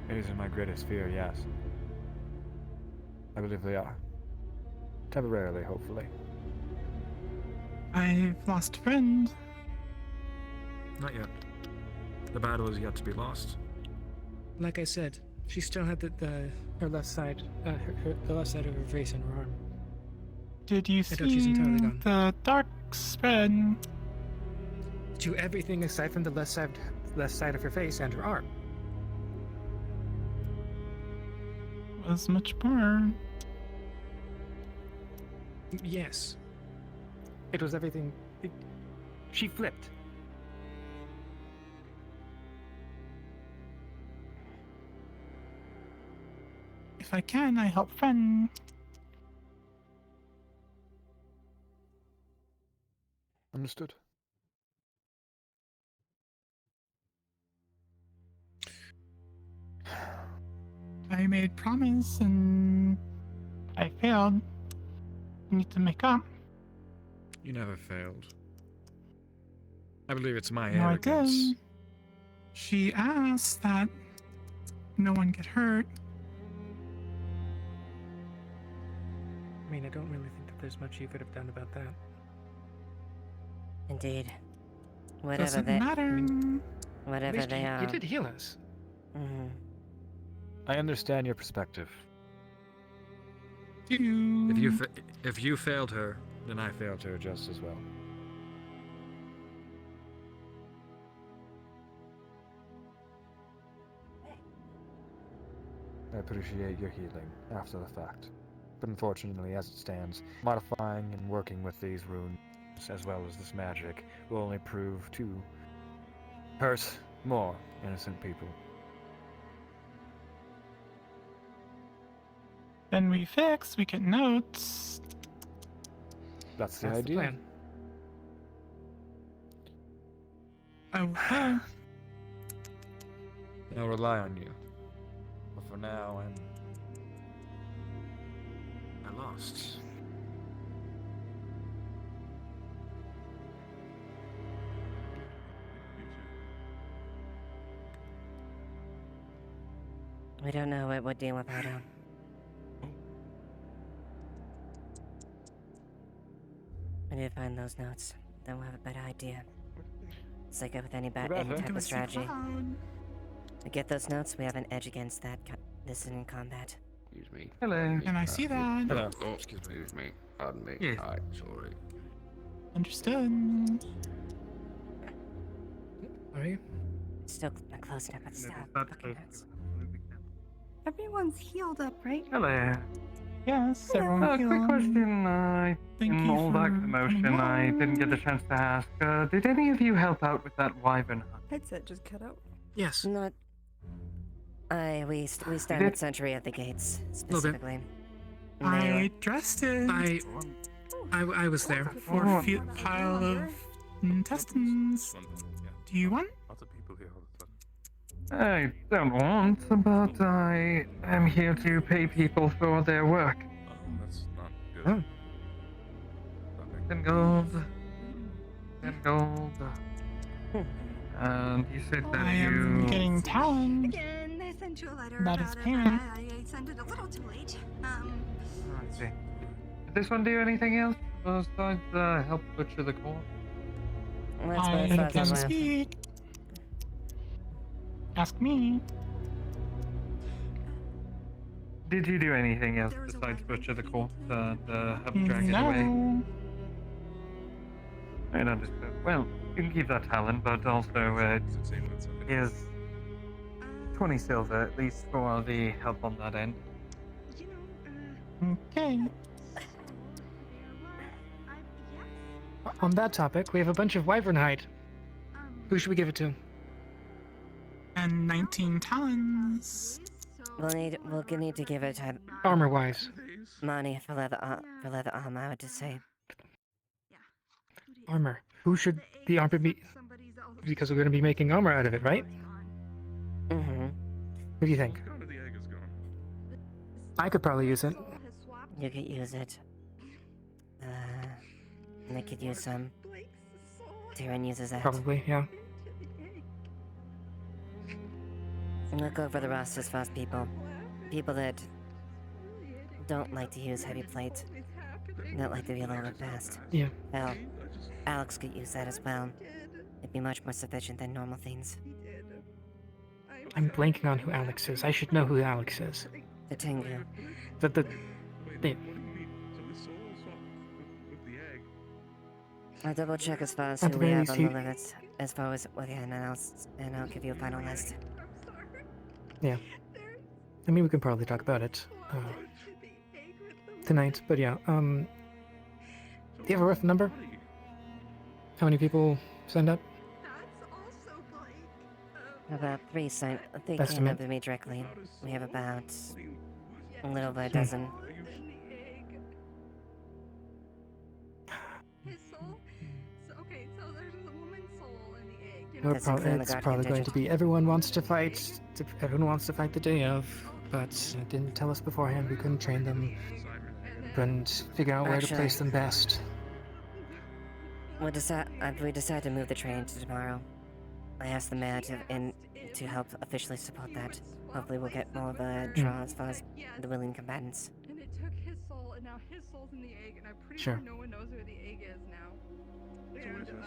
It is in my greatest fear, yes. I believe they are. Temporarily, hopefully. I've lost a friend. Not yet. The battle is yet to be lost. Like I said, she still had her left side, the left side of her face and her arm. Did you I doubt she's see entirely gone. the dark spread? To everything aside from the left side of her face and her arm. Was much more. Yes. It was everything. She flipped. If I can, I help friend. Understood. I made promise and I failed. I need to make up. You never failed. I believe it's my No, I arrogance. did. She asked that no one get hurt. I mean, I don't really think that there's much you could have done about that. Indeed. Whatever Doesn't they, matter. whatever Least they are. you did heal us. Mhm. I understand your perspective. If you failed her, then I failed her just as well. I appreciate your healing after the fact. But unfortunately, as it stands, modifying and working with these runes, as well as this magic, will only prove to hurt more innocent people. Then we fix, we get notes. That's the That's the idea. plan. Okay. I'll rely on you. But for now, I lost. We don't know what would deal about him. We need to find those notes. Then we'll have a better idea. It's like with any type of strategy. We get those notes, we have an edge against that. This is in combat. Excuse me. Hello. Can I see that? Hello. Oh, excuse me. Pardon me. Yes. Alright, sorry. Understood. Are you? Still not close enough, but still. Everyone's healed up, right? Hello. Yes, Hello. everyone. Quick question. Thank In you all for that commotion, coming I didn't get the chance to ask. Did any of you help out with that wyvern hunt? Headset just cut out. Yes. Not. We stand did? at sentry at the gates specifically. I dressed it. I was there. For a pile of intestines. Do you want? Lots of people here all of a sudden. I don't want, but I am here to pay people for their work. That's not good. 10 gold. 10 gold. And you said that I am you... getting talent. Again, I sent you a letter That about is it, payment. but I sent it a little too late. I see. Did this one do anything else besides help butcher the corn? I can speak. Ask me. Did you do anything else besides butcher the corpse and help drag it away? No. I understood. Well, you can keep that talent, but also here's 20 silver at least for the help on that end. Okay. On that topic, we have a bunch of wyvern hide. Who should we give it to? And 19 talons. We'll need to give it to Armor-wise. money for leather armor. I would just say. Armor. Who should the armor be? Because we're going to be making armor out of it, right? Mm-hmm. What do you think? I could probably use it. You could use it. And I could use some. Tyrion uses that. Probably, yeah. Look over the rosters fast, people. People that don't like to use heavy plate. Don't like to be a little bit fast. Yeah. Well, Alex could use that as well. It'd be much more sufficient than normal things. I'm blanking on who Alex is. I should know who Alex is. The Tengu. The I'll double check as far as At who the we very have least, on the he- limits, as far as within, and I'll give you a final list. Yeah. I mean, we can probably talk about it tonight, but yeah. Do you have a rough number? How many people signed up? About 3 came Estimate. up to me directly. We have about a little over a dozen. That's including the It's guard probably going contingent. to be everyone wants to fight. Everyone wants to fight the day of, but it didn't tell us beforehand. We couldn't train them. Couldn't figure out where to Actually- place them best. We decided to move the train to tomorrow. I asked the mayor to help officially support that. Hopefully we'll get more of a draw as far as the willing combatants. And it took his soul, and now his soul's in the egg, and I'm pretty Sure. sure no one knows where the egg is now. And, I don't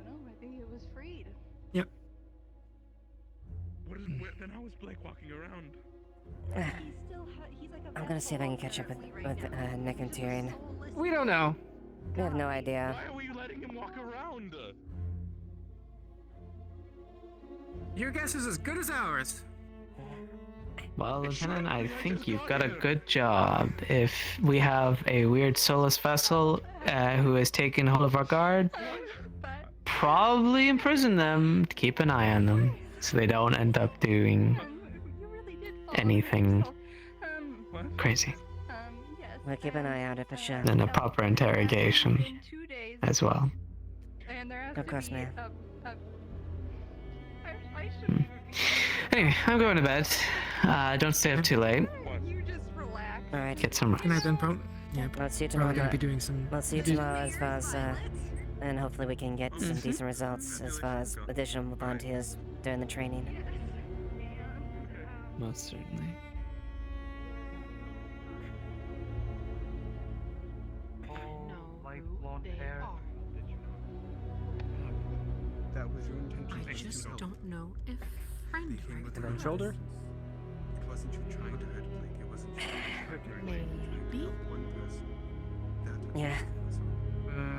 know. I think it was freed. Yep. Then how is Blake walking around? I'm gonna see if I can catch up with Nick and Tyrion. We don't know. We have no idea. Why are you letting him walk around? Your guess is as good as ours. Well, Lieutenant, I think you've got a good job. If we have a weird soulless vessel who has taken hold of our guard, probably imprison them. Keep an eye on them so they don't end up doing anything crazy. We'll keep an eye out for sure. And a proper interrogation as well. Of course, ma'am. Anyway, I'm going to bed. Don't stay up too late. Alright. Get some Good night rest. then, yeah, We'll see you probably tomorrow. gonna be doing some. We'll see you tomorrow as far as, and hopefully we can get some decent results as far as additional volunteers during the training. Most certainly. Light blonde hair. That was your intention. I just don't know if friendly. And then shoulder? It wasn't you trying to hurt Blake. It wasn't you trying to hurt Blake. Maybe. One person. Yeah.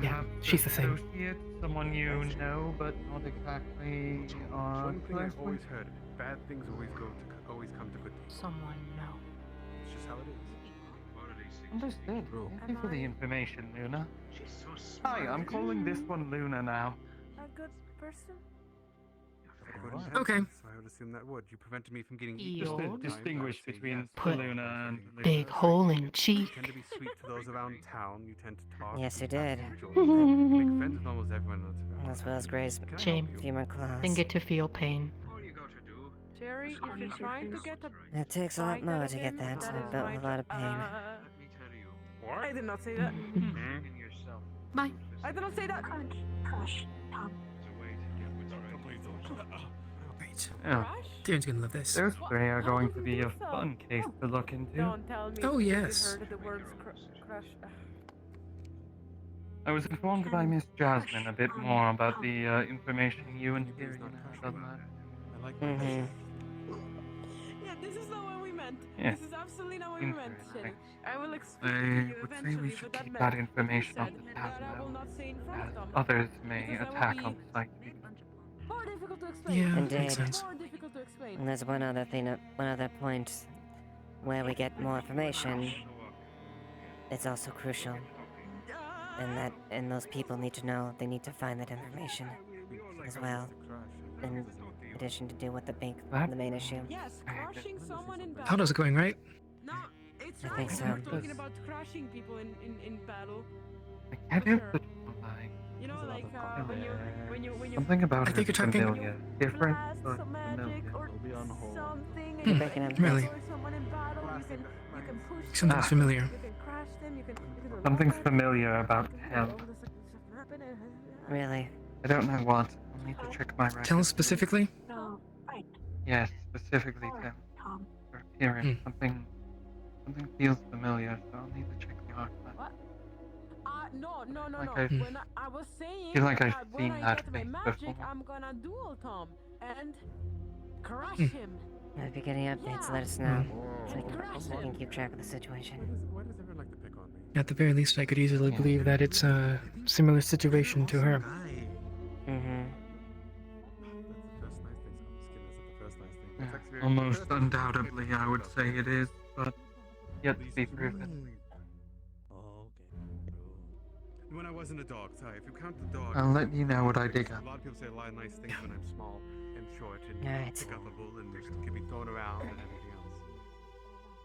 Yeah, she's the same. Associate, someone you know, but not exactly One thing I've close always with. heard: bad things always come to good people. Someone no. It's just how it is. Understood. Thank you for the information, Luna. Hi, I'm calling this one Luna now. A good person? Okay. So I would assume that would. You prevented me from getting Just to distinguish between Put Luna and big hole in You cheek. tend to be sweet to those around town. You tend to talk. Yes, you and did. enjoy. You make friends with almost everyone else around. As well as Gray's Shame. femur claws. Didn't get to feel pain. Jerry, if you're trying to get a It takes a lot more to get that. I felt a lot of pain. I did not say that. Bye. I did not say that. Oh, Tyrion's gonna love this. those three are going to be a fun case to look into. Don't tell me. Oh, you yes. heard the words crush. I was informed by Miss Jasmine a bit more about the information you and Tyrion had on that. I like Mm-hmm. Yeah, this is not what we meant. Yeah. This is absolutely not what we meant. Interesting. I will explain to I you would say eventually, we but should that keep meant that what you information said, off the tab that I will now, not say in front as of them. others may Because that attack would on be the psyche. more difficult to explain. Yeah, Indeed. makes sense. More difficult to explain. And there's one other point where we get more information. It's also crucial. And those people need to know, they need to find that information as well. In addition to deal with the main issue. Yes, crushing someone in battle. How is it going, right? No, it's I right. think so. We're talking about crushing people in battle. I get it, Sure. but like, You know, like when you something about I think it you're is talking- familiar. Different, blast but some magic familiar. or something, You're breaking up. Really? or someone in battle, you can push Something's them, familiar. You can crash them. You can Something's roll familiar about them, hell. all this stuff happen, Really? I don't know what. I'll need to check my record. Tell us specifically. No, right. Yes, specifically Tim. Or Tyrion. Something feels familiar, so I'll need to check the archive. What? No. Like I've- When I was saying feel like I've that seen when I that get my face magic, before. I'm gonna duel Tom and crush Hmm. him. If you're getting updates, let us know. So we can keep track of the situation. Why does everyone like to pick on me? At the very least, I could easily believe that it's a similar situation to her. Mm-hmm. That's the first nice thing. So I'm just kidding. That's not the first nice thing. That's actually very Almost interesting. undoubtedly, I would say it is, but yet to be proven. When I wasn't a dog, sorry. If you count the dog. I'll let you know what I dig A up. lot of people say a lot of nice things when I'm small and short and Alright. pickupable and can be thrown around and everything else.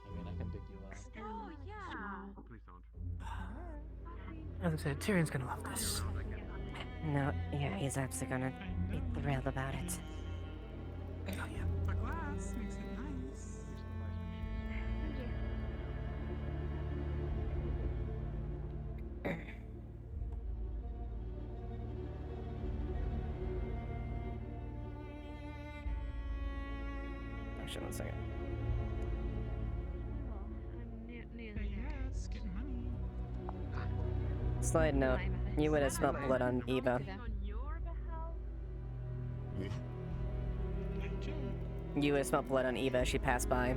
I mean, I can dig you out. Oh, yeah. Please don't. As I said, Tyrion's gonna love this. No, yeah, he's absolutely gonna be thrilled about it. Oh, yeah. The glass makes it nice. Actually, one second. Yes, get money. Side note, you would have smelled blood on Eva. You would have smelled blood on Eva as she passed by.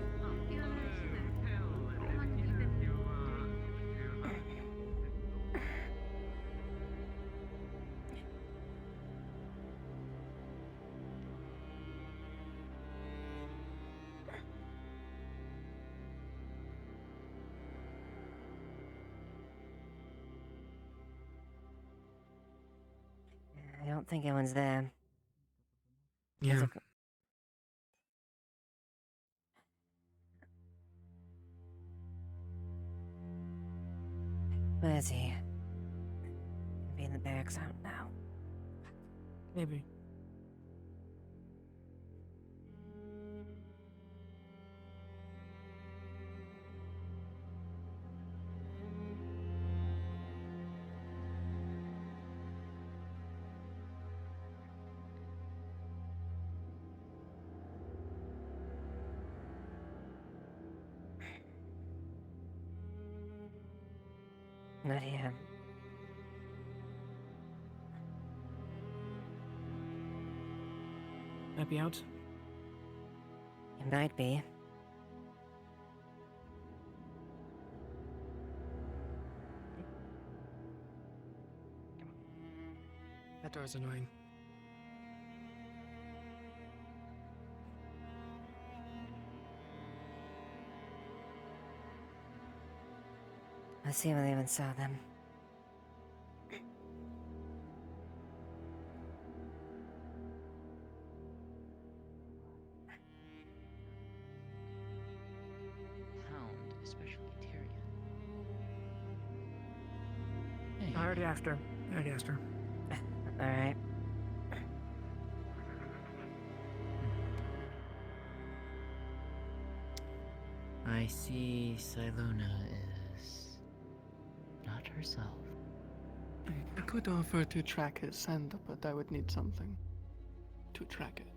I don't think anyone's there. Yeah. That's okay. Where is he? Be in the barracks out now. Maybe. Not here. Might be out. It might be. That door's annoying. Let's see if I even saw them. Hound, especially Tyrion. I already asked her. Alright. I see Siluna is not herself. I could offer to track his scent, but I would need something to track it.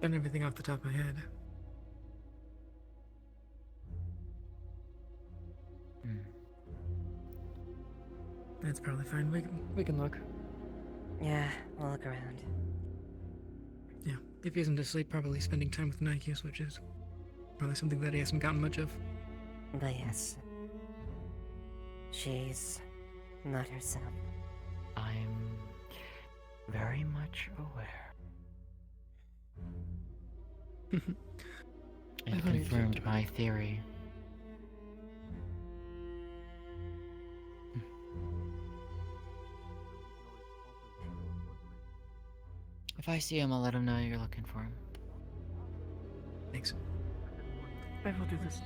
Done everything off the top of my head. That's probably fine. We can look. Yeah, we'll look around. Yeah, if he isn't asleep, probably spending time with Nike's, which is probably something that he hasn't gotten much of. But yes. She's not herself. I'm very much aware. It confirmed my theory. If I see him, I'll let him know you're looking for him. Thanks. I will do this.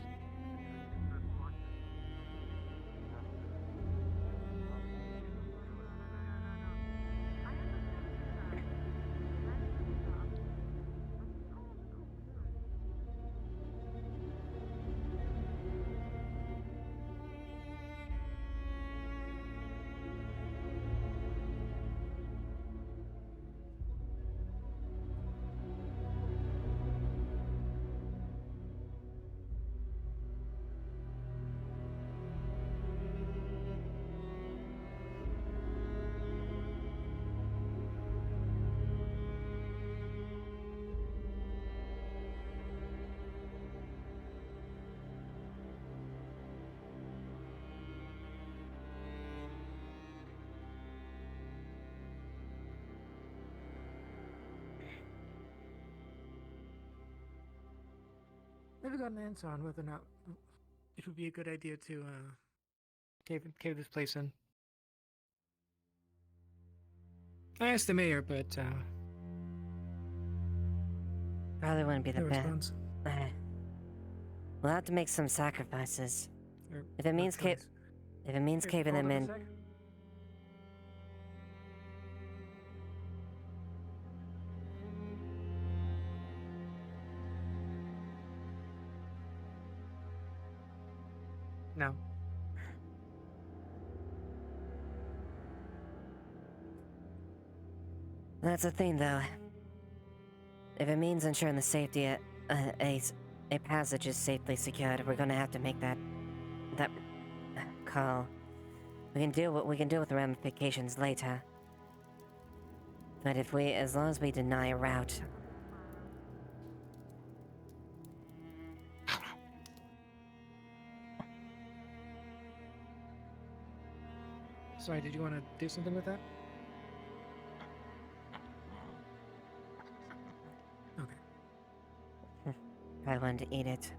Never got an answer on whether or not it would be a good idea to cave this place in. I asked the mayor, but Probably wouldn't be the no best. response. We'll have to make some sacrifices. Or If it means choice. caving them in. No. That's the thing, though. If it means ensuring the safety a passage is safely secured, we're gonna have to make that call. We can deal with the ramifications later. But as long as we deny a route. Sorry, did you want to do something with that? Okay. I wanted to eat it.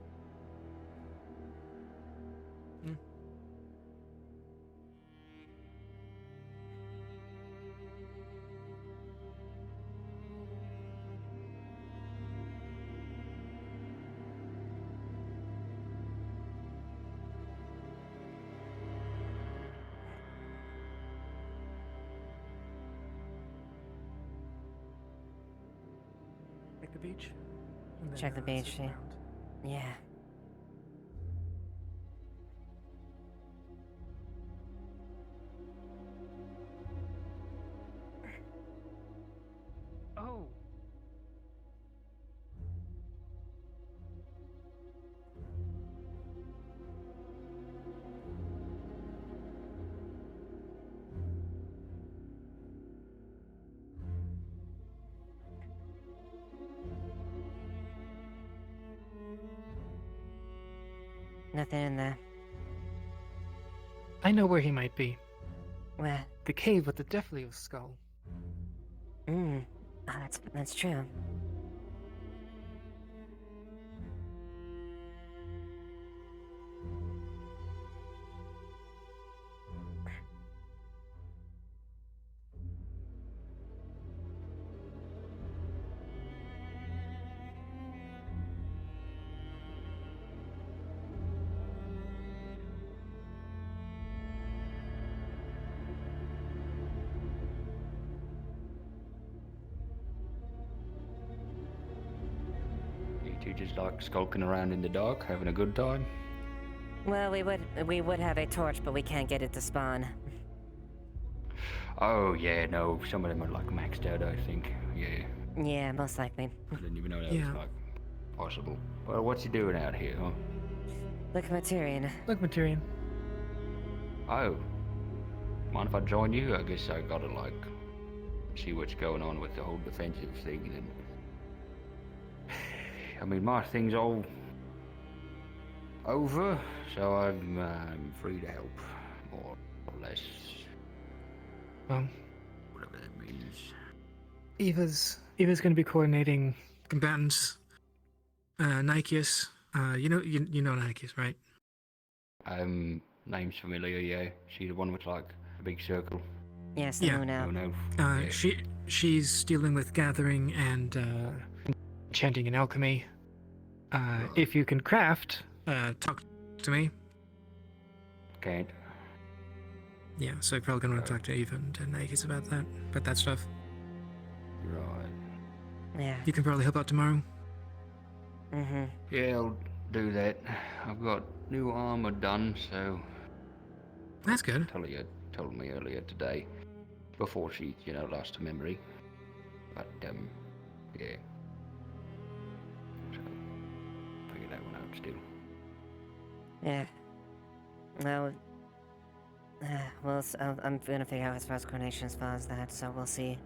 Check the beach. and then, Check the beach, search yeah. around. Yeah. Oh. Nothing in there. I know where he might be. Where? The cave with the Death Leo's skull. Oh, that's true. You two just like skulking around in the dark, having a good time? Well, we would have a torch, but we can't get it to spawn. Oh yeah, no, some of them are like maxed out, I think. Yeah. Yeah, most likely. I didn't even know that Yeah. was like possible. Well, what's he doing out here, huh? Look, Materian. Look, Materian. Oh. Mind if I join you? I guess I gotta like see what's going on with the whole defensive thing then. I mean, my thing's all over, so I'm free to help, more or less. Well, whatever that means. Eva's going to be coordinating combatants. Nikeus. You know Nikeus, right? Name's familiar, yeah. She the one with like a big circle. Yes, Yeah. no. Yeah. She's dealing with gathering and enchanting and alchemy. If you can craft, talk to me. Can't. Yeah, so you're probably gonna want to talk to Eva and Nikeus about that stuff. Right. Yeah. You can probably help out tomorrow. Mm-hmm. Yeah, I'll do that. I've got new armor done, so That's good. Talia told me earlier today, before she, lost her memory. But yeah. So figure that one out still. Yeah. Well, I'm gonna figure out as far as coordination as far as that, so we'll see.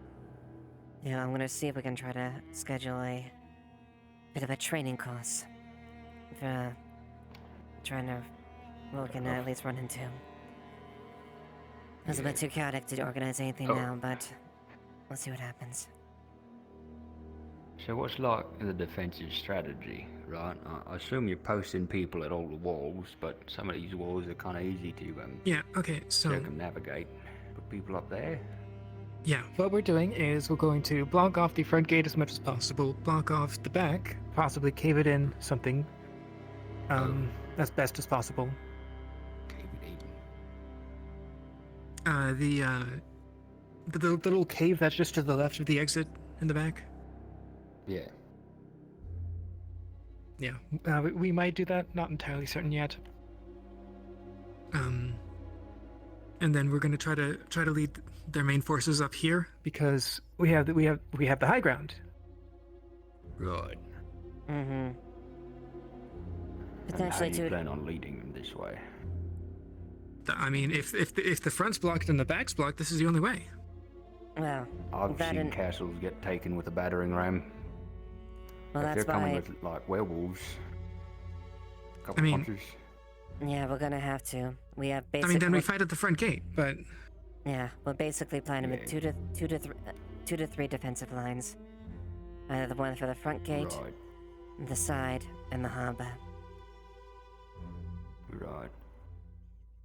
Yeah, I'm gonna see if we can try to schedule a bit of a training course for trying to we can at least run into. It's a bit too chaotic to organize anything now, but we'll see what happens. So what's like the defensive strategy, right? I assume you're posting people at all the walls, but some of these walls are kind of easy to Yeah, okay, so circumnavigate. Put people up there. yeah, what we're doing is we're going to block off the front gate as much as possible, block off the back, possibly cave it in something as best as possible. Cave it in. The little cave that's just to the left of the exit in the back. Yeah. Yeah, we might do that. Not entirely certain yet. And then we're gonna try to lead their main forces up here because we have the high ground. Right. Mm-hmm. And Potentially how do you to plan on leading them this way? I mean, if the front's blocked and the back's blocked, this is the only way. well, I've that seen and castles get taken with a battering ram. well, If that's they're coming why. with like werewolves, couple I mean- punches. Yeah, we're gonna have to. We have I basically. mean, then we fight at the front gate, but Yeah, we're basically planning with two to three defensive lines. Either the one for the front gate, Right. the side, and the harbor. Right.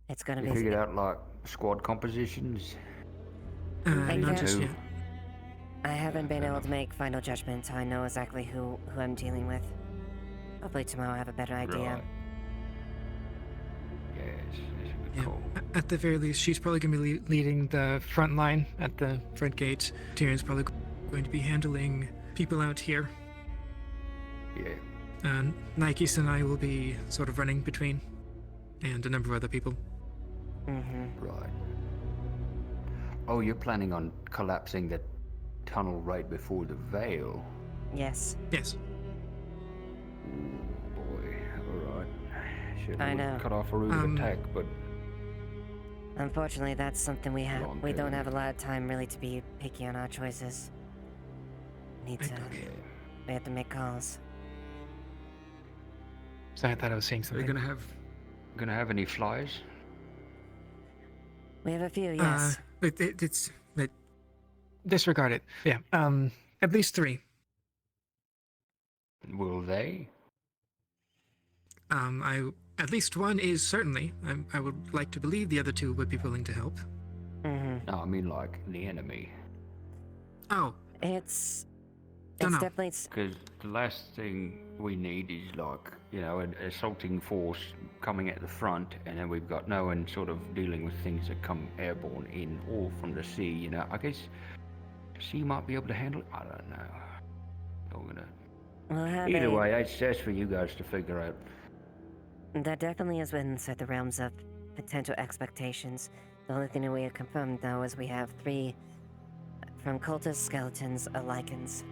It's gonna You be. figured out like squad compositions? I not can't- just yet. I haven't been able to make final judgment until I know exactly who I'm dealing with. Hopefully tomorrow I have a better idea. Right. Yes, it's a good yeah, call. at the very least, she's probably gonna be leading the front line at the front gate. Tyrion's probably going to be handling people out here. Yeah. Nikes and I will be sort of running between, and a number of other people. Mm-hmm. Right. Oh, you're planning on collapsing the tunnel right before the veil? Yes. Yes. Ooh, boy. Alright. Should I have know. cut off a route of attack, but Unfortunately, that's something we have. Long We don't term. have a lot of time really to be picky on our choices. We have to make calls. So I thought I was saying Are something. you gonna have gonna have any flies? We have a few, yes. Disregard it. Yeah. At least 3. Will they? At least 1 is certainly. I would like to believe the other 2 would be willing to help. No, I mean like the enemy. Oh. It's Dunno. definitely. Because the last thing we need is like, an assaulting force coming at the front, and then we've got no one sort of dealing with things that come airborne in or from the sea. I guess she might be able to handle it. I don't know. Either way, that's for you guys to figure out. That definitely is inside the realms of potential expectations. The only thing that we have confirmed, though, is we have 3 from cultist skeletons lycans.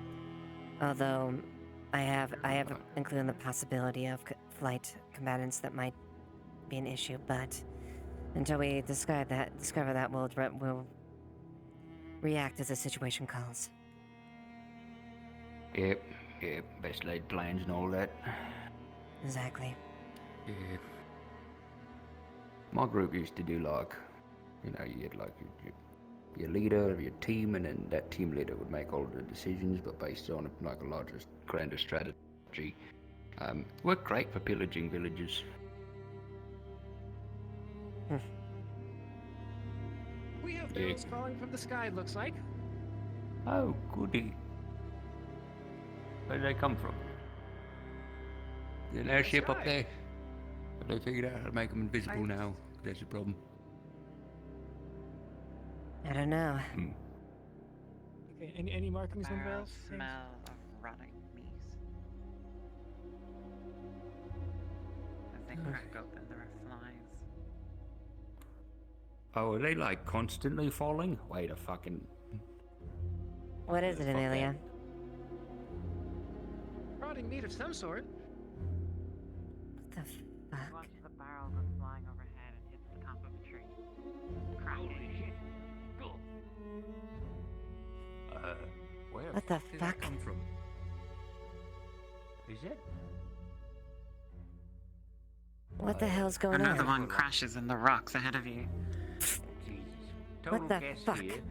Although I have included the possibility of flight combatants that might be an issue, but until we discover that, we'll react as the situation calls. Yep, best laid plans and all that. Exactly. Yeah. My group used to do like, you had like your leader of your team, and then that team leader would make all the decisions, but based on like a larger, grander strategy. Worked great for pillaging villages. We have arrows falling from the sky, it looks like. Oh, goody. Where did they come from? Is an airship up there? Have they figured out how to make them invisible now? That's the problem. I don't know. Okay, any markings on the bells? Smell of rotting meat. As they crack open, there are flies. Oh, are they like constantly falling? Wait a fucking... What is it, Amelia? Rotting meat of some sort. What the fuck? Watch the barrel go flying overhead and hits the top of a tree. Cracking. Cool. Where What the did fuck? that come from? Is it? What the hell's going Another on? one crashes in the rocks ahead of you. Total What the guess fuck? here.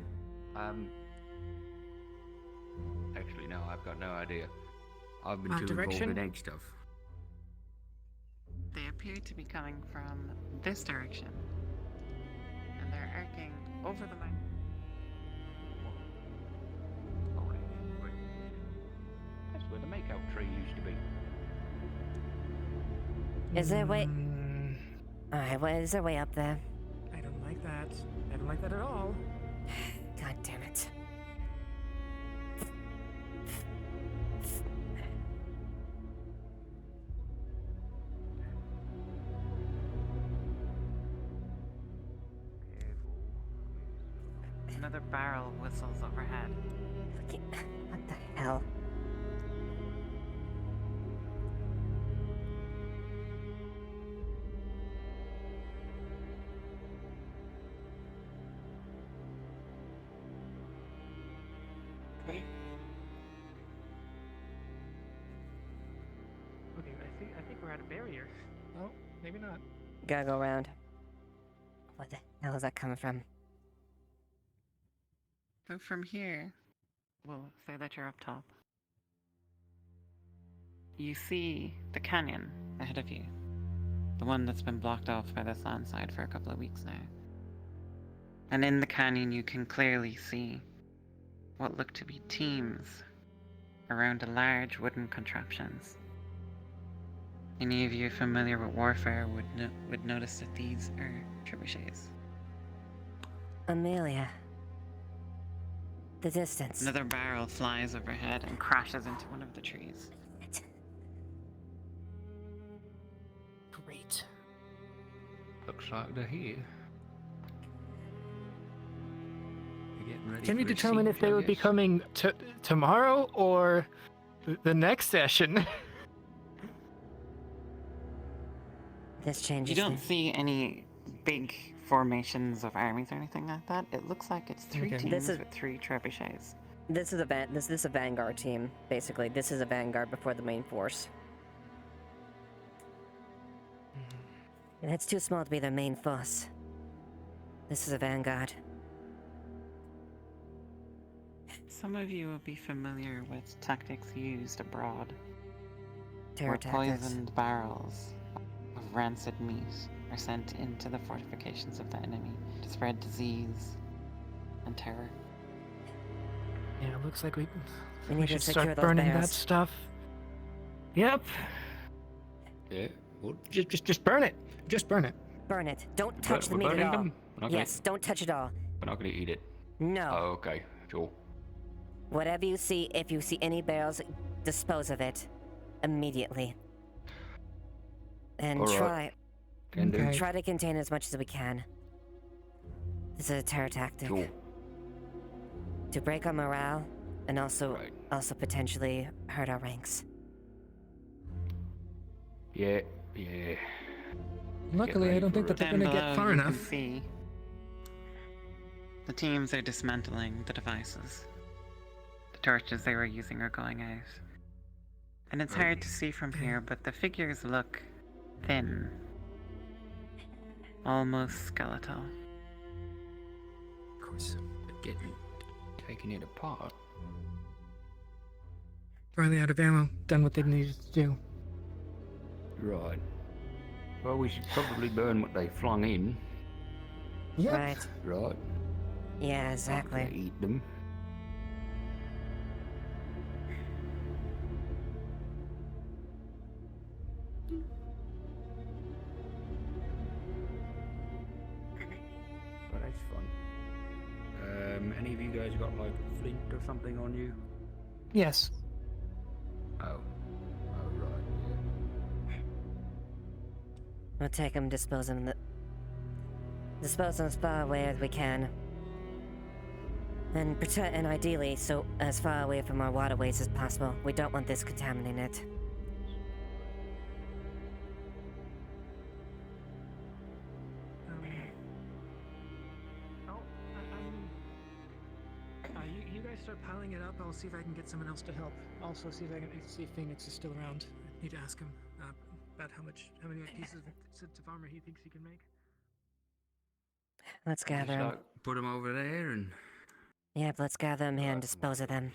Actually, no, I've got no idea. I've been too involved in egg stuff. They appear to be coming from this direction. And they're arcing over the mountain. That's where the makeout tree used to be. Is there way? Alright, what is there way up there? I don't like that. I don't like that at all. God damn it. Another barrel whistles overhead. What the hell? Okay, I think we're at a barrier. Oh, maybe not. Gotta go around. What the hell is that coming from? So from here, we'll say that you're up top. You see the canyon ahead of you. The one that's been blocked off by this landslide for a couple of weeks now. And in the canyon you can clearly see what look to be teams around a large wooden contraptions. Any of you familiar with warfare would notice that these are trebuchets. Amelia. The distance. Another barrel flies overhead and crashes into one of the trees. Great. Looks like they're here. They're getting ready Can we for a determine if siege, they I would be guess. coming tomorrow or the next session? This changes. You don't see any big formations of armies or anything like that. It looks like it's three Okay. teams This is- with 3 trebuchets. This is a vanguard team, basically. This is a vanguard before the main force. It's too small to be their main force. This is a vanguard. Some of you will be familiar with tactics used abroad. Terror where tactics. poisoned barrels of rancid meat are sent into the fortifications of the enemy to spread disease and terror. Yeah, it looks like we need to should secure start those burning that barrels. stuff. Yep. Yeah. What? Just burn it. Just burn it. Burn it. Don't touch the We're meat at burning all. them? We're not gonna- Yes, don't touch it all. We're not gonna eat it. No. Oh, okay. Sure. Whatever you see, if you see any barrels, dispose of it immediately. And All right. Can do. try to contain as much as we can. This is a terror tactic. Sure. To break our morale and also potentially hurt our ranks. Yeah. Yeah. Luckily, I don't think that they're going to get far you enough. Can see the teams are dismantling the devices. The torches they were using are going out. And it's hard to see from here, but the figures look thin. Almost skeletal. Of course, they're taking it apart. Finally out of ammo. Done what they needed to do. Right. Well, we should probably burn what they flung in. Yep. Right. Right. Yeah, exactly. Not gonna eat them. Well, that's fun. Any of you guys got like flint or something on you? Yes. Oh. Oh, right. Yeah. We'll take them, dispose them as far away as we can. And ideally, so as far away from our waterways as possible. We don't want this contaminating it. You guys start piling it up. I'll see if I can get someone else to help. Also, see if I can see if Phoenix is still around. I need to ask him about how many pieces of armor he thinks he can make. Let's gather Just, 'em. like, put them over there and. Yep, let's gather them here and dispose of them.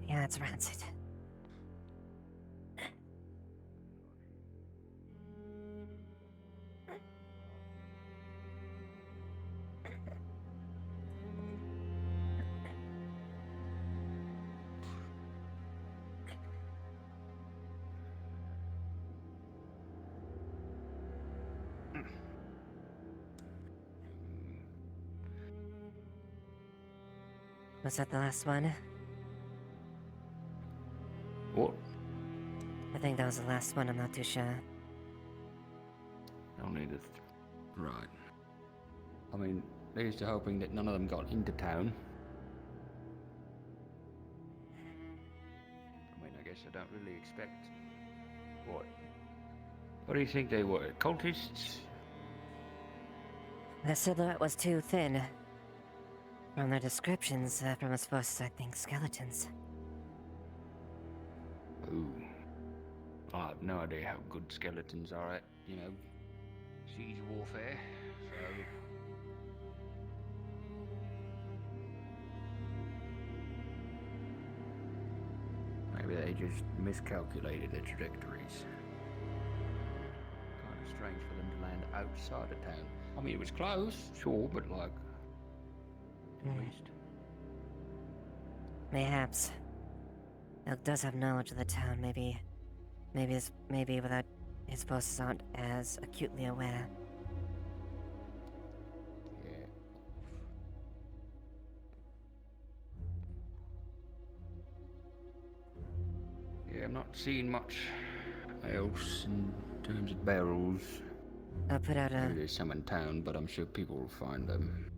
Yeah, it's rancid. Was that the last one? What? I think that was the last one, I'm not too sure. I'll need it. Right. I mean, here's to hoping that none of them got into town. I mean, I guess I don't really expect. What? What do you think they were? Cultists? The silhouette was too thin. From their descriptions, from us first, I think skeletons. Ooh. I have no idea how good skeletons are at, siege warfare, so. Maybe they just miscalculated their trajectories. Kind of strange for them to land outside of town. I mean, it was close, sure, but like. At least. Mayhaps. Elk does have knowledge of the town, maybe without his forces aren't as acutely aware. Yeah, I'm not seeing much else in terms of barrels. I'll put out Maybe there's some in town, but I'm sure people will find them.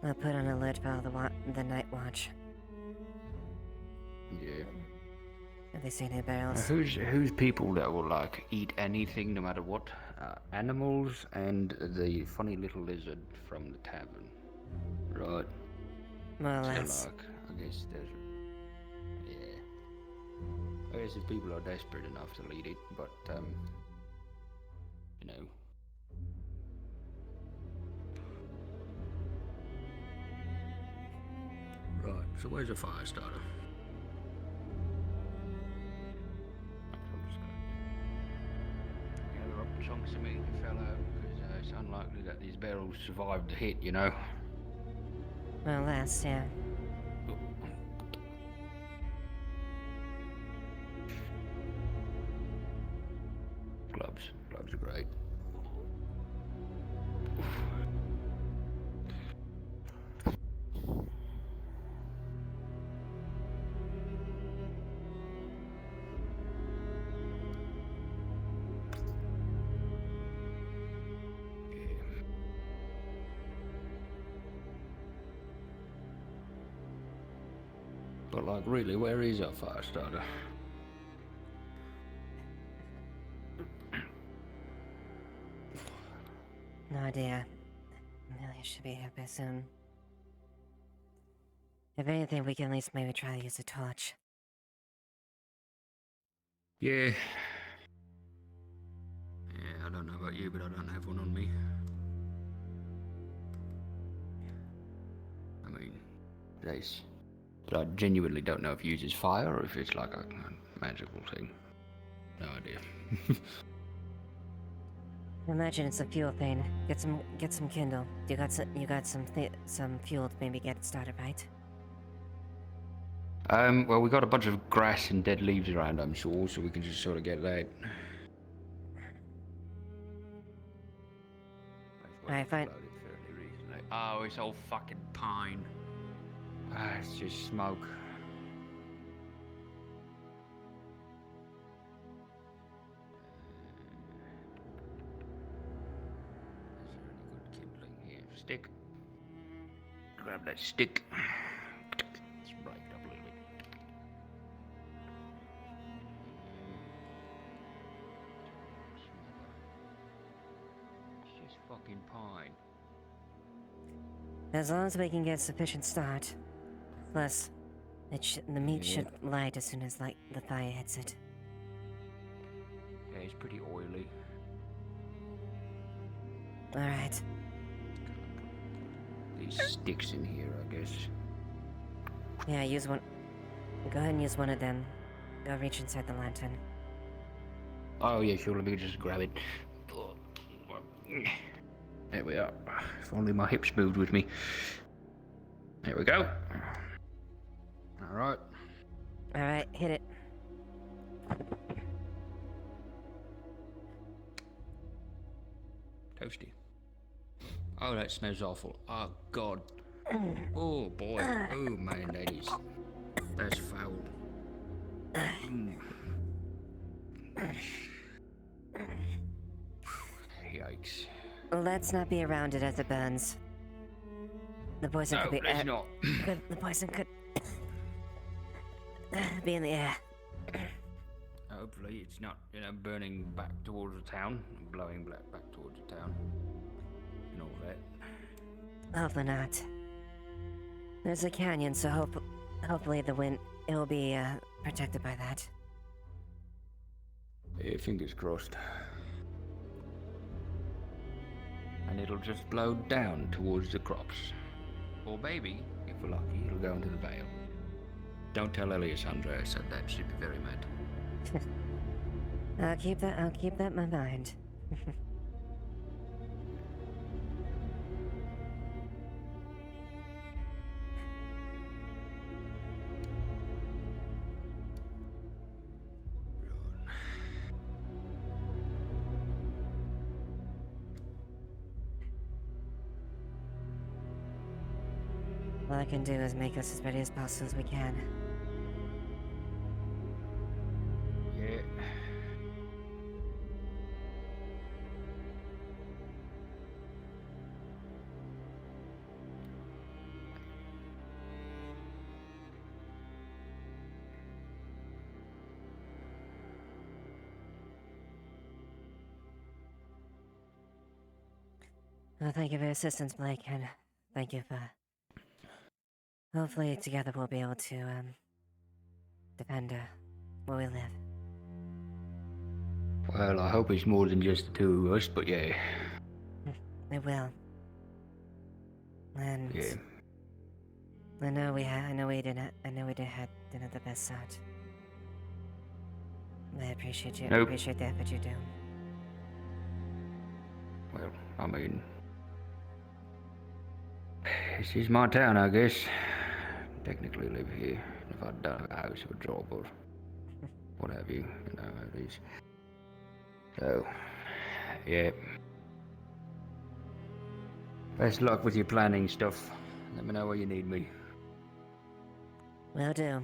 I'll put on alert for the night watch. Yeah. Have they seen any Now, barrels? who's people that will like eat anything no matter what? Animals and the funny little lizard from the tavern. Right. More or So, less. like, I guess there's. Yeah. I guess if people are desperate enough to lead it, but, you know. Right, so where's the fire starter? I'm just gonna gather up chunks of meat that fell out, because it's unlikely that these barrels survived the hit, you know? Well, that's, yeah. Gloves are great. But like, really, where is our fire starter? No idea. Amelia should be here by soon. If anything, we can at least maybe try to use a torch. Yeah. Yeah, I don't know about you, but I don't have one on me. I mean, but I genuinely don't know if it uses fire or if it's like a magical thing. No idea. Imagine it's a fuel thing. Get some kindle. You got some fuel to maybe get it started, right? Well, we got a bunch of grass and dead leaves around, I'm sure, so we can just sort of get that. Alright, fine. Oh, it's all fucking pine. Ah, it's just smoke. Is there any good kindling here? Stick. Grab that stick. Let's break it up a little bit. It's just fucking pine. As long as we can get sufficient start. Plus, the meat should light as soon as the fire hits it. Yeah, it's pretty oily. Alright. These sticks in here, I guess. Yeah, use one. Go ahead and use one of them. Go reach inside the lantern. Oh yeah, sure, let me just grab it. There we are. If only my hips moved with me. There we go. Alright. Alright, hit it. Toasty. Oh, that smells awful. Oh, God. Oh, boy. Oh, man, that's foul. Mm. Yikes. Let's not be around it as it burns. The poison No, could be. let's not. The poison could be in the air. Hopefully it's not, burning back towards the town, blowing back towards the town, and all that. Hopefully not. There's a canyon, so hopefully it will be protected by that. Yeah, fingers crossed. And it'll just blow down towards the crops. Or maybe, if we're lucky, it'll go into the vale. Don't tell Eliasandra I said that, she'd be very mad. I'll keep that in my mind. All I can do is make us as ready as possible as we can. Yeah. Well, thank you for your assistance, Blake, and thank you for... Hopefully together we'll be able to, defend her. where we live. Well, I hope it's more than just the two of us, but yeah. It will. And Yeah. I know we didn't have the best start. I appreciate you. I Nope. appreciate the effort you do. Well, I mean, this is my town, I guess. Technically live here. If I'd done a house or a job or what have you, you know how it is. So, yeah. Best luck with your planning stuff. Let me know where you need me. Will do.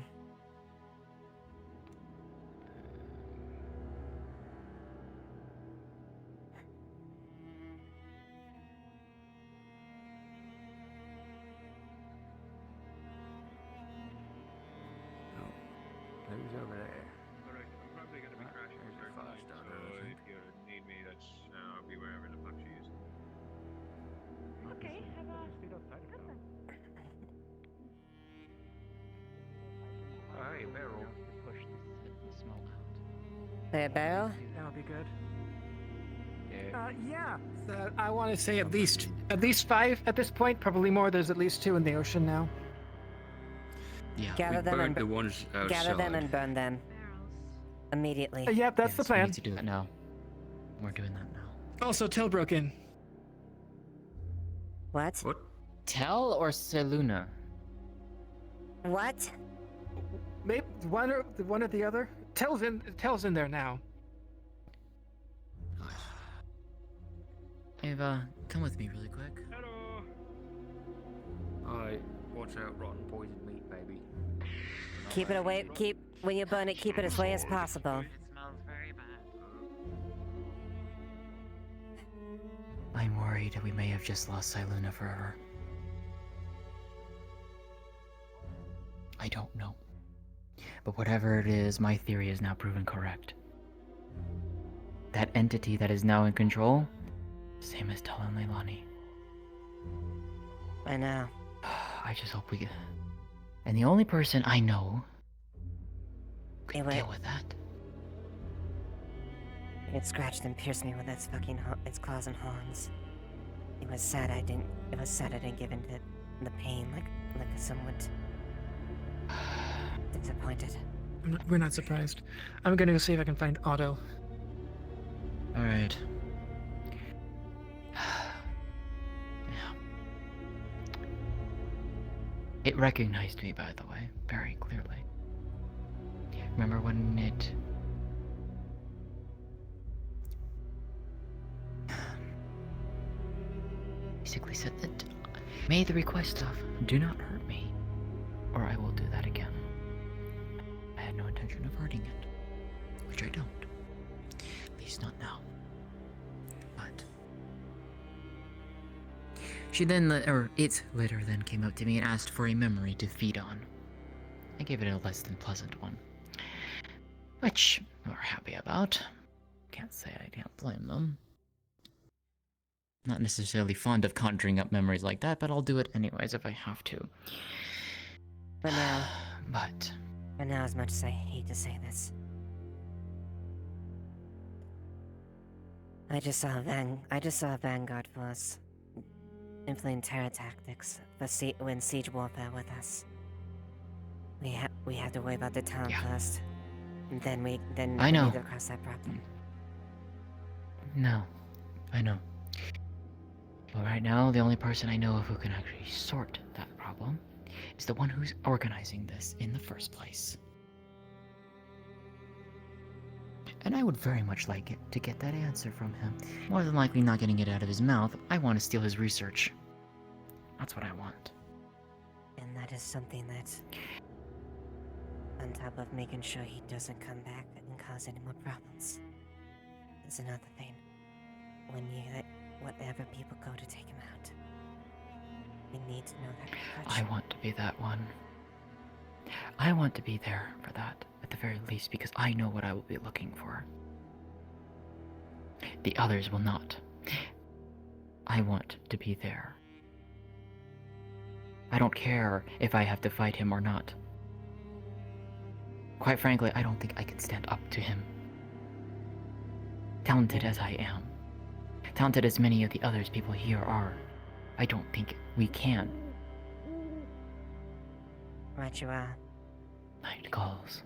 Who's over there? Alright, I'm probably gonna be crashing There's a very fire fast, starter, so isn't if you need me, that's I'll be wherever the fuck she is. Okay, have a good one. Oh, hey, barrel. To push the smoke out. The barrel? That'll be good. Yeah. Yeah. I want to say at least 5 at this point. Probably more. There's at least 2 in the ocean now. Yeah. Gather We them burned and the ones outside. gather them and burn them immediately. Yep, that's the We plan. need to do that now. We're doing that now. Also, Till broke in. What? What? Tell or Seluna? What? Maybe one or the other. Tell's in there now. Eva, come with me really quick. Hello. Alright, watch out, rotten poisoned meat, baby. Keep it away. When you burn it, keep it as away as possible. It smells very bad. I'm worried we may have just lost Seluna forever. I don't know. But whatever it is, my theory is now proven correct. That entity that is now in control, same as Tal and Leilani. I know. I just hope we get... And the only person I know could deal with that. It scratched and pierced me with its its claws and horns. It was sad I didn't give in to the pain like some would. Disappointed. We're not surprised. I'm gonna go see if I can find Otto. Alright. It recognized me, by the way, very clearly. Remember when it... basically said that... made the request of, do not hurt me, or I will do that again. I had no intention of hurting it, which I don't. At least not now. But... she then, it later then came up to me and asked for a memory to feed on. I gave it a less than pleasant one. Which we were happy about. Can't say I can't blame them. Not necessarily fond of conjuring up memories like that, but I'll do it anyways if I have to. But now... But... But now, as much as I hate to say this... I just saw a Vanguard force employing terror tactics when siege warfare with us. We have to worry about the town first. And then we I know. need to cross that problem. No. I know. But right now, the only person I know of who can actually sort that problem is the one who's organizing this in the first place. And I would very much like it to get that answer from him. More than likely not getting it out of his mouth, I want to steal his research. That's what I want. And that is something that, on top of making sure he doesn't come back and cause any more problems, is another thing. When you let whatever people go to take him out, we need to know that. I want to be that one. I want to be there for that, at the very least, because I know what I will be looking for. The others will not. I want to be there. I don't care if I have to fight him or not. Quite frankly, I don't think I could stand up to him. Talented as I am, talented as many of the others people here are, I don't think we can. Right you are. Night calls.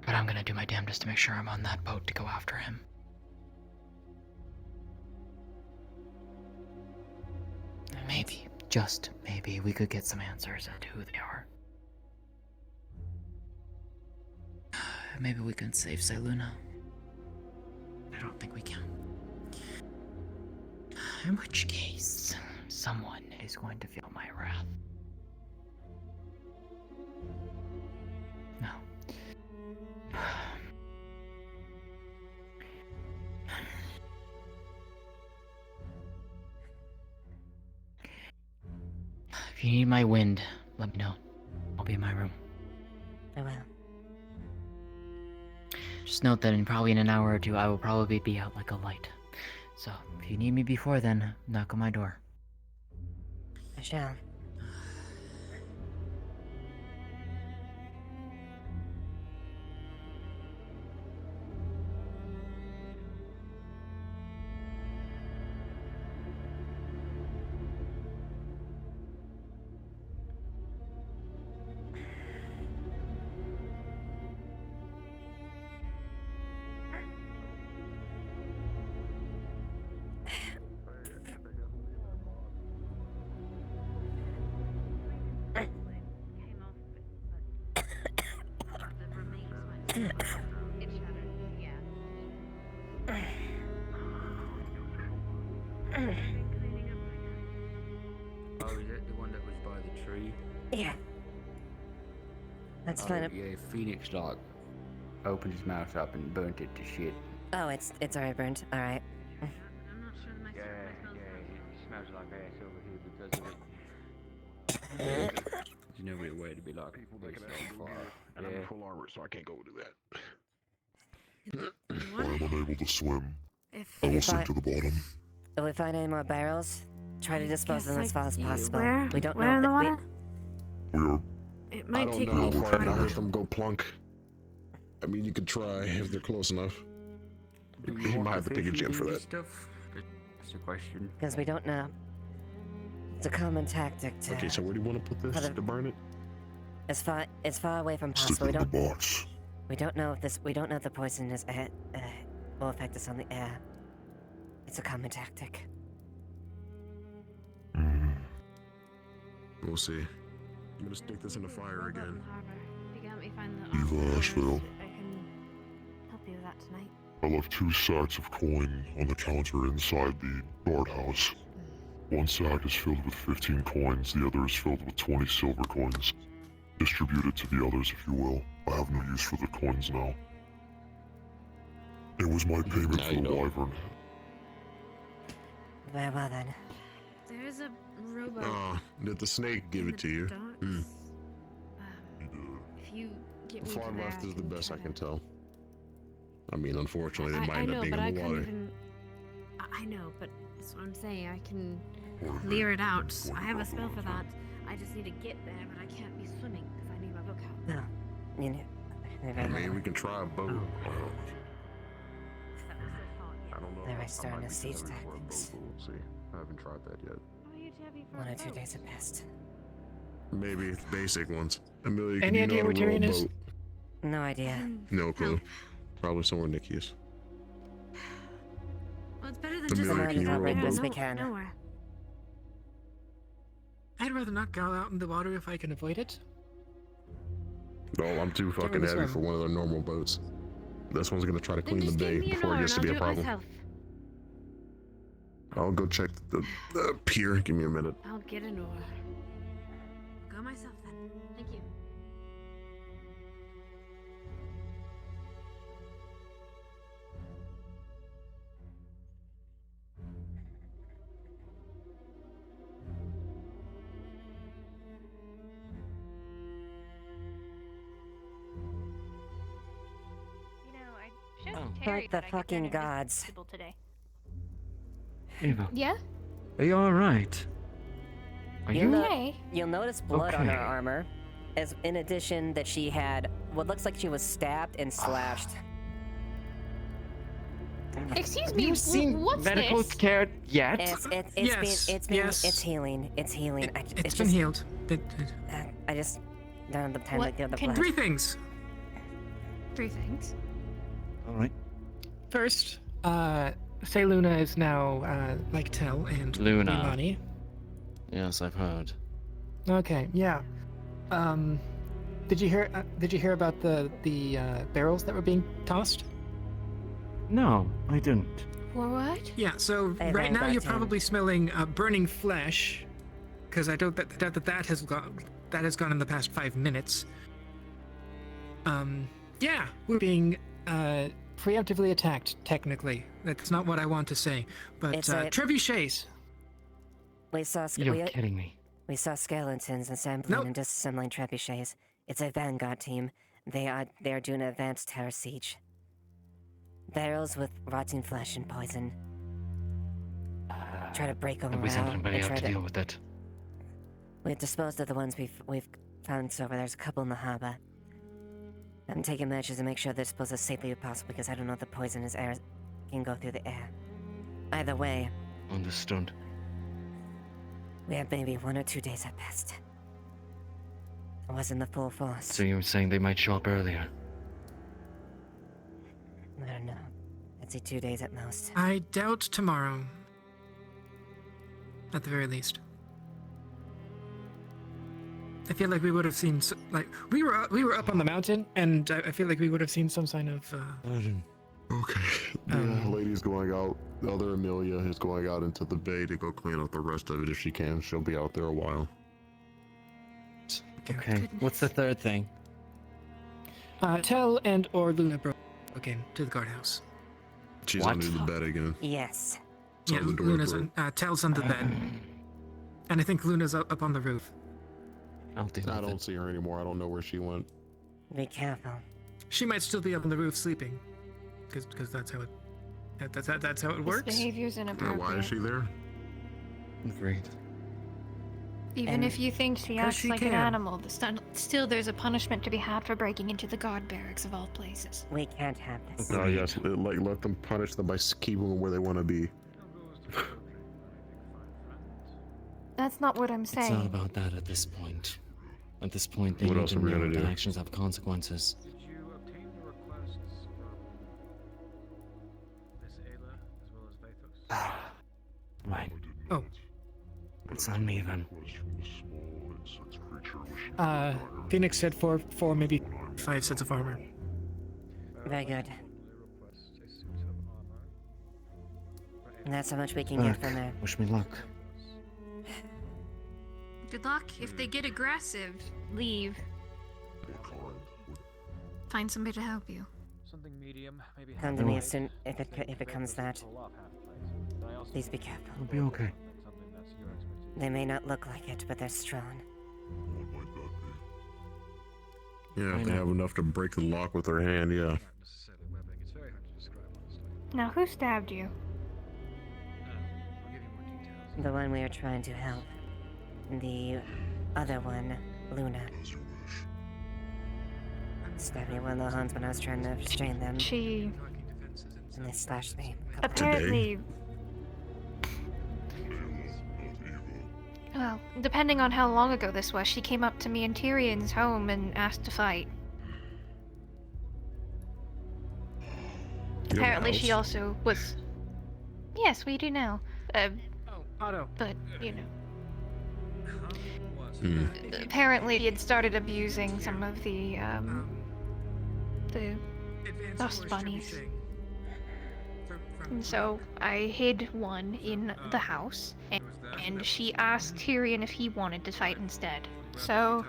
But I'm gonna do my damnedest to make sure I'm on that boat to go after him. Maybe, just maybe, we could get some answers as to who they are. Maybe we can save Seluna. I don't think we can. In which case, someone is going to feel my wrath. No. If you need my wind, let me know. I'll be in my room. I will. Just note that probably in an hour or two, I will probably be out like a light. So, if you need me before then, knock on my door. I shall. Oh, is that the one that was by the tree? Yeah. That's fine. Yeah, Phoenix like opened his mouth up and burnt it to shit. Oh, it's already burnt. All right. Yeah, it smells like ass over here because of it. There's no real way to be like People that can on actually go fire. near, and I'm in full armor, so I can't go do that. I am unable to swim. If I will If sink I- to the bottom. If we find any more barrels, try to dispose of them as fast as possible. Where? We don't Where know. in the we- water? We are. It I might don't take know how me far to time. hurt them go plunk. I mean, you could try if they're close enough. You might have to pick a gym for that. Stuff? That's a question. Because we don't know. It's a common tactic to. Okay, so where do you want to put this to burn it? As far away from Stick possible. it in the box. We don't know if this. We don't know if the poison is will affect us on the air. It's a common tactic. We'll see. I'm gonna stick this in the fire again. You can help me find the Eva Ashevail. I can help you with that tonight. I left 2 sacks of coin on the counter inside the guardhouse. One sack is filled with 15 coins, the other is filled with 20 silver coins. Distribute it to the others if you will. I have no use for the coins now. It was my payment Now for you the know. wyvern. Very well then. There's a rowboat. Oh, did the snake give it to you? Hmm. If you get The me far to there, left is the best I try can tell. I mean, unfortunately, it might I end know, up being but I in the couldn't water. even. I know, but that's what I'm saying. I can clear it out. I have a spell for that. I just need to get there, but I can't be swimming because I need my book out. No. You know. I mean, we can try a boat. I don't know. They're I starting might to be siege heavy for a tactics. boat, but we'll see. I haven't tried that yet. 1 or 2 days at best. Maybe it's basic ones. Amelia, Any can you idea know where how to row a Tyrion is? boat? No idea. No clue. Probably somewhere Nikki is. Well, it's better than Amelia, just can you row a best boat? we can. nowhere. I'd rather not go out in the water if I can avoid it. No, I'm too fucking really heavy swim. for one of their normal boats. This one's gonna try to Then clean the just bay give me an before oar it and gets I'll to be do a it problem. myself. I'll go check the pier. Give me a minute. I'll get an oar. I'll go myself then. Thank you. You know, I showed Oh. Terry Thank the that I could fucking turn gods. invisible today. Eva, Yeah? are you alright? Are You'll you? no- Okay. You'll notice blood on Okay. our armor. as in addition that she had what looks like she was stabbed and slashed. Excuse Have me, you seen what's medical this? care yet? It's healing. It's healing. It's been healed. I just don't have the time What to deal with the can- blood. Three things. Three things. All right. First, say Luna is now like Tell and Luna. Imani. Yes, I've heard. Okay, yeah. Did you hear about the barrels that were being tossed? No, I didn't. What? Yeah. So right now you're probably smelling burning flesh, because I doubt that has gone in the past 5 minutes. Yeah, we're being preemptively attacked. Technically, that's not what I want to say, but It's a- trebuchets. We saw You're kidding me. We saw skeletons assembling and disassembling trebuchets. It's a vanguard team. They are doing an advanced terror siege. Barrels with rotting flesh and poison. Try to break them Have we sent around anybody and out try to deal with it? We've disposed of the ones we've found so far. There's a couple in the harbor. I'm taking measures to make sure they're disposed as safely as possible because I don't know if the poisonous air can go through the air. Either way, Understood. we have maybe 1 or 2 days at best. It wasn't the full force. So you were saying they might show up earlier? I don't know. I'd say 2 days at most. I doubt tomorrow. At the very least. I feel like we would have seen, we were up on the mountain, and I feel like we would have seen some sign of. Okay. The lady's going out. The other Amelia is going out into the bay to go clean up the rest of it if she can. She'll be out there a while. Okay. What's the third thing? Tell and or Luna broke into the guardhouse. She's under the bed again. Yes. Yeah, the door Luna's open. Tell's on the bed, and I think Luna's up on the roof. I don't see her anymore. I don't know where she went. Be careful. She might still be up on the roof sleeping, because that's how it. That's how it This works. behavior's inappropriate. Why is she there? Agreed. Even if you think she 'cause acts she like an can. animal, still there's a punishment to be had for breaking into the guard barracks of all places. We can't have this. Oh yes, let them punish them by keeping them where they want to be. That's not what I'm It's not saying. about that at this point. At this point, they What need else to are we know gonna that do? actions have consequences. Did you obtain the requests from Miss Ayla as well as Vathos? Right. Oh. It's on me then. Phoenix said four, maybe 5 sets of armor. Very good. And that's how much we can get from there. Wish me luck. Good luck. If they get aggressive, leave. Find somebody to help you. Something medium, maybe. Come to me as soon if it comes that. Please be careful. It'll be okay. They may not look like it, but they're strong. Yeah, if they have enough to break the lock with their hand, yeah. Now, who stabbed you? The one we were trying to help. The other one, Luna. Stabbed me one of the hands when I was trying to restrain them. She... And they slashed me. Apparently... Well, depending on how long ago this was, she came up to me in Tyrion's home and asked to fight. Apparently she also was... Yes, we do now. Otto. But, you know... Apparently he had started abusing some of the dust bunnies. And so I hid one in the house, and she asked Tyrion if he wanted to fight instead. So...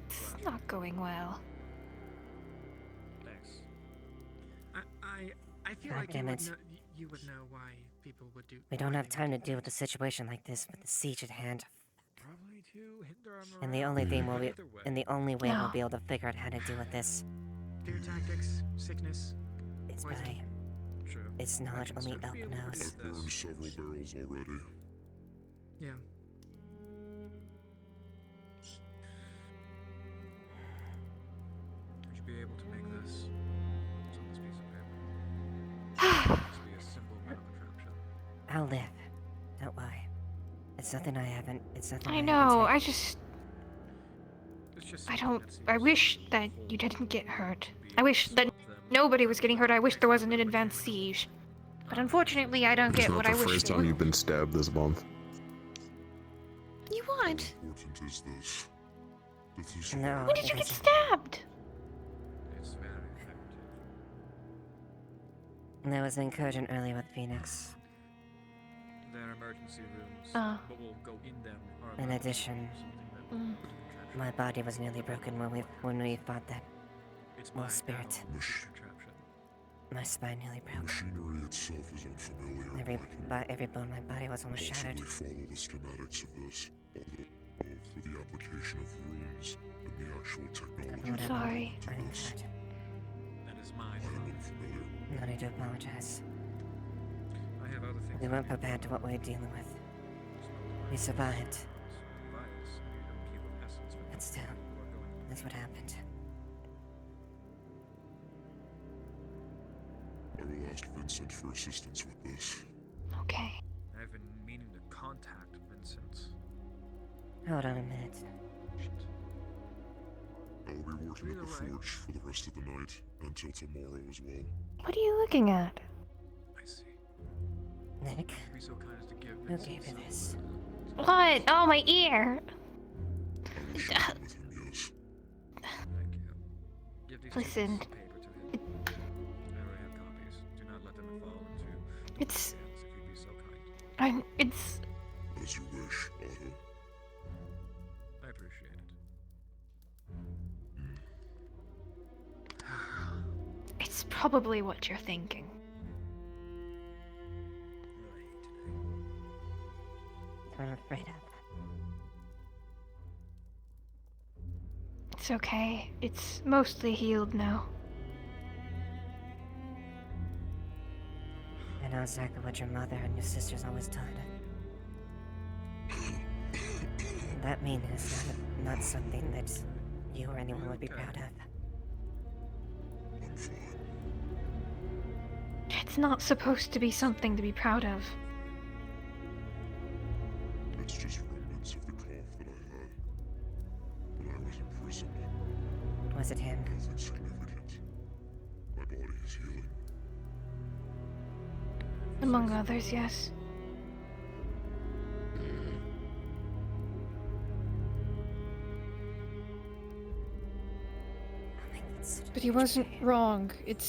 It's not going well. I feel God like damn it. you would know why people would do. We don't have time to deal with a situation like this with the siege at hand. And the only thing we'll be, and the only way we'll be able to figure out how to deal with this Fear tactics, sickness. is by its knowledge only Elk knows. I've burned several barrels already. Yeah. I'll live. Don't worry. It's nothing I haven't. It's nothing I haven't know, taken. I just... I wish that you didn't get hurt. I wish that nobody was getting hurt. I wish there wasn't an advanced siege. But unfortunately, I don't It's get not what the I wish first for. time you've been stabbed this month. You what? Important is this? That this No, When did you get stabbed? It's very effective. There was an incursion earlier with Phoenix. There are emergency rooms, Oh. but we'll go in them. In addition, my body was nearly broken when we fought that small spirit. My spine nearly broke. machinery itself is unfamiliar. Every bone in my body was almost shattered. Possibly follow the schematics of this, although for the application of runes and the actual technology. I'm sorry. I'm hurt. That is my I am unfamiliar. No need to apologize. I have other things. We weren't prepared to what we're dealing with. We survived. But still, that's what happened. I will ask Vincent for assistance with this. Okay. I've been meaning to contact Vincent. Hold on a minute. I will be working at the forge for the rest of the night until tomorrow as well. What are you looking at? I see. Nick, Be so kind as to give who Vincent gave you some this? What? Oh, my ear! I will share it with him, yes. Thank you. Give these Listen. pieces of paper to him. I already have copies. Do not let them fall into It's... hands if you'd be so kind. It's... As you wish, Otto. I appreciate it. It's probably what you're thinking. I'm afraid of. It's okay. It's mostly healed now. I know exactly what your mother and your sisters always taught. That meaning is not something that you or anyone would be proud of. I'm fine. It's not supposed to be something to be proud of. It's just remnants of the cough that I had when I was imprisoned. Was it him? Nothing significant. My body is healing. Among others, yes. But he wasn't wrong. It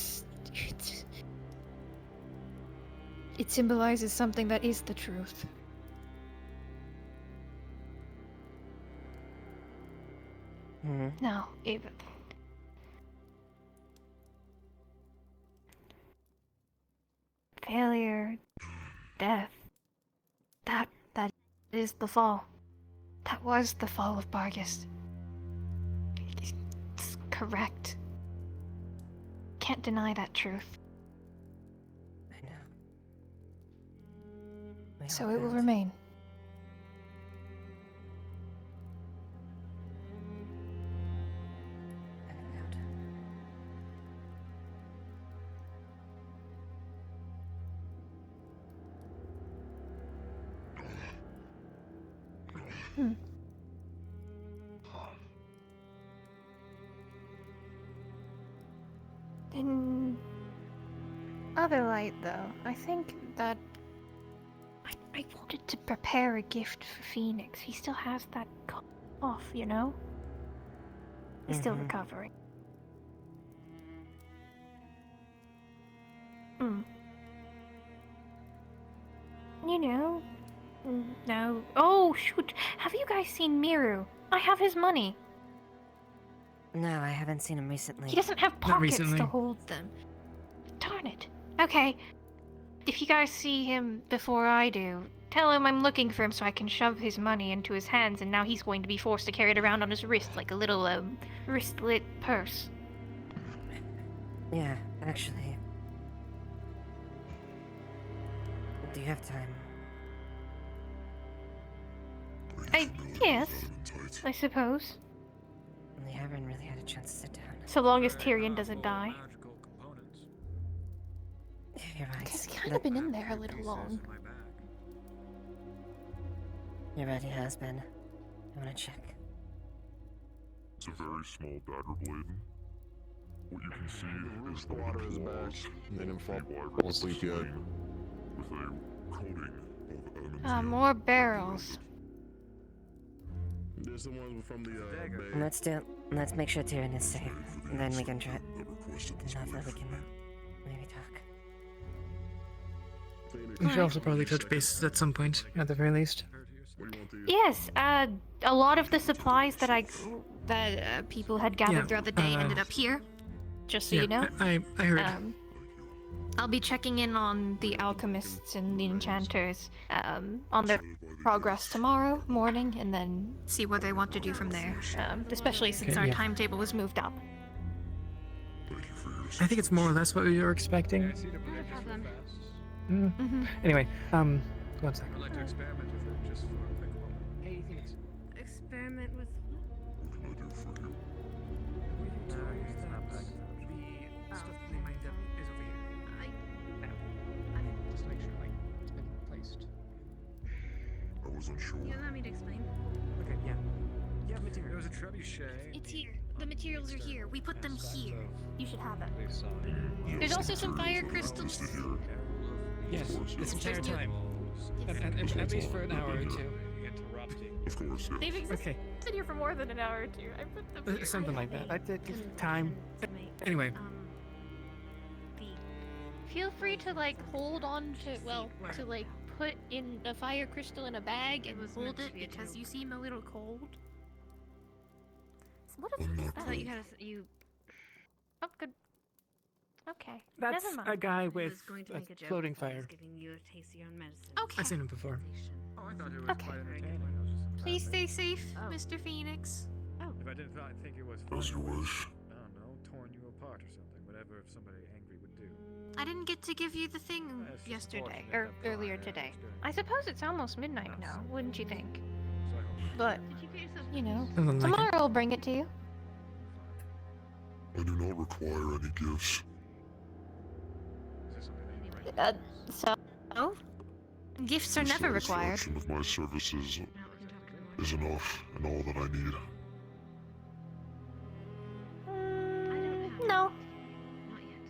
symbolizes something that is the truth. No, Eva. Failure, death. That is the fall. That was the fall of Bargus. It's correct. Can't deny that truth. I know. So it will remain. In other light, though, I think that I wanted to prepare a gift for Phoenix. He still has that cough, you know? He's still recovering. You know? No. Oh, shoot. Have you guys seen Miru? I have his money. No, I haven't seen him recently. He doesn't have pockets to hold them. Darn it. Okay. If you guys see him before I do, tell him I'm looking for him so I can shove his money into his hands, and now he's going to be forced to carry it around on his wrist like a little, wristlet purse. Yeah, actually. Do you have time? Yes, I suppose. We haven't really had a chance to sit down. So long as Tyrion doesn't die. You're right. He's kind of been in there a little long. You're right, he has been. I wanna check. It's a very small dagger blade. What you can see is one of Water the is back. claws They didn't of fall the wyvern asleep yet. slain with a coating of adamantine. More barrels. There's the ones from the bay. Let's make sure Tyrion is safe. Then we can try. Enough that we can maybe talk. We should also probably touch bases at some point, at the very least. Yes, a lot of the supplies that people had gathered Yeah, throughout the day ended up here. Just so you know. I heard. I'll be checking in on the alchemists and the enchanters on their progress tomorrow morning, and then see what they want to do from there. Especially since Okay, our yeah. timetable was moved up. I think it's more or less what we were expecting. Anyway, one second. I'd like to experiment with it just for a quick moment. Hey, experiment with. The stuff we mined up is over here. Just to make sure, like, it's been placed. I wasn't sure. You allow me to explain? Okay, yeah. You have material. There was a trebuchet. It's here. The materials are here. We put them here. You should have it. Yes, There's also some materials fire are crystals. listed here. Yes, this entire time. At least for an hour or two. Of course, yeah. They've existed here for more than an hour or two. I put them here. Something like that. I did time. Anyway, Feel free to like hold on to like put in a fire crystal in a bag and hold it because you seem a little cold. What is I'm not I thought you had you. Oh, good. Okay. that's Never mind. a guy I with was going to a make a joke floating because I was fire. giving you a taste of your own medicine. Okay. I've seen him before. Oh, I thought it was Okay. quite entertaining. It was just a Please bad stay thing. safe, Mr. Phoenix. If I didn't think it was As you fun, wish. I don't know, torn you apart or something. Whatever somebody angry would do. I didn't get to give you the thing That's just yesterday unfortunate or that earlier Brian today. was doing I suppose it's almost midnight now, wouldn't you think? So I hope But Did you get yourself? you know, Something like it. tomorrow I'll bring it to you. I do not require any gifts. is this something that you So, gifts are The never required. satisfaction of my services is enough and all that I need. No. Not yet.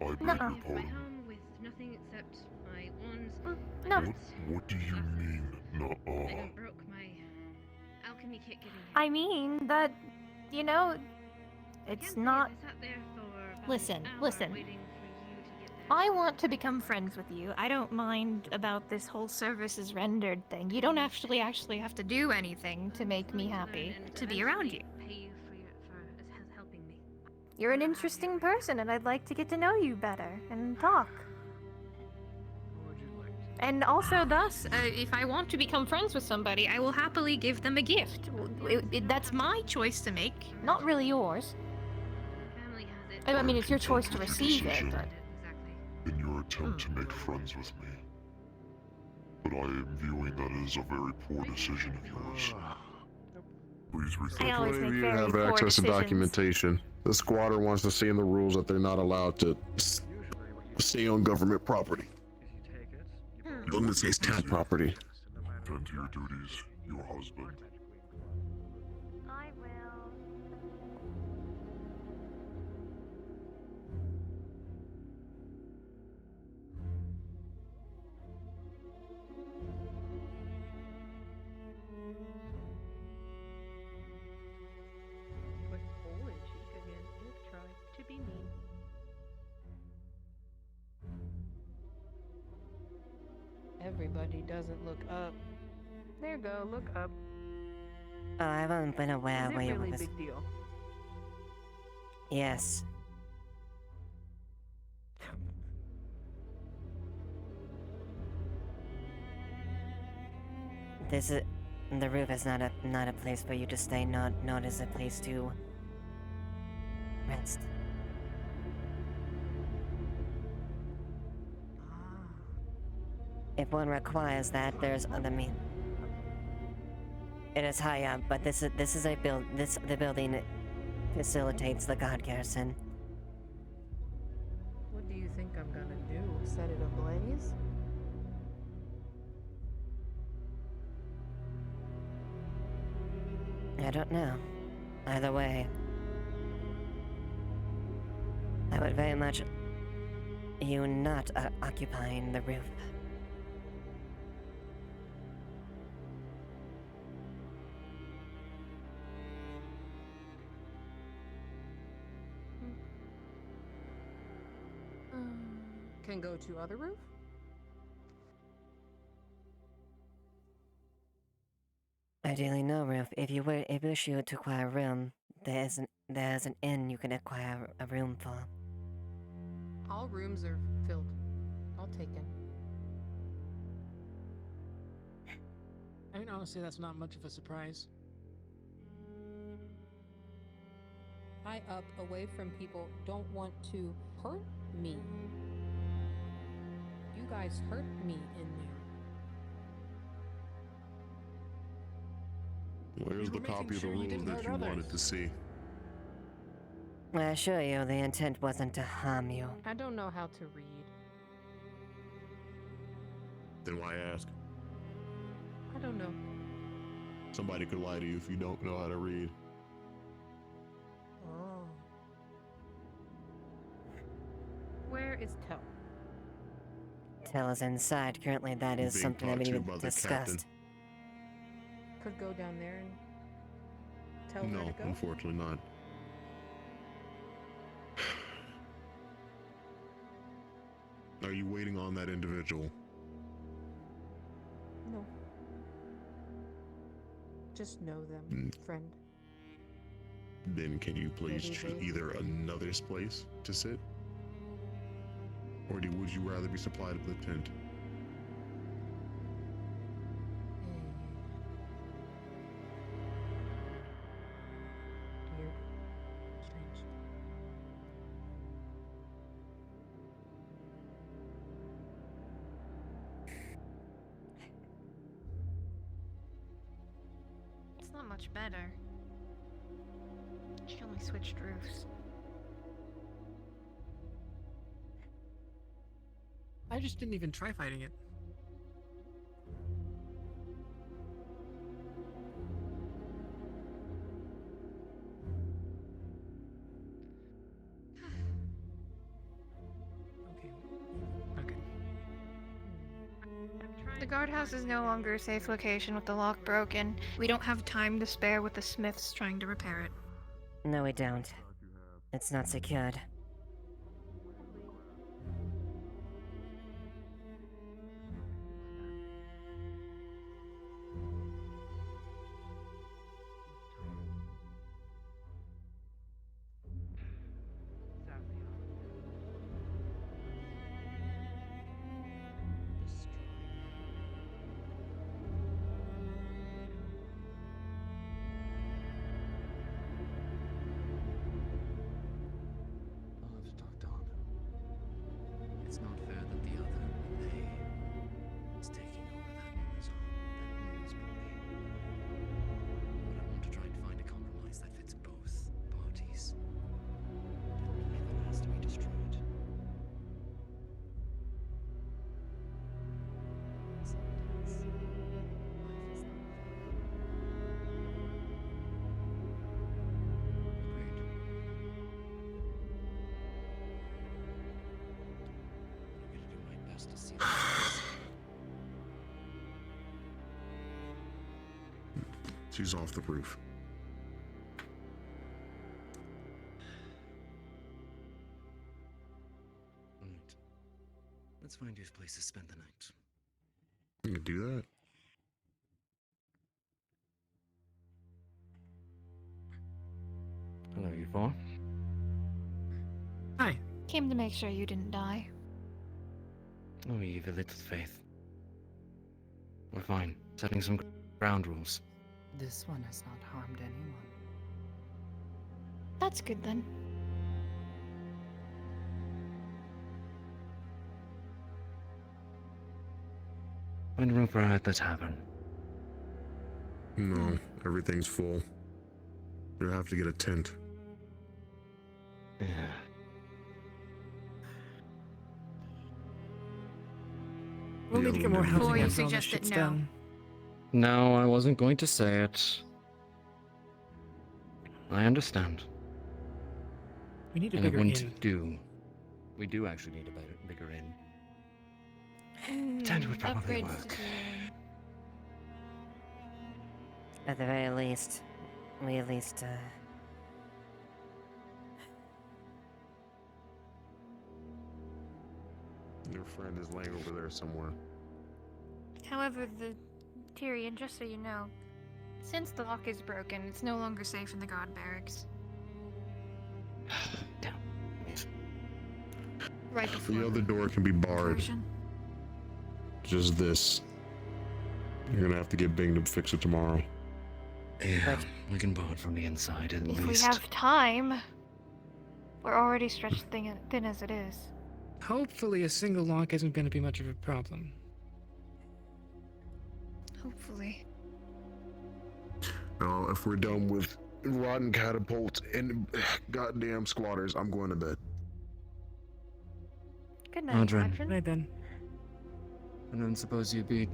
I beg Nuh-uh. your My pardon. home with nothing except my wands. No. What do you mean, I nuh-uh? got broke my alchemy kit giving. I mean that, you know, it's not. I sat there for about Listen, an hour listen. waiting for you to get there. I want to become friends with you. I don't mind about this whole services rendered thing. You don't actually have to do anything to make me happy to be around you. Pay you for helping me. You're an interesting person, and I'd like to get to know you better and talk. What would you like to? And also, thus, if I want to become friends with somebody, I will happily give them a gift. That's my choice to make, not really yours. Family has it. I mean, it's your choice to receive it, Decision. but In your attempt to make friends with me. But I am viewing that as a very poor decision of yours. Please I rethink. always What make if you very have poor access to decisions. documentation? The squatter wants to see in the rules that they're not allowed to stay on government property. If you take it, you Hmm. probably In this case, town property. no matter Tend to your duties, your husband. I will. Put hole in cheek again. If try to be mean. Everybody doesn't look up. There you go, look up. Oh, I haven't been aware Is it where you really was. big deal? Yes. This is the roof is not a place for you to stay, not as a place to rest. If one requires that, there's other mean. It is high up, but this is a the building facilitates the guard garrison. What do you think I'm gonna do? Set it ablaze? I don't know. Either way, I would very much you not occupying the roof. Can go to other roof? Ideally, no roof. If you wish you to acquire a room, there's an inn you can acquire a room for. All rooms are filled. All taken. I mean, honestly, that's not much of a surprise. High up, away from people, don't want to hurt me. You guys hurt me in there. Where's the copy of the rules that you wanted to see? I assure you, the intent wasn't to harm you. I don't know how to read. Then why ask? I don't know. Somebody could lie to you if you don't know how to read. Oh. Where is Tell? Tell is inside. Currently, that is Being something I talked haven't to even by the captain. discussed. Could go down there and tell No, where to go? unfortunately not. Are you waiting on that individual? No. Just know them, friend. Then can you please Maybe choose they- either another place to sit? Or would you rather be supplied with a tent? Weird. Strange. It's not much better. She only switched roofs. I just didn't even try fighting it. The guardhouse is no longer a safe location with the lock broken. We don't have time to spare with the smiths trying to repair it. No, we don't. It's not secured. I'll have to talk to Honda. It's not fair that the other, they, is taking over that is all. That means me. But I want to try and find a compromise that fits both parties. Nothing has to be destroyed. Sometimes life is not to see She's off the roof. Alright. Let's find you a place to spend the night. You can do that. Hello, you four. Hi. Came to make sure you didn't die. Oh, evil little faith. We're fine. Setting some ground rules. This one has not harmed anyone. That's good then. Find room for her at the tavern. No, everything's full. You'll have to get a tent. Yeah. We'll need to get more Before housing you until this suggested shit's no. done. No, I wasn't going to say it. I understand. We need a And I bigger want inn. we do actually need a bigger inn. Tent would probably upgrades work. to the At the very least, we at least, Your friend is laying over there somewhere. However, Tyrion, just so you know, since the lock is broken, it's no longer safe in the guard barracks. Damn. Right before The other door can be barred. version. Just this. You're gonna have to get Bing to fix it tomorrow. Yeah, we can bar it from the inside at If least. we have time, we're already stretched thin as it is. Hopefully, a single lock isn't going to be much of a problem. Hopefully. Now, if we're done with rotten catapults and goddamn squatters, I'm going to bed. Good night, Adrian. Adrian. Right then. I don't suppose you'd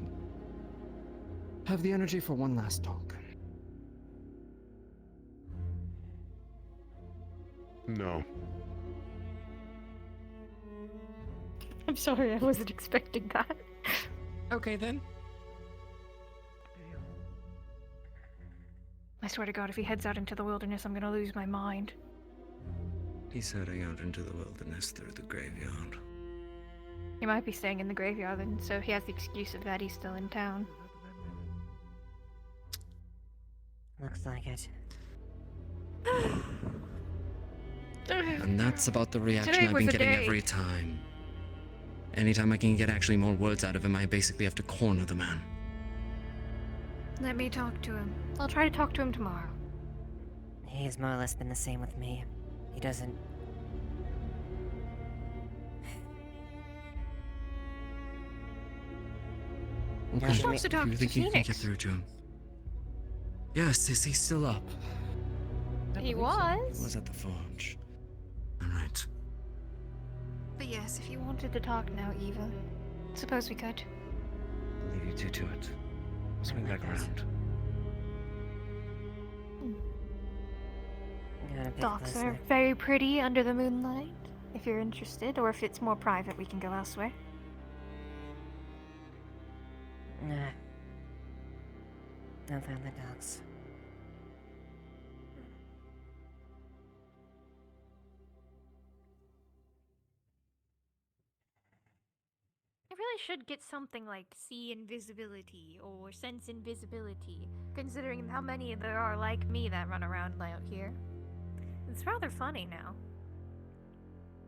have the energy for one last talk. No. I'm sorry, I wasn't expecting that. Okay then. I swear to God, if he heads out into the wilderness, I'm gonna lose my mind. He's heading out into the wilderness through the graveyard. He might be staying in the graveyard, and so he has the excuse of that he's still in town. looks like it. And that's about the reaction Today I've was been a getting day. every time. Anytime I can get actually more words out of him, I basically have to corner the man. Let me talk to him. I'll try to talk to him tomorrow. He's more or less been the same with me. He doesn't... Okay. He wants to talk you to think you can get Phoenix. through to him? Yes, is he still up? He He was. was at the forge. Alright. But yes, if you wanted to talk now, Eva, suppose we could. I'll leave you two to it. I'll swing back around. Docks are very pretty under the moonlight. If you're interested, or if it's more private, we can go elsewhere. Nah. Not found the dogs. I really should get something like see invisibility or sense invisibility, considering how many there are like me that run around out here. It's rather funny now.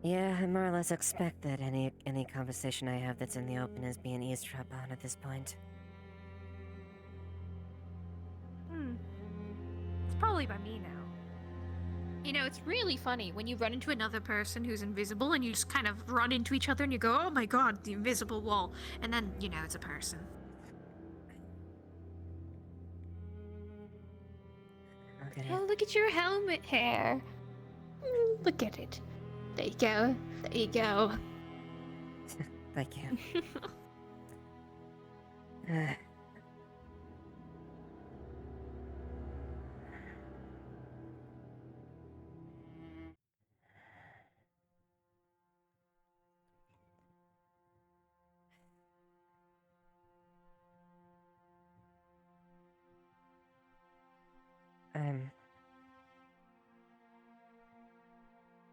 Yeah, I more or less expect that any conversation I have that's in the open is being eavesdropped on at this point. It's probably by me now. You know, it's really funny when you run into another person who's invisible and you just kind of run into each other and you go, oh my god, the invisible wall. And then, you know, it's a person. Okay. Oh, look at your helmet hair. Look at it. There you go. There you go. Thank you.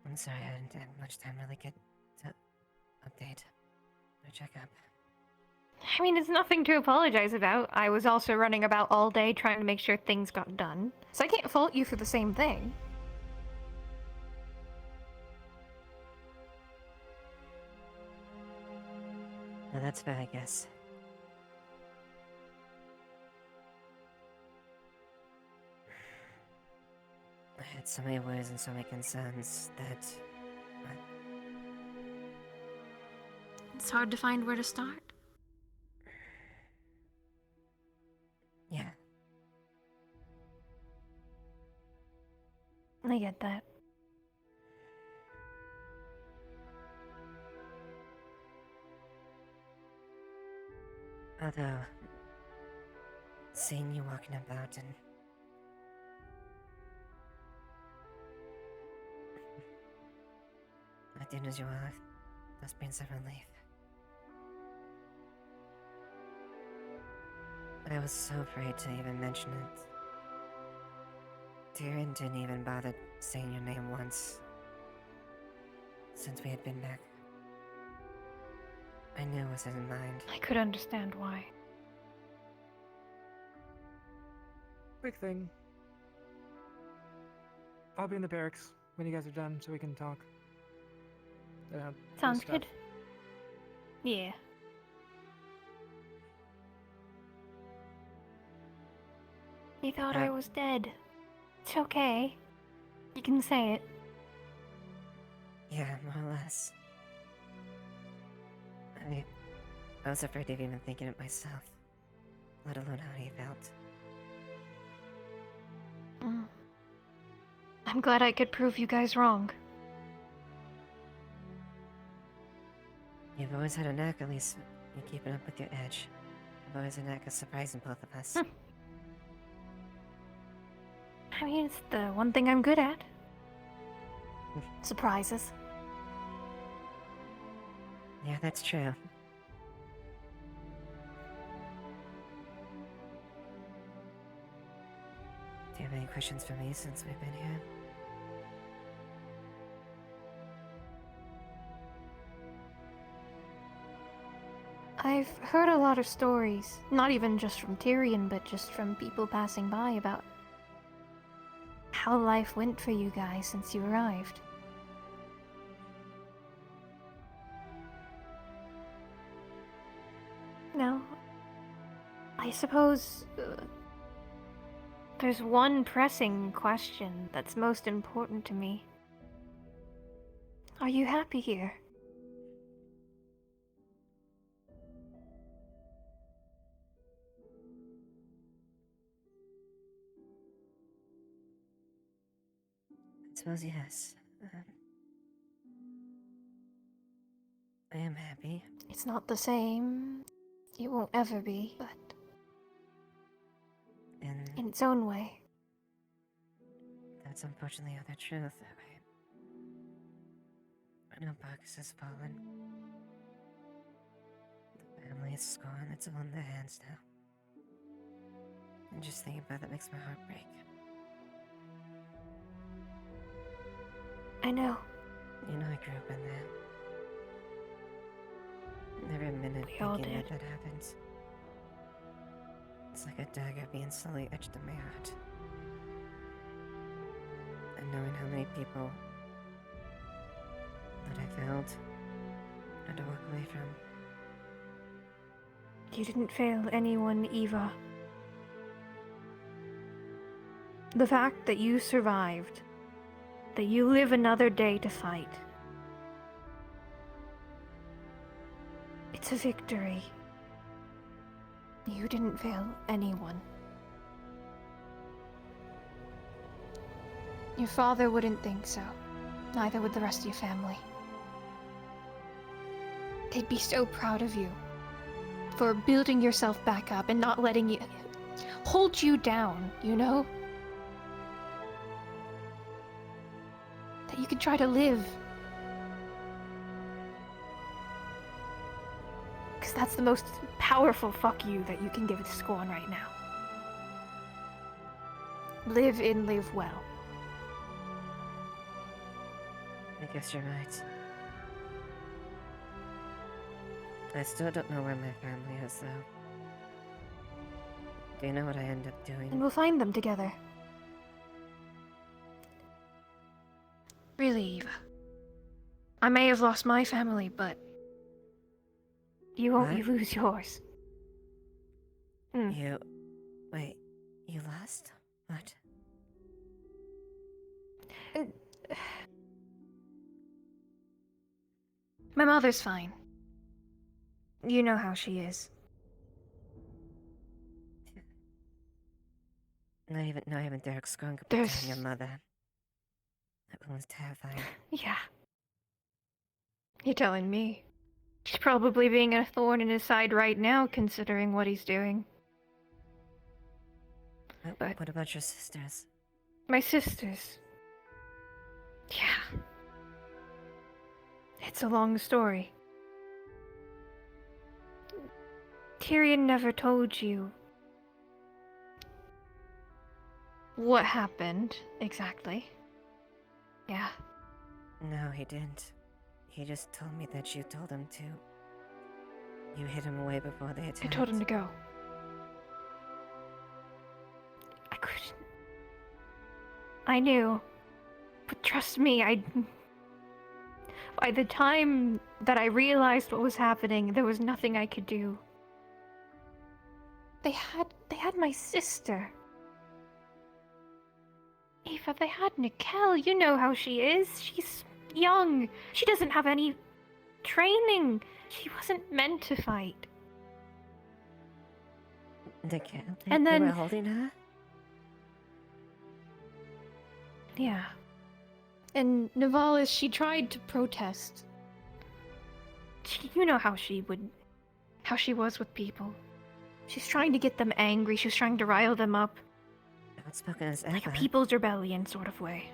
I'm sorry, I didn't have much time to really get to update or check up. I mean, it's nothing to apologize about. I was also running about all day trying to make sure things got done. So I can't fault you for the same thing. Well, that's fair, I guess. I had so many worries and so many concerns that... It's hard to find where to start. Yeah. I get that. Although... seeing you walking about and... As soon as you are, that's been some relief. I was so afraid to even mention it. Tyrion didn't even bother saying your name once. Since we had been back. I knew it was in mind. I could understand why. Quick thing. I'll be in the barracks when you guys are done so we can talk. Sounds stuff. good. Yeah. You thought I was dead. It's okay. You can say it. Yeah, more or less. I was afraid of even thinking it myself, let alone how he felt. I'm glad I could prove you guys wrong. You've always had a knack, at least, in keeping up with your edge. You've always had a knack of surprising both of us. I mean, it's the one thing I'm good at. Surprises. Yeah, that's true. Do you have any questions for me since we've been here? I've heard a lot of stories, not even just from Tyrion, but just from people passing by about how life went for you guys since you arrived. Now, I suppose there's one pressing question that's most important to me. Are you happy here? I suppose yes. I am happy. It's not the same. It won't ever be, but And in its own way. that's unfortunately the truth. I know Marcus has fallen. The family is gone. It's all in their hands now. And just thinking about that makes my heart break. I know. You know I grew up in there. Every minute We all thinking did. that happens. It's like a dagger being slowly etched in my heart. And knowing how many people that I failed had to walk away from. You didn't fail anyone, Eva. The fact that you survived, that you live another day to fight, it's a victory. You didn't fail anyone. Your father wouldn't think so. Neither would the rest of your family. They'd be so proud of you for building yourself back up and not letting you hold you down, you know? That you could try to live. Because that's the most powerful fuck you that you can give to Scorn right now. Live and live well. I guess you're right. I still don't know where my family is, though. Do you know what I end up doing? And we'll find them together. Really, Eva. I may have lost my family, but you won't What? lose yours. You... Wait, you lost? What? My mother's fine. You know how she is. Not even Derek Skunk could There's- protect your mother. That woman's terrifying. Yeah. You're telling me. She's probably being a thorn in his side right now, considering what he's doing. But what about your sisters? my sisters. Yeah. It's a long story. Tyrion never told you what happened exactly. Yeah. No, he didn't. He just told me that you told him to. You hid him away before they attacked. I told him to go. I couldn't. I knew. But trust me, by the time that I realized what was happening, there was nothing I could do. They had my sister. Eva, they had Nicole. You know how she is. She's young. She doesn't have any training. She wasn't meant to fight. Nicole? And They then... were holding her? Yeah. And Nivalis, she tried to protest. You know how she was with people. She's trying to get them angry. She was trying to rile them up. Outspoken as ever. Like a people's rebellion sort of way.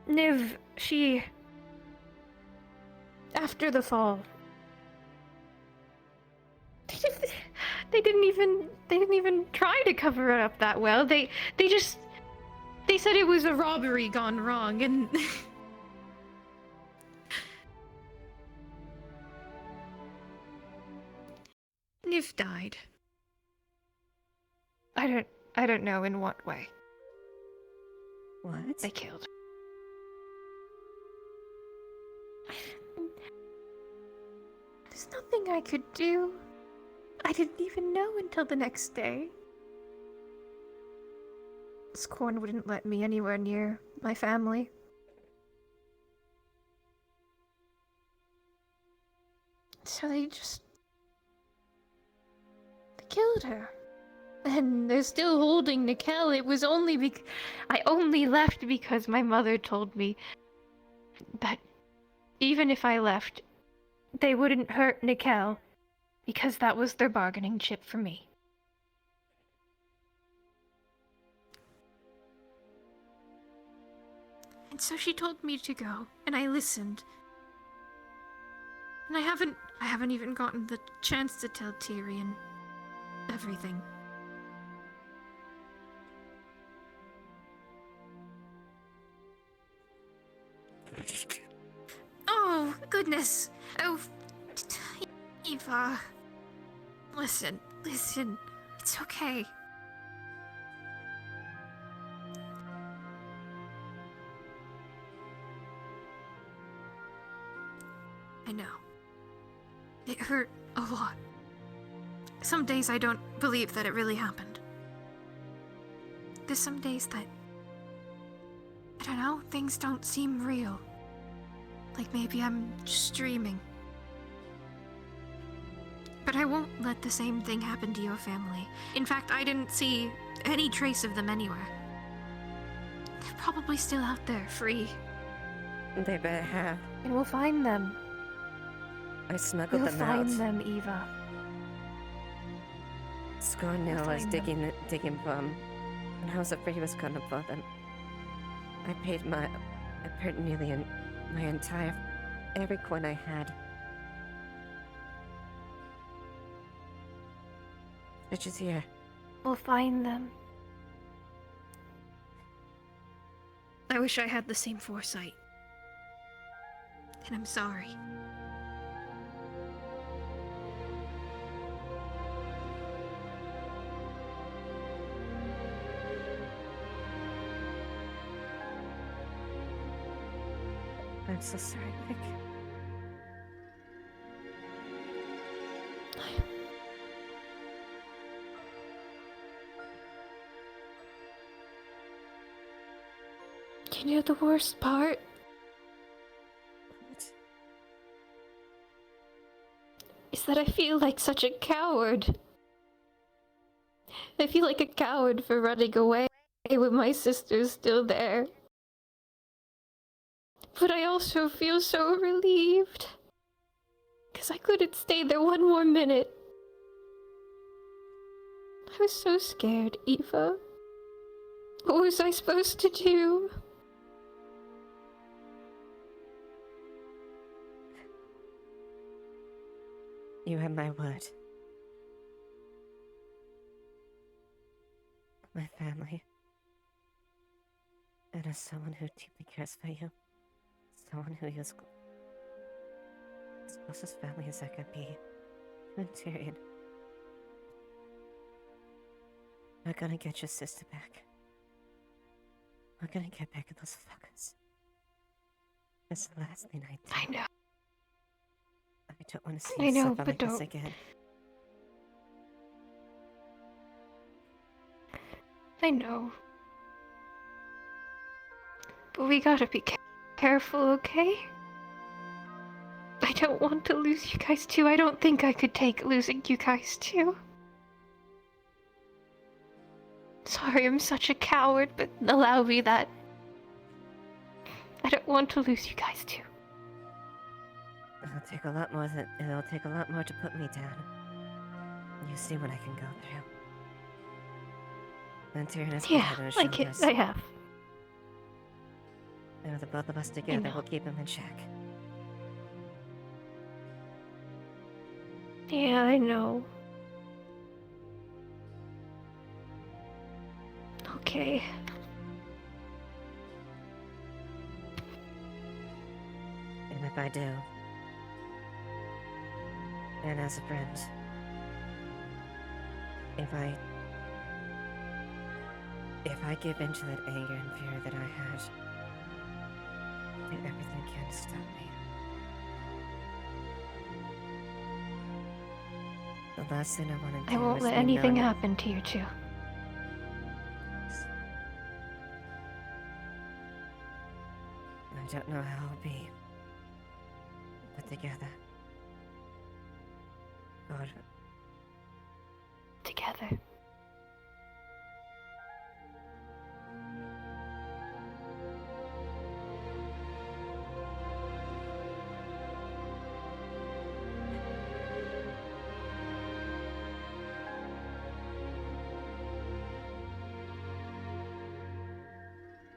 Niv, she... After the fall... They didn't even try to cover it up that well. They said it was a robbery gone wrong, and... Niv died. I don't know in what way. What? They killed her. There's nothing I could do. I didn't even know until the next day. Scorn wouldn't let me anywhere near my family. So they killed her. And they're still holding Nicole. It was only I only left because my mother told me that even if I left, they wouldn't hurt Nicole because that was their bargaining chip for me. And so she told me to go, and I listened. And I haven't even gotten the chance to tell Tyrion everything. Oh, goodness. Oh, Eva. Listen. It's okay. I know. It hurt a lot. Some days I don't believe that it really happened. There's some days that, I don't know, things don't seem real. Like maybe I'm just dreaming. But I won't let the same thing happen to your family. In fact, I didn't see any trace of them anywhere. They're probably still out there, free. They better have. And we'll find them. I smuggled them out. We'll find them, Eva. Scornell was digging for them, and I was afraid he was gonna pull them. I paid nearly my entire, every coin I had. Which is here. We'll find them. I wish I had the same foresight. And I'm sorry. I'm so sorry, Nick. You know the worst part? What? Is that I feel like such a coward. I feel like a coward for running away when my sister's still there. But I also feel so relieved. Because I couldn't stay there one more minute. I was so scared, Eva. What was I supposed to do? You have my word. My family. And as someone who deeply cares for you, someone who is as close as family as I could be, and Tyrion, we're gonna get your sister back. We're gonna get back at those fuckers. That's the last thing I do. I know. I don't want to see I you know, suffer but like this don't. again. I know. But we gotta be careful, okay? I don't want to lose you guys too. I don't think I could take losing you guys too. Sorry, I'm such a coward, but allow me that. I don't want to lose you guys too. It'll take a lot more to put me down. You see what I can go through. And Tyrion has put Yeah, head on his I get. shoulders. I have. And with the both of us together, know. we'll keep him in check. Yeah, I know. Okay. And if I do, and as a friend, if I give in to that anger and fear that I had, do everything I can to stop me. The last thing I want to do I won't is let leave anything knowing- happen to you two. I don't know how it'll be, but together, God, Together.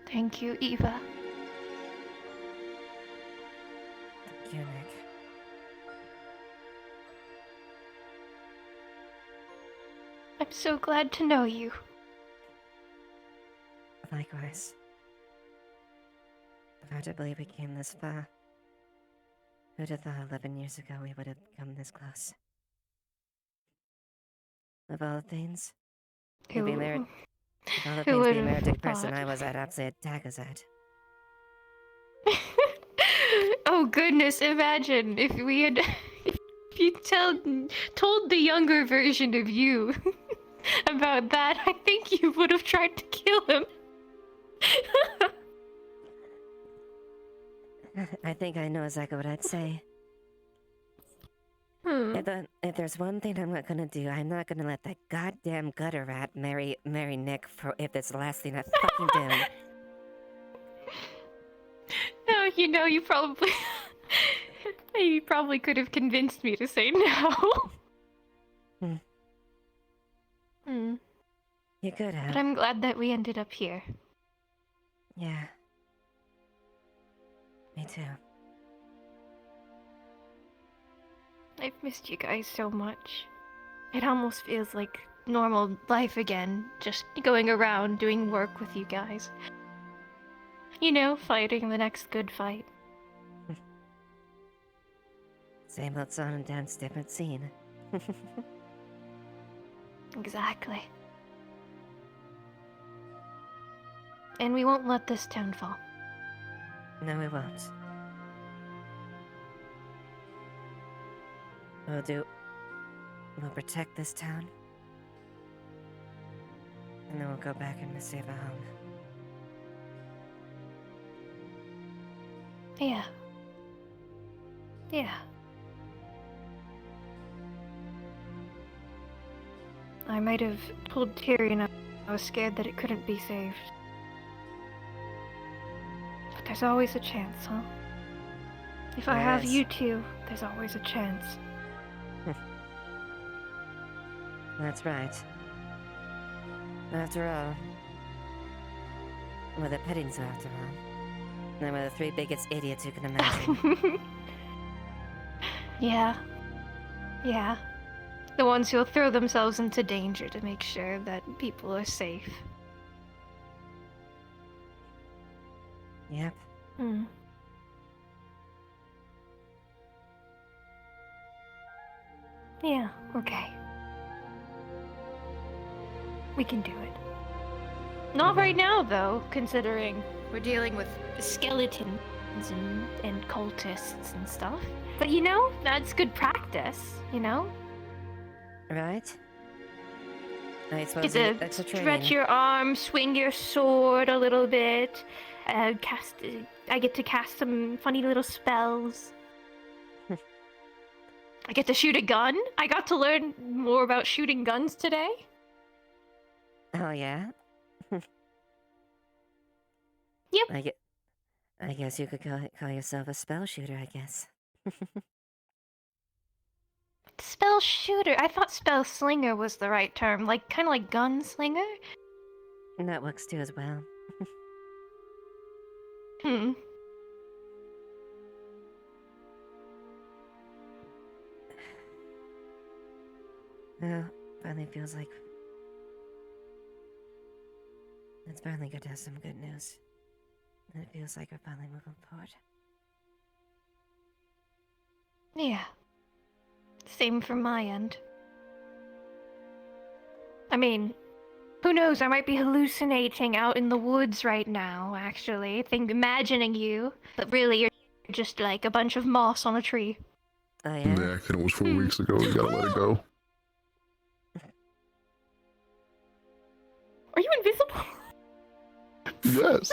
Thank you, Eva. thank you, Nick. I'm so glad to know you. Likewise. Hard to believe we came this far. Who'd have thought 11 years ago we would have come this close? Of all things, to be married. Of all the Who things being would've married to the person thought? I was at absolutely attackers at. Oh goodness, imagine if we had if you told the younger version of you about that. I think you would have tried to kill him. I think I know exactly what I'd say. If there's one thing I'm not gonna do, I'm not gonna let that goddamn gutter rat marry Nick for if it's the last thing I fucking do. No, you know, you probably could have convinced me to say no. You could have. But I'm glad that we ended up here. Yeah. Me too. I've missed you guys so much. It almost feels like normal life again, just going around doing work with you guys. You know, fighting the next good fight. Same old song and dance, different scene. Exactly. And we won't let this town fall. No, we won't. We'll protect this town. And then we'll go back and save our home. Yeah. Yeah. I might have told Tyrion I was scared that it couldn't be saved. But there's always a chance, huh? If I There have is. you two, there's always a chance. That's right. After all, we're the Pettings after all. And we're the three biggest idiots you can imagine. Yeah. Yeah. The ones who'll throw themselves into danger to make sure that people are safe. Yep. Hmm. Yeah, okay. We can do it. Not right now, though, considering we're dealing with skeletons and cultists and stuff. But you know, that's good practice, you know? Right? I Get suppose to that's a stretch training. your arm, swing your sword a little bit, I get to cast some funny little spells. I get to shoot a gun. I got to learn more about shooting guns today. Oh yeah? Yep. I guess you could call yourself a spell shooter, I guess. Spell shooter. I thought spell slinger was the right term, like kind of like gunslinger. And that works too as well. Hmm. Oh, finally feels like it's finally good to have some good news. And it feels like we're finally moving forward. Yeah. Same from my end. I mean, who knows? I might be hallucinating out in the woods right now, actually. Imagining you. But really, you're just like a bunch of moss on a tree. Oh, And the accident was 4 weeks ago. You gotta let it go. Are you invisible? Yes.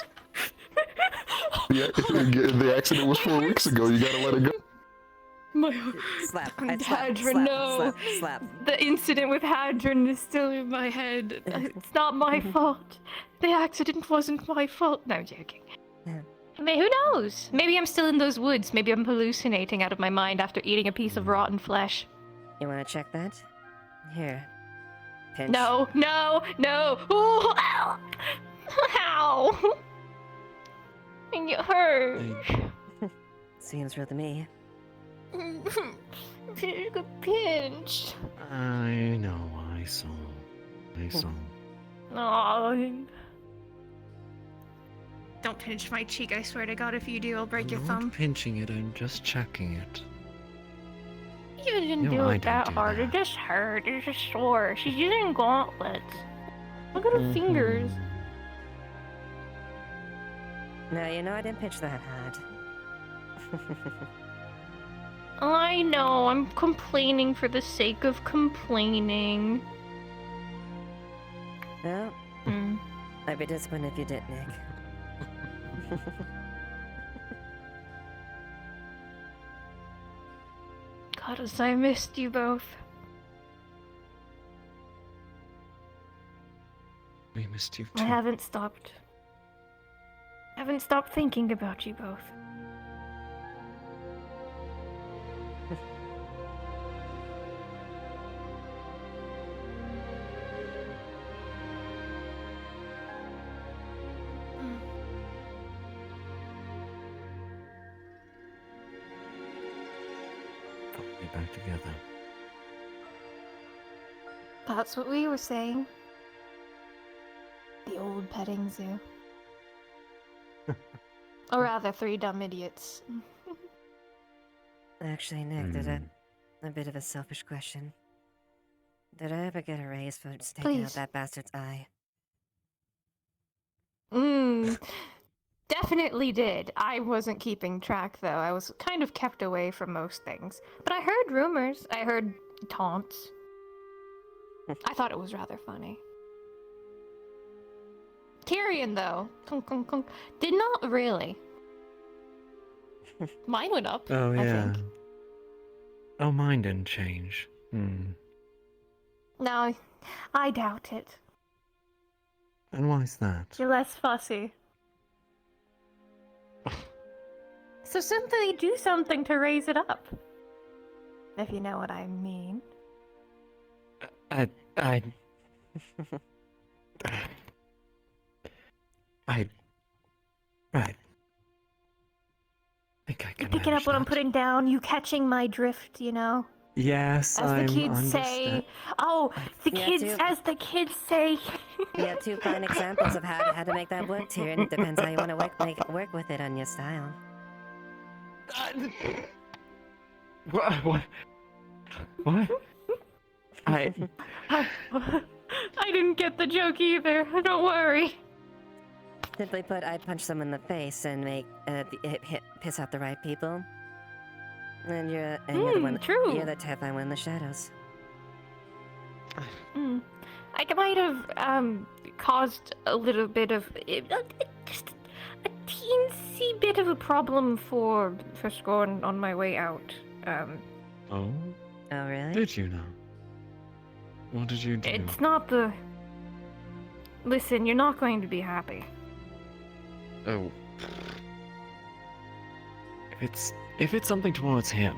The accident was 4 weeks ago. You gotta let it go. My slap. Hadron, no. Slap. The incident with Hadron is still in my head. It's not my fault. The accident wasn't my fault. No, I'm joking. I mean, who knows? Maybe I'm still in those woods. Maybe I'm hallucinating out of my mind after eating a piece of rotten flesh. You want to check that? Here. Pinch. No. Ooh, ow! Ow! And it hurts. Seems real to me. Take a pinch. I know, I saw. Oh. Don't pinch my cheek, I swear to God, if you do, I'll break your I'm thumb. not pinching it, I'm just checking it. You didn't No, do I it don't that do hard. It just hurt. It's just sore. She's using gauntlets. Look at her fingers. No, you know I didn't pitch that hard. I know, I'm complaining for the sake of complaining. Well, I'd be disappointed if you didn't, Nick. God, as I missed you both. We missed you I haven't stopped thinking about you both. Finally back together. That's what we were saying. The old petting zoo. Or rather, 3 dumb idiots. Actually, Nick, did a bit of a selfish question. Did I ever get a raise for taking out that bastard's eye? Definitely did. I wasn't keeping track, though. I was kind of kept away from most things. But I heard rumors. I heard taunts. I thought it was rather funny. Tyrion, though, did not really. Mine went up, Oh, I yeah. think. Oh, mine didn't change. No, I doubt it. And why is that? You're less fussy. So simply do something to raise it up. If you know what I mean. I think I You can picking up what I'm putting down, you catching my drift, you know? Yes, As the I'm kids understand. say. Oh, as the kids say. We have two fine examples of how to make that work here, and it depends how you want to work with it on your style. What? I didn't get the joke either. Don't worry. Simply put, I punch someone in the face and make piss off the right people. And you're the one. True. You're the terrifying one in the shadows. I might have caused a little bit of just a teensy bit of a problem for Scorn on my way out. Oh? Oh, really? Did you know? What did you do? It's not the. Listen, you're not going to be happy. Oh. If it's something towards him,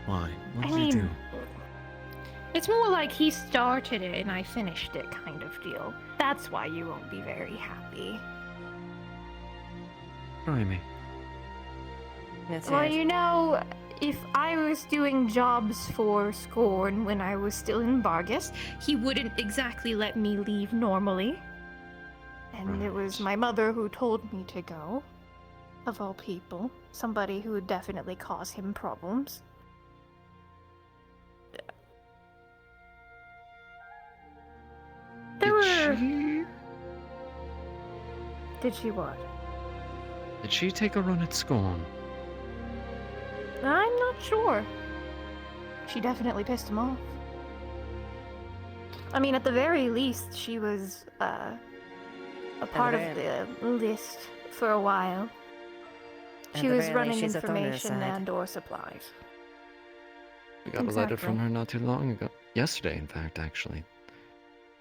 why? What did you do? It's more like he started it and I finished it kind of deal. That's why you won't be very happy. Try me. Well, you know, if I was doing jobs for Scorn when I was still in Vargas, he wouldn't exactly let me leave normally. And it was my mother who told me to go. Of all people. Somebody who would definitely cause him problems. Did she what? Did she take a run at Scorn? I'm not sure. She definitely pissed him off. I mean, at the very least, she was a part of the list for a while. She was running information and/or supplies. We got a letter from her not too long ago. Yesterday, in fact, actually.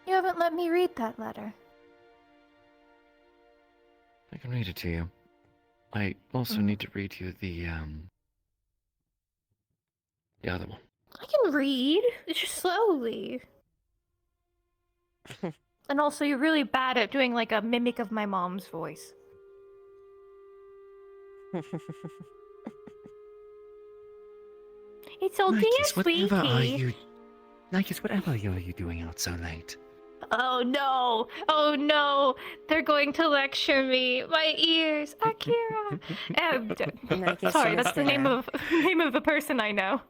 You haven't let me read that letter. I can read it to you. I also need to read you the other one. I can read, just slowly. And also, you're really bad at doing like a mimic of my mom's voice. It's all dear, sweetie. Nikes, whatever are you doing out so late? Oh no! They're going to lecture me. My ears, Akira. Sorry, that's the name of the person I know.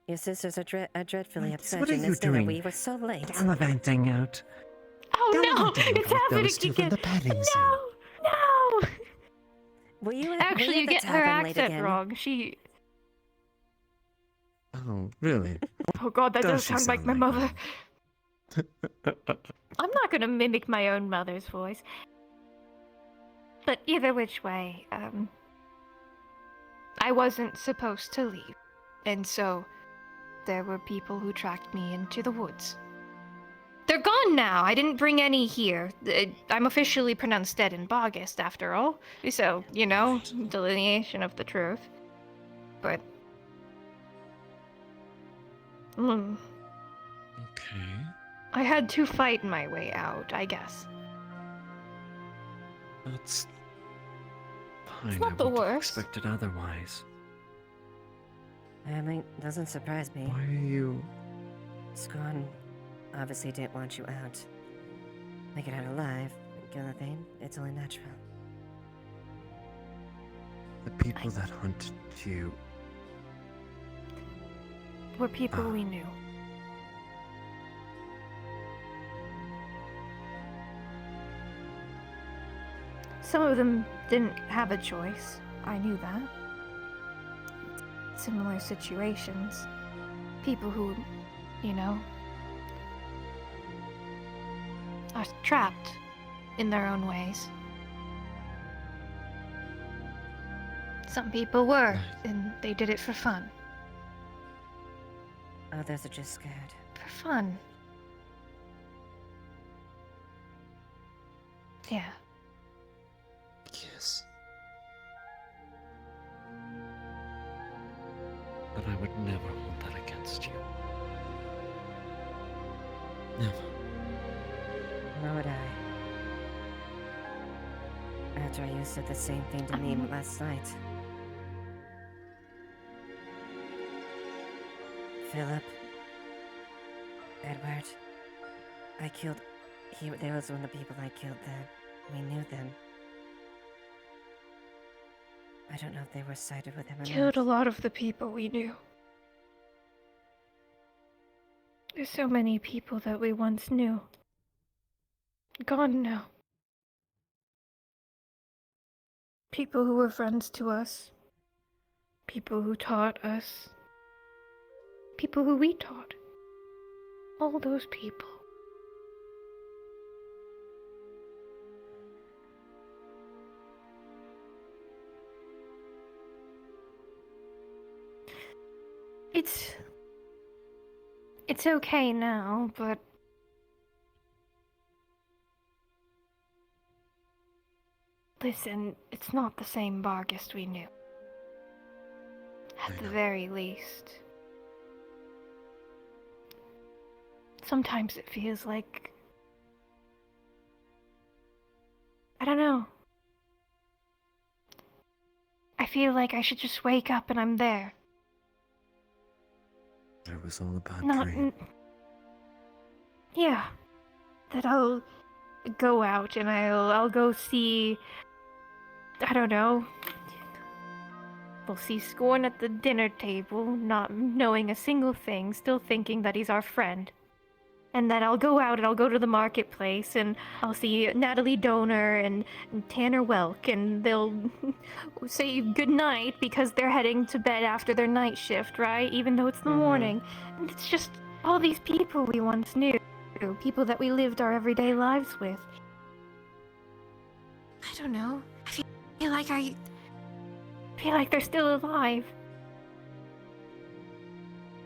Your sisters are dreadfully upset. What are you doing? We were so late. Gallivanting out. Oh no! It's happening again. No! Were you Actually, you get her accent wrong. She. Oh, really? Oh god, that does she sound like my sound mother. I'm not gonna mimic my own mother's voice. But either which way, I wasn't supposed to leave. And so, there were people who tracked me into the woods. They're gone now. I didn't bring any here. I'm officially pronounced dead in August, after all. So, you know, delineation of the truth. But... Okay. I had to fight my way out, I guess. That's fine. It's not the worst. Expected otherwise. I mean, doesn't surprise me. Why are you? Scorn obviously didn't want you out. Make it out alive, kind of thing. It's only natural. The people that hunted you were people we knew. Some of them didn't have a choice. I knew that. Similar situations. People who, you know, are trapped in their own ways. Some people were, and they did it for fun. Others are just scared. For fun. Yeah. Yes. But I would never hold that against you. Never. Nor would I. After you said the same thing to me last night. Philip. Edward. I killed... They was one of the people I killed then. We knew them. I don't know if they were sided with him or Killed a not. lot of the people we knew. There's so many people that we once knew. Gone now. People who were friends to us. People who taught us. People who we taught. All those people. It's okay now, but listen, it's not the same Bargest we knew. At the very least. Sometimes it feels like... I don't know. I feel like I should just wake up and I'm there. It was all a bad Not... dream. Yeah. That I'll go out and I'll go see... I don't know. We'll see Scorn at the dinner table, not knowing a single thing, still thinking that he's our friend. And then I'll go out and I'll go to the marketplace and I'll see Natalie Donor and Tanner Welk, and they'll say goodnight because they're heading to bed after their night shift, right? Even though it's the morning. And it's just all these people we once knew. People that we lived our everyday lives with. I don't know. I feel like they're still alive.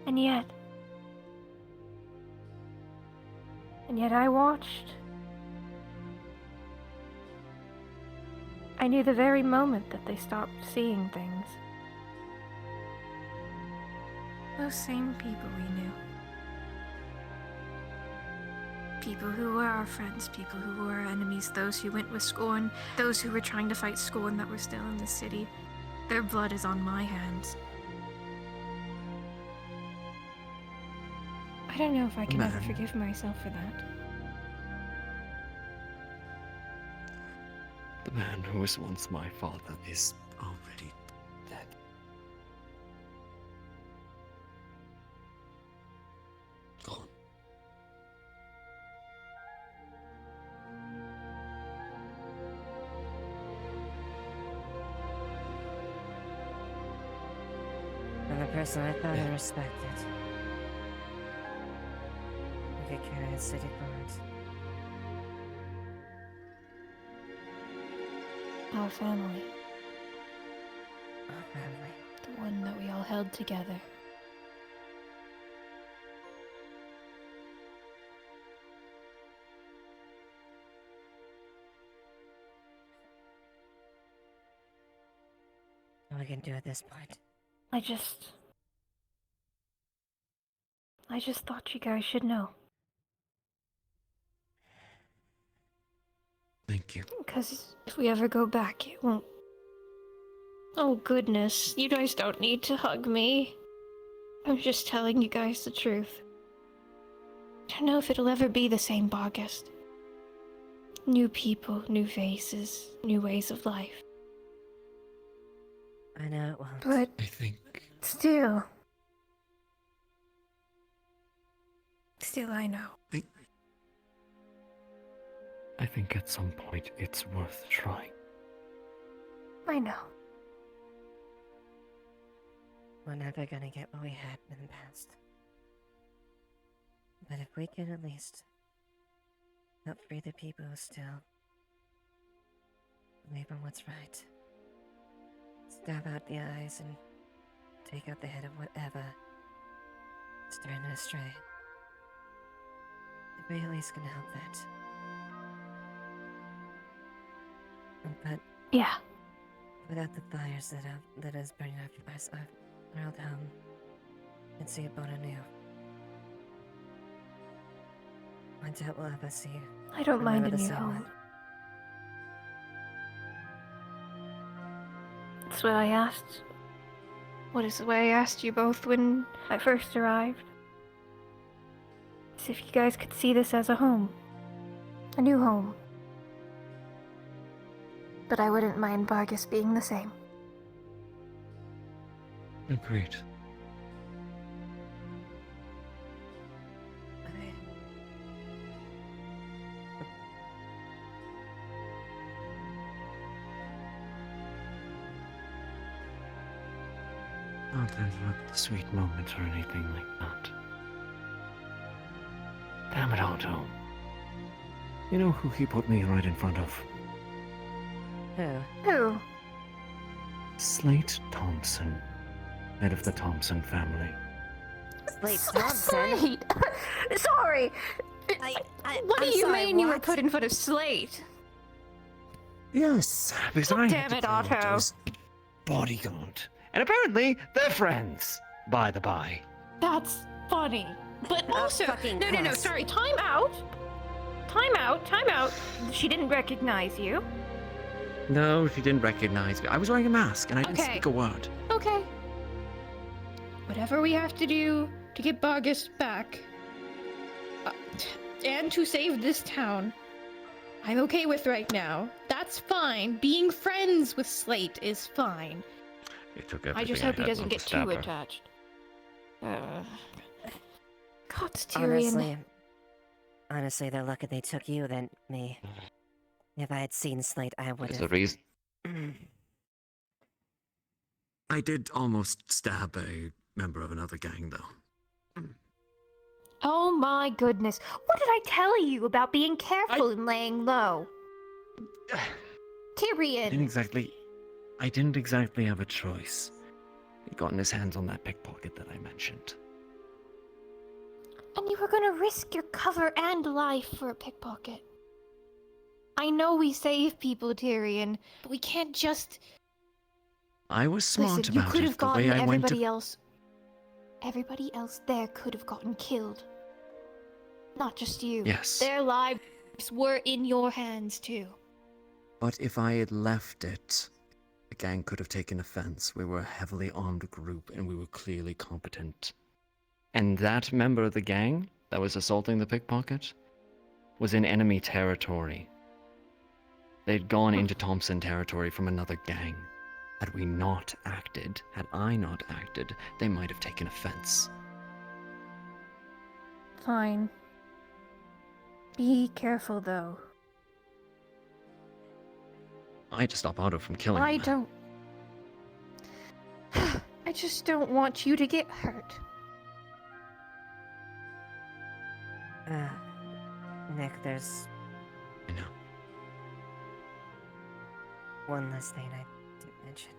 And yet I watched. I knew the very moment that they stopped seeing things. Those same people we knew. People who were our friends, people who were our enemies, those who went with Scorn, those who were trying to fight Scorn that were still in the city. Their blood is on my hands. I don't know if I can ever forgive myself for that. The man who was once my father is already dead. Gone. And the person I thought and respected. We could carry a city bonds. Our family. Our family. The one that we all held together. All we can do at this point. I just thought you guys should know. Thank you. Because if we ever go back, it won't... Oh goodness, you guys don't need to hug me. I'm just telling you guys the truth. I don't know if it'll ever be the same Bargest. New people, new faces, new ways of life. I know it won't. But I think still, I know. I think at some point it's worth trying. I know. We're never gonna get what we had in the past. But if we can at least help free the people who still believe in what's right, stab out the eyes and take out the head of whatever is turning us astray, if we at least can help that. But yeah, without the fires that is burning our old home, and see it burn anew. I doubt we'll ever see you. I don't mind a the new same home. one. That's what I asked What is the way I asked you both when I first arrived? As if you guys could see this as a home. A new home. But I wouldn't mind Vargas being the same. Agreed. Not interrupt the sweet moments or anything like that. Damn it, Otto. You know who he put me right in front of? Who? Slate Thompson, head of the Thompson family. Slate Thompson? Slate! Sorry! What do I'm you sorry, mean you were what? put in front of Slate? Yes, because I Damn had it, to play Otto. Otto's bodyguard. And apparently, they're friends, by the by. That's funny. But also, no, sorry, time out. Time out. She didn't recognize you. No, she didn't recognize me. I was wearing a mask, and I didn't Okay. speak a word. Okay. Whatever we have to do to get Vargas back, and to save this town, I'm okay with right now. That's fine. Being friends with Slate is fine. It took I just hope he doesn't get too attached. God, Tyrion. Honestly, they're lucky they took you than me. If I had seen Slate, I would There's have. a reason. I did almost stab a member of another gang, though. Oh my goodness. What did I tell you about being careful and laying low? Tyrion! I didn't exactly have a choice. He'd gotten his hands on that pickpocket that I mentioned. And you were gonna risk your cover and life for a pickpocket. I know we save people, Tyrion, but we can't just... I was smart Listen, you about could it have the way gotten I went everybody to... else. Everybody else there could have gotten killed. Not just you. Yes. Their lives were in your hands, too. But if I had left it, the gang could have taken offense. We were a heavily armed group, and we were clearly competent. And that member of the gang that was assaulting the pickpocket was in enemy territory. They'd gone into Thompson territory from another gang. Had we not acted, had I not acted, they might have taken offense. Fine. Be careful, though. I had to stop Otto from killing I them. don't... I just don't want you to get hurt. Nick, there's I know. one last thing I didn't mention.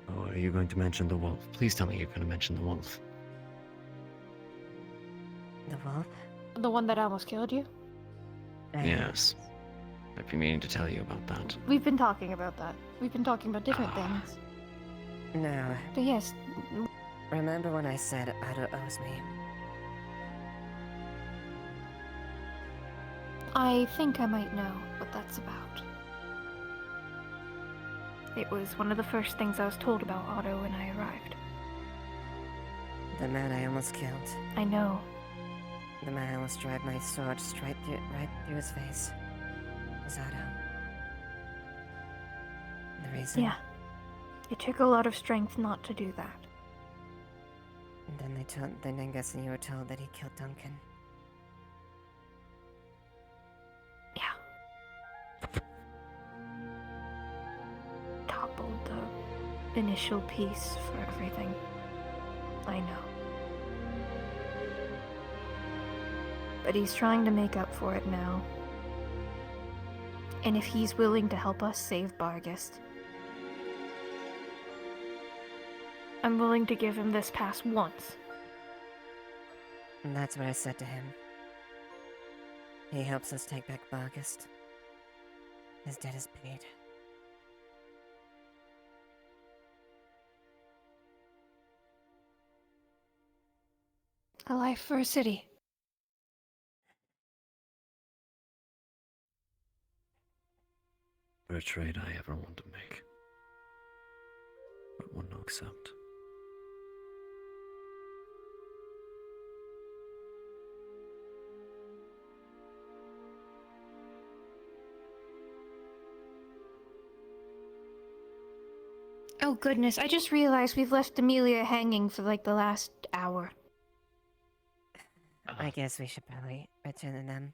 Oh, are you going to mention the wolf? Please tell me you're going to mention the wolf. The wolf? The one that almost killed you? Yes. I've been meaning to tell you about that. We've been talking about that. We've been talking about different things. No. But yes, Remember when I said Otto owes me? I think I might know what that's about. It was one of the first things I was told about Otto when I arrived. The man I almost killed. I know. The man I almost drive my sword right through his face. Was Otto. The reason? Yeah. It took a lot of strength not to do that. And then I'm guessing you were told that he killed Duncan. Toppled the initial piece for everything. I know. But he's trying to make up for it now. And if he's willing to help us save Bargast, I'm willing to give him this pass once. And that's what I said to him. He helps us take back Bargast. His debt is paid. A life for a city. For a trade I ever want to make. accept. Oh goodness, I just realized we've left Amelia hanging for like the last hour. I guess we should probably return to them.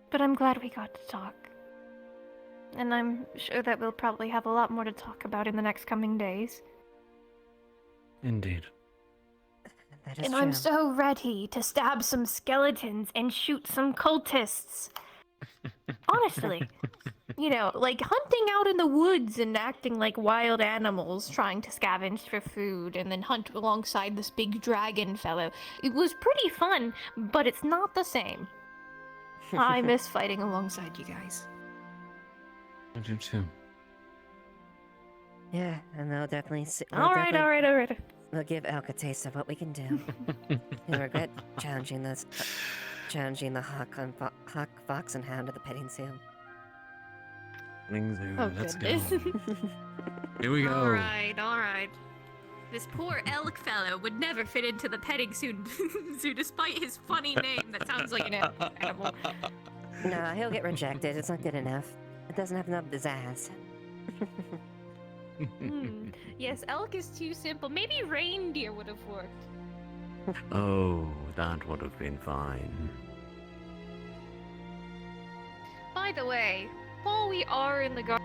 But I'm glad we got to talk. And I'm sure that we'll probably have a lot more to talk about in the next coming days. Indeed. That is And true. I'm so ready to stab some skeletons and shoot some cultists. Honestly. You know, like hunting out in the woods and acting like wild animals, trying to scavenge for food and then hunt alongside this big dragon fellow. It was pretty fun, but it's not the same. I miss fighting alongside you guys. I do too. Yeah, and they'll definitely. All right. We'll give Elk a taste of what we can do. He'll regret challenging the hawk, fox, and hound of the petting zoo. Oh, Let's goodness. go. Here we go. Alright. This poor elk fellow would never fit into the petting zoo despite his funny name that sounds like an animal. No, he'll get rejected. It's not good enough. It doesn't have enough pizzazz. Yes, elk is too simple. Maybe reindeer would have worked. Oh, that would have been fine. By the way, while we are in the guard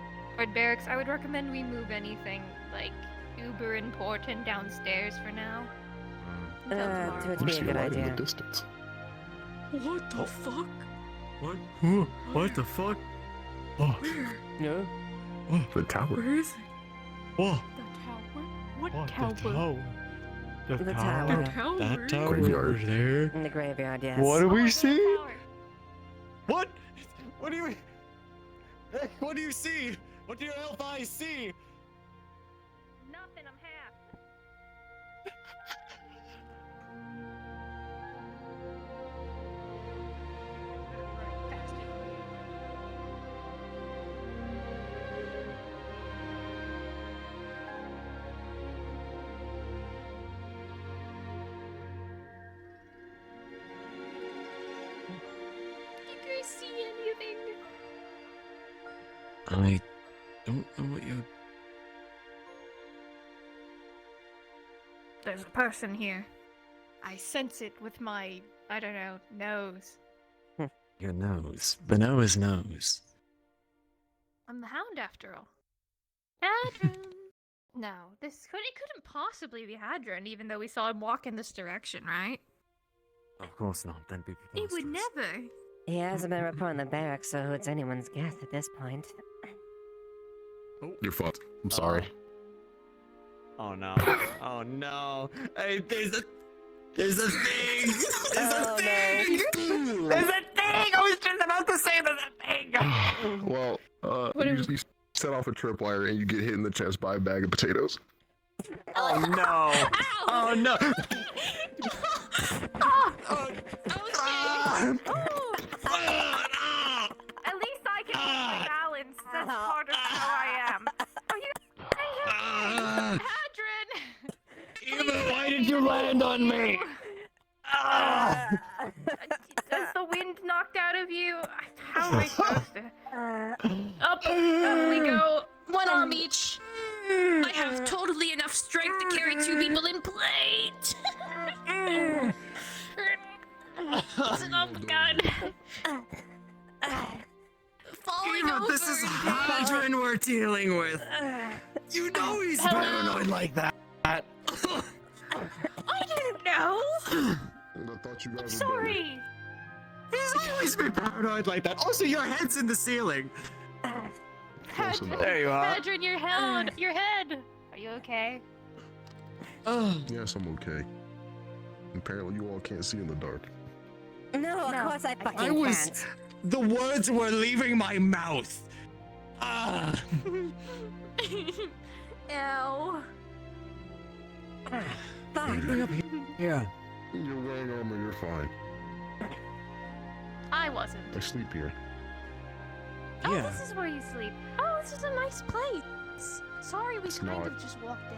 barracks, I would recommend we move anything, like, uber important downstairs for now. It would be a good idea. In the distance. What the fuck? What? What the fuck? Oh. No. Oh, the tower. Where is it? Oh. What tower? The tower. That tower Graveyard. over there. In the graveyard, yes. What do we the see? tower. What? What do you? What do you see? What do your elf eyes see? Nothing, I'm half. You guys see anything? I don't know what you're. There's a person here. I sense it with my, I don't know, nose. Your nose. Benoa's nose. I'm the hound after all. Hadron! No, it couldn't possibly be Hadron, even though we saw him walk in this direction, right? Of course not. That'd be It would preposterous. never. He hasn't been reporting the barracks, so it's anyone's guess at this point. You're fucked. I'm sorry. Oh no! Oh no! Hey, there's a thing! There's a thing! There's a thing! I was just about to say there's a thing! Well, you set off a tripwire and you get hit in the chest by a bag of potatoes. Oh no! Oh no! At least I can hold my balance. That's part of how I am. Are you Hadron? Eva, why did you land on me? Has the wind knocked out of you? How am I supposed to? Up we go. One arm each. I have totally enough strength to carry two people in plate. Oh God. Falling Eva, over. this is Hadron we're dealing with. You know he's paranoid like that. I didn't know. I thought you guys were Sorry. He's always been paranoid like that. Also, your head's in the ceiling. close enough. There you are. Hadron, your head. Are you okay? Yes, I'm okay. Apparently, you all can't see in the dark. No, of course I fucking I was. can't. The words were leaving my mouth. Ah. Ew. Bring up here. Yeah. You're wearing armor, you're fine. I wasn't. I sleep here. Oh, this is where you sleep. Oh, this is a nice place. Sorry, we It's kind not. of just walked in.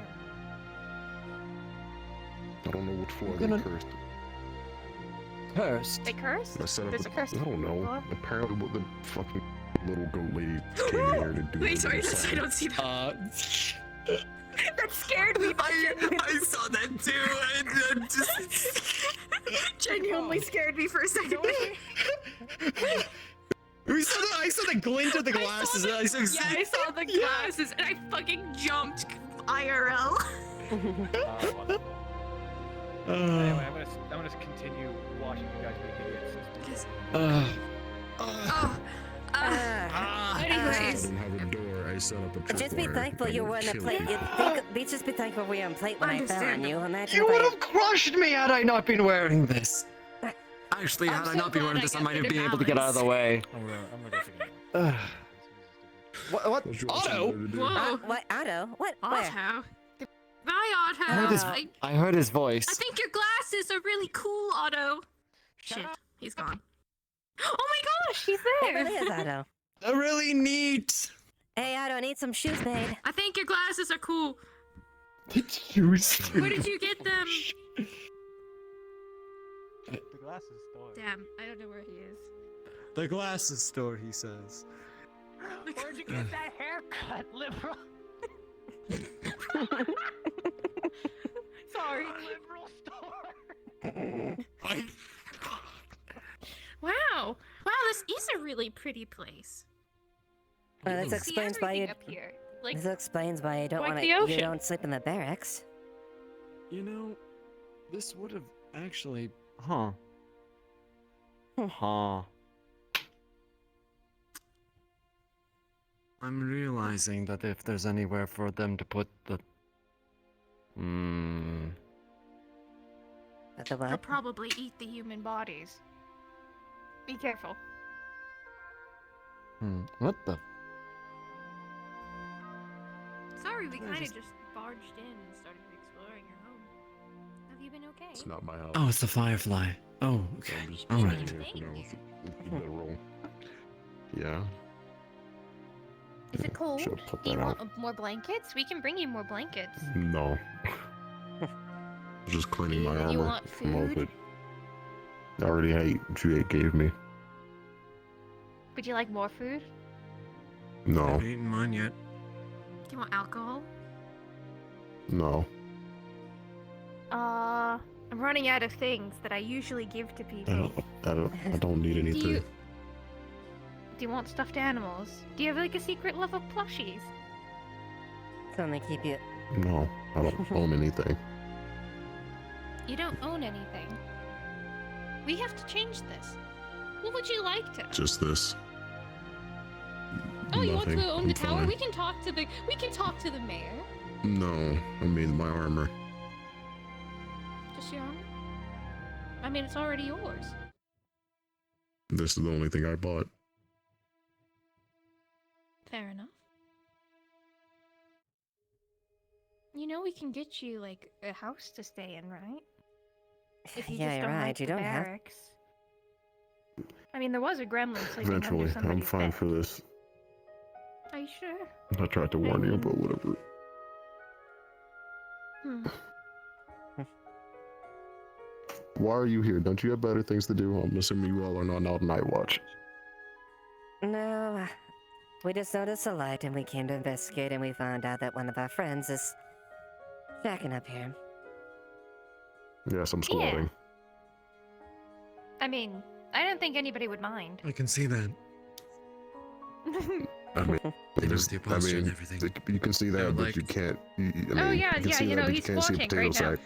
I don't know which floor I'm they gonna- cursed. Cursed? They cursed? I set up There's a curse I don't know. floor? Apparently, what the fucking little goat lady came in here to do. Wait, her sorry, little I song. don't see that. That scared me. I saw that too. And just Genuinely scared me for a second. I saw the glint of the glasses. I saw the glasses and I fucking jumped IRL. Anyway, I'm gonna continue watching you guys make idiots. Anyways. I didn't have a door. I set up a trip Just be wire thankful you and were on the killed plate. me. Just be thankful we were on plate when I fell on you. Imagine You if would I... have crushed me had I not been wearing this. Actually, I'm had I so not been glad wearing I this, I kept might have it in been able to get out of the way. I'm gonna go figure it out. What? Otto? Whoa. What, Otto? What? Where? Otto. Bye, Otto. I heard his voice. I think your glasses are really cool, Otto. Shit, he's gone. Oh my gosh, he's It really is Otto. They're really neat. Hey, Otto, need some shoes made. I think your glasses are cool. Shoes. Where did you get them? The glasses store. Damn, I don't know where he is. The glasses store, he says. Where'd you get that haircut, liberal? Sorry. Liberal store. Wow. Wow, this is a really pretty place. Well, You this can see explains why you. everything up here. Like, This explains why you don't like want the to. You ocean. don't sleep in the barracks. You know, this would have actually. Huh. Huh. I'm realizing that if there's anywhere for them to put the. But the They'll what? probably eat the human bodies. Be careful. What the? sorry, we kind of just barged in and started exploring your home. Have you been okay? It's not my house. Oh, it's the firefly. Oh, okay. All right. Yeah. Is it cold? Should've put Do you that want out. more blankets? We can bring you more blankets. No. Just cleaning my You armor want from all of food? it. I already ate what you gave me. Would you like more food? No. I haven't eaten mine yet. Do you want alcohol? No. I'm running out of things that I usually give to people. I don't need anything. Do you want stuffed animals? Do you have like a secret love of plushies? It's only keep you. No, I don't own anything. You don't own anything. We have to change this. What would you like to? Just this. Oh, you want Nothing. to own I'm the tower? fine. We can talk to the mayor. No, I mean my armor. Just your own? I mean, it's already yours. This is the only thing I bought. Fair enough. You know we can get you like A house to stay in, right? If you Yeah, just you're don't right. like You the don't have- barracks. I mean, there was a gremlin sleeping Eventually, under I'm somebody's fine bed. for this. Are you sure? I tried to warn you, but whatever. Hmm. Why are you here? Don't you have better things to do? I'm assuming you all are not out night watch. No, we just noticed a light and we came to investigate and we found out that one of our friends is shacking up here. Yes, I'm squatting. I mean, I don't think anybody would mind. I can see that. I mean, Notice the posture and everything. You can see that, They're but like- you can't. I mean, Oh, yeah, you can yeah, see you that, know, but he's you can't see the squatting potato right now. sack.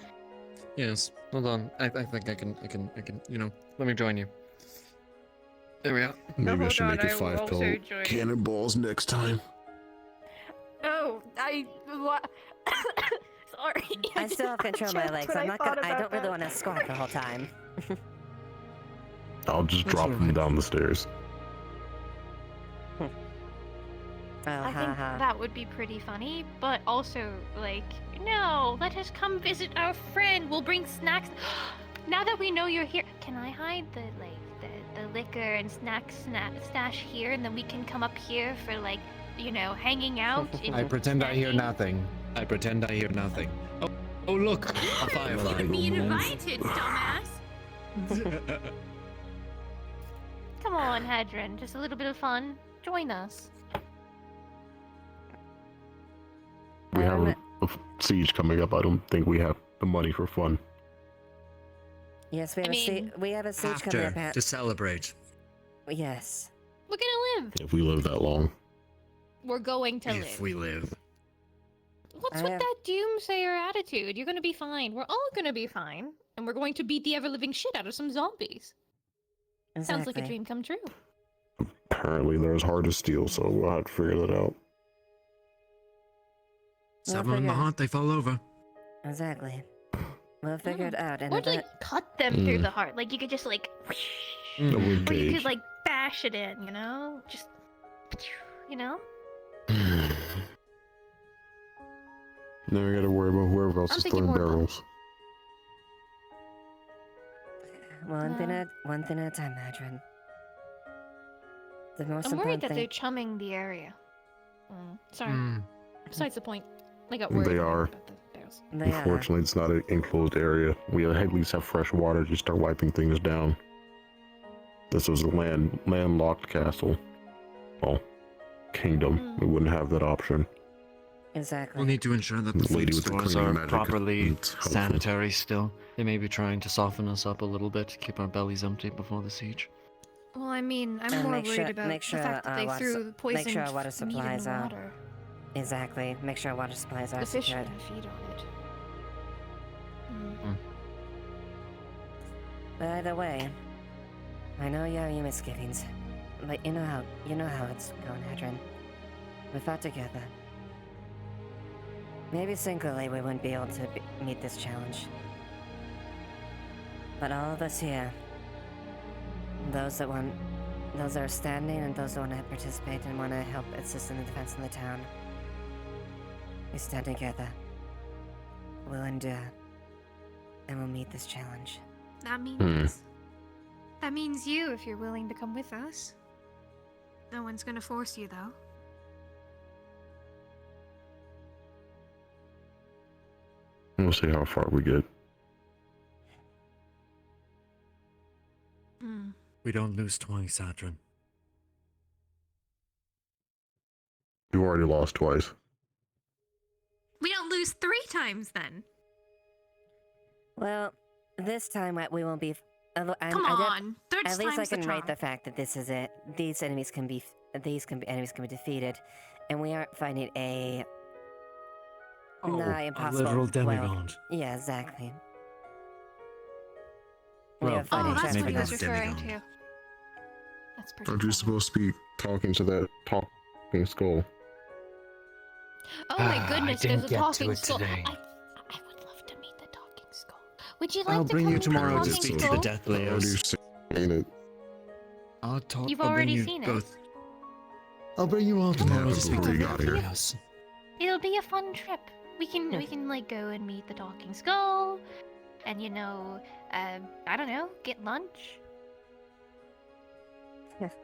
Yes. Hold on. I think I can. You know. Let me join you. There we are. Maybe I hold should on, make it I will 5 also pill join. cannonballs next time. Oh, what? Sorry. I still have control of my Just legs. when I'm I not thought gonna. I about don't really that. want to squat the whole time. I'll just drop them down the stairs. Oh, I think that would be pretty funny, but also, like, no, let us come visit our friend. We'll bring snacks. Now that we know you're here, can I hide the liquor and snacks stash here, and then we can come up here for like you know, hanging out. I in pretend I hear chatting. nothing. I pretend I hear nothing. Oh look, a firefly. Be invited, dumbass. Come on, Hadron, just a little bit of fun. Join us. We have a siege coming up. I don't think we have the money for fun. Yes, we have a siege coming up. After, to celebrate. Yes. We're gonna live. If we live that long. We're going to live. If we live. What's with that doomsayer attitude? You're gonna be fine. We're all gonna be fine. And we're going to beat the ever-living shit out of some zombies. Sounds like a dream come true. Apparently they're as hard to steal, so we'll have to figure that out. Several in the heart, they fall over. Exactly. We'll figure it out. And Or like cut them through the heart. Like you could just like, or you could like bash it in. You know, just, you know. Now we gotta worry about whoever else I'm is thinking throwing more barrels. One thing at a time, Madron. The most I'm worried important that thing. they're chumming the area. Sorry. Mm. Besides the point. I got worried They are. about the barrels. Unfortunately, it's not an enclosed area. We at least have fresh water to start wiping things down. This was a landlocked castle. Well, kingdom. We wouldn't have that option. Exactly. We'll need to ensure that the The food lady with the stores cleaning are magic properly isn't helpful. sanitary still. They may be trying to soften us up a little bit, keep our bellies empty before the siege. Well, I mean, I'm And more make worried sure- about make sure, the fact that they water threw su- the poisoned make sure our water meat in supplies the are water. Exactly. Make sure our water supplies are The fish are secured. gonna feed on it. But either way, I know you have your misgivings, but you know how it's going, Hadron. We fought together. Maybe singly we wouldn't be able to meet this challenge, but all of us here, those that are standing and those that want to participate and want to help assist in the defense of the town, we stand together. We'll endure, and we'll meet this challenge. That means that means you if you're willing to come with us. No one's gonna force you though. We'll see how far we get. We don't lose twice, Adrian. You've already lost twice. We don't lose 3 times then. Well, this time we won't be. Come on, third at least I time's the can rate charm. the fact that this is it. These enemies can be defeated, and we aren't fighting a nigh impossible. literal well, demigod. yeah, exactly. Well, we are fighting that's what just he was because- referring to. That's pretty. Aren't you supposed to be talking to that talking skull? Oh my goodness, there's a talking it skull. today. I would love to meet the talking skull. Would you like I'll to bring come you to the tomorrow to talking speak to skull? the Death Layers. I'll talk. You've I'll bring already you seen it. both. I'll bring you all tomorrow to speak to the got Death here. Layers. It'll be a fun trip. We can like go and meet the talking skull, and I don't know, get lunch.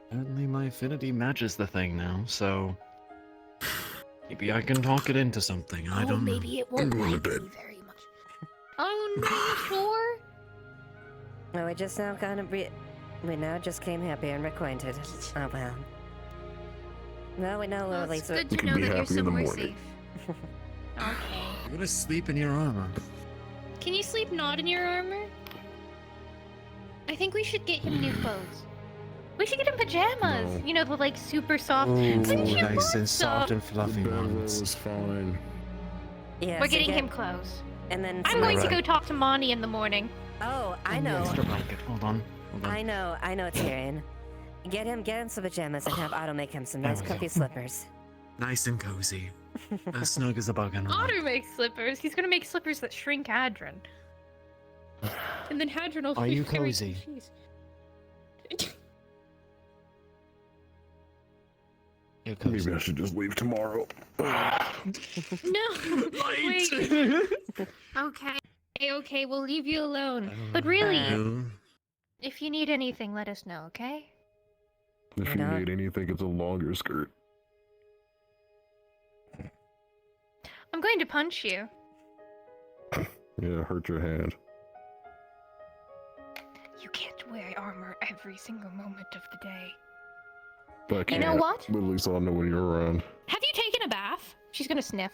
Apparently my affinity matches the thing now, so maybe I can talk it into something. I don't know. Maybe it won't going to like bed. me very much. Oh no, you sure? No, we just now we now just came here being reacquainted. Oh well. Well, we know at least. Good You to can know be that you're happy in the somewhere morning. safe. Okay. I'm gonna sleep in your armor. Can you sleep not in your armor? I think we should get him new clothes. We should get him pajamas. No. You know, the like super soft. Oh, Wouldn't you nice want and soft some? and fluffy The bed ones. was fine. Yeah, We're so getting get- him clothes. And then I'm some- going to Alright. go talk to Monty in the morning. Oh, I Give me know. Extra blanket. Hold on. I know, Tyrion. Get him some pajamas and have Otto make him some There nice we comfy go. slippers. Nice and cozy. As snug as a bug in a rug. Otter makes slippers. He's gonna make slippers that shrink Hadron. And then Hadron will Are you carry cozy? shoes. You're cozy. Maybe I should just leave tomorrow. No, wait. Okay, we'll leave you alone. But really, if you need anything, let us know, okay? If you need anything, it's a longer skirt. I'm going to punch you. Yeah, hurt your hand. You can't wear armor every single moment of the day. But You know what? But at least I'll know when you're around. Have you taken a bath? She's gonna sniff.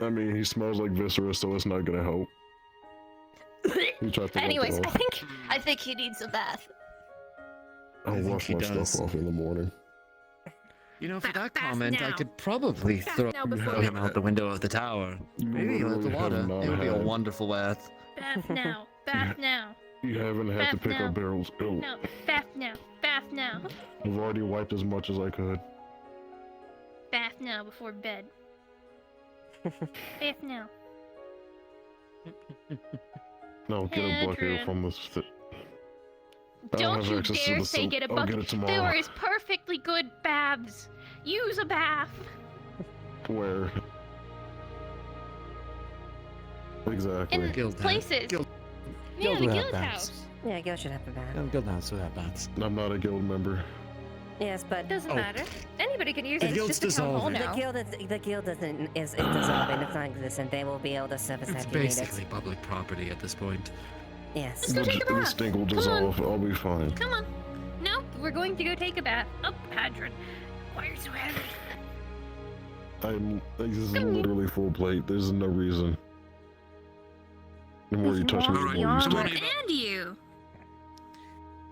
I mean, he smells like viscera, so it's not gonna help. He tried to Anyways, wipe it off. I think he needs a bath. I'll wash my stuff off in the morning. You know, for that comment, I could probably throw now before him out the window of the tower. Maybe let the literally water. have not It would be a had- wonderful bath. Bath now. Bath now. You haven't had to Bath pick now. up barrels. Oh, No. Bath now. Bath now. I've already wiped as much as I could. Bath now before bed. Bath now. No, get a bucket Adrian. from the. I Don't have you access to dare the say soap. get a I'll bucket. get it tomorrow. There is perfectly good baths. Use a bath. Where? Exactly. In places. Guild Yeah, the would have guild baths. house. Yeah, Gil should have a bath. Guild house without bats. I'm not a guild member. Yes, but Doesn't matter. Anybody can use The it. It's guild's just a town hall dissolving. now. the guild isn't is dissolving. It's non-existent. They will be able to service It's that if you need basically it. public property at this point. Yes. Let's go take a The bath. stink will Come on. dissolve. I'll be fine. Come on. No, we're going to go take a bath. Up, Hadron. Why are you so heavy? This is literally full plate. There's no reason. The more you touch me, the more you stink. And you.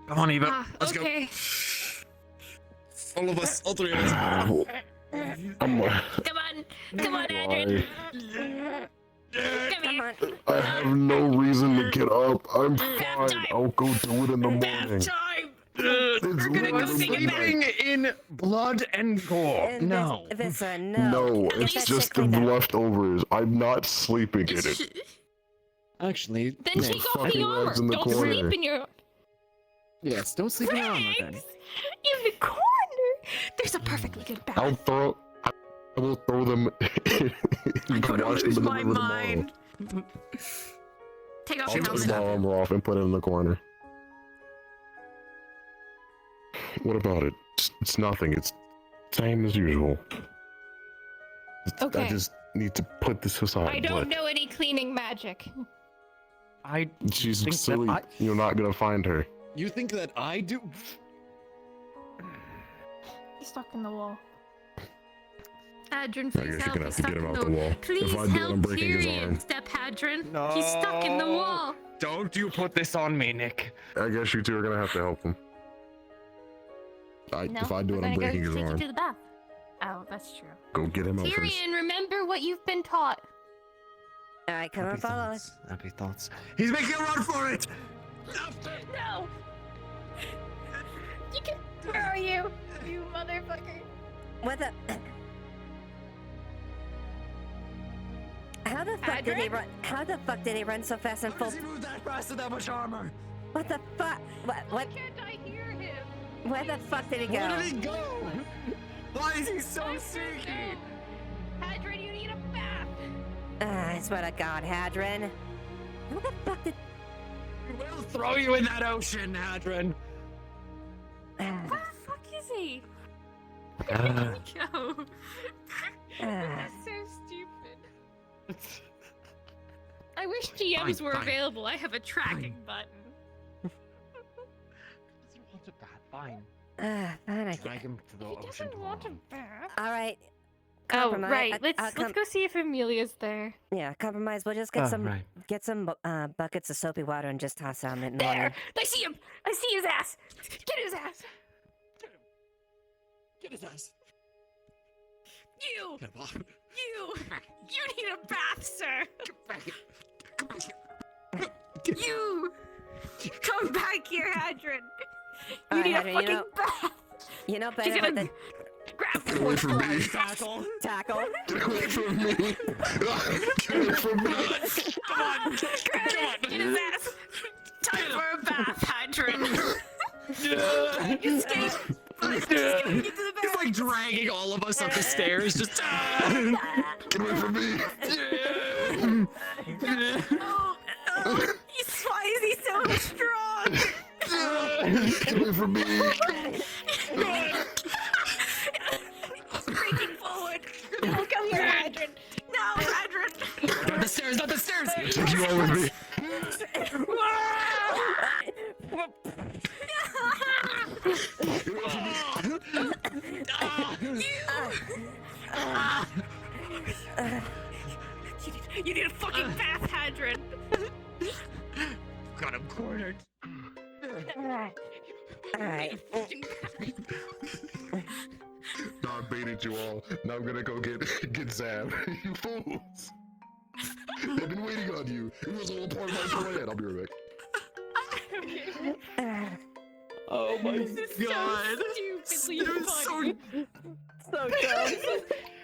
Come on, Eva. Ah, Let's okay. go. All of us. All three of us. I'm, Come on. Come on, Hadron. Come here. I have no reason to get up. I'm fine. I'll go do it in the morning. We're gonna go sleeping in blood and gore. And No. No, it's just the leftovers. I'm not sleeping in it. Actually, Then take off the armor. in the Don't corner. sleep in your. yes, don't sleep in your armor then. In the corner. There's a perfectly good bath. I'll throw. I will throw them. I'm gonna lose my mind. Take off I'll your take helmet. my armor off and put it in the corner. What about it? It's nothing. It's same as usual. I Okay. just need to put this aside. I don't know any cleaning magic. She's think that silly. You're not gonna find her. You think that I do? He's stuck in the wall. Hadron, I please guess you're help. gonna have He's to stuck get him in out the wall. Please If I do, help I'm breaking his Tyrion. arm. Step, Hadron. He's stuck in the wall. Don't you put this on me, Nick. I guess you two are gonna have to help him. No, if I do we're it, I'm gonna breaking go his take arm. you to the bath. Oh, that's true. Go get him out first. Tyrion, remember what you've been taught. Alright, come on, follow us. Happy thoughts. He's making a run for it! No! You can. Where are you? You motherfucker. What the? How the fuck did he run? How the fuck did he run so fast and full? move that fast with that much armor? What the fuck? What? Why can't I hear him? Where the fuck did he go? Where did he go? Why is he so sneaky? Hadron, you need a bath. I swear to God, Hadron. How the fuck did? We'll throw you in that ocean, Hadron. Where the fuck is he? Uh. Where did he go? That's so stupid. I wish GMs were fine. available. I have a tracking button. What's a bad fine? Fine, I Drag him to the He ocean. doesn't want a bath. All right. Oh, Compromise. right. Let's I'll go see if Amelia's there. Yeah, compromise. We'll just get Oh, some right. buckets of soapy water and just toss them in the There! water. I see him! I see his ass! Get his ass! Get his ass. You! Get him off. You! You need a bath, sir! Get back here. Come back here. You! Come back here, Hadron! You All right, need Hadron, a fucking bath! You know She's better gonna than grab Get away from me. Tackle. tackle. Get away from me. Get away from me. Come on. Get his ass! Time for a bath, Hadron! Escape! He's like dragging all of us up the stairs. Just Get away from me. Why is he so strong? Get away from me. Breaking forward! Oh, come here, Hadron! Take you all with me. You need a fucking bath hydrant. Got him cornered. Alright. No, I baited you all. Now I'm gonna go get Zab. You fools! They've been waiting on you. It was all part of my plan. I'll be right back. Oh my god. Stupidly funny. So dumb.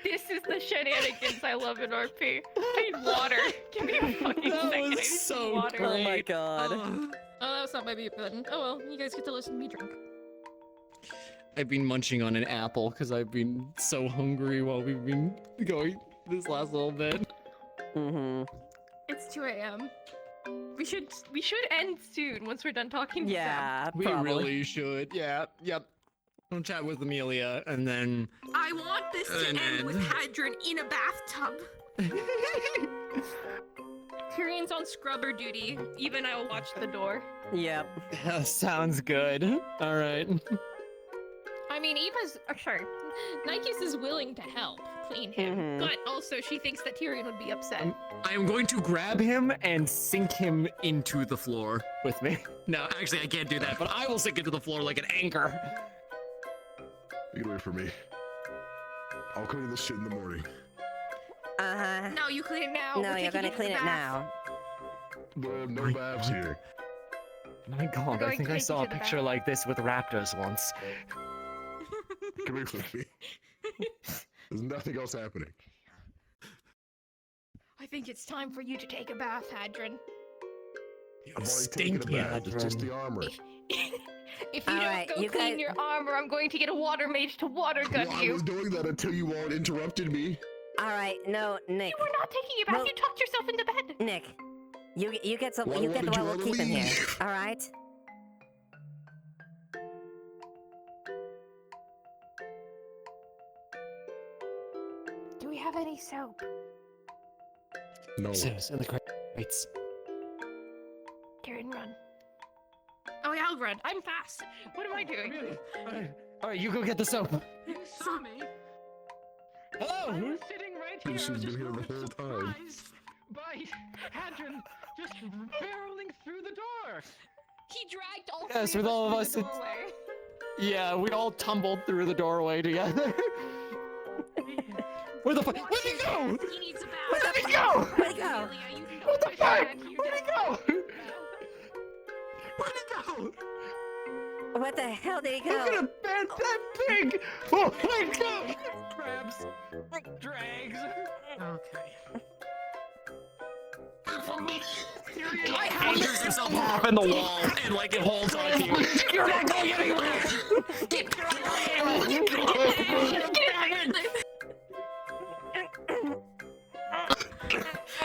This is the shenanigans I love in RP. I need water. Give me a fucking That second. I was need some so water. great. Oh my god. Oh, that was not my mute button. Oh well, you guys get to listen to me drink. I've been munching on an apple because I've been so hungry while we've been going this last little bit. Mm-hmm. It's 2 a.m. We should end soon once we're done talking to Sam. We really should. Yeah. Yep. I'll chat with Amelia and then. I want this to end with Hadron in a bathtub. Tyrion's on scrubber duty. Even I will watch the door. Yep. Sounds good. All right. I mean, Eva's sorry. Nikes is willing to help clean him, but also she thinks that Tyrion would be upset. I am going to grab him and sink him into the floor with me. No, actually, I can't do that, but I will sink into the floor like an anchor. Get away from me. I'll clean this shit in the morning. Uh-huh. No, you clean it now. No, you're gonna clean it now. No babs here. My god, I think I saw a picture like this with raptors once. Come here with me. There's nothing else happening. I think it's time for you to take a bath, Hadron. I've already taken a bath. It's just the armor. If you don't go clean your armor, I'm going to get a water mage to water gun Well, you. I was doing that until you all interrupted me. Alright, no, Nick. You were not taking a bath. You tucked yourself into bed. Nick, you get some. Why You get the did you one we'll wanna keep in here. leave? All right. Do we have any soap? No. In the crates. Tyrion, run. Oh yeah, I'll run. I'm fast. What am I doing? All right, you go get the soap. You saw me. Hello. I was sitting right here. She's I was been just here the really whole time. surprised by Hadron just barreling through the door. He dragged all Yes, three with all of through us, the it's- doorway. Yeah, we all tumbled through the doorway together. Where the fuck? Where'd he go? He needs a bath. Where'd he go? Where'd he go? What the fuck? Where'd he go? Where'd he go? What the hell did he go? Look at him, that pig! Oh my god! Grabs, drags. Okay. Anchors yourself off in the wall and like it holds on to you. You're not going anywhere!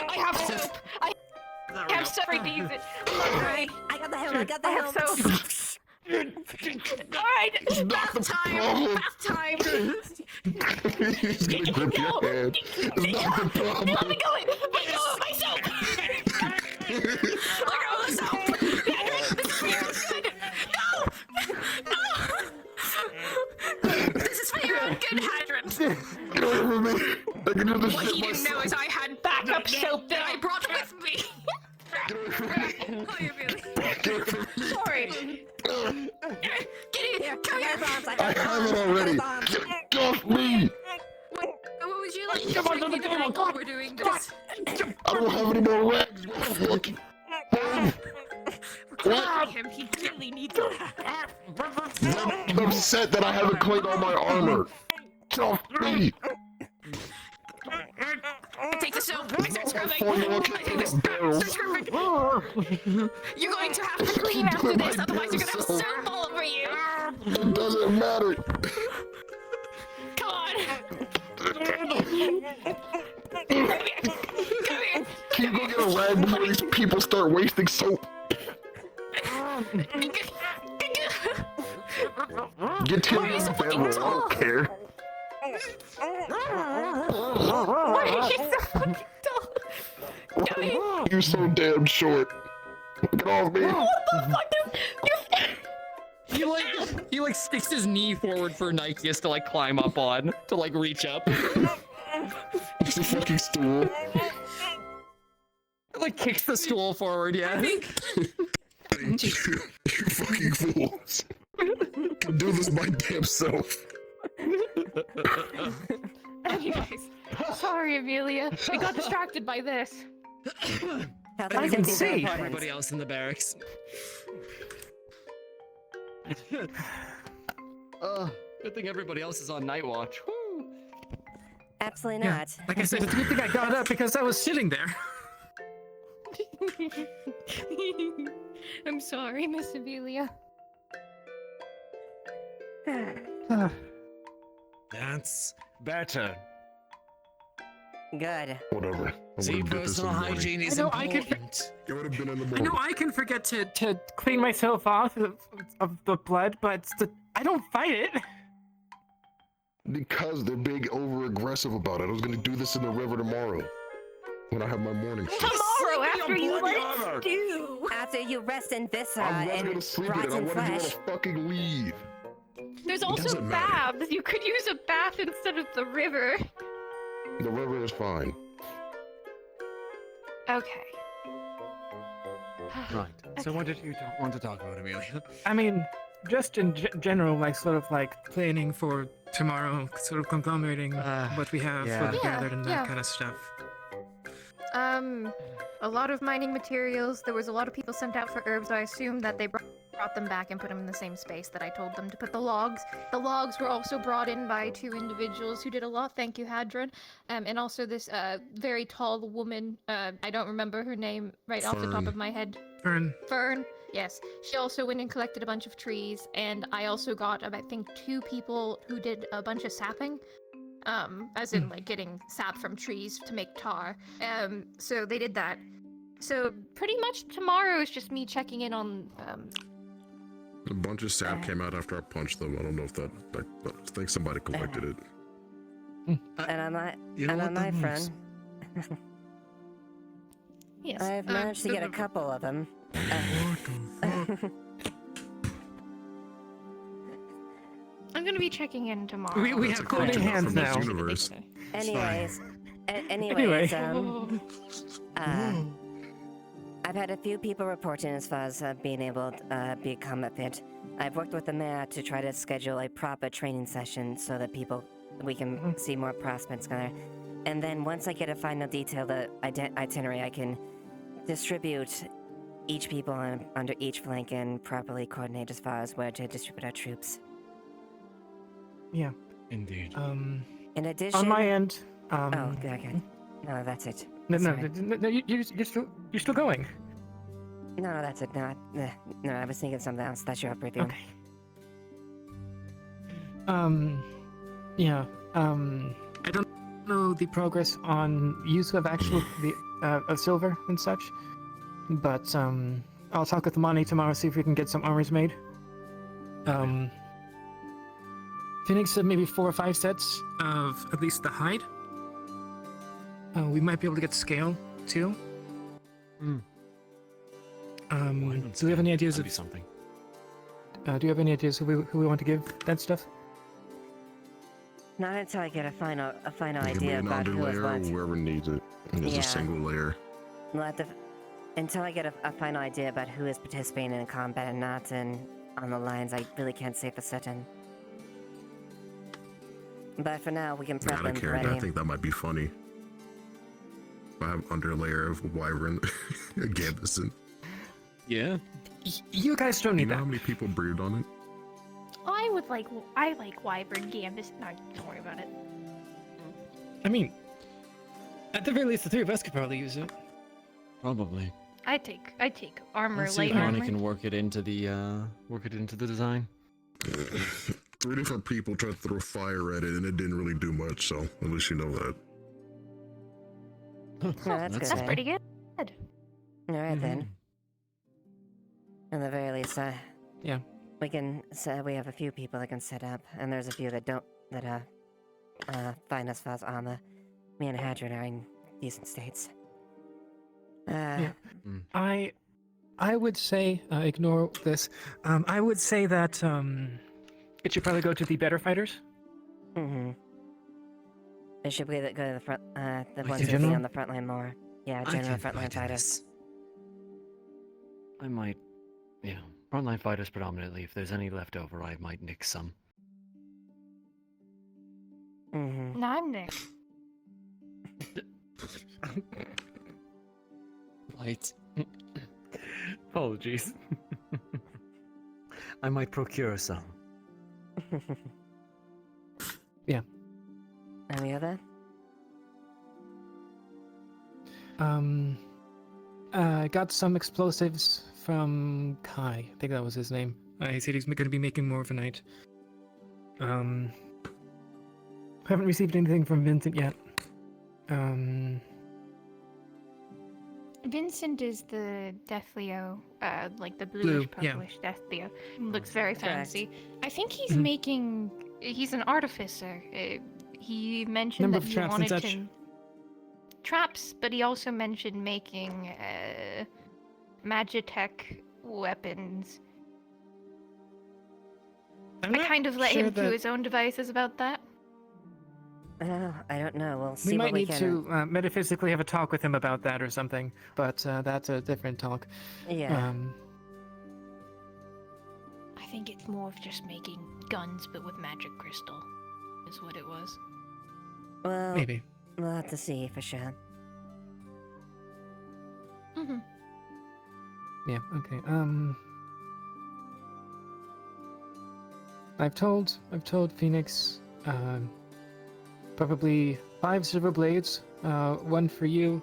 I have soap. I have soap. I use it. Alright. I got the helm. I got the helm. Soap. Alright. Bath time. Bath time. He's gonna grip your hand. It's not the problem. Let me go. Let me go. My soap. Look at all the soap. This is for your own good. No. This is for your own good, Hadron. Get away from me. I can do this What shit he didn't know myself. is I had backup soap that I brought with me. Get away from me. Oh, you're really... Get away from me. Sorry. Get in here. Come here. I have it already. Get off me. What would you like to Come on, drink come in on, while we're doing this? I don't have any more rags. You fuck. What? Him. He really needs a I'm upset that I haven't cleaned all my armor. Get off me. Take the soap. I start scrubbing. For you, I take the barrel. start scrubbing. You're going to have to clean after this, otherwise you're gonna have soap all over you. It doesn't matter. Come on. Come here. Can you go get a rag before these people start wasting soap? Get Tilly in the bedroom. I don't care. Why are you so fucking tall? You're so damn short. Get off me. What the fuck? He like sticks his knee forward for Nikeus to like climb up on, to like reach up. It's a fucking stool. Like kicks the stool forward, yeah. You fucking fools. Can do this my damn self. Anyways, sorry, Amelia. We got distracted by this. I can see everybody else in the barracks. Good thing everybody else is on night watch. Woo. Absolutely Yeah, not. like I said, it's a good thing I got up because I was sitting there. I'm sorry, Miss Amelia. That's better. Good. Whatever. See, personal hygiene is important. It would have been in the I morning. know I can forget to clean myself off of the blood, but I don't fight it. Because they're big over-aggressive about it. I was gonna do this in the river tomorrow. When I have my morning shift. Tomorrow, after you let it stew. After you rest in viscera I was and gonna sleep in it. I rotten wanted you flesh. to fucking leave. There's It also doesn't matter. baths. You could use a bath instead of the river. The river is fine. Okay. Right. So what did you want to talk about, Amelia? I mean, just in general, like sort of like planning for tomorrow, sort of conglomerating what we have yeah. fully gathered and that yeah. kind of stuff. A lot of mining materials. There was a lot of people sent out for herbs. I assume that they brought them back and put them in the same space that I told them to put the logs. The logs were also brought in by 2 individuals who did a lot. Thank you, Hadron. And also this very tall woman. I don't remember her name right off the top Fern. of my head. Fern. Yes. She also went and collected a bunch of trees. And I also got, I think, 2 people who did a bunch of sapping. As in, like, getting sap from trees to make tar. So they did that. So pretty much tomorrow is just me checking in on, A bunch of sap came out after I punched them. I don't know if that. I think somebody collected it. And on my, You know and what on my that means? front, yes. I've managed to get a couple of them. I'm gonna be checking in tomorrow. We have coding hands now. Anyways, Anyway. I've had a few people reporting as far as being able to be combat fit. I've worked with the mayor to try to schedule a proper training session so that we can see more prospects together. And then once I get a final detailed itinerary, I can distribute each people under each flank and properly coordinate as far as where to distribute our troops. Yeah. Indeed. In addition, On my end. oh, okay. No, that's it. No, Sorry. you're still going. No, that's it. No, I was thinking of something else. That's your preview. Okay. Yeah. I don't know the progress on use of actual of silver and such, but I'll talk with Monty tomorrow, see if we can get some armors made. Phoenix said maybe 4 or 5 sets of at least the hide. We might be able to get scale too. Do we have any ideas of something? Do you have any ideas who we want to give that stuff? Not until I get a final Give me idea an about who is underlayer, what. whoever needs it. And it's Yeah. a single layer. Until I get a final idea about who is participating in combat and not, and on the lines, I really can't say for certain. But for now, we can I prep don't them care. ready. I think that might be funny. I have underlayer of wyvern gambison. Yeah. You guys don't You need know that. how many people breed on it? I like Wyvern Gambus. No, don't worry about it. I mean, at the very least, the 3 of us could probably use it. Probably. I take armor, Let's see light if Ronnie armor. can work it into the design. 3 different people tried to throw fire at it, and it didn't really do much. So at least you know that. No, that's good. That's pretty good. All right then. At the very least, Yeah. we can. We have a few people that can set up, and there's a few that don't. That fine as far as armor. Me and Hadron are in decent states. Yeah. Mm. I would say ignore this. I would say that it should probably go to the better fighters. Mm-hmm. It should be that go to the front, the Like ones the who be general? on the front line more. Yeah, I general think by frontline doing fighters. this, I might, yeah, frontline fighters predominantly. If there's any left over, I might nick some. Mm-hmm. No, I'm Nick. Right. Apologies. I might procure some. Yeah. Any other? I got some explosives from Kai. I think that was his name. He said he's going to be making more of a night. Haven't received anything from Vincent yet. Vincent is the Deathleo, like the Blue, bluish yeah. purplish Deathleo. Looks very Correct. fancy. I think he's Mhm. making. He's an artificer. He mentioned Number that of he traps and wanted such. to traps, but he also mentioned making magitech weapons. I'm I not kind of let sure him to that- his own devices about that. Oh, I don't know. We'll see We what might we need can. to metaphysically have a talk with him about that or something, but that's a different talk. Yeah. I think it's more of just making guns, but with magic crystal, is what it was. Well, Maybe. we'll have to see for sure. Mm-hmm. Yeah, okay. I've told Phoenix, probably 5 silver blades, one for you,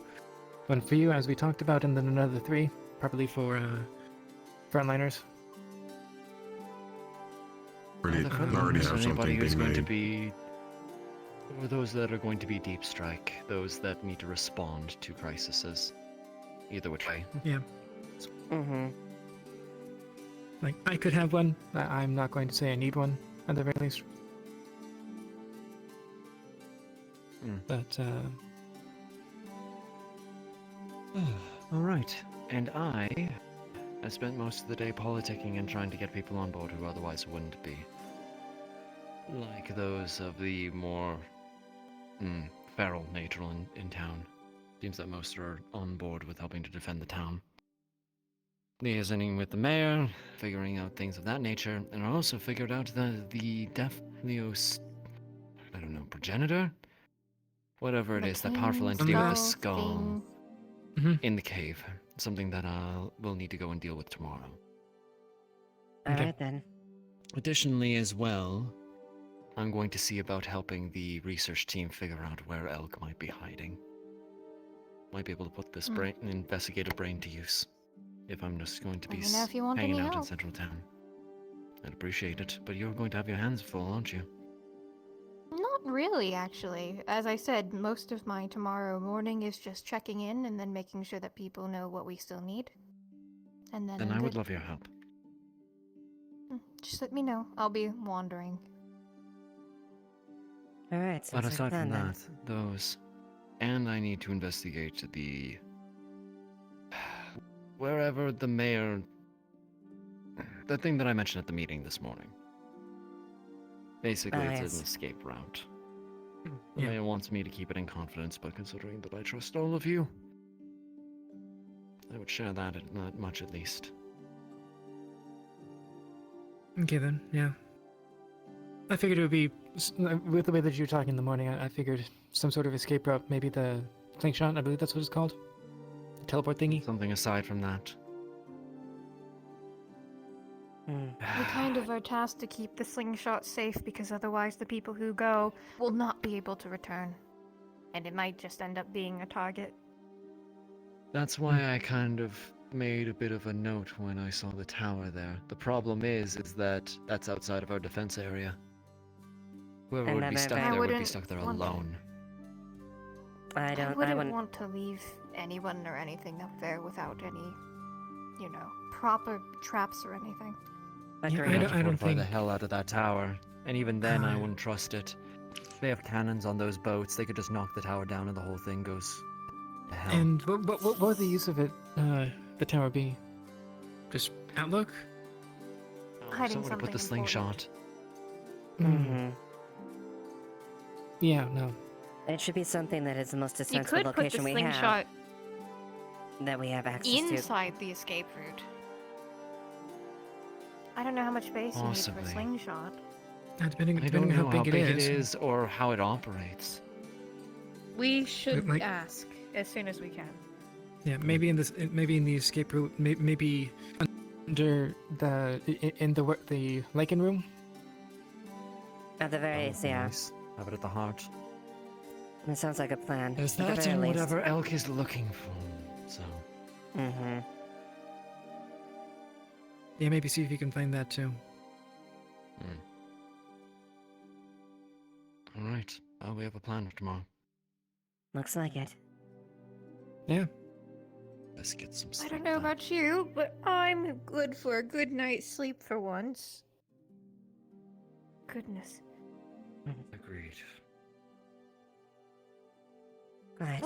as we talked about, and then another 3, probably for frontliners. Already, The I frontliners already are have anybody something who's being going to made. be, or those that are going to be deep strike, those that need to respond to crises. Either which way. Yeah. Mm-hmm. Like, I could have one. I'm not going to say I need one, at the very least. Mm. But, All right. And I spent most of the day politicking and trying to get people on board who otherwise wouldn't be. Like those of the more feral nature in town. Seems that most are on board with helping to defend the town. Liaisoning with the mayor, figuring out things of that nature, and I also figured out the deaf Leo's, I don't know, progenitor? Whatever it The is, that powerful king entity with the skull skull thing. in the cave. Something that we'll need to go and deal with tomorrow. Alright then. Additionally, as well, I'm going to see about helping the research team figure out where Elk might be hiding. Might be able to put this investigative brain to use. If I'm just going to be Let me know if you want hanging any out in help. central town. I'd appreciate it, but you're going to have your hands full, aren't you? Not really, actually. As I said, most of my tomorrow morning is just checking in and then making sure that people know what we still need. And then Then I'm I would good. love your help. Just let me know. I'll be wandering. Alright, But sounds like aside fun from then. that, those... And I need to investigate the... Wherever the mayor... The thing that I mentioned at the meeting this morning. Basically, it's yes. an escape route. The Yeah. mayor wants me to keep it in confidence, but considering that I trust all of you, I would share that much at least. okay then, yeah. I figured it would be, with the way that you were talking in the morning, I figured some sort of escape route, maybe the slingshot, I believe that's what it's called. The teleport thingy. Something aside from that. We kind of are tasked to keep the slingshot safe because otherwise the people who go will not be able to return. And it might just end up being a target. That's why I kind of made a bit of a note when I saw the tower there. The problem is that that's outside of our defense area. Whoever And would I'm be a stuck very- there would be wouldn't stuck there want- alone. I wouldn't want to leave anyone or anything up there without any, you know, proper traps or anything. Yeah, We'd have to I don't fortify the think. hell out of that tower, and even then I wouldn't trust it. They have cannons on those boats. They could just knock the tower down and the whole thing goes hell? And what would the use of it, the tower be? Just outlook? Hiding Someone to put the something slingshot. Mm-hmm. Yeah, no. It should be something that is the most You defensible could put the location we have. slingshot That we have access to. inside the escape route. I don't know how much space you need for a Possibly. slingshot. Depending I don't on know how big it is. or how it operates. We should Like- ask as soon as we can. Yeah, maybe in the escape route, maybe under in the Lycan room. At the very least, yeah. Have it at the heart. It sounds like a plan. Is at the that very in least. whatever Elk is looking for? So. Mm-hmm. Yeah, maybe see if you can find that too. All right. We have a plan for tomorrow. Looks like it. Yeah. Let's get some I sleep. don't know about you, but I'm good for a good night's sleep for once. Goodness. Agreed. Right.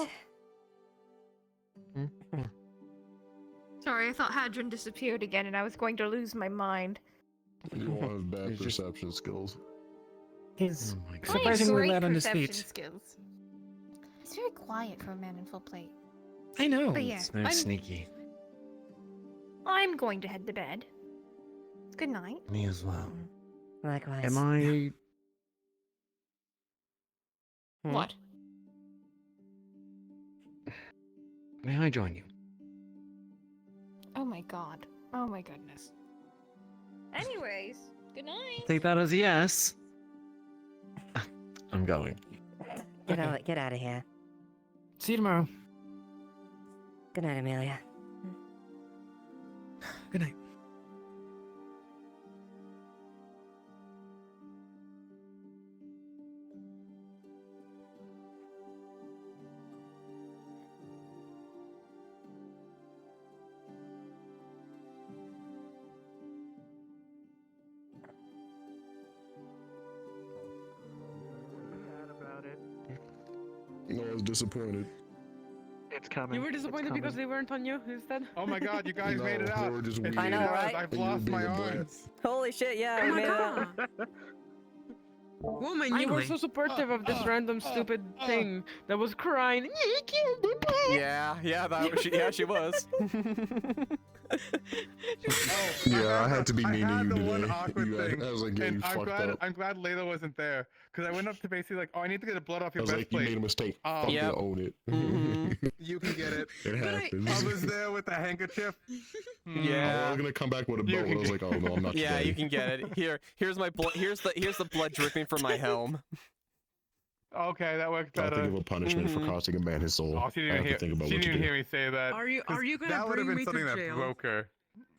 Sorry, I thought Hadron disappeared again and I was going to lose my mind. You all have bad perception skills. He's Oh my God. surprisingly loud on his perception feet. skills. It's very quiet for a man in full plate. I know. But yeah, It's very sneaky. I'm going to head to bed. Good night. Me as well. Likewise. Am I? What? May I join you? Oh my god. Oh my goodness. Anyways, good night. Take that as a yes. I'm going. Get out of here. See you tomorrow. Good night, Amelia. Good night. No, I was disappointed. It's coming. You were disappointed because they weren't on you instead? Oh my god, you guys No, made it they out. were just It's weird. I know, because right? I've And you lost being my a brat. arms. Holy shit, yeah, Oh we my made it out. god! Woman, you were so supportive of this random stupid thing that was crying. You killed the pig! Yeah, that was, she was. Yeah, I had to be I mean to had you the today. one awkward thing, I was like, yeah, you and fucked up. I'm glad Layla wasn't there, because I went up to basically like, oh, I need to get the blood off I your was like, you breastplate. made a mistake. Oh, Fuck Yep. it, own it. you can get it. It happens. I was there with the handkerchief. Yeah. I was gonna come back with a You belt, can and I was like, oh no, I'm not Yeah, today. you can get it. Here's my blood. Here's the blood dripping from my helm. Okay, that worked I'll better. think of a punishment for costing a man his soul. Oh, she I didn't have hear. to think about She what to didn't do. hear me say that. Are you 'cause gonna that would have bring been me something to that jail? broke her.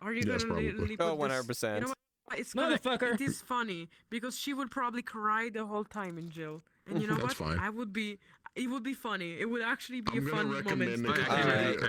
Are you Yes, gonna probably. really Oh, put 100%. this? You know what? It's Motherfucker. It is funny because she would probably cry the whole time in jail, and you know That's what? fine. I would be. It would be funny. It would actually be I'm a gonna fun recommend moment. it. Alright.